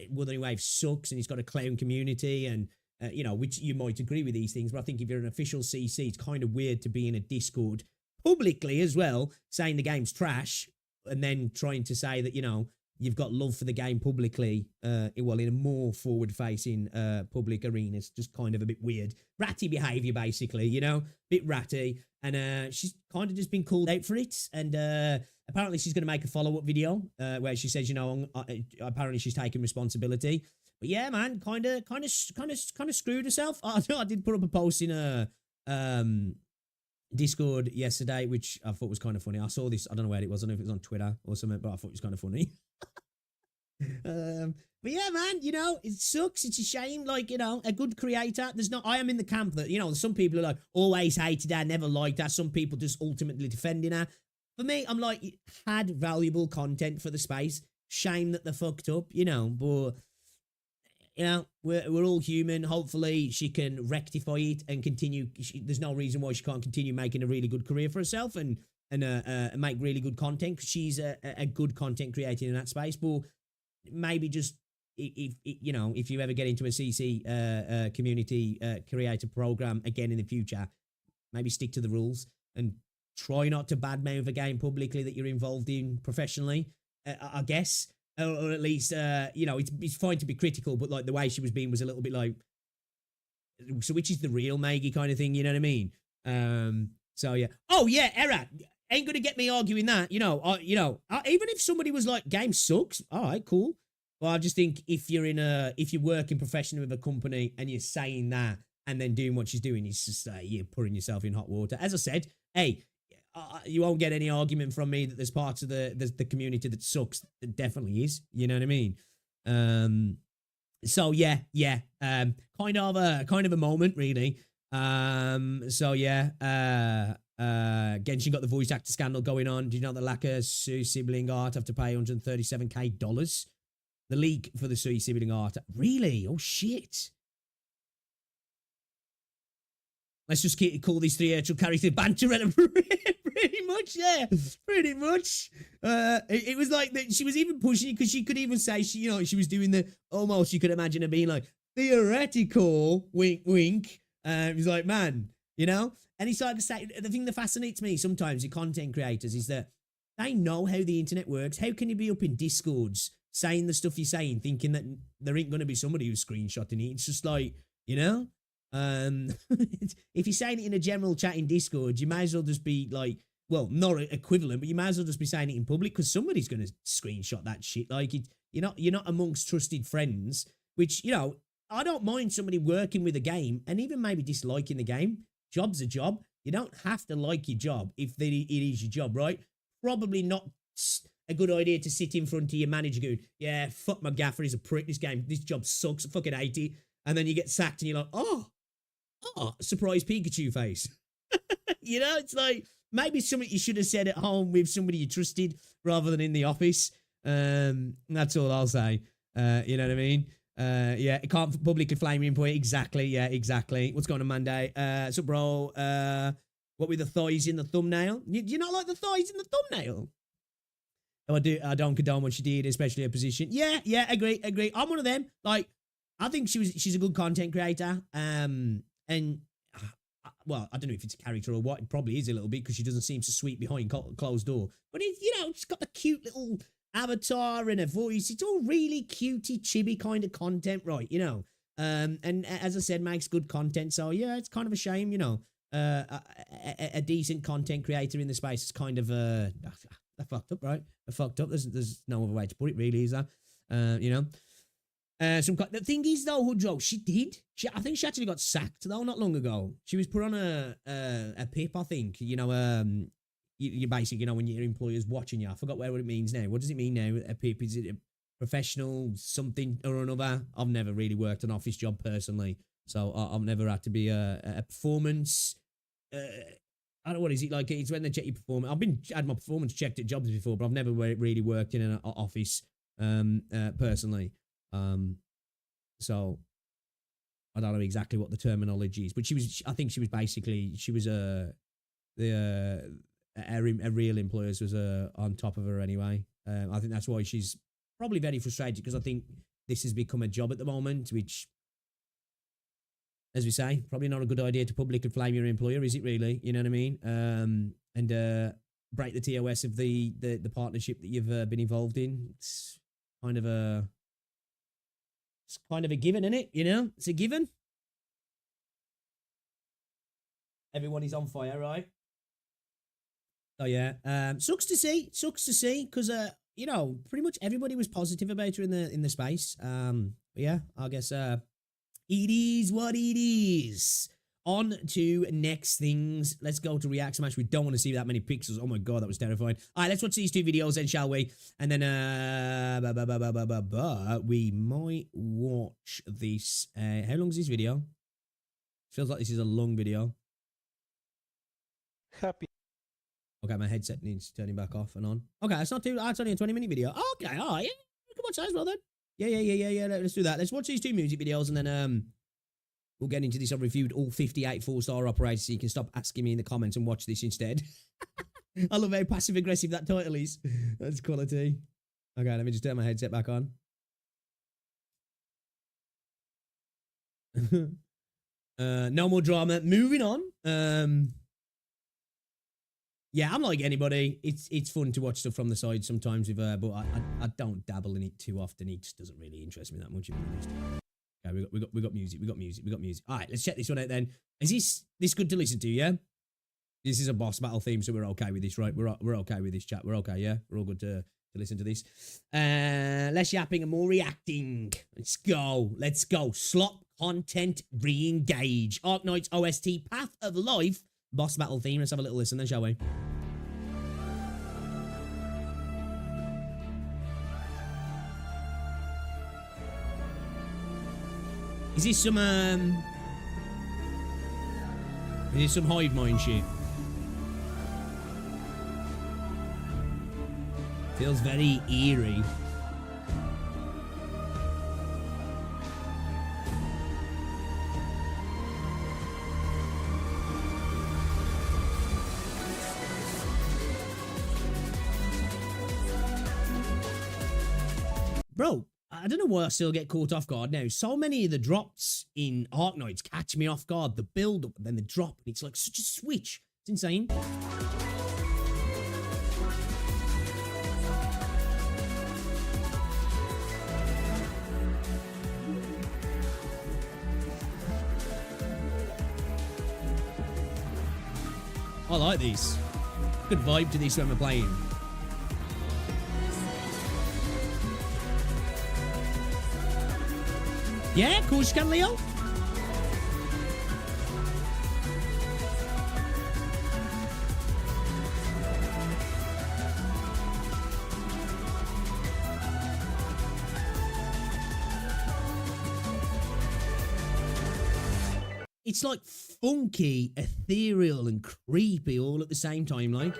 Withering Waves sucks and he's got a clown community, and you know, which you might agree with these things, but I think if you're an official CC, it's kind of weird to be in a Discord publicly as well, saying the game's trash, and then trying to say that, you know, you've got love for the game publicly, well, in a more forward-facing public arena. It's just kind of a bit weird. Ratty behaviour, basically, you know, bit ratty, and she's kind of just been called out for it, and apparently she's going to make a follow-up video where she says, you know, apparently she's taking responsibility. But yeah, man, kind of screwed herself. I did put up a post in a Discord yesterday, which I thought was kind of funny. I saw this, I don't know where it was. I don't know if it was on Twitter or something, but I thought it was kind of funny. But yeah, man, you know, it sucks. It's a shame. Like, you know, a good creator. I am in the camp that, you know, some people are like, always hated her, never liked her. Some people just ultimately defending her. For me, I'm like, had valuable content for the space. Shame that they fucked up, you know, but you know, we're all human. Hopefully she can rectify it and continue. There's no reason why she can't continue making a really good career for herself and make really good content, because she's a good content creator in that space. But maybe just, if you know, if you ever get into a CC community creator program again in the future, maybe stick to the rules and try not to badmouth a game publicly that you're involved in professionally, I guess. Or at least, you know, it's fine to be critical, but like the way she was being was a little bit like, so which is the real Maggie kind of thing, you know what I mean? So yeah. Oh yeah, error. Ain't gonna get me arguing that, you know. Even if somebody was like, game sucks, all right, cool. Well, I just think if you're working professionally with a company and you're saying that and then doing what she's doing, it's just you're putting yourself in hot water. As I said, hey. You won't get any argument from me that there's parts of the community that sucks. It definitely is. You know what I mean? So yeah. Kind of a moment, really. So yeah. Genshin got the voice actor scandal going on. Do you know that Laka Sui sibling art have to pay $137K? The leak for the Sui sibling art. Really? Oh shit. Let's just call these three actual characters banter. Pretty much, yeah. Pretty much. It was like that. She was even pushing it because she could even say she was doing the almost. You could imagine her being like theoretical wink, wink. It was like, man, you know. And it's like the thing that fascinates me sometimes in content creators is that they know how the internet works. How can you be up in Discords saying the stuff you're saying, thinking that there ain't gonna be somebody who's screenshotting it? It's just like, you know. If you're saying it in a general chat in Discord, you might as well just be like, well, not equivalent, but you might as well just be saying it in public, because somebody's going to screenshot that shit. Like, you're not amongst trusted friends, which, you know, I don't mind somebody working with a game and even maybe disliking the game. Job's a job. You don't have to like your job if it is your job, right? Probably not a good idea to sit in front of your manager going, yeah, fuck my gaffer, he's a prick, this job sucks, I fucking hate it. And then you get sacked and you're like, oh, surprise Pikachu face. You know, it's like maybe something you should have said at home with somebody you trusted rather than in the office. That's all I'll say. You know what I mean? Yeah, it can't publicly flame your employer. Exactly. Yeah, exactly. What's going on, Monday? So, bro, what with the thighs in the thumbnail? Do you not like the thighs in the thumbnail? Oh, I don't condone what she did, especially her position. Yeah, agree. I'm one of them. Like, I think she's a good content creator. And well, I don't know if it's a character or what. It probably is a little bit because she doesn't seem to sweep behind closed door. But it's, you know, she's got the cute little avatar and her voice. It's all really cutie chibi kind of content, right? You know. And as I said, makes good content. So yeah, it's kind of a shame, you know. A decent content creator in the space is kind of they're fucked up, right? They're fucked up. There's no other way to put it, really, is there? You know. The thing is, though, Hoodro, I think she actually got sacked, though, not long ago. She was put on a PIP, I think. You know, you basically, you know, when your employer's watching you. I forgot what it means now. What does it mean now? A PIP, is it a professional something or another? I've never really worked an office job personally, so I've never had to be a performance. I don't know, what is it like? It's when they check your performance. Had my performance checked at jobs before, but I've never really worked in an office personally. So I don't know exactly what the terminology is, but I think she was a real employers was on top of her anyway. I think that's why she's probably very frustrated, because I think this has become a job at the moment, which, as we say, probably not a good idea to publicly flame your employer, is it really? You know what I mean? And break the TOS of the partnership that you've been involved in. It's kind of a given, isn't it? You know, it's a given. Everyone is on fire, right? Oh yeah. Sucks to see, because you know, pretty much everybody was positive about her in the space. But yeah, I guess it is what it is. On to next things. Let's go to reaction match. We don't want to see that many pixels. Oh my god, that was terrifying. All right, let's watch these two videos then, shall we? And then we might watch this. How long is this video? Feels like this is a long video. Happy. Okay, my headset needs turning back off and on. Okay, it's not too. It's only a 20-minute video. Okay, all right. Yeah, you can watch that as well then. Yeah. Let's do that. Let's watch these two music videos and then we'll get into this. I've reviewed all 58 4-star operators, so you can stop asking me in the comments and watch this instead. I love how passive-aggressive that title is. That's quality. Okay, let me just turn my headset back on. No more drama. Moving on. Yeah, I'm like anybody. It's fun to watch stuff from the side sometimes, with but I don't dabble in it too often. It just doesn't really interest me that much, to be honest. Okay, we got music. All right, let's check this one out then. Is this good to listen to? Yeah, this is a boss battle theme, so we're okay with this, right? We're okay with this, chat. We're okay, yeah. We're all good to listen to this. Less yapping and more reacting. Let's go. Slop content re-engage. Ark Knights OST Path of Life boss battle theme. Let's have a little listen then, shall we? Is this some hive mind shit? Feels very eerie. Bro, I don't know why I still get caught off guard now. So many of the drops in Arknights catch me off guard. The build up and then the drop. And it's like such a switch. It's insane. I like these. Good vibe to these when we're playing. Yeah, of course you can, Leo. It's like funky, ethereal, and creepy all at the same time, like.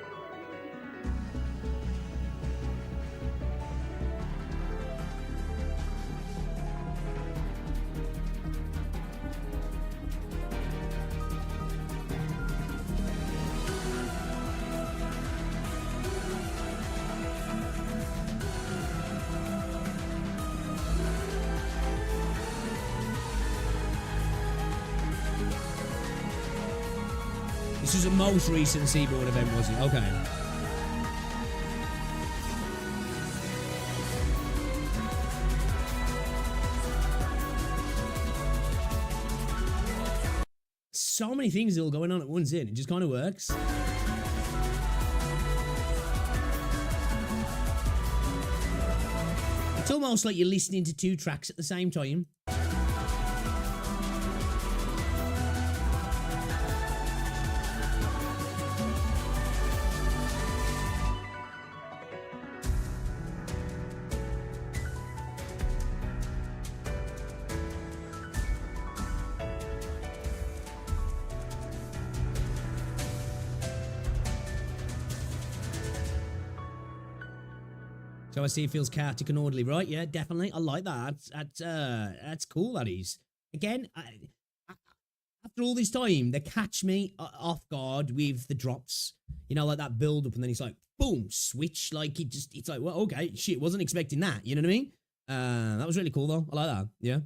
This was a most recent Seaboard event, was it? Okay. So many things all going on at once, in it just kind of works. It's almost like you're listening to two tracks at the same time. So I see it feels chaotic and orderly, right? Yeah, definitely. I like that. That's cool, that is. Again, after all this time, they catch me off guard with the drops. You know, like that build up and then it's like, boom, switch. Like, it's like, well, okay, shit, wasn't expecting that. You know what I mean? That was really cool, though. I like that. Yeah.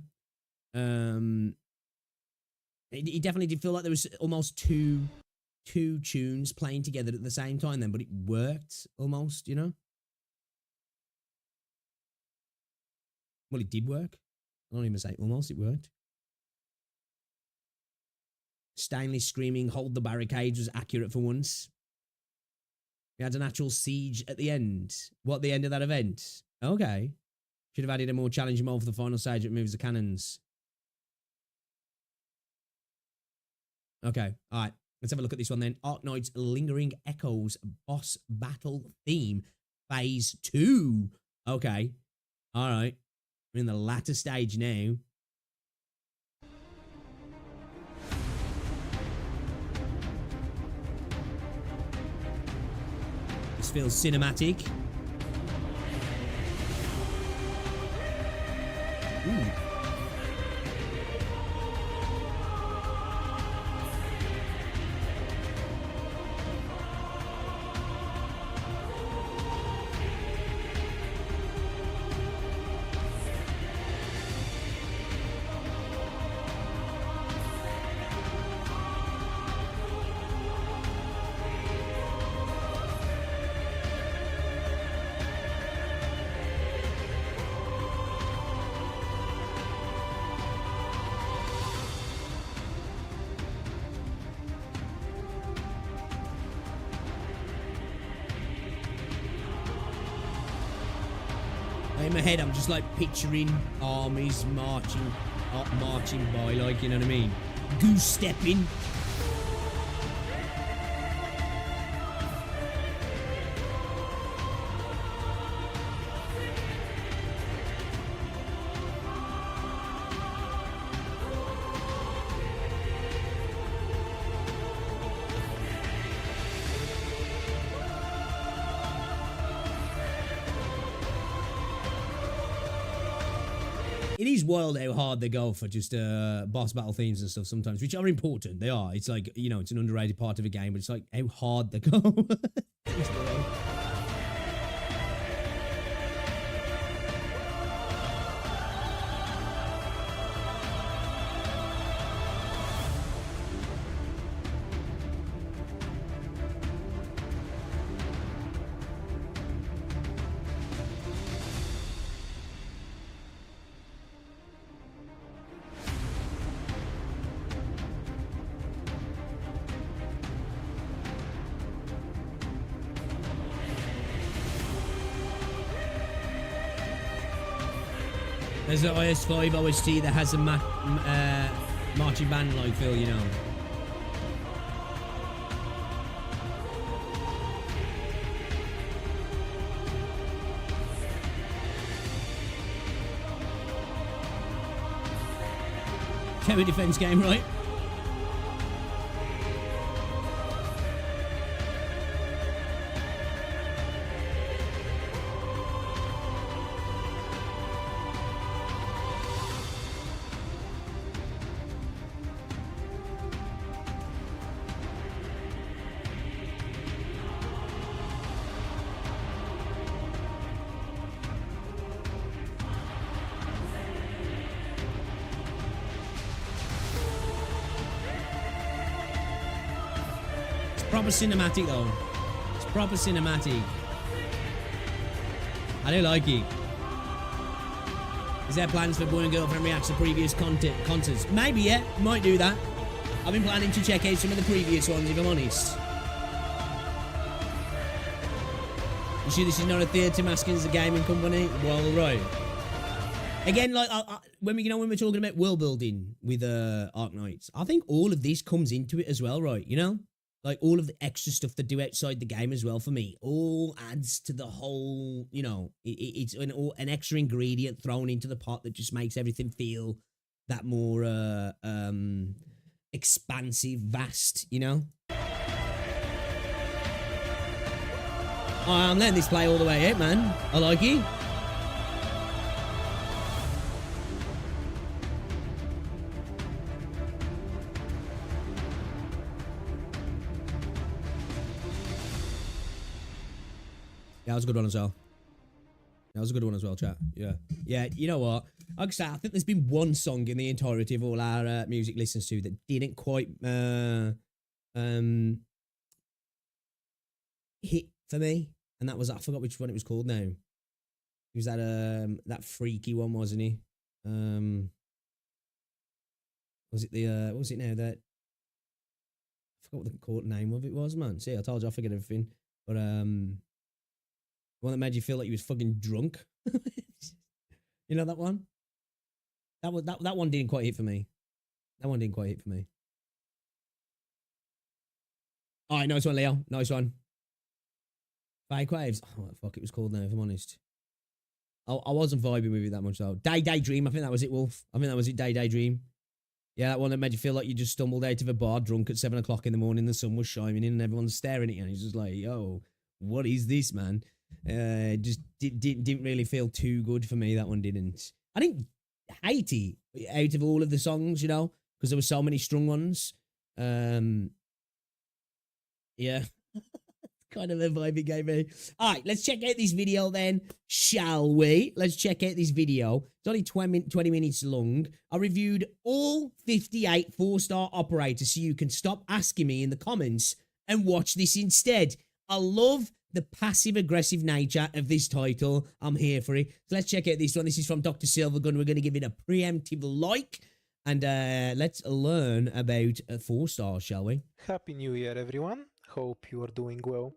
It definitely did feel like there was almost two tunes playing together at the same time then, but it worked almost, you know? Well, it did work. I don't even say almost, it worked. Stanley screaming, hold the barricades was accurate for once. We had an actual siege at the end. What, the end of that event? Okay. Should have added a more challenging mode for the final stage that moves the cannons. Okay, alright. Let's have a look at this one then. Arknights Lingering Echoes Boss Battle Theme Phase 2. Okay. Alright. We're in the latter stage now. This feels cinematic. Ooh. In my head, I'm just like picturing armies marching by, like, you know what I mean? Goose stepping. It is wild how hard they go for just boss battle themes and stuff sometimes, which are important. They are. It's like, you know, it's an underrated part of a game, but it's like how hard they go. There's an IS5 OST that has a marching band like feel, you know. Tower defense game, right? proper cinematic though. It's proper cinematic. I do like it. Is there plans for Boy and Girlfriend reacts to previous concerts? Maybe, yeah. Might do that. I've been planning to check out some of the previous ones, if I'm honest. You sure this is not a theatre masking as a gaming company? Well, right. Again, like when we're talking about world building with Ark Knights, I think all of this comes into it as well, right? You know, like all of the extra stuff they do outside the game as well. For me, all adds to the whole. You know, it's an extra ingredient thrown into the pot that just makes everything feel that more expansive, vast. You know. Oh, I'm letting this play all the way out, man. I like it. Yeah, that was a good one as well. That was a good one as well, chat. Yeah. Yeah, you know what? Like I say, I think there's been one song in the entirety of all our music listens to that didn't quite hit for me. And that was, I forgot which one it was called now. It was that freaky one, wasn't he? Was it the, what was it now? That, I forgot what the court name of it was, man. See, I told you I forget everything. But, the one that made you feel like you was fucking drunk. You know that one? That one didn't quite hit for me. That one didn't quite hit for me. All right, nice one, Leo. Nice one. Fake Waves. Oh, what the fuck it was called now, if I'm honest. I wasn't vibing with it that much, though. Daydream. I think that was it, Wolf. I think that was it, Daydream. Yeah, that one that made you feel like you just stumbled out of a bar drunk at 7 o'clock in the morning. The sun was shining in and everyone's staring at you. And it's just like, yo, what is this, man? Just didn't really feel too good for me. That one didn't. I didn't hate it out of all of the songs, you know, because there were so many strung ones. Yeah. Kind of a vibe it gave me. All right, let's check out this video then, shall we? Let's check out this video. It's only 20 minutes long. I reviewed all 58 4-star operators, so you can stop asking me in the comments and watch this instead. I love the passive-aggressive nature of this title. I'm here for it. So let's check out this one. This is from Dr. Silvergun. We're going to give it a preemptive like. And let's learn about a 4-star, shall we? Happy New Year, everyone. Hope you are doing well.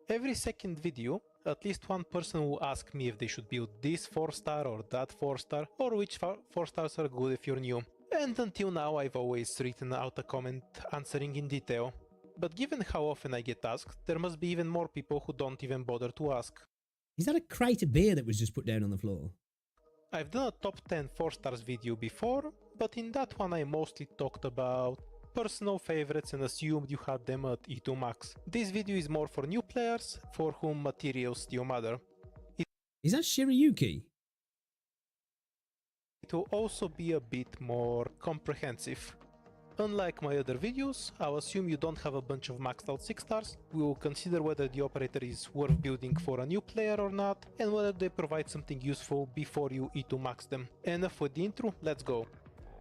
Every second video, at least one person will ask me if they should build this 4-star or that 4-star, or which 4 stars are good if you're new. And until now I've always written out a comment answering in detail. But given how often I get asked, there must be even more people who don't even bother to ask. Is that a crate of beer that was just put down on the floor? I've done a top 10 4 stars video before, but in that one I mostly talked about personal favorites and assumed you had them at E2 max. This video is more for new players, for whom materials still matter. Is that Shirayuki? It will also be a bit more comprehensive. Unlike my other videos, I'll assume you don't have a bunch of maxed out 6 stars, we will consider whether the operator is worth building for a new player or not, and whether they provide something useful before you E2 max them. Enough with the intro, let's go.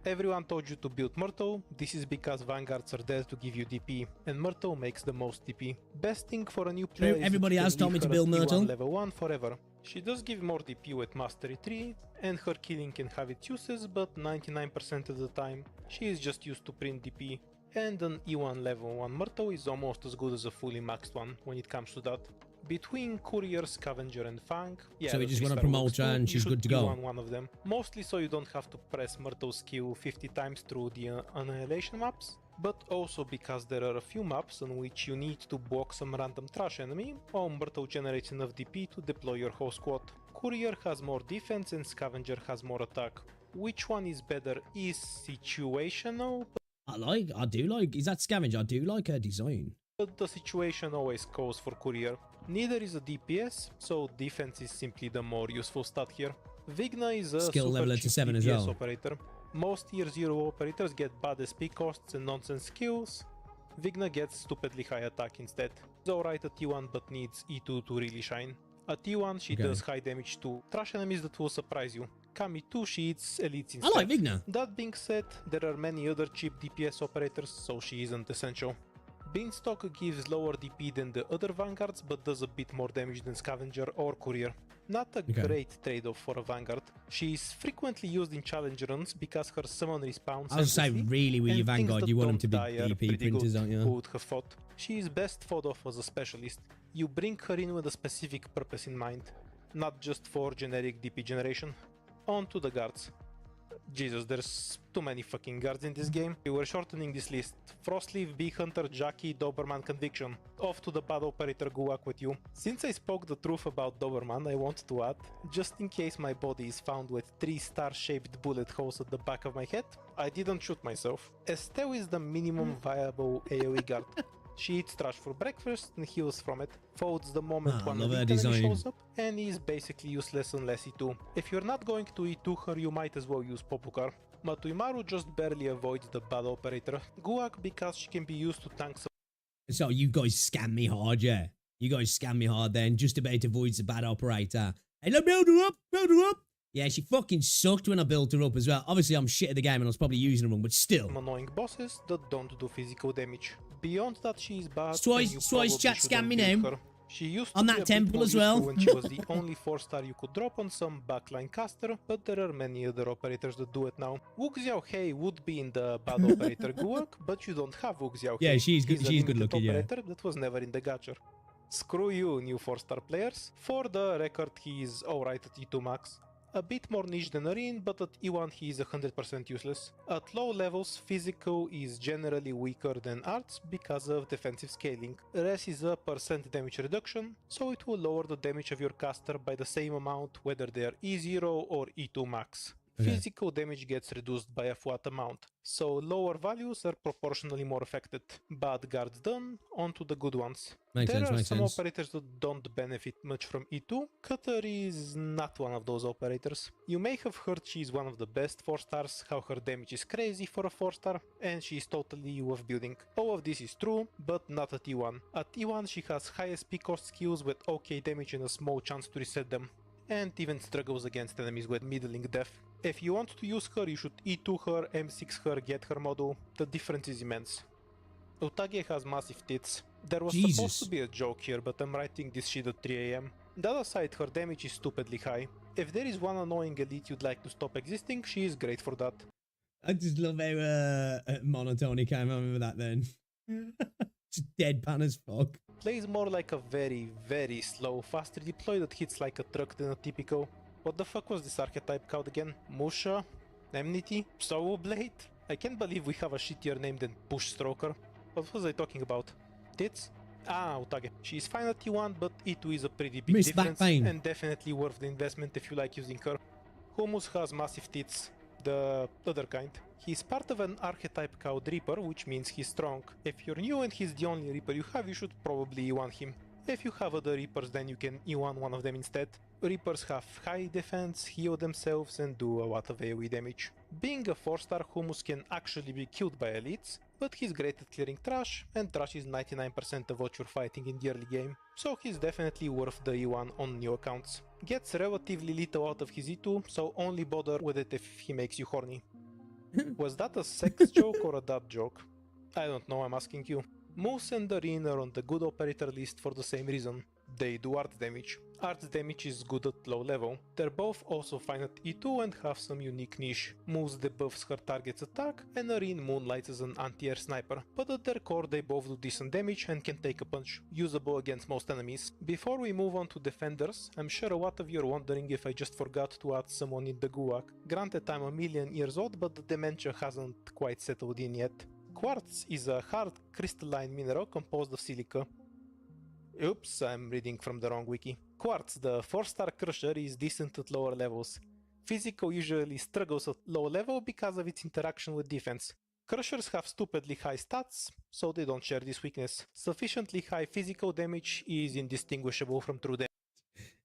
Everyone told you to build Myrtle. This is because Vanguards are there to give you DP, and Myrtle makes the most DP. Best thing for a new player is everybody else told me to build Myrtle. Level 1 forever. She does give more DP with Mastery 3, and her killing can have its uses, but 99% of the time, she is just used to print DP. And an E1 level 1 Myrtle is almost as good as a fully maxed one when it comes to that. Between Courier, Scavenger and Fang, yeah, so we just want to promote her and she's good to go. One of them. Mostly so you don't have to press Myrtle's skill 50 times through the Annihilation maps, but also because there are a few maps on which you need to block some random trash enemy, or Myrtle generates enough DP to deploy your whole squad. Courier has more defense and Scavenger has more attack. Which one is better is situational. I do like, is that Scavenger? I do like her design. But the situation always calls for Courier. Neither is a DPS, so defense is simply the more useful stat here. Vigna is a skill super level cheap to 7 DPS as well. Operator. Most tier 0 operators get bad SP costs and nonsense skills. Vigna gets stupidly high attack instead. She's alright at T1 but needs E2 to really shine. At T1 she does high damage to trash enemies that will surprise you. Kami 2 she hits elites instead. I like Vigna. That being said, there are many other cheap DPS operators, so she isn't essential. Beanstalk gives lower DP than the other vanguards, but does a bit more damage than Scavenger or Courier. Not a great trade-off for a vanguard. She is frequently used in challenge runs because her summon respawns. I was say, really, with your vanguard, you want them to be DP printers, don't you? Who would have thought? She is best thought of as a specialist. You bring her in with a specific purpose in mind, not just for generic DP generation. On to the guards. Jesus, there's too many fucking guards in this game. We were shortening this list. Frostleaf, Bee Hunter, Jackie, Doberman, Conviction. Off to the bad operator Guwak with you. Since I spoke the truth about Doberman, I want to add, just in case my body is found with 3 star-shaped bullet holes at the back of my head, I didn't shoot myself. Estelle is the minimum viable AoE guard. She eats trash for breakfast and heals from it, folds the moment one of the enemy shows up, and is basically useless unless E2. If you're not going to E2 her, you might as well use Popukar. Matuimaru just barely avoids the bad operator. Guwak because she can be used to tank some. So you guys scam me hard, yeah? You guys scam me hard then, just about avoids the bad operator. Hey, look, build her up! Yeah, she fucking sucked when I built her up as well. Obviously, I'm shit at the game and I was probably using her wrong, but still. Annoying bosses that don't do physical damage. Beyond that, she is bad. Twice chat scam me now. She used on to that temple as well. When she was the only 4-star you could drop on some backline caster, but there are many other operators that do it now. Wu Xiaohei would be in the bad operator Guwak, but you don't have Wu Xiaohei. Yeah, she's good. She's good looking. Yeah. Operator that was never in the gacha. Screw you, new 4-star players. For the record, he is alright at E2 max. A bit more niche than Arin, but at E1 he is 100% useless. At low levels, physical is generally weaker than arts because of defensive scaling. Res is a % damage reduction, so it will lower the damage of your caster by the same amount whether they are E0 or E2 max. Okay. Physical damage gets reduced by a flat amount, so lower values are proportionally more affected. Bad guards done, on to the good ones. There are some operators that don't benefit much from E2. Cutter is not one of those operators. You may have heard she is one of the best 4-stars, how her damage is crazy for a 4-star, and she is totally worth building. All of this is true, but not at E1. At E1 she has highest peak cost skills with OK damage and a small chance to reset them, and even struggles against enemies with middling death. If you want to use her, you should E2 her, M6 her, get her model. The difference is immense. Utage has massive tits. There was supposed to be a joke here, but I'm writing this shit at 3 AM. That aside, her damage is stupidly high. If there is one annoying elite you'd like to stop existing, she is great for that. I just love how monotony came on with that then. Just deadpan as fuck. Plays more like a very, very slow, faster deploy that hits like a truck than a typical. What the fuck was this archetype called again? Musha? Enmity? Soul Blade? I can't believe we have a shittier name than Push Stroker. What was I talking about? Tits? Ah, Utage. She is fine at T1, but E2 is a pretty big difference and definitely worth the investment if you like using her. Hummus has massive tits, the other kind. He's part of an archetype called Reaper, which means he's strong. If you're new and he's the only Reaper you have, you should probably E1 him. If you have other Reapers, then you can E1 one of them instead. Reapers have high defense, heal themselves and do a lot of AoE damage. Being a 4-star, Hummus can actually be killed by elites, but he's great at clearing trash, and trash is 99% of what you're fighting in the early game, so he's definitely worth the E1 on new accounts. Gets relatively little out of his E2, so only bother with it if he makes you horny. Was that a sex joke or a dad joke? I don't know, I'm asking you. Moose and Darin are on the good operator list for the same reason. They do art damage. Art's damage is good at low level. They're both also fine at E2 and have some unique niche. Moose debuffs her target's attack, and Darin moonlights as an anti-air sniper, but at their core they both do decent damage and can take a punch, usable against most enemies. Before we move on to defenders, I'm sure a lot of you are wondering if I just forgot to add someone in the Guwak. Granted, I'm a million years old, but the dementia hasn't quite settled in yet. Quartz is a hard crystalline mineral composed of silica. Oops, I'm reading from the wrong wiki. Quartz, the 4-star crusher, is decent at lower levels. Physical usually struggles at low level because of its interaction with defense. Crushers have stupidly high stats, so they don't share this weakness. Sufficiently high physical damage is indistinguishable from true damage.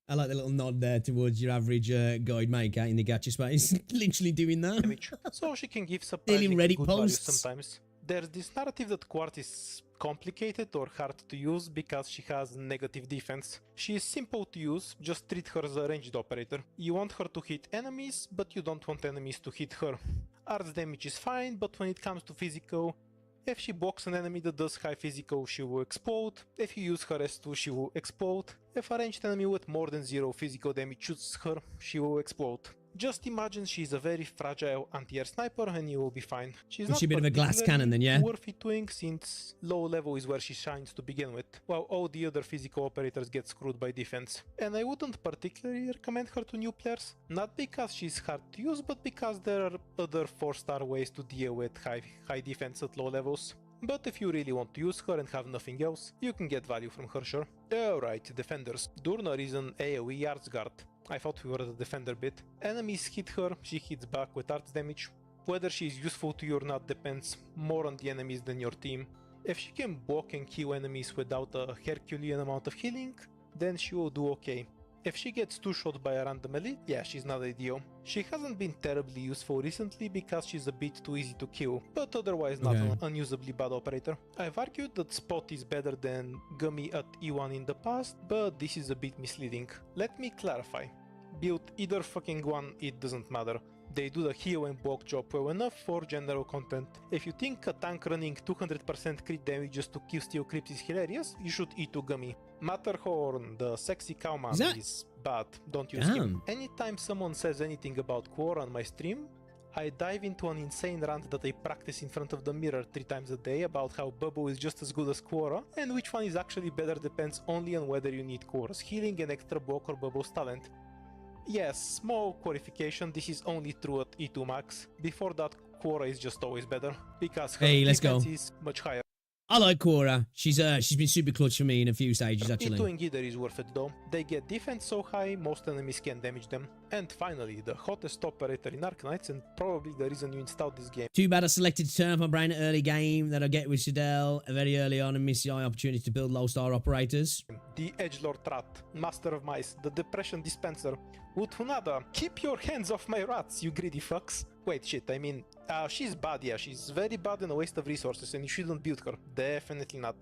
I like the little nod there towards your average guide maker in the gacha space. Literally doing that. So she can give surprisingly Reddit good posts. value sometimes. There's this narrative that Quartz is complicated or hard to use because she has negative defense. She is simple to use, just treat her as a ranged operator. You want her to hit enemies, but you don't want enemies to hit her. Art's damage is fine, but when it comes to physical, If she blocks an enemy that does high physical, she will explode. If you use her S2, she will explode. If a ranged enemy with more than 0 physical damage shoots her, she will explode. Just imagine she's a very fragile anti-air sniper and you will be fine. She's not a bit of a glass cannon then, yeah? worth it doing since low level is where she shines to begin with, while all the other physical operators get screwed by defense. And I wouldn't particularly recommend her to new players, not because she's hard to use, but because there are other 4-star ways to deal with high defense at low levels. But if you really want to use her and have nothing else, you can get value from her, sure. Alright, defenders. Durnar is an AoE Arts Guard. I thought we were the defender bit. Enemies hit her, she hits back with arts damage. Whether she is useful to you or not depends more on the enemies than your team. If she can block and kill enemies without a Herculean amount of healing, then she will do okay. If she gets 2-shot by a random elite, yeah, she's not ideal. She hasn't been terribly useful recently because she's a bit too easy to kill, but otherwise not an unusably bad operator. I've argued that Spot is better than Gummy at E1 in the past, but this is a bit misleading. Let me clarify. Build either fucking one, it doesn't matter. They do the heal and block job well enough for general content. If you think a tank running 200% crit damage just to kill steel creeps is hilarious, you should E2 Gummy. Matterhorn, the sexy cowman, is bad, don't use him. Anytime someone says anything about Quora on my stream, I dive into an insane rant that I practice in front of the mirror 3 times a day about how Bubble is just as good as Quora, and which one is actually better depends only on whether you need Quora's healing and extra block or Bubble's talent. Yes, small clarification, this is only true at E2 max. Before that, Quora is just always better, because her defense is much higher. I like Quora. She's been super clutch for me in a few stages, actually. E2 either is worth it though. They get defense so high, most enemies can damage them. And finally, the hottest operator in Ark Knights, and probably the reason you installed this game. Too bad I selected to turn off my brain at early game that I get with Shadell very early on and miss the opportunity to build low-star operators. The Edgelord Rat, Master of Mice, the Depression Dispenser, Uthunada, keep your hands off my rats, you greedy fucks. Wait, shit, I mean, she's bad, yeah, she's very bad and a waste of resources, and you shouldn't build her. Definitely not.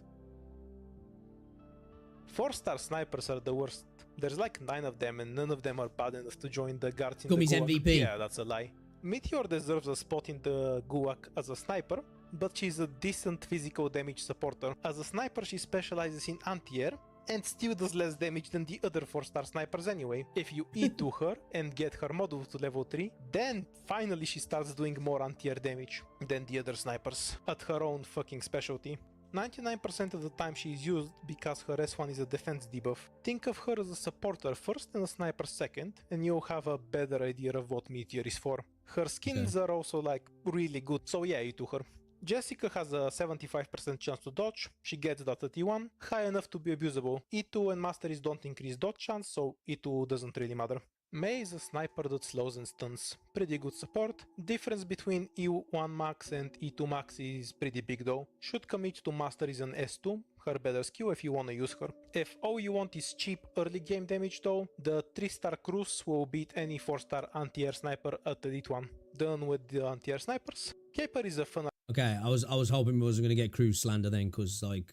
4-star snipers are the worst. There's like 9 of them, and none of them are bad enough to join the guards in the Gulag. MVP. Yeah, that's a lie. Meteor deserves a spot in the Gulag as a sniper, but she's a decent physical damage supporter. As a sniper, she specializes in anti-air, and still does less damage than the other 4-star snipers anyway. If you E2 her and get her module to level 3, then finally she starts doing more anti-air damage than the other snipers, at her own fucking specialty. 99% of the time she is used because her S1 is a defense debuff. Think of her as a supporter first and a sniper second, and you'll have a better idea of what Meteor is for. Her skins are also like really good, so yeah, E2 her. Jessica has a 75% chance to dodge, she gets that at E1, high enough to be abusable. E2 and Masteries don't increase dodge chance, so E2 doesn't really matter. Mei is a sniper that slows and stuns, pretty good support. Difference between E1 max and E2 max is pretty big though. Should commit to Masteries and S2, her better skill if you wanna use her. If all you want is cheap early game damage though, the 3-star Cruise will beat any 4-star anti-air sniper at Elite 1. Done with the anti-air snipers. Caper is a fun. Okay, I was hoping we wasn't gonna get Cruise slander then, cause like,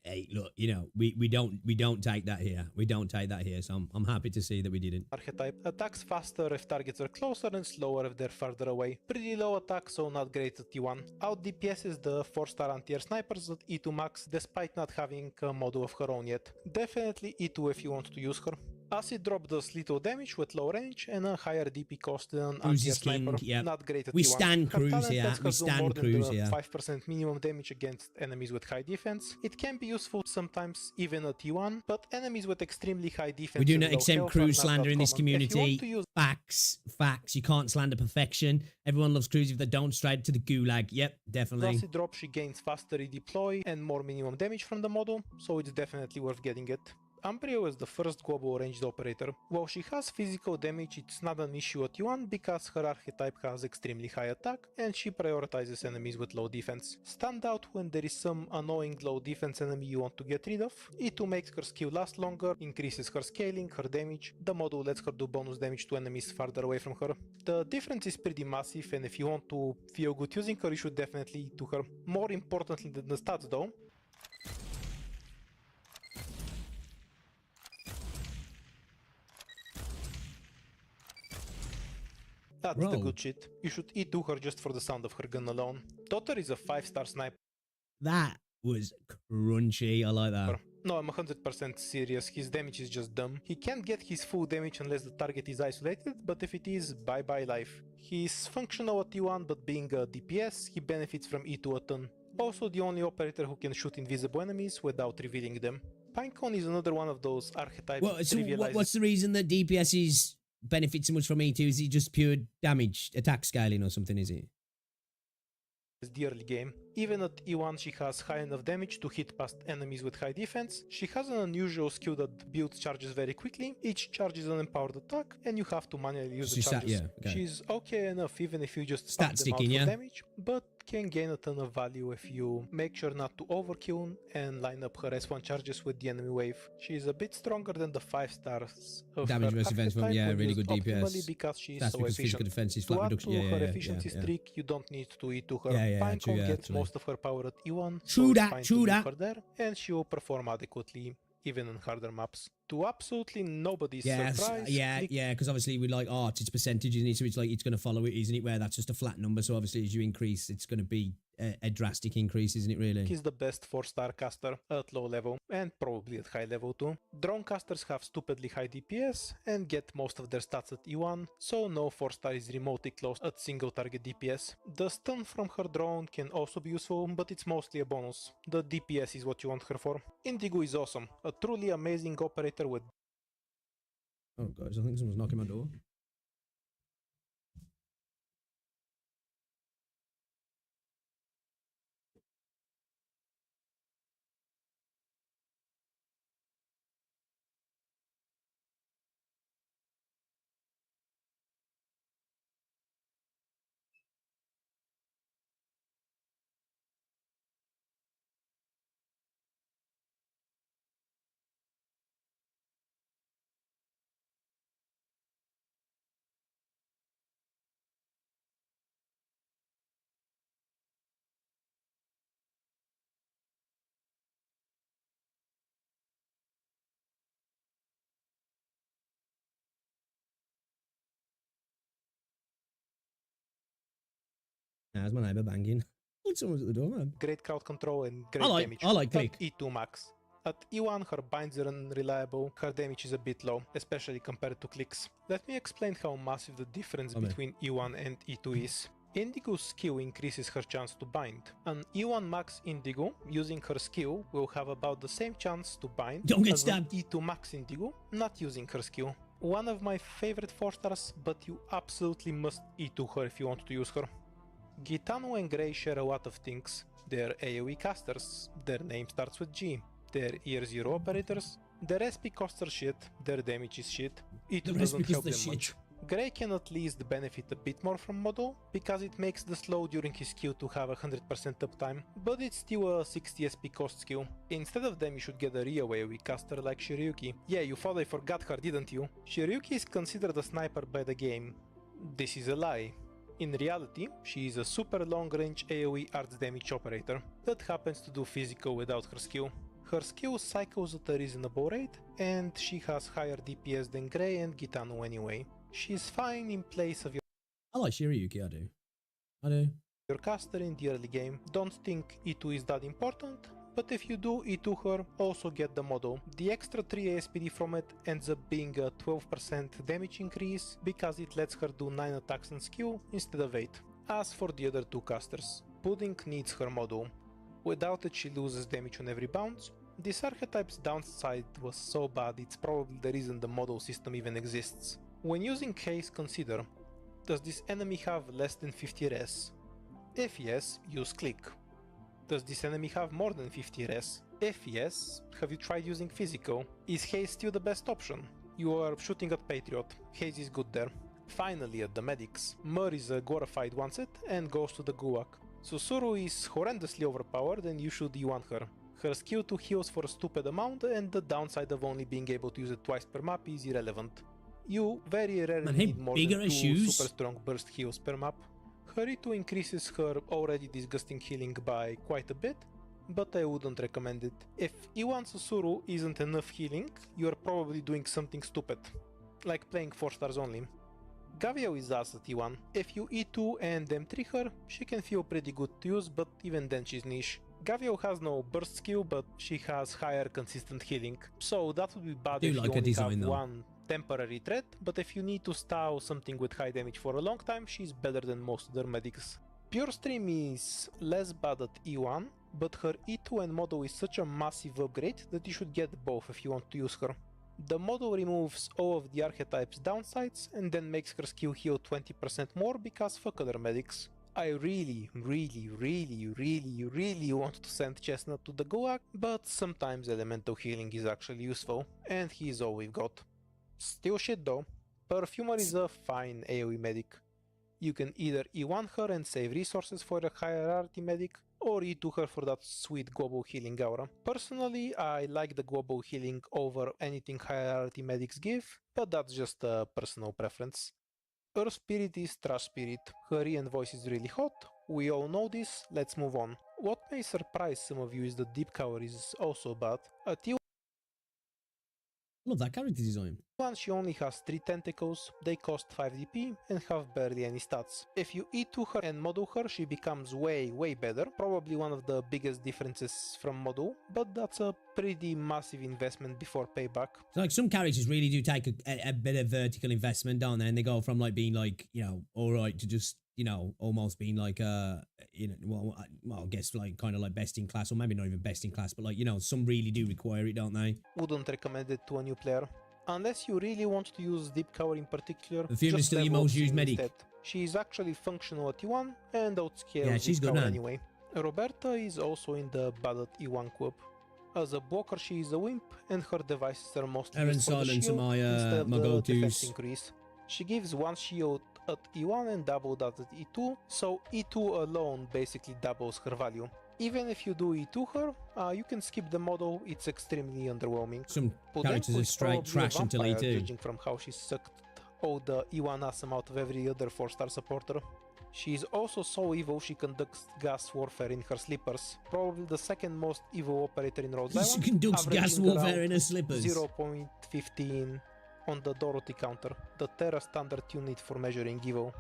hey, look, you know, we don't take that here. We don't take that here, so I'm happy to see that we didn't. Archetype attacks faster if targets are closer and slower if they're farther away. Pretty low attack, so not great at T1. Out DPSs the 4-star anti-air snipers at E2 max, despite not having a model of her own yet. Definitely E2 if you want to use her. Acid drop does little damage with low range and a higher DP cost than an anti-air sniper. Yep. Not great at We T1. stand Cruise here. We stand Cruise here. 5% minimum damage against enemies with high defense. It can be useful sometimes even at T1, but enemies with extremely high defense. We do not accept Cruise slander in this community. Facts. You can't slander perfection. Everyone loves Cruise if they don't, straight to the gulag. Yep, definitely. Acid drop, she gains faster redeploy and more minimum damage from the model, so it's definitely worth getting it. Umbrio is the first global ranged operator. While she has physical damage, it's not an issue at E1 because her archetype has extremely high attack and she prioritizes enemies with low defense. Stand out when there is some annoying low defense enemy you want to get rid of. E2 makes her skill last longer, increases her scaling, her damage. The model lets her do bonus damage to enemies farther away from her. The difference is pretty massive, and if you want to feel good using her, you should definitely E2 her. More importantly than the stats though, that's the good shit. You should E2 her just for the sound of her gun alone. Daughter is a 5-star sniper. That was crunchy. I like that. No, I'm 100% serious. His damage is just dumb. He can't get his full damage unless the target is isolated, but if it is, bye-bye life. He's functional at E1, but being a DPS, he benefits from E2 a ton. Also the only operator who can shoot invisible enemies without revealing them. Pinecone is another one of those archetypes. Well, so what's the reason that DPSs benefit so much from E2? Is it just pure damage, attack scaling or something, is it? The early game. Even at E1 she has high enough damage to hit past enemies with high defense. She has an unusual skill that builds charges very quickly. Each charge is an empowered attack and you have to manually use the charges. She's okay enough even if you just stat sticking, them out for damage, but can gain a ton of value if you make sure not to overkill and line up her S1 charges with the enemy wave. She is a bit stronger than the 5 stars of damage her versus defense from, really good DPS. Because she is That's so because efficient. Physical defense is To flat add reduction. to her efficiency streak, you don't need to E2 her. Pinecone gets most of her power at E1, True so that, true that. her there, and she will perform adequately even on harder maps. To absolutely nobody's surprise. Because obviously we like art, it's percentage, isn't it? So it's like it's going to follow it, isn't it? Where that's just a flat number. So obviously as you increase, it's going to be a drastic increase, isn't it? Really. He's the best 4-star caster at low level and probably at high level too. Drone casters have stupidly high DPS and get most of their stats at E1, so no 4-star is remotely close at single target DPS. The stun from her drone can also be useful, but it's mostly a bonus. The DPS is what you want her for. Indigo is awesome, a truly amazing operator with... Oh guys, I think someone's knocking my door. There's my neighbour banging. Someone's at the door, man. Great crowd control and great damage. I like click. At E2 max. At E1 her binds are unreliable, her damage is a bit low, especially compared to clicks. Let me explain how massive the difference between E1 and E2 is. Indigo's skill increases her chance to bind. An E1 max Indigo, using her skill, will have about the same chance to bind as an E2 max Indigo, not using her skill. One of my favorite 4-stars, but you absolutely must E2 her if you want to use her. Gitano and Grey share a lot of things. They're AoE casters, their name starts with G. They're Year 0 operators, their SP costs are shit, their damage is shit. It doesn't help them much. Grey can at least benefit a bit more from Model, because it makes the slow during his skill to have 100% uptime, but it's still a 60 SP cost skill. Instead of them you should get a real AoE caster like Shiryuki. Yeah, you thought I forgot her, didn't you? Shiryuki is considered a sniper by the game. This is a lie. In reality, she is a super long-range AoE arts damage operator that happens to do physical without her skill. Her skill cycles at a reasonable rate, and she has higher DPS than Grey and Gitano anyway. She's fine in place of your... I like Shiryuki, I do. Your caster in the early game. Don't think E2 is that important, but if you do E2 her, also get the model. The extra 3 ASPD from it ends up being a 12% damage increase because it lets her do 9 attacks and skill instead of 8. As for the other 2 casters, Pudding needs her model. Without it she loses damage on every bounce. This archetype's downside was so bad it's probably the reason the model system even exists. When using Haze, consider, does this enemy have less than 50 res? If yes, use click. Does this enemy have more than 50 res? If yes, have you tried using physical? Is Haze still the best option? You are shooting at Patriot, Haze is good there. Finally at the medics, Mur is a glorified one-set and goes to the Gulag. Susuru is horrendously overpowered and you should E1 her. Her skill 2 heals for a stupid amount and the downside of only being able to use it twice per map is irrelevant. You very rarely need more than 2 super strong burst heals per map. Her E2 increases her already disgusting healing by quite a bit, but I wouldn't recommend it. If E1 Susuru isn't enough healing, you are probably doing something stupid, like playing 4 stars only. Gavio is ass at E1. If you E2 and M3 her, she can feel pretty good to use, but even then she's niche. Gavio has no burst skill, but she has higher consistent healing, so that would be bad Do if like you her only design, have though. one temporary threat, but if you need to style something with high damage for a long time, she's better than most other medics. Pure Stream is less bad at E1, but her E2 and Modo is such a massive upgrade that you should get both if you want to use her. The Modo removes all of the archetype's downsides and then makes her skill heal 20% more because fuck other medics. I really want to send Chestnut to the Gulag, but sometimes elemental healing is actually useful, and he's all we've got. Still shit though. Perfumer is a fine AoE medic. You can either E1 her and save resources for a higher rarity medic, or E2 her for that sweet global healing aura. Personally, I like the global healing over anything higher rarity medics give, but that's just a personal preference. Earth Spirit is Trash Spirit. Her Rian voice is really hot. We all know this, let's move on. What may surprise some of you is that Deep Cover is also bad. At Love that character design. T1 she only has 3 tentacles, they cost 5 DP and have barely any stats. If you E2 her and model her, she becomes way better, probably one of the biggest differences from model, but that's a pretty massive investment before payback. So like some characters really do take a bit of vertical investment, don't they? And they go from like being like, you know, alright to just, you know, almost being like you know, well I guess like kind of like best in class, or maybe not even best in class, but like, you know, some really do require it, don't they? Wouldn't recommend it to a new player. Unless you really want to use Deep Cover in particular, The Fume is still your most used medic. instead. She is actually functional at E1 and outscales Yeah, she's Deep good Cover now. anyway. Roberta is also in the bad at E1 club. As a blocker she is a wimp and her devices are mostly Aaron used for the Silence are shield my, instead of my the go-tos. defense increase. She gives 1 shield at E1 and double that at E2, so E2 alone basically doubles her value. Even if you do E2 her, you can skip the model, it's extremely underwhelming. Some Pudenko characters are is straight probably a trash until vampire, E2. judging from how she sucked all the E1 awesome out of every other 4-star supporter. She is also so evil she conducts gas warfare in her slippers, probably the second most evil operator in Rhode She Island, conducts gas averaging warfare around in her slippers. 0.15 on the Dorothy counter, the Terra standard unit for measuring evil.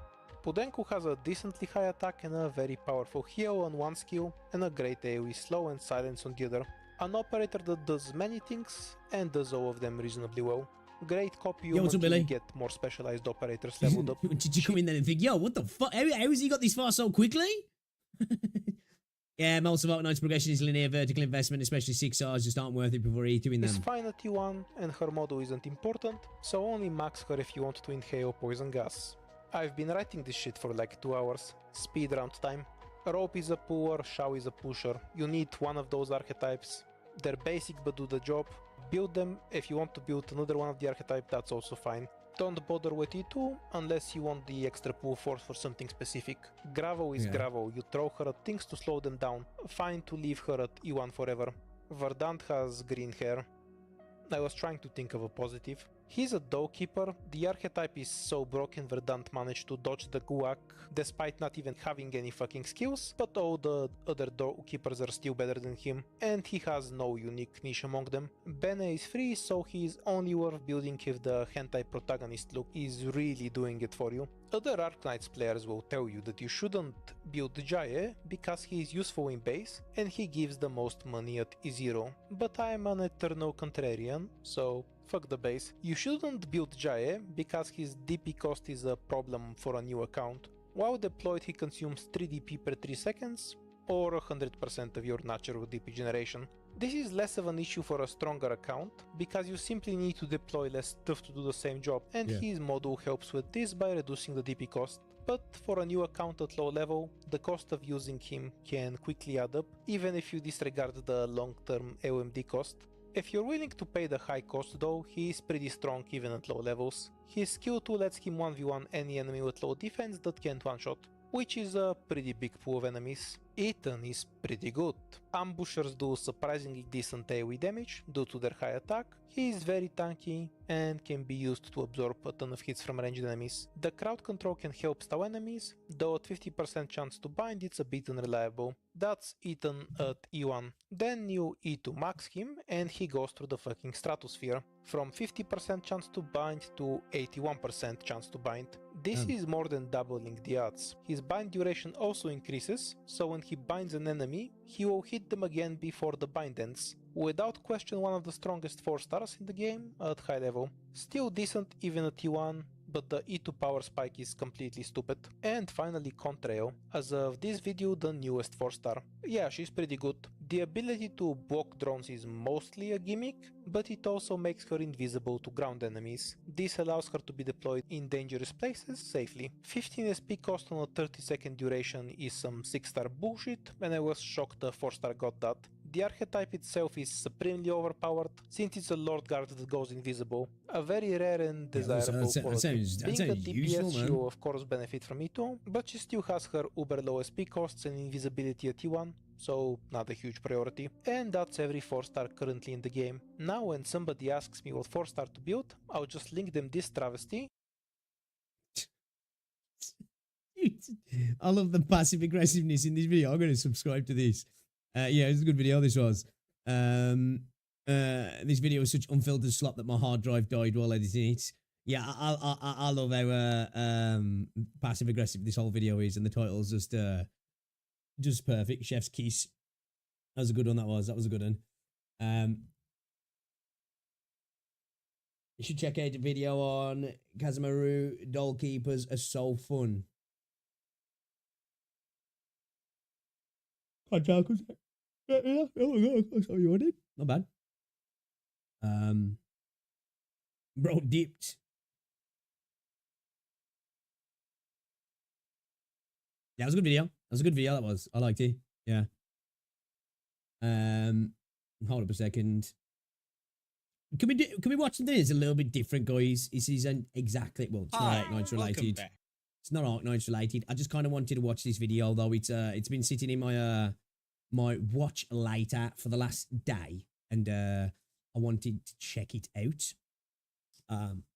Pudenko has a decently high attack and a very powerful heal on one skill, and a great AoE slow and silence on the other. An operator that does many things, and does all of them reasonably well. Great copy Yo, what's up, until Billy? you get more specialized operators leveled up. Did you come in there and think, yo, what the fuck? How has he got this far so quickly? Yeah, most of Ark Knights progression is linear vertical investment, especially 6 stars just aren't worth it before E2ing Is them. fine at T1, and her model isn't important, so only max her if you want to inhale poison gas. I've been writing this shit for like 2 hours. Speed round time. Rope is a puller, Shao is a pusher. You need one of those archetypes. They're basic but do the job. Build them. If you want to build another one of the archetype, that's also fine. Don't bother with E2 unless you want the extra pull force for something specific. Gravel is gravel. You throw her at things to slow them down. Fine to leave her at E1 forever. Verdant has green hair. I was trying to think of a positive. He's a Doekeeper. The archetype is so broken Verdant managed to dodge the Gulag despite not even having any fucking skills, but all the other Doekeepers are still better than him, and he has no unique niche among them. Bene is free, so he's only worth building if the hentai protagonist look is really doing it for you. Other Arknights players will tell you that you shouldn't build Jae because he is useful in base and he gives the most money at E0, but I am an eternal contrarian, so fuck the base. You shouldn't build Jae because his DP cost is a problem for a new account. While deployed he consumes 3 DP per 3 seconds, or 100% of your natural DP generation. This is less of an issue for a stronger account, because you simply need to deploy less stuff to do the same job, and his module helps with this by reducing the DP cost. But for a new account at low level, the cost of using him can quickly add up, even if you disregard the long-term AOMD cost. If you're willing to pay the high cost though, he is pretty strong even at low levels. His skill 2 lets him 1v1 any enemy with low defense that can't one-shot, which is a pretty big pool of enemies. Ethan is pretty good. Ambushers do surprisingly decent AoE damage due to their high attack. He is very tanky and can be used to absorb a ton of hits from ranged enemies. The crowd control can help stun enemies, though at 50% chance to bind it's a bit unreliable. That's Ethan at E1. Then you E2 max him and he goes through the fucking stratosphere. From 50% chance to bind to 81% chance to bind. This is more than doubling the odds. His bind duration also increases, so when he binds an enemy, he will hit them again before the bind ends. Without question one of the strongest 4 stars in the game at high level. Still decent even at T1, but the E2 power spike is completely stupid. And finally Contrail, as of this video the newest 4 star. Yeah, she's pretty good. The ability to block drones is mostly a gimmick, but it also makes her invisible to ground enemies. This allows her to be deployed in dangerous places safely. 15 SP cost on a 30-second duration is some 6-star bullshit, and I was shocked the 4-star got that. The archetype itself is supremely overpowered, since it's a Lord Guard that goes invisible. A very rare and desirable quality. Being a DPS, she will of course benefit from it too, but she still has her uber low SP costs and invisibility at T1, so not a huge priority. And that's every 4-star currently in the game. Now when somebody asks me what 4-star to build, I'll just link them this travesty. I love the passive aggressiveness in this video. I'm going to subscribe to this. Yeah, it's a good video, this was. This video was such unfiltered slop that my hard drive died while editing it. Yeah, I love how passive aggressive this whole video is, and the title's just perfect. Chef's Kiss. That was a good one, that was a good one. You should check out the video on Kazamaru. Doll Keepers are so fun. Yeah, oh my god, that's how you want it. Not bad. Bro dipped. Yeah, it was a good video. That was a good video, that was. I liked it. Yeah. Hold up a second. Can we watch something that's a little bit different, guys? This isn't exactly, well, it's not Arknights related. It's not Arknights related. I just kind of wanted to watch this video, though. It's been sitting in my my watch later for the last day, and I wanted to check it out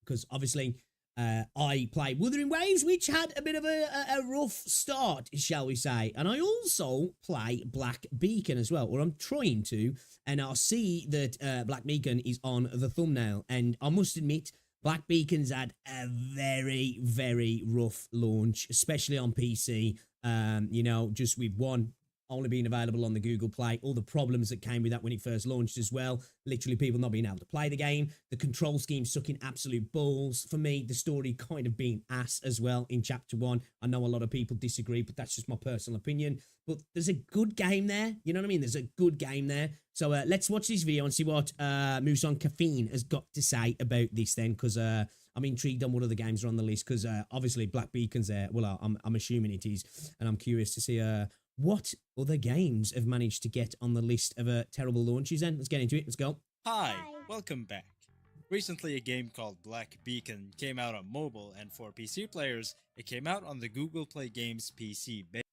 because obviously I played Withering Waves, which had a bit of a rough start, shall we say, and I also play Black Beacon as well, or I'm trying to, and I'll see that Black Beacon is on the thumbnail, and I must admit Black Beacon's had a very, very rough launch, especially on PC. You know, just with one only being available on the Google Play, all the problems that came with that when it first launched as well, literally people not being able to play the game, the control scheme sucking absolute balls. For me, the story kind of being ass as well in Chapter 1. I know a lot of people disagree, but that's just my personal opinion. But there's a good game there, you know what I mean? There's a good game there. So let's watch this video and see what Muson Caffeine has got to say about this then, because I'm intrigued on what other games are on the list, because obviously Black Beacon's there. Well, I'm assuming it is, and I'm curious to see what other games have managed to get on the list of terrible launches then. Let's get into it. Let's go. Hi, welcome back. Recently, a game called Black Beacon came out on mobile, and for PC players, it came out on the Google Play Games PC beta.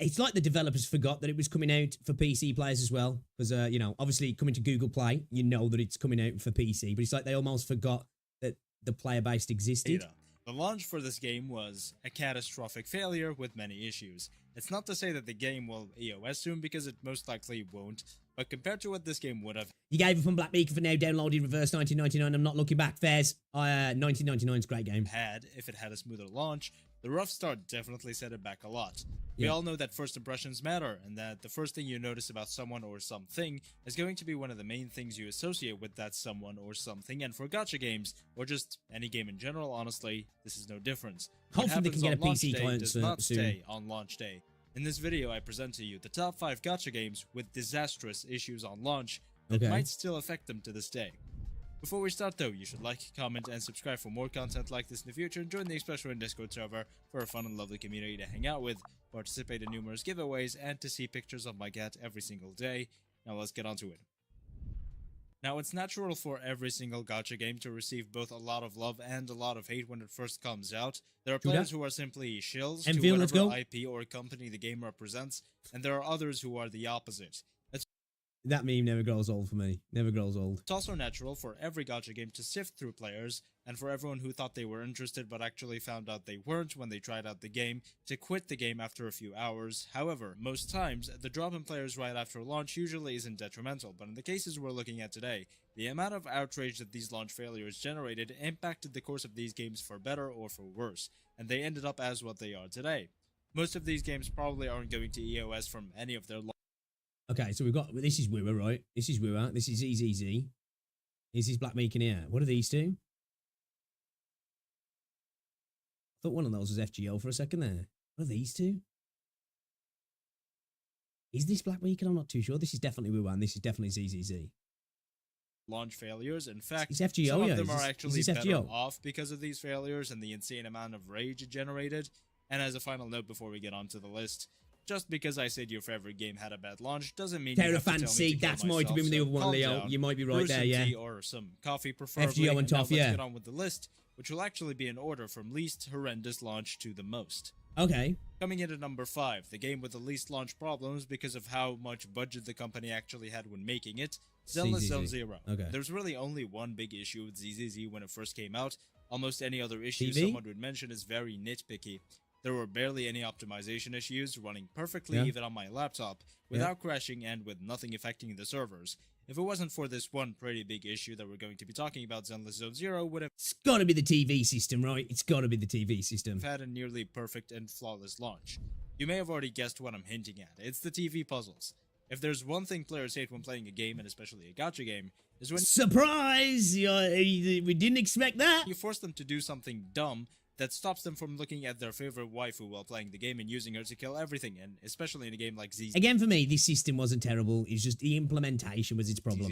It's like the developers forgot that it was coming out for PC players as well, because, you know, obviously coming to Google Play, you know that it's coming out for PC, but it's like they almost forgot that the player base existed. The launch for this game was a catastrophic failure with many issues. It's not to say that the game will EOS soon, because it most likely won't, but compared to what this game would have... You gave up on Black Beacon for now downloading Reverse 1999. I'm not looking back, Fairs. 1999 is a great game. If it had a smoother launch, the rough start definitely set it back a lot. We all know that first impressions matter, and that the first thing you notice about someone or something is going to be one of the main things you associate with that someone or something, and for gacha games, or just any game in general, honestly, this is no difference. Hopefully they can get a PC client does not stay on launch day. In this video, I present to you the top 5 gacha games with disastrous issues on launch that might still affect them to this day. Before we start though, you should like, comment, and subscribe for more content like this in the future, and join the Expression Discord server for a fun and lovely community to hang out with, participate in numerous giveaways, and to see pictures of my cat every single day. Now let's get on to it. Now, it's natural for every single gacha game to receive both a lot of love and a lot of hate when it first comes out. There are players who are simply shills to whatever IP or company the game represents, and there are others who are the opposite. That meme never grows old for me. Never grows old. It's also natural for every gacha game to sift through players, and for everyone who thought they were interested but actually found out they weren't when they tried out the game, to quit the game after a few hours. However, most times, the drop in players right after launch usually isn't detrimental, but in the cases we're looking at today, the amount of outrage that these launch failures generated impacted the course of these games for better or for worse. and they ended up as what they are today. Most of these games probably aren't going to EOS from any of their Okay, so we've got, this is WuWa, right? This is WuWa, this is ZZZ. Is this Black Meek in here? What are these two? I thought one of those was FGO for a second there. What are these two? Is this Black Meek? I'm not too sure. This is definitely WuWa and this is definitely ZZZ. launch failures. In fact, it's FGO, some yeah. of them are actually better FGO? off because of these failures and the insane amount of rage it generated. And as a final note before we get onto the list, just because I said your favorite game had a bad launch doesn't mean Terra you have to tell me Fancy, to kill that's might have been myself, the so other one, calm Leo. down. You might be right Brew there, some yeah. tea or some coffee, preferably. FGO and now tough, let's yeah. get on with the list, which will actually be in order from least horrendous launch to the most. Okay. Coming in at number 5, the game with the least launch problems because of how much budget the company actually had when making it, Zenless Zone Zero. Okay. There's really only one big issue with ZZZ when it first came out. Almost any other issue TV? someone would mention is very nitpicky. There were barely any optimization issues, running perfectly Yeah. even on my laptop, without crashing and with nothing affecting the servers. If it wasn't for this one pretty big issue that we're going to be talking about, Zenless Zone Zero would have It's gotta be the TV system, right? It's gotta be the TV system. had a nearly perfect and flawless launch. You may have already guessed what I'm hinting at. It's the TV puzzles. If there's one thing players hate when playing a game, and especially a gacha game, is when Surprise! We didn't expect that. you force them to do something dumb that stops them from looking at their favorite waifu while playing the game and using her to kill everything, and especially in a game like ZZ. Again, for me, this system wasn't terrible. It's just the implementation was its problem.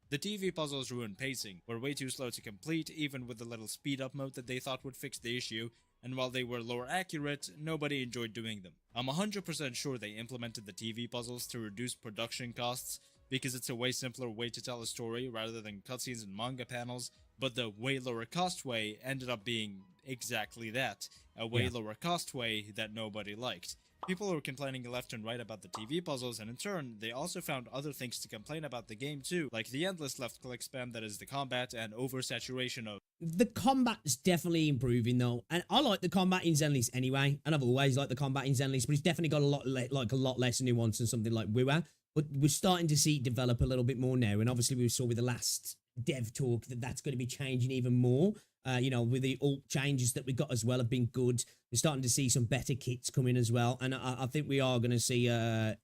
The TV puzzles ruined pacing, were way too slow to complete, even with the little speed up mode that they thought would fix the issue, and while they were lore accurate, nobody enjoyed doing them. I'm 100% sure they implemented the TV puzzles to reduce production costs, because it's a way simpler way to tell a story rather than cutscenes and manga panels, but the way lower cost way ended up being exactly that, a way lower cost way that nobody liked. People were complaining left and right about the TV puzzles, and in turn, they also found other things to complain about the game too, like the endless left-click spam that is the combat and oversaturation of... The combat is definitely improving though, and I like the combat in Zenless anyway, and I've always liked the combat in Zenless, but it's definitely got a lot less nuance than something like WuWa. But we're starting to see it develop a little bit more now, and obviously we saw with the last dev talk that that's going to be changing even more. You know, with the alt changes that we got as well have been good. We're starting to see some better kits coming as well, and I think we are going to see a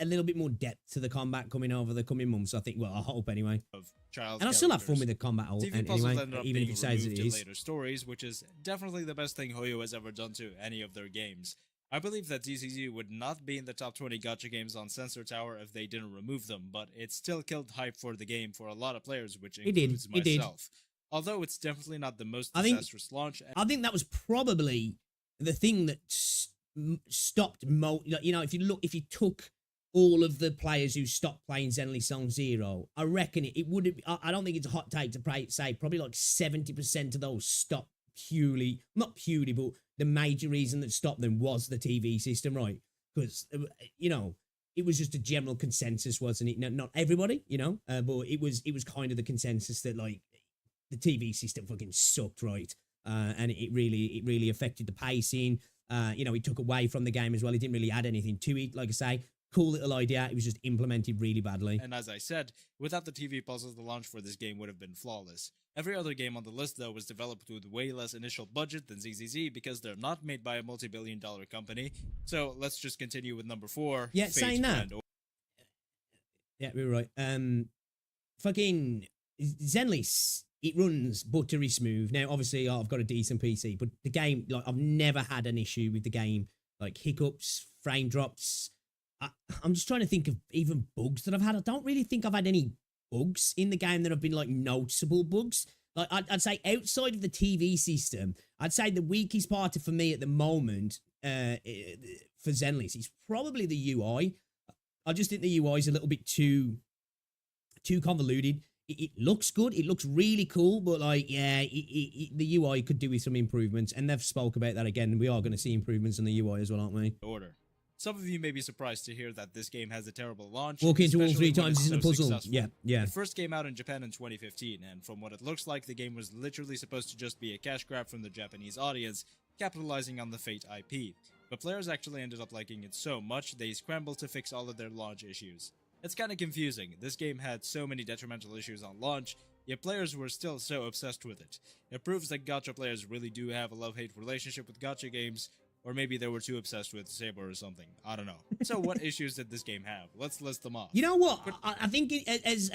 little bit more depth to the combat coming over the coming months. I think, well, I hope anyway. And I still have fun with the combat TV puzzles anyway, ended up even if being it says removed it in is. later stories, which is definitely the best thing Hoyo has ever done to any of their games. I believe that DCZ would not be in the top 20 gacha games on Sensor Tower if they didn't remove them, but it still killed hype for the game for a lot of players, which includes myself. Although it's definitely not the most disastrous launch. I think that was probably the thing that stopped you know, if you took all of the players who stopped playing Zenless Zone Zero, I reckon it would have. I don't think it's a hot take to say probably like 70% of those stopped purely, not purely, but the major reason that stopped them was the TV system, right? Because you know, it was just a general consensus, wasn't it? Not everybody, you know, but it was kind of the consensus that like the TV system fucking sucked, right? And it really affected the pacing. You know, it took away from the game as well. It didn't really add anything to it. Like I say, cool little idea. It was just implemented really badly. And as I said, without the TV puzzles, the launch for this game would have been flawless. Every other game on the list, though, was developed with way less initial budget than ZZZ because they're not made by a multi-billion-dollar company. So let's just continue with number 4. Yeah, saying that. Yeah, we were right. Fucking Zenless, it runs buttery smooth. Now, obviously, I've got a decent PC, but the game, like, I've never had an issue with the game. Like, hiccups, frame drops. I'm just trying to think of even bugs that I've had. I don't really think I've had any bugs in the game that have been, like, noticeable bugs. Like, I'd say outside of the TV system, I'd say the weakest part for me at the moment for Zenless is probably the UI. I just think the UI is a little bit too convoluted. It looks good. It looks really cool, but like, yeah, the UI could do with some improvements, and they've spoke about that again. We are going to see improvements in the UI as well, aren't we? Some of you may be surprised to hear that this game has a terrible launch. Walk into all 3 times is a puzzle. Successful. Yeah. It first came out in Japan in 2015, and from what it looks like, the game was literally supposed to just be a cash grab from the Japanese audience, capitalizing on the Fate IP. But players actually ended up liking it so much, they scrambled to fix all of their launch issues. It's kinda confusing. This game had so many detrimental issues on launch, yet players were still so obsessed with it. It proves that gacha players really do have a love-hate relationship with gacha games, or maybe they were too obsessed with Saber or something. I don't know. So what issues did this game have? Let's list them off. You know what? I think as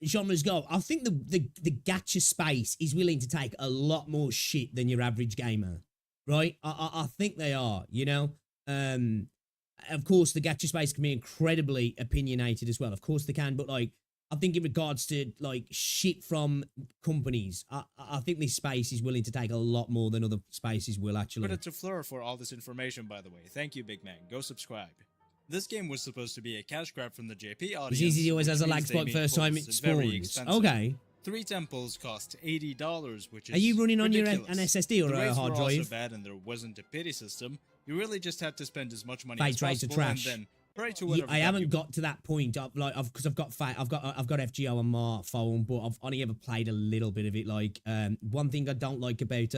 genres go, I think the gacha space is willing to take a lot more shit than your average gamer, right? I think they are, you know? Of course, the gacha space can be incredibly opinionated as well. Of course they can, but like, I think in regards to like shit from companies, I think this space is willing to take a lot more than other spaces will actually. Credit to Fleur for all this information, by the way. Thank you, big man. Go subscribe. This game was supposed to be a cash grab from the JP audience. It's easy, he always has a lag spike first time it spawns. Okay. 3 temples cost $80, which is Are you running on ridiculous. an SSD or a hard The raids were also drive? bad and there wasn't a pity system. You really just had to spend as much money Fate as rates are possible trash. and then pray to whatever I got haven't you. got to that point. Because I've got FGO on my phone, but I've only ever played a little bit of it. Like one thing I don't like about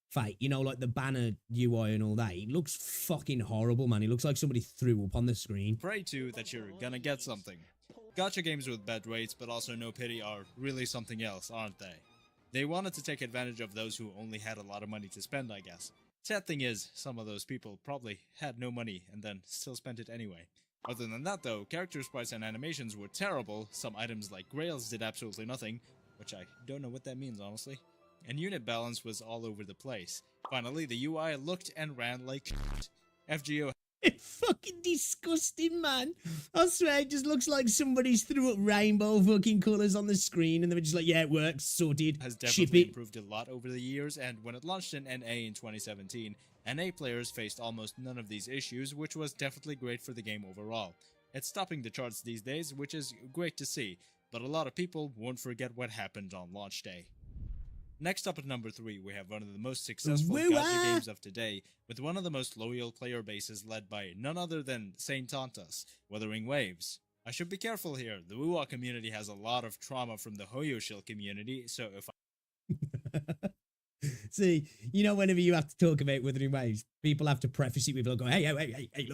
Fate, you know, like the banner UI and all that, it looks fucking horrible, man. It looks like somebody threw up on the screen. Pray to that you're gonna get something. Gacha games with bad rates but also no pity are really something else, aren't they? They wanted to take advantage of those who only had a lot of money to spend, I guess. Sad thing is, some of those people probably had no money and then still spent it anyway. Other than that though, character sprites and animations were terrible, some items like grails did absolutely nothing, which I don't know what that means honestly, and unit balance was all over the place. Finally, the UI looked and ran like shit. FGO It's fucking disgusting, man. I swear, it just looks like somebody's threw up rainbow fucking colours on the screen and they were just like, yeah, it works, sorted, has ship definitely it. improved a lot over the years, and when it launched in NA in 2017, NA players faced almost none of these issues, which was definitely great for the game overall. It's topping the charts these days, which is great to see, but a lot of people won't forget what happened on launch day. Next up at number 3, we have one of the most successful WuWa! gacha games of today, with one of the most loyal player bases led by none other than Saint Tantas, Withering Waves. I should be careful here, the WuWa community has a lot of trauma from the Hoyo community, so if See, you know, whenever you have to talk about Withering Waves, people have to preface it with like, hey,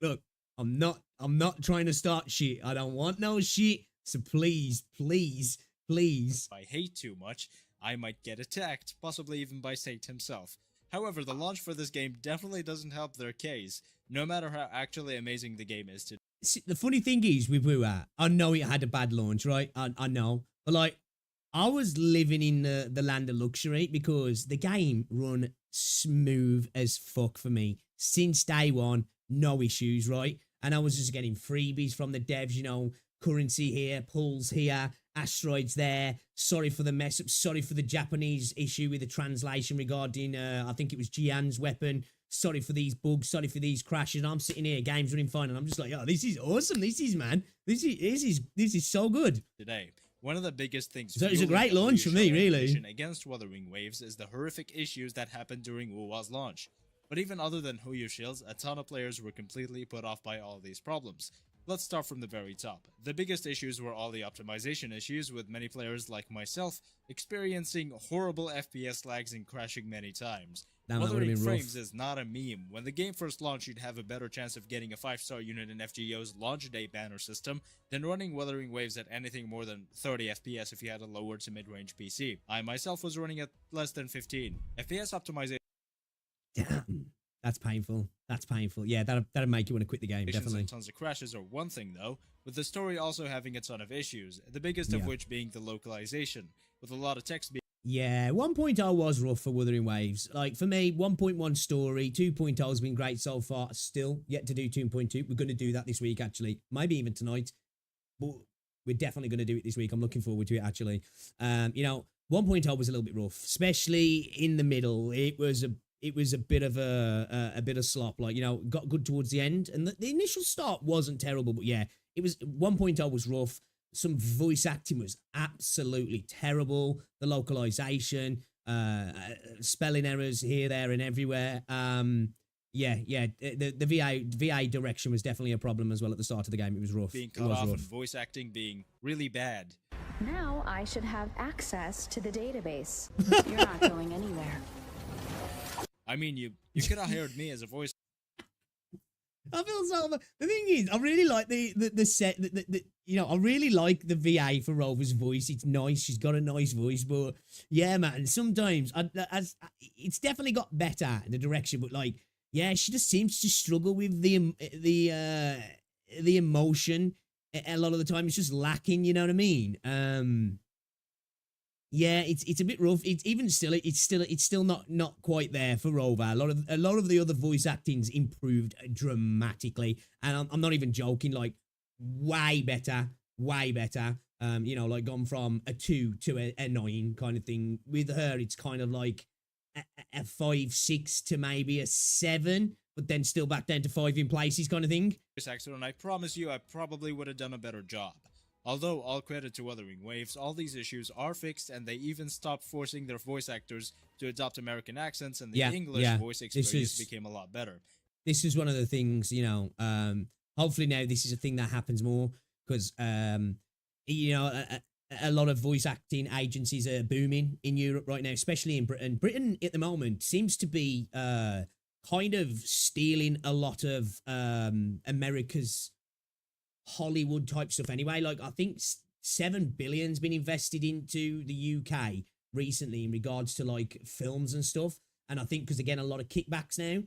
look. I'm not trying to start shit. I don't want no shit. So please. if I hate too much, I might get attacked, possibly even by Saint himself. However, the launch for this game definitely doesn't help their case, no matter how actually amazing the game is today. See, the funny thing is with WuWa, I know it had a bad launch, right? I know. But like, I was living in the land of luxury because the game run smooth as fuck for me. Since day one, no issues, right? And I was just getting freebies from the devs, you know, currency here, pulls here, asteroids there. Sorry for the mess up. Sorry for the Japanese issue with the translation regarding, I think it was Jian's weapon. Sorry for these bugs. Sorry for these crashes. And I'm sitting here, game's running fine, and I'm just like, oh, this is awesome. This is so good. Today, one of the biggest things So it's a fueling great launch for me, Hoyo really. aggression against Withering Waves is the horrific issues that happened during WuWa's launch. But even other than Hoyo shields, a ton of players were completely put off by all these problems. Let's start from the very top. The biggest issues were all the optimization issues, with many players like myself experiencing horrible FPS lags and crashing many times. Damn, that would've Withering been rough. Frames is not a meme. When the game first launched, you'd have a better chance of getting a 5-star unit in FGO's launch day banner system than running Withering Waves at anything more than 30 FPS if you had a lower to mid-range PC. I myself was running at less than 15. FPS optimization Damn. That's painful. Yeah, that'd make you want to quit the game, definitely. and tons of crashes are one thing though, with the story also having a ton of issues, the biggest of which being the localization, with a lot of text being Yeah, 1.0 was rough for Withering Waves. Like, for me, 1.1 story, 2.0 has been great so far. Still yet to do 2.2. We're going to do that this week, actually. Maybe even tonight. But we're definitely going to do it this week. I'm looking forward to it, actually. You know, 1.0 was a little bit rough, especially in the middle. It was a bit of a bit of slop. Like, you know, got good towards the end. And the initial start wasn't terrible, but yeah, it was 1.0 was rough. Some voice acting was absolutely terrible. The localization, spelling errors here, there, and everywhere. The VA direction was definitely a problem as well at the start of the game. It was rough. being cut off and voice acting being really bad. Now I should have access to the database. You're not going anywhere. I mean, you could have hired me as a voice I feel so. The thing is, I really like the set. You know, I really like the VA for Rover's voice. It's nice. She's got a nice voice, but yeah, man. Sometimes it's definitely got better the direction, but like, yeah, she just seems to struggle with the emotion. A lot of the time, it's just lacking. You know what I mean? Yeah, it's a bit rough. It's still not quite there for Rover. A lot of the other voice acting's improved dramatically, and I'm not even joking. Like way better. You know, like gone from a 2 to a 9 kind of thing. With her, it's kind of like a 5, 6 to maybe a 7, but then still back down to 5 in places kind of thing. Voice actor, and I promise you, I probably would have done a better job. Although all credit to Withering Waves, all these issues are fixed, and they even stopped forcing their voice actors to adopt American accents, and the English voice experience became a lot better. This is one of the things, you know, hopefully now this is a thing that happens more, because, you know, a lot of voice acting agencies are booming in Europe right now, especially in Britain. Britain at the moment seems to be kind of stealing a lot of America's Hollywood type stuff anyway. Like I think 7 billion's been invested into the UK recently in regards to like films and stuff, and I think because again a lot of kickbacks now,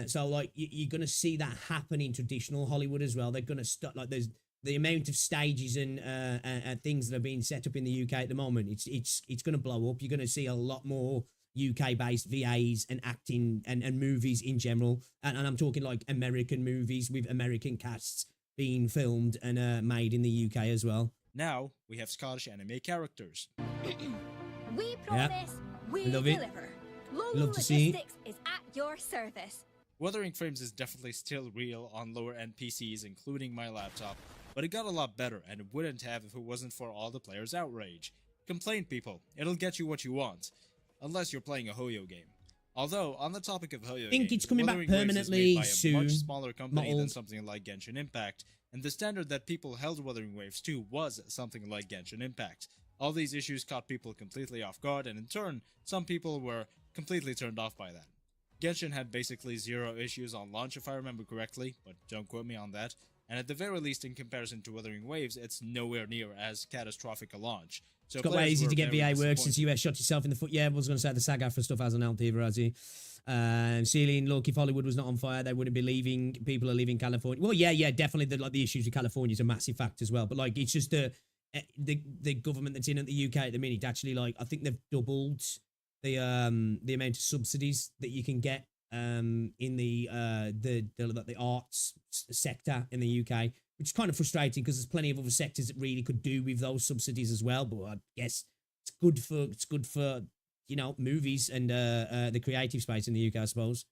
so like you're gonna see that happen in traditional Hollywood as well. They're gonna start like there's the amount of stages and things that are being set up in the UK at the moment. It's gonna blow up. You're gonna see a lot more UK based VAs and acting and movies in general, and I'm talking like American movies with American casts being filmed and made in the UK as well. Now we have Scottish anime characters. We promise, we love it. deliver. Low Love to see it. Logistics is at your service. Withering Frames is definitely still real on lower end PCs, including my laptop, but it got a lot better, and it wouldn't have if it wasn't for all the players' outrage. Complain, people. It'll get you what you want. Unless you're playing a Hoyo game. Although, on the topic of Hoyo I think games, it's coming back Withering Waves permanently is made by a soon. much smaller company than Mold. something like Genshin Impact, and the standard that people held Withering Waves to was something like Genshin Impact. All these issues caught people completely off guard, and in turn, some people were completely turned off by that. Genshin had basically 0 issues on launch if I remember correctly, but don't quote me on that, and at the very least in comparison to Withering Waves, it's nowhere near as catastrophic a launch. So It's got way easy to get VA work since US shot itself in the foot. Yeah, I was going to say the SAG-AFTRA stuff hasn't helped either, has he? Ceiling, look, if Hollywood was not on fire, they wouldn't be leaving. People are leaving California. Well, yeah, definitely. The issues with California is a massive factor as well. But like, it's just the government that's in at the UK at the minute. Actually, like, I think they've doubled the amount of subsidies that you can get in the arts sector in the UK, which is kind of frustrating because there's plenty of other sectors that really could do with those subsidies as well. But I guess it's good for you know, movies and the creative space in the UK, I suppose.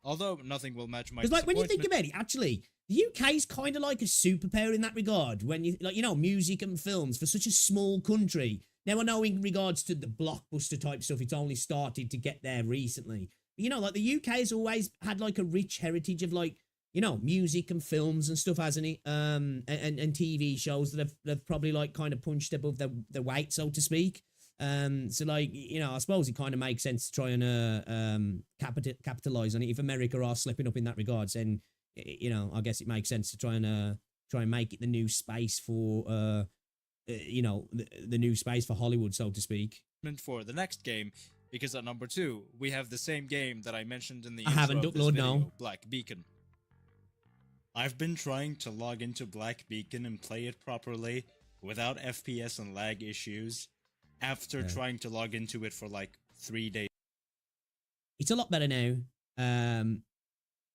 Although nothing will match my Because like when you think about it, actually, the UK is kind of like a superpower in that regard. When you like, you know, music and films for such a small country. Now I know in regards to the blockbuster type stuff, it's only started to get there recently. But, you know, like the UK has always had like a rich heritage of like, you know, music and films and stuff, hasn't it? And TV shows that have probably like kind of punched above the weight, so to speak. So like, you know, I suppose it kind of makes sense to try and capitalize on it. If America are slipping up in that regards, then, you know, I guess it makes sense to try and make it the new space for you know, the new space for Hollywood, so to speak. For the next game, because at number 2 we have the same game that I mentioned in the I haven't, intro of this Lord, video, no. Black Beacon. I've been trying to log into Black Beacon and play it properly without FPS and lag issues after trying to log into it for like 3 days. It's a lot better now.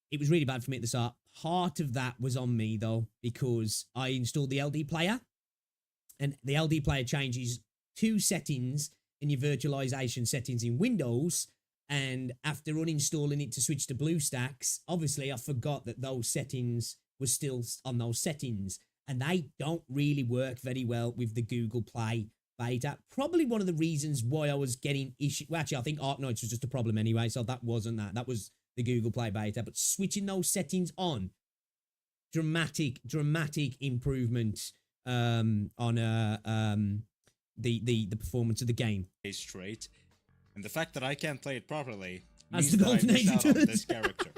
It was really bad for me at the start. Part of that was on me though, because I installed the LD player, and the LD player changes 2 settings in your virtualization settings in Windows. And after uninstalling it to switch to BlueStacks, obviously I forgot that those settings were still on those settings, and they don't really work very well with the Google Play beta. Probably one of the reasons why I was getting issues. Well, actually, I think Arknights was just a problem anyway, so that wasn't that. That was the Google Play beta. But switching those settings on, dramatic improvement on the performance of the game. Straight, and the fact that I can't play it properly As means the that I Golden missed Age out on does. this character.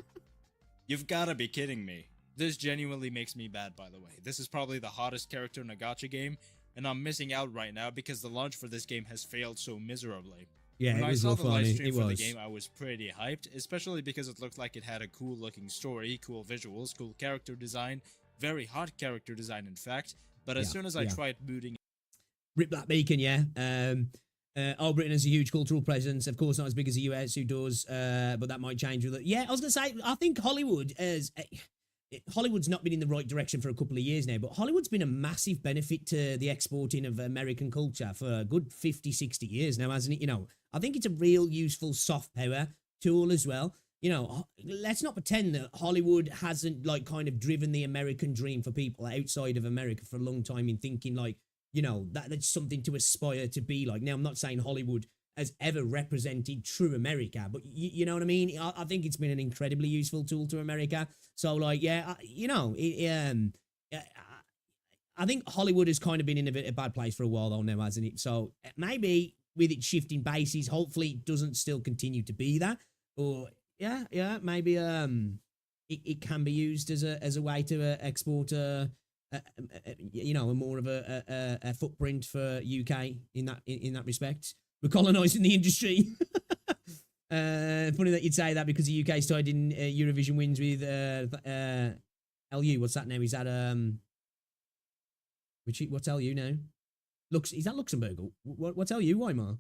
You've gotta be kidding me. This genuinely makes me mad, by the way. This is probably the hottest character in a gacha game, and I'm missing out right now because the launch for this game has failed so miserably. Yeah, when it I was saw real the funny. live stream It for the was. game, I was pretty hyped, especially because it looked like it had a cool looking story, cool visuals, cool character design, very hot character design in fact, but as soon as I tried booting... Rip Black Beacon, yeah. Old Britain has a huge cultural presence, of course not as big as the US, who does, but that might change with it. Yeah, I was going to say, I think Hollywood's not been in the right direction for a couple of years now, but Hollywood's been a massive benefit to the exporting of American culture for a good 50, 60 years now, hasn't it? You know, I think it's a real useful soft power tool as well. You know, let's not pretend that Hollywood hasn't, like, kind of driven the American dream for people outside of America for a long time in thinking, like, you know, that's something to aspire to be like. Now, I'm not saying Hollywood has ever represented true America, but you know what I mean? I think it's been an incredibly useful tool to America. So, like, yeah, you know, I think Hollywood has kind of been in a bad place for a while, though, now, hasn't it? So, maybe with it shifting bases, hopefully it doesn't still continue to be that. Or, yeah, maybe it can be used as a way to export you know, more of a footprint for UK in that respect. We're colonising the industry. Funny that you'd say that because the UK's tied in Eurovision wins with LU. What's that now? Is that what's LU now? Is that Luxembourg? What's LU, Weimar?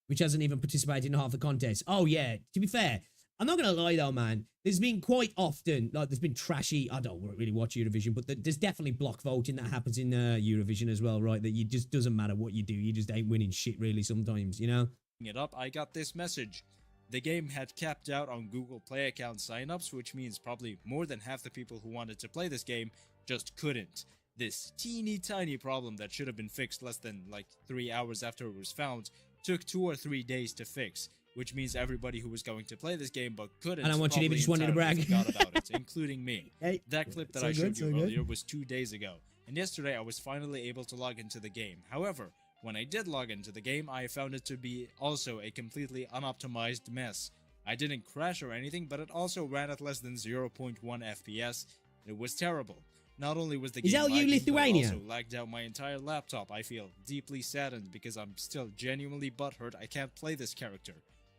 Which hasn't even participated in half the contest. Oh yeah. To be fair, I'm not gonna lie though, man. There's been quite often, like, there's been trashy. I don't really watch Eurovision, but there's definitely block voting that happens in Eurovision as well, right? That you just doesn't matter what you do, you just ain't winning shit really sometimes, you know. It up, I got this message. The game had capped out on Google Play account signups, which means probably more than half the people who wanted to play this game just couldn't. This teeny tiny problem that should have been fixed less than like 3 hours after it was found took 2 or 3 days to fix, which means everybody who was going to play this game but couldn't. And I want you to even just wanted to brag. Forgot about it, including me. Hey, that clip that I showed you earlier was 2 days ago, and yesterday I was finally able to log into the game. However, when I did log into the game, I found it to be also a completely unoptimized mess. I didn't crash or anything, but it also ran at less than 0.1 FPS. It was terrible. Not only was the game lagging, Lithuania? but it also lagged out my entire laptop. I feel deeply saddened because I'm still genuinely butthurt I can't play this character.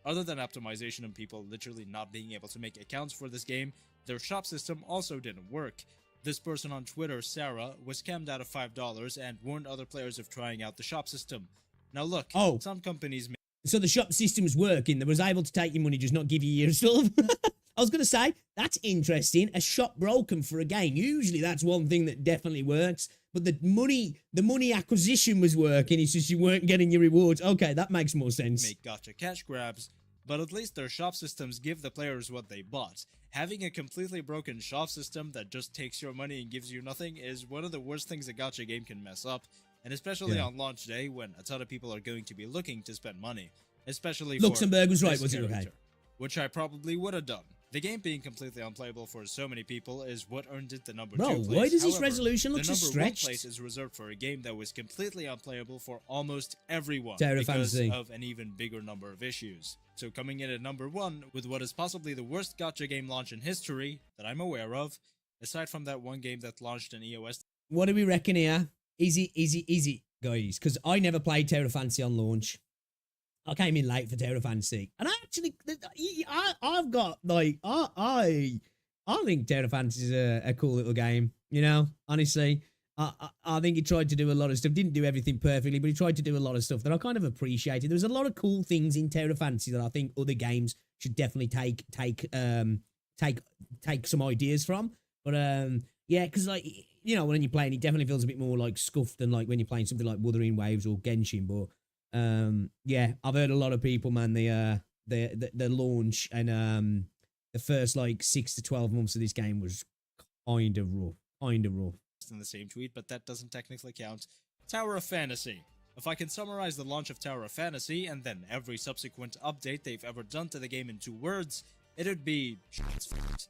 Other than optimization and people literally not being able to make accounts for this game, their shop system also didn't work. This person on Twitter, Sarah, was scammed out of $5 and warned other players of trying out the shop system. Now look, some companies... So the shop system's working. They was able to take your money, just not give you your stuff. I was going to say, that's interesting. A shop broken for a game. Usually that's one thing that definitely works. But the money acquisition was working. It's just you weren't getting your rewards. Okay, that makes more sense. Make gacha cash grabs. But at least their shop systems give the players what they bought. Having a completely broken shop system that just takes your money and gives you nothing is one of the worst things a gacha game can mess up. And especially on launch day when a ton of people are going to be looking to spend money. Especially Luxembourg was right, this was it okay? character, which I probably would have done. The game being completely unplayable for so many people is what earned it the number 2 place. Why does this However, resolution look so the number 1 stretched? place is reserved for a game that was completely unplayable for almost everyone Terra because Fantasy. of an even bigger number of issues. So coming in at number 1 with what is possibly the worst gacha game launch in history that I'm aware of, aside from that one game that launched in EOS. What do we reckon here? Easy, guys, because I never played Terra Fantasy on launch. I came in late for Terra Fantasy, and I've got like I think Terra Fantasy is a cool little game. You know, honestly, I think he tried to do a lot of stuff. Didn't do everything perfectly, but he tried to do a lot of stuff that I kind of appreciated. There's a lot of cool things in Terra Fantasy that I think other games should definitely take some ideas from. But yeah, because like, you know, when you're playing, it definitely feels a bit more like scuffed than like when you're playing something like Withering Waves or Genshin. But yeah, I've heard a lot of people, man, the launch and the first like 6 to 12 months of this game was kind of rough. In the same tweet, but that doesn't technically count. Tower of Fantasy. If I can summarize the launch of Tower of Fantasy and then every subsequent update they've ever done to the game in 2 words, it'd be shots fired.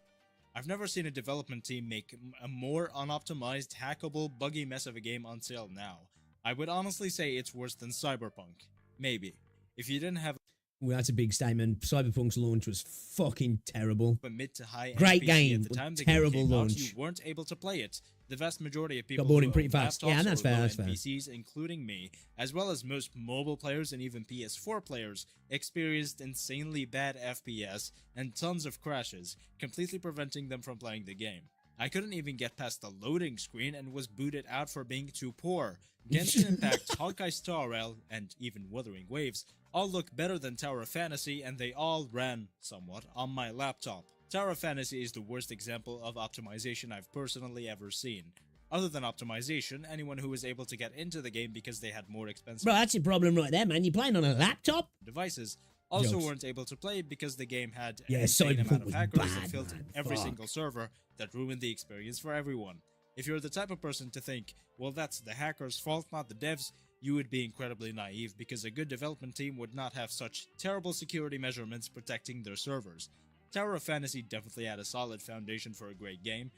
I've never seen a development team make a more unoptimized, hackable, buggy mess of a game until now. I would honestly say it's worse than Cyberpunk. Maybe. If you didn't have... Well, that's a big statement. Cyberpunk's launch was fucking terrible. But mid to high Great PC game, at the time the terrible game came launch. out, you weren't able to play it. The vast majority of people bored who in pretty own fast. laptops Yeah, and that's or fair, low-end that's fair. PCs, including me, as well as most mobile players and even PS4 players, experienced insanely bad FPS and tons of crashes, completely preventing them from playing the game. I couldn't even get past the loading screen and was booted out for being too poor. Genshin Impact, Honkai Star Rail, and even Withering Waves all look better than Tower of Fantasy, and they all ran, somewhat, on my laptop. Tower of Fantasy is the worst example of optimization I've personally ever seen. Other than optimization, anyone who was able to get into the game because they had more expensive Bro, that's your problem right there, man. You're playing on a laptop? devices also Jokes. weren't able to play because the game had Yeah, an insane Cyberpunk amount of was hackers bad, that filled man. every Fuck. single server that ruined the experience for everyone. If you're the type of person to think, well, that's the hackers' fault, not the devs, you would be incredibly naive because a good development team would not have such terrible security measurements protecting their servers. Tower of Fantasy definitely had a solid foundation for a great game.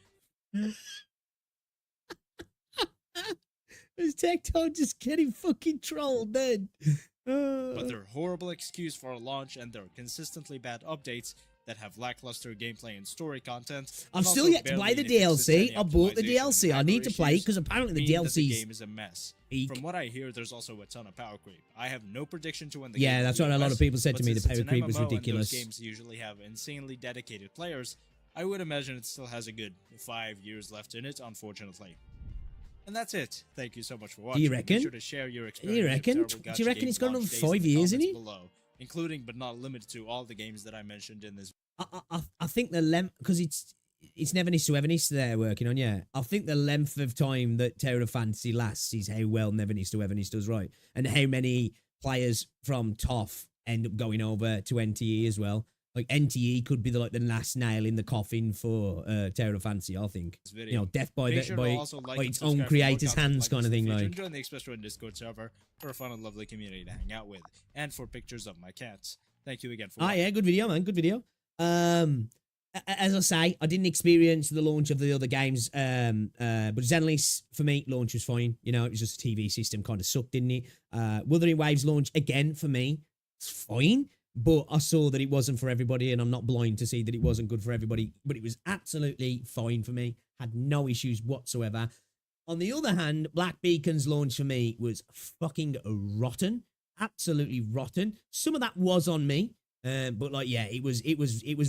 Is Tecton just getting fucking trolled, then? But their horrible excuse for a launch and their consistently bad updates that have lackluster gameplay and story content. I've and still also yet to play the barely fixes DLC. any I bought the optimization DLC. I and need to play it issues because apparently the mean that the DLC's game is a mess. peak. From what I hear, there's also a ton of power creep. I have no prediction to when the Yeah, game that's will what be a lot of best, people said to but me, the since it's power creep was an MMO and ridiculous. those games usually have insanely dedicated players. I would imagine it still has a good 5 years left in it, unfortunately. And that's it. Thank you so much for watching. reckon? Be sure to share your Do experience. you with reckon? terrible Do you gacha reckon game it's got another launch days 5 in the years, isn't comments it? below, including but not limited to all the games that I mentioned in this. I think the length, because it's never needs to ever needs to they're working on, yeah. I think the length of time that Tower of Fantasy lasts is how well Never Needs to Ever Needs does right, and how many players from TOF end up going over to NTE as well. Like NTE could be the last nail in the coffin for Tower of Fantasy. I think, you know, death by Make sure to also like by and its own subscribe for more creator's content hands, like kind this of in thing. the future, Like, and join the Express Road Discord server for a fun and lovely community to hang out with, and for pictures of my cats. Thank you again for watching. yeah, good video, man, good video. As I say, I didn't experience the launch of the other games, but Zenless, for me, launch was fine. You know, it was just a TV system kind of sucked, didn't it? Wuthering Waves launch, again, for me, it's fine, but I saw that it wasn't for everybody, and I'm not blind to see that it wasn't good for everybody, but it was absolutely fine for me. Had no issues whatsoever. On the other hand, Black Beacon's launch for me was fucking rotten. Absolutely rotten. Some of that was on me. But like, yeah, it was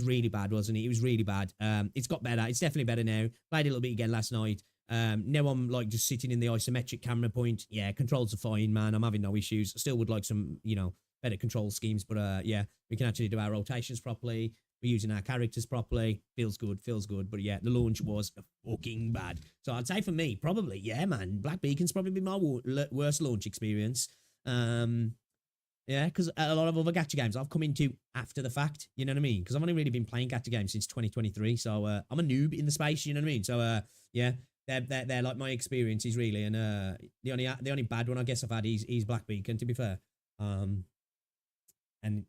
really bad, wasn't it? It was really bad. It's got better. It's definitely better now. Played a little bit again last night. Now I'm like just sitting in the isometric camera point. Yeah, controls are fine, man. I'm having no issues. I still would like some, you know, better control schemes, but yeah, we can actually do our rotations properly. We're using our characters properly. Feels good. But yeah, the launch was fucking bad. So I'd say for me, probably, yeah, man, Black Beacon's probably been my worst launch experience. Yeah, because a lot of other gacha games I've come into after the fact, you know what I mean? Because I've only really been playing gacha games since 2023, so I'm a noob in the space, you know what I mean? So yeah, they're like my experiences really, and the only bad one I guess I've had is Black Beacon, to be fair, and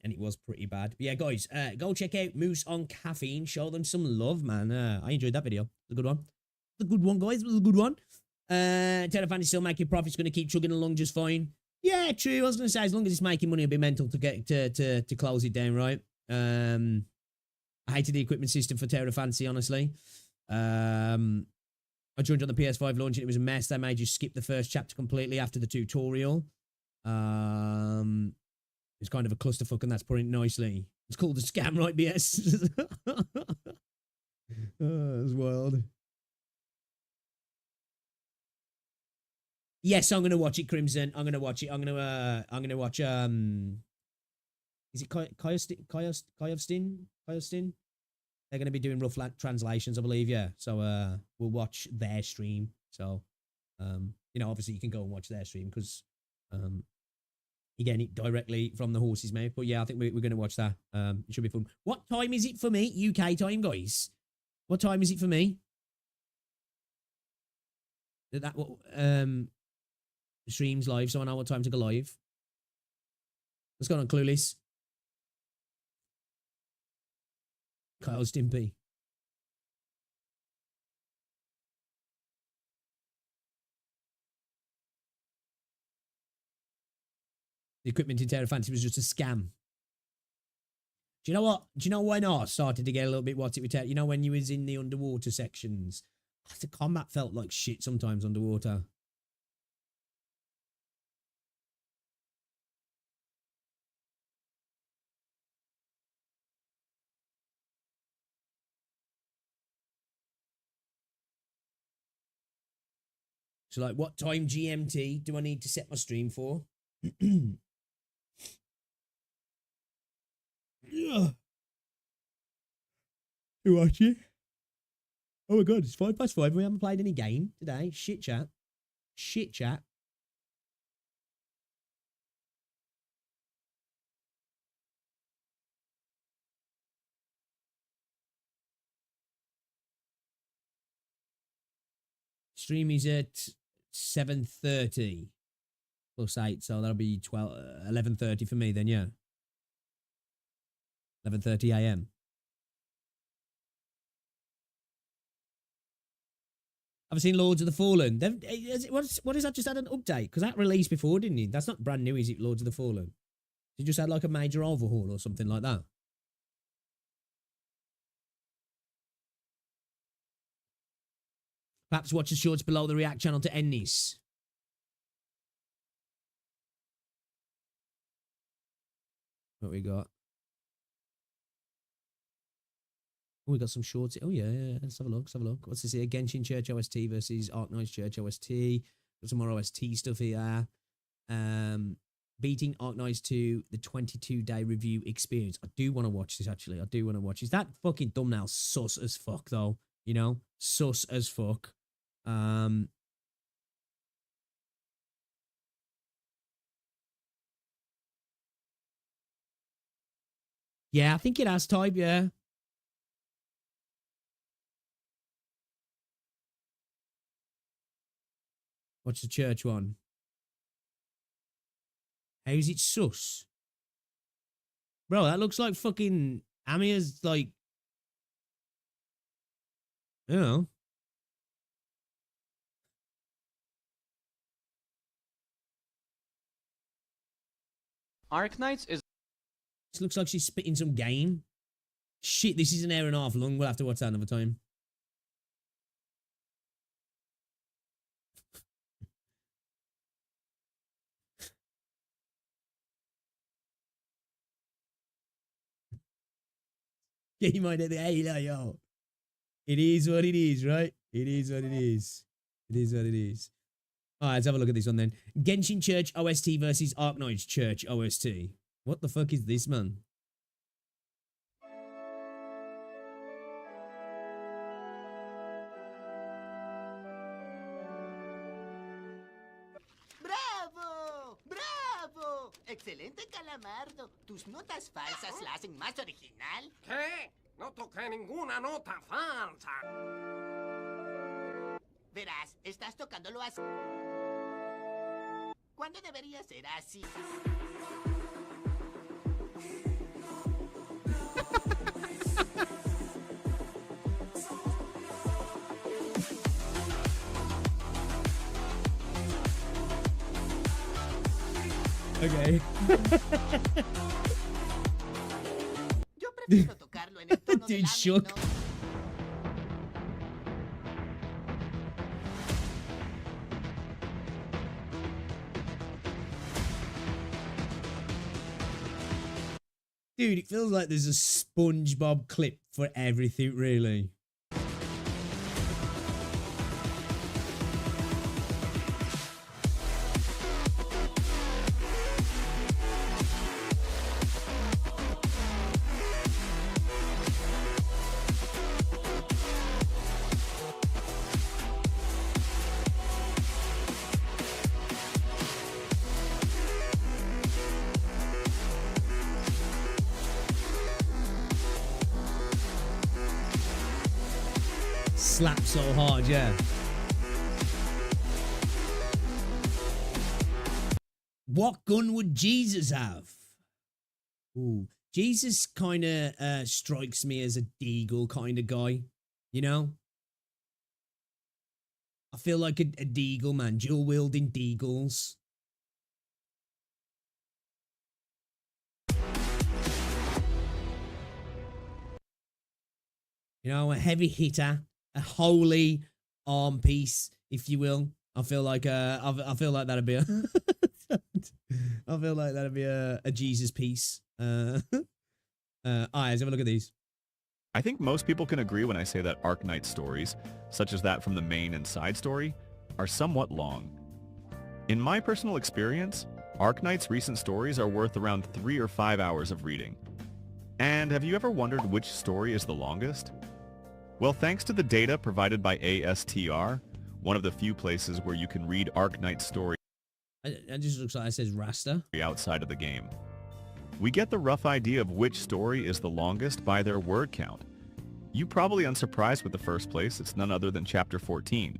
it was pretty bad. But yeah, guys, go check out Moose on Caffeine, show them some love, man. I enjoyed that video. It's a good one. It's a good one, guys. It was a good one. Terrafan is still making profits, going to keep chugging along just fine. Yeah, true. I was going to say, as long as it's making money, it'd be mental to get to close it down, right? I hated the equipment system for Terra Fantasy, honestly. I joined on the PS5 launch and it was a mess. They made you skip the first chapter completely after the tutorial. It's kind of a clusterfuck, and that's putting it nicely. It's called a scam, right, BS? That's wild. Yes, I'm going to watch it, Crimson. I'm going to watch it. I'm going to watch, is it Kyostin? They're going to be doing rough translations, I believe, yeah. So, we'll watch their stream. So, you know, obviously you can go and watch their stream because, you're getting it directly from the horse's mouth. But yeah, I think we're going to watch that. It should be fun. What time is it for me? UK time, guys? What time is it for me? Streams live, so I know what time to go live. What's going on, Clueless? Kyle Stimpy. The equipment in Terra Fantasy was just a scam. Do you know what? Do you know when I started to get a little bit what's it would take? You know when you was in the underwater sections? The combat felt like shit sometimes underwater. So like, what time GMT do I need to set my stream for? Yeah. You watch it? Oh my god, it's 5:05. We haven't played any game today. Shit chat. Shit chat. Stream is at 7:30 plus 8, so that'll be 11:30 for me then, yeah. 11:30 a.m. I've seen Lords of the Fallen. What is that? Just had an update? Because that released before, didn't it? That's not brand new, is it? Lords of the Fallen. It just had like a major overhaul or something like that. Perhaps watch the shorts below the React channel to end this. What we got? Oh, we got some shorts. Oh, yeah. Let's have a look. Let's have a look. What's this here? Genshin Church OST versus Arknights Church OST. Got some more OST stuff here. Beating Arknights to the 22-day review experience. I do want to watch this, actually. I do want to watch. Is that fucking thumbnail sus as fuck, though? You know? Sus as fuck. Yeah, I think it has type, yeah. Watch the church one. How is it sus? Bro, that looks like fucking Amiya's, like, I don't know. Arknights is... This looks like she's spitting some game. Shit, this is an hour and a half long. We'll have to watch that another time. Game on the halo, yo. It is what it is, right? It is what it is. It is what it is. Alright, let's have a look at this one then. Genshin Church OST versus Arknights Church OST. What the fuck is this, man? ¡Bravo! ¡Bravo! ¡Excelente, Calamardo! ¿Tus notas falsas la hacen más original? ¿Qué? No toqué ninguna nota falsa. Verás, estás tocándolo así. ¿Cuándo debería ser así? Okay. Yo prefiero tocarlo en el tono de Dude, la shook. menor. Dude, it feels like there's a SpongeBob clip for everything, really. Slap so hard, yeah. What gun would Jesus have? Ooh, Jesus kind of strikes me as a deagle kind of guy, you know? I feel like a deagle, man. Dual wielding deagles. You know, a heavy hitter, a holy arm piece, if you will. I feel like I feel like that'd be a I feel like that'd be a Jesus piece. Alright, let's have a look at these. I think most people can agree when I say that Ark Knights stories, such as that from the main and side story, are somewhat long. In my personal experience, Ark Knights' recent stories are worth around 3 or 5 hours of reading. And have you ever wondered which story is the longest? Well, thanks to the data provided by ASTR, one of the few places where you can read Ark Knight's story it just looks like it says Rasta outside of the game. We get the rough idea of which story is the longest by their word count. You probably unsurprised with the first place, it's none other than Chapter 14.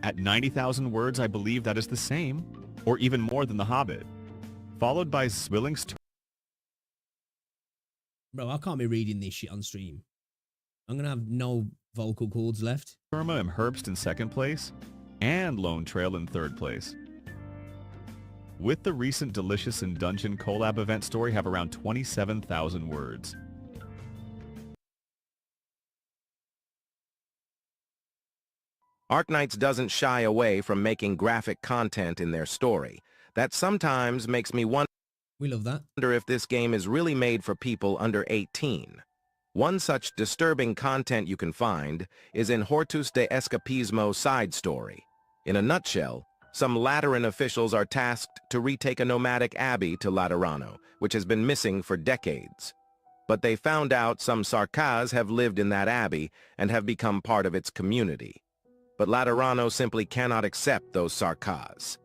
At 90,000 words, I believe that is the same, or even more than The Hobbit. Followed by Swilling's... Bro, I can't be reading this shit on stream. I'm gonna have no vocal cords left. Burma and Herbst in second place, and Lone Trail in third place. With the recent Delicious and Dungeon collab event story have around 27,000 words. Arknights doesn't shy away from making graphic content in their story. That sometimes makes me wonder if this game is really made for people under 18. One such disturbing content you can find is in Hortus de Escapismo side story. In a nutshell, some Lateran officials are tasked to retake a nomadic abbey to Laterano, which has been missing for decades. But they found out some Sarkaz have lived in that abbey and have become part of its community. But Laterano simply cannot accept those Sarkaz,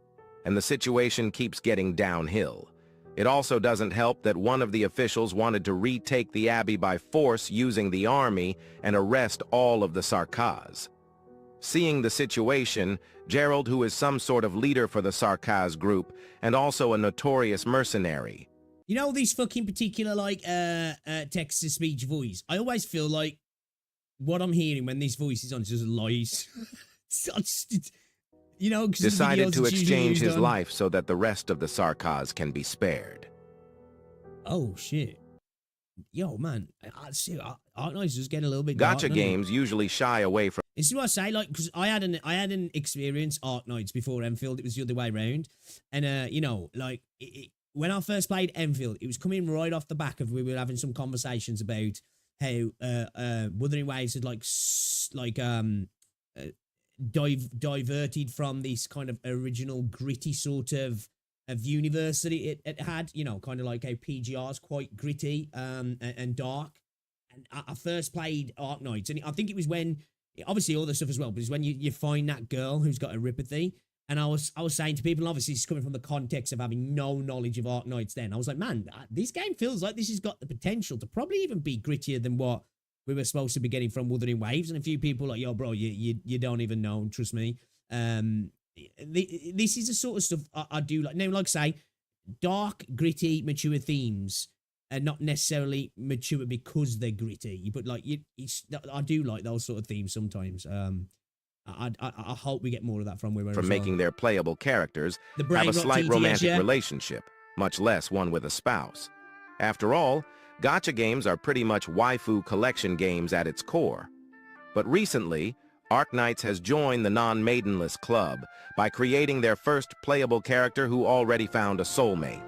and the situation keeps getting downhill. It also doesn't help that one of the officials wanted to retake the abbey by force using the army and arrest all of the Sarkaz. Seeing the situation, Gerald, who is some sort of leader for the Sarkaz group and also a notorious mercenary. You know this fucking particular like text-to-speech voice? I always feel like what I'm hearing when this voice is on is just lies. You know, decided to exchange his life so that the rest of the Sarkaz can be spared. Oh shit. Yo, man, Arknights just getting a little bit Gacha games usually shy away from... This is what I say, like, because I had an experience Arknights before Enfield. It was the other way around. And, you know, like, when I first played Enfield, it was coming right off the back of we were having some conversations about how Withering Waves had, diverted from this kind of original gritty sort of university it had, you know, kind of like how PGR's quite gritty and dark. And I first played Arknights, and I think it was when, obviously all the stuff as well, but it's when you find that girl who's got erypathy. And I was saying to people, obviously it's coming from the context of having no knowledge of Arknights then. I was like, man, this game feels like this has got the potential to probably even be grittier than what we were supposed to be getting from Withering Waves. And a few people like, yo, bro, you don't even know, trust me. This is the sort of stuff I do like. Now, like I say, dark, gritty, mature themes are not necessarily mature because they're gritty. But like, I do like those sort of themes sometimes. I hope we get more of that from Withering. From making their playable characters have a slight romantic relationship, much less one with a spouse. After all, Gacha games are pretty much waifu collection games at its core. But recently, Arknights has joined the non-maidenless club by creating their first playable character who already found a soulmate.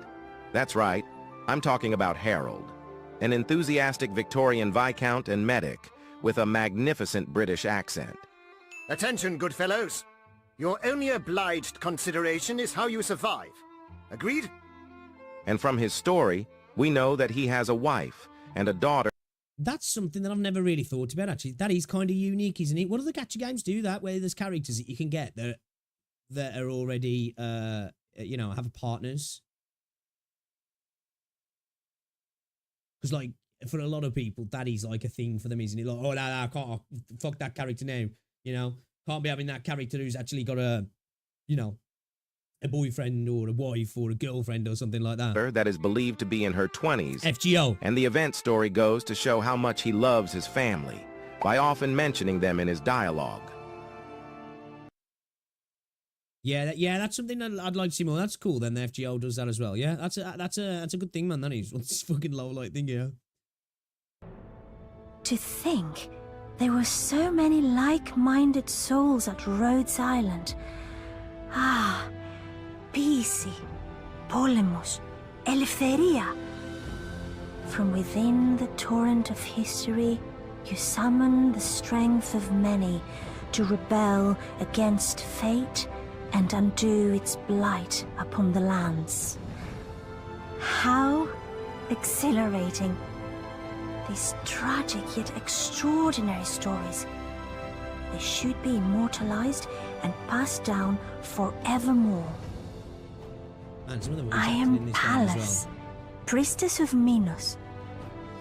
That's right, I'm talking about Harold, an enthusiastic Victorian Viscount and medic with a magnificent British accent. Attention, good fellows. Your only obliged consideration is how you survive. Agreed? And from his story, we know that he has a wife and a daughter. That's something that I've never really thought about, actually. That is kind of unique, isn't it? What other Gacha games do that, where there's characters that you can get that are already, you know, have partners? Because, like, for a lot of people, that is like a thing for them, isn't it? Like, oh, no, I can't, fuck that character now, you know? Can't be having that character who's actually got a, you know, a boyfriend or a wife or a girlfriend or something like that. That is believed to be in her 20s. FGO. And the event story goes to show how much he loves his family by often mentioning them in his dialogue. Yeah, that's something that I'd like to see more. That's cool. Then the FGO does that as well. Yeah, that's a good thing, man. That is. It's fucking low light thing, yeah. To think There were so many like-minded souls at Rhodes Island. Ah, Pisi, Polemos, Eleftheria. From within the torrent of history, you summon the strength of many to rebel against fate and undo its blight upon the lands. How exhilarating. These tragic yet extraordinary stories. They should be immortalized and passed down forevermore. Man, some of the voice I acting in am this game as Pallas, well. priestess of Minos.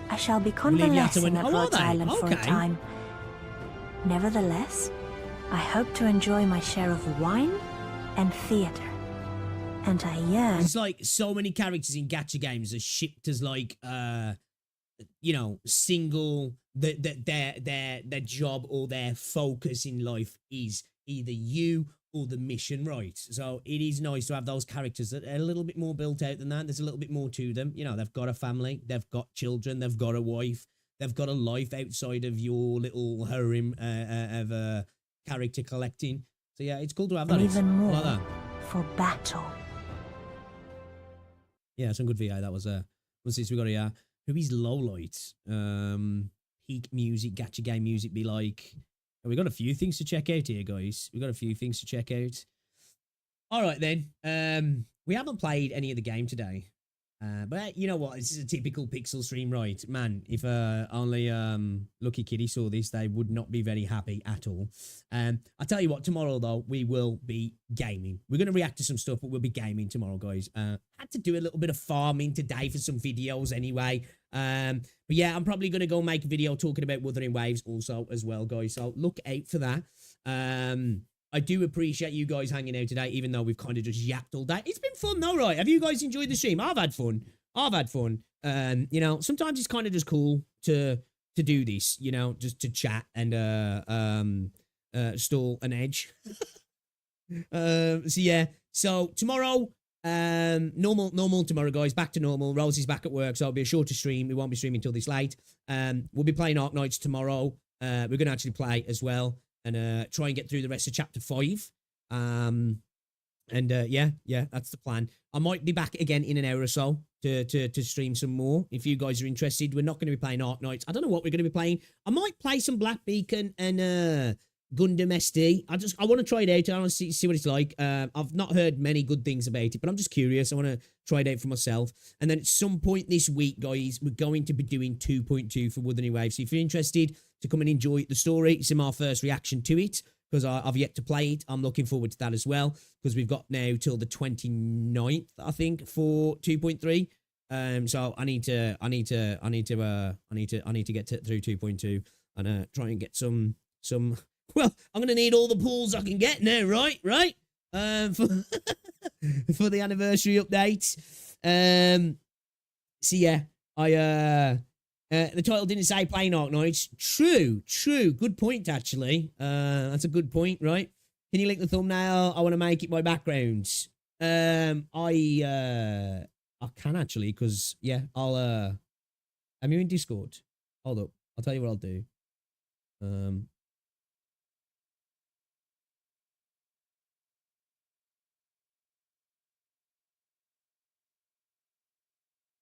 I shall be convalescing at Rhodes Island for a time. Nevertheless, I hope to enjoy my share of wine and theater. And I yearn. It's like so many characters in gacha games are shipped as like you know, single their job or their focus in life is either you or the mission, right? So it is nice to have those characters that are a little bit more built out than that. There's a little bit more to them. You know, they've got a family, they've got children, they've got a wife, they've got a life outside of your little harem of character collecting. So yeah, it's cool to have that. And even more like that. For battle. Yeah, some good VI. That was what's this we got here? Who is Lowlight? Peak music, gacha game music be like. We got a few things to check out here, guys. We got a few things to check out. All right then. We haven't played any of the game today. But you know what? This is a typical Pixel stream, right? Man, if only Lucky Kitty saw this, they would not be very happy at all. I'll tell you what, tomorrow, though, we will be gaming. We're going to react to some stuff, but we'll be gaming tomorrow, guys. Had to do a little bit of farming today for some videos anyway. But yeah, I'm probably going to go make a video talking about Withering Waves also as well, guys. So look out for that. I do appreciate you guys hanging out today, even though we've kind of just yapped all day. It's been fun though, right? Have you guys enjoyed the stream? I've had fun. You know, sometimes it's kind of just cool to do this, you know, just to chat and stall an edge. So yeah, so tomorrow, normal tomorrow, guys. Back to normal. Rosie's back at work, so it'll be a shorter stream. We won't be streaming till this late. We'll be playing Ark Knights tomorrow. We're going to actually play as well. And try and get through the rest of chapter 5. Yeah, that's the plan. I might be back again in an hour or so to stream some more. If you guys are interested, we're not going to be playing Ark Knights. I don't know what we're going to be playing. I might play some Black Beacon and Gundam SD. I want to try it out. I want to see what it's like. I've not heard many good things about it, but I'm just curious. I want to try it out for myself. And then at some point this week, guys, we're going to be doing 2.2 for Withering Waves. So if you're interested to come and enjoy the story, it's my first reaction to it because I've yet to play it. I'm looking forward to that as well because we've got now till the 29th, I think, for 2.3. So I need to get through 2.2 and try and get some. Well, I'm gonna need all the pulls I can get now, right? For the anniversary update. So yeah, the title didn't say playing Ark Knights. True. Good point, actually. That's a good point, right? Can you link the thumbnail? I want to make it my background. I can actually, because yeah, I'll am you in Discord? Hold up. I'll tell you what I'll do.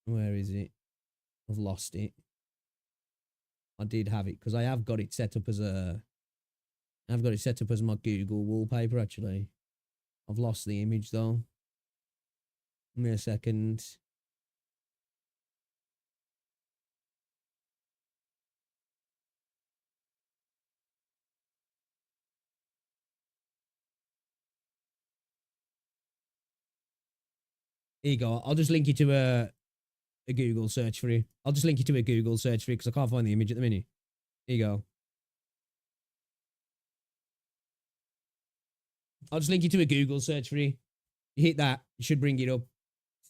Where is it? I've lost it. I did have it because I have got it set up as my Google wallpaper, actually. I've lost the image though. Give me a second. Here you go. I'll just link you to a Google search for you. I'll just link you to a Google search for you because I can't find the image at the minute. Here you go. I'll just link you to a Google search for you. You hit that. It should bring it up.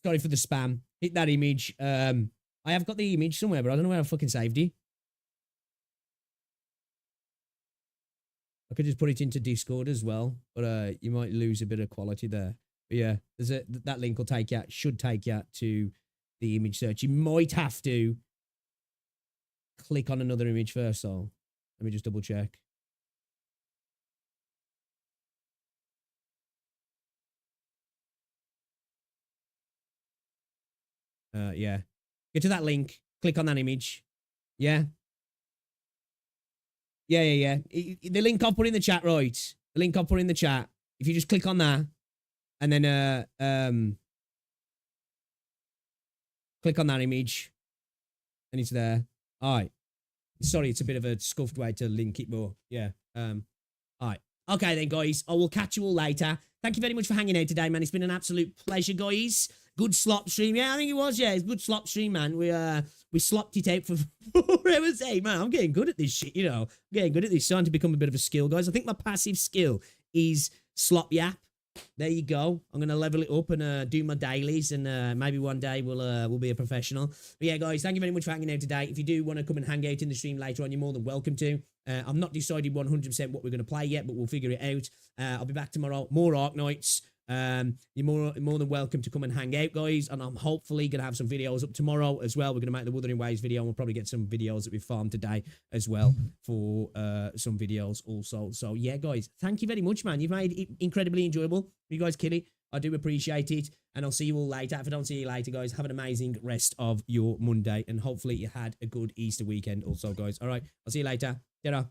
Sorry for the spam. Hit that image. I have got the image somewhere, but I don't know where I fucking saved it. I could just put it into Discord as well, but you might lose a bit of quality there. But yeah, that link will take you, should take you to the image search. You might have to click on another image first, though. Let me just double check. Yeah. Get to that link. Click on that image. Yeah. Yeah. The link I'll put in the chat, right? The link I'll put in the chat. If you just click on that, and then click on that image, and it's there. All right. Sorry, it's a bit of a scuffed way to link it more. Yeah. All right. Okay then, guys. I will catch you all later. Thank you very much for hanging out today, man. It's been an absolute pleasure, guys. Good slop stream. Yeah, I think it was. Yeah, it's good slop stream, man. We slopped it out for 4 hours. Hey, man, I'm getting good at this shit, you know. I'm getting good at this. Starting to become a bit of a skill, guys. I think my passive skill is slop yap. There you go. I'm going to level it up and do my dailies, and maybe one day we'll be a professional. But yeah, guys, thank you very much for hanging out today. If you do want to come and hang out in the stream later on, you're more than welcome to. I've not decided 100% what we're going to play yet, but we'll figure it out. I'll be back tomorrow. More Arknights. You're more than welcome to come and hang out, guys, and I'm hopefully going to have some videos up tomorrow as well. We're going to make the Withering Waves video, and we'll probably get some videos that we farmed today as well for some videos also. So yeah, guys, thank you very much, man. You've made it incredibly enjoyable. You guys kill it. I do appreciate it, and I'll see you all later. If I don't see you later, guys, have an amazing rest of your Monday, and hopefully you had a good Easter weekend also, guys. All right, I'll see you later. Ta-ra.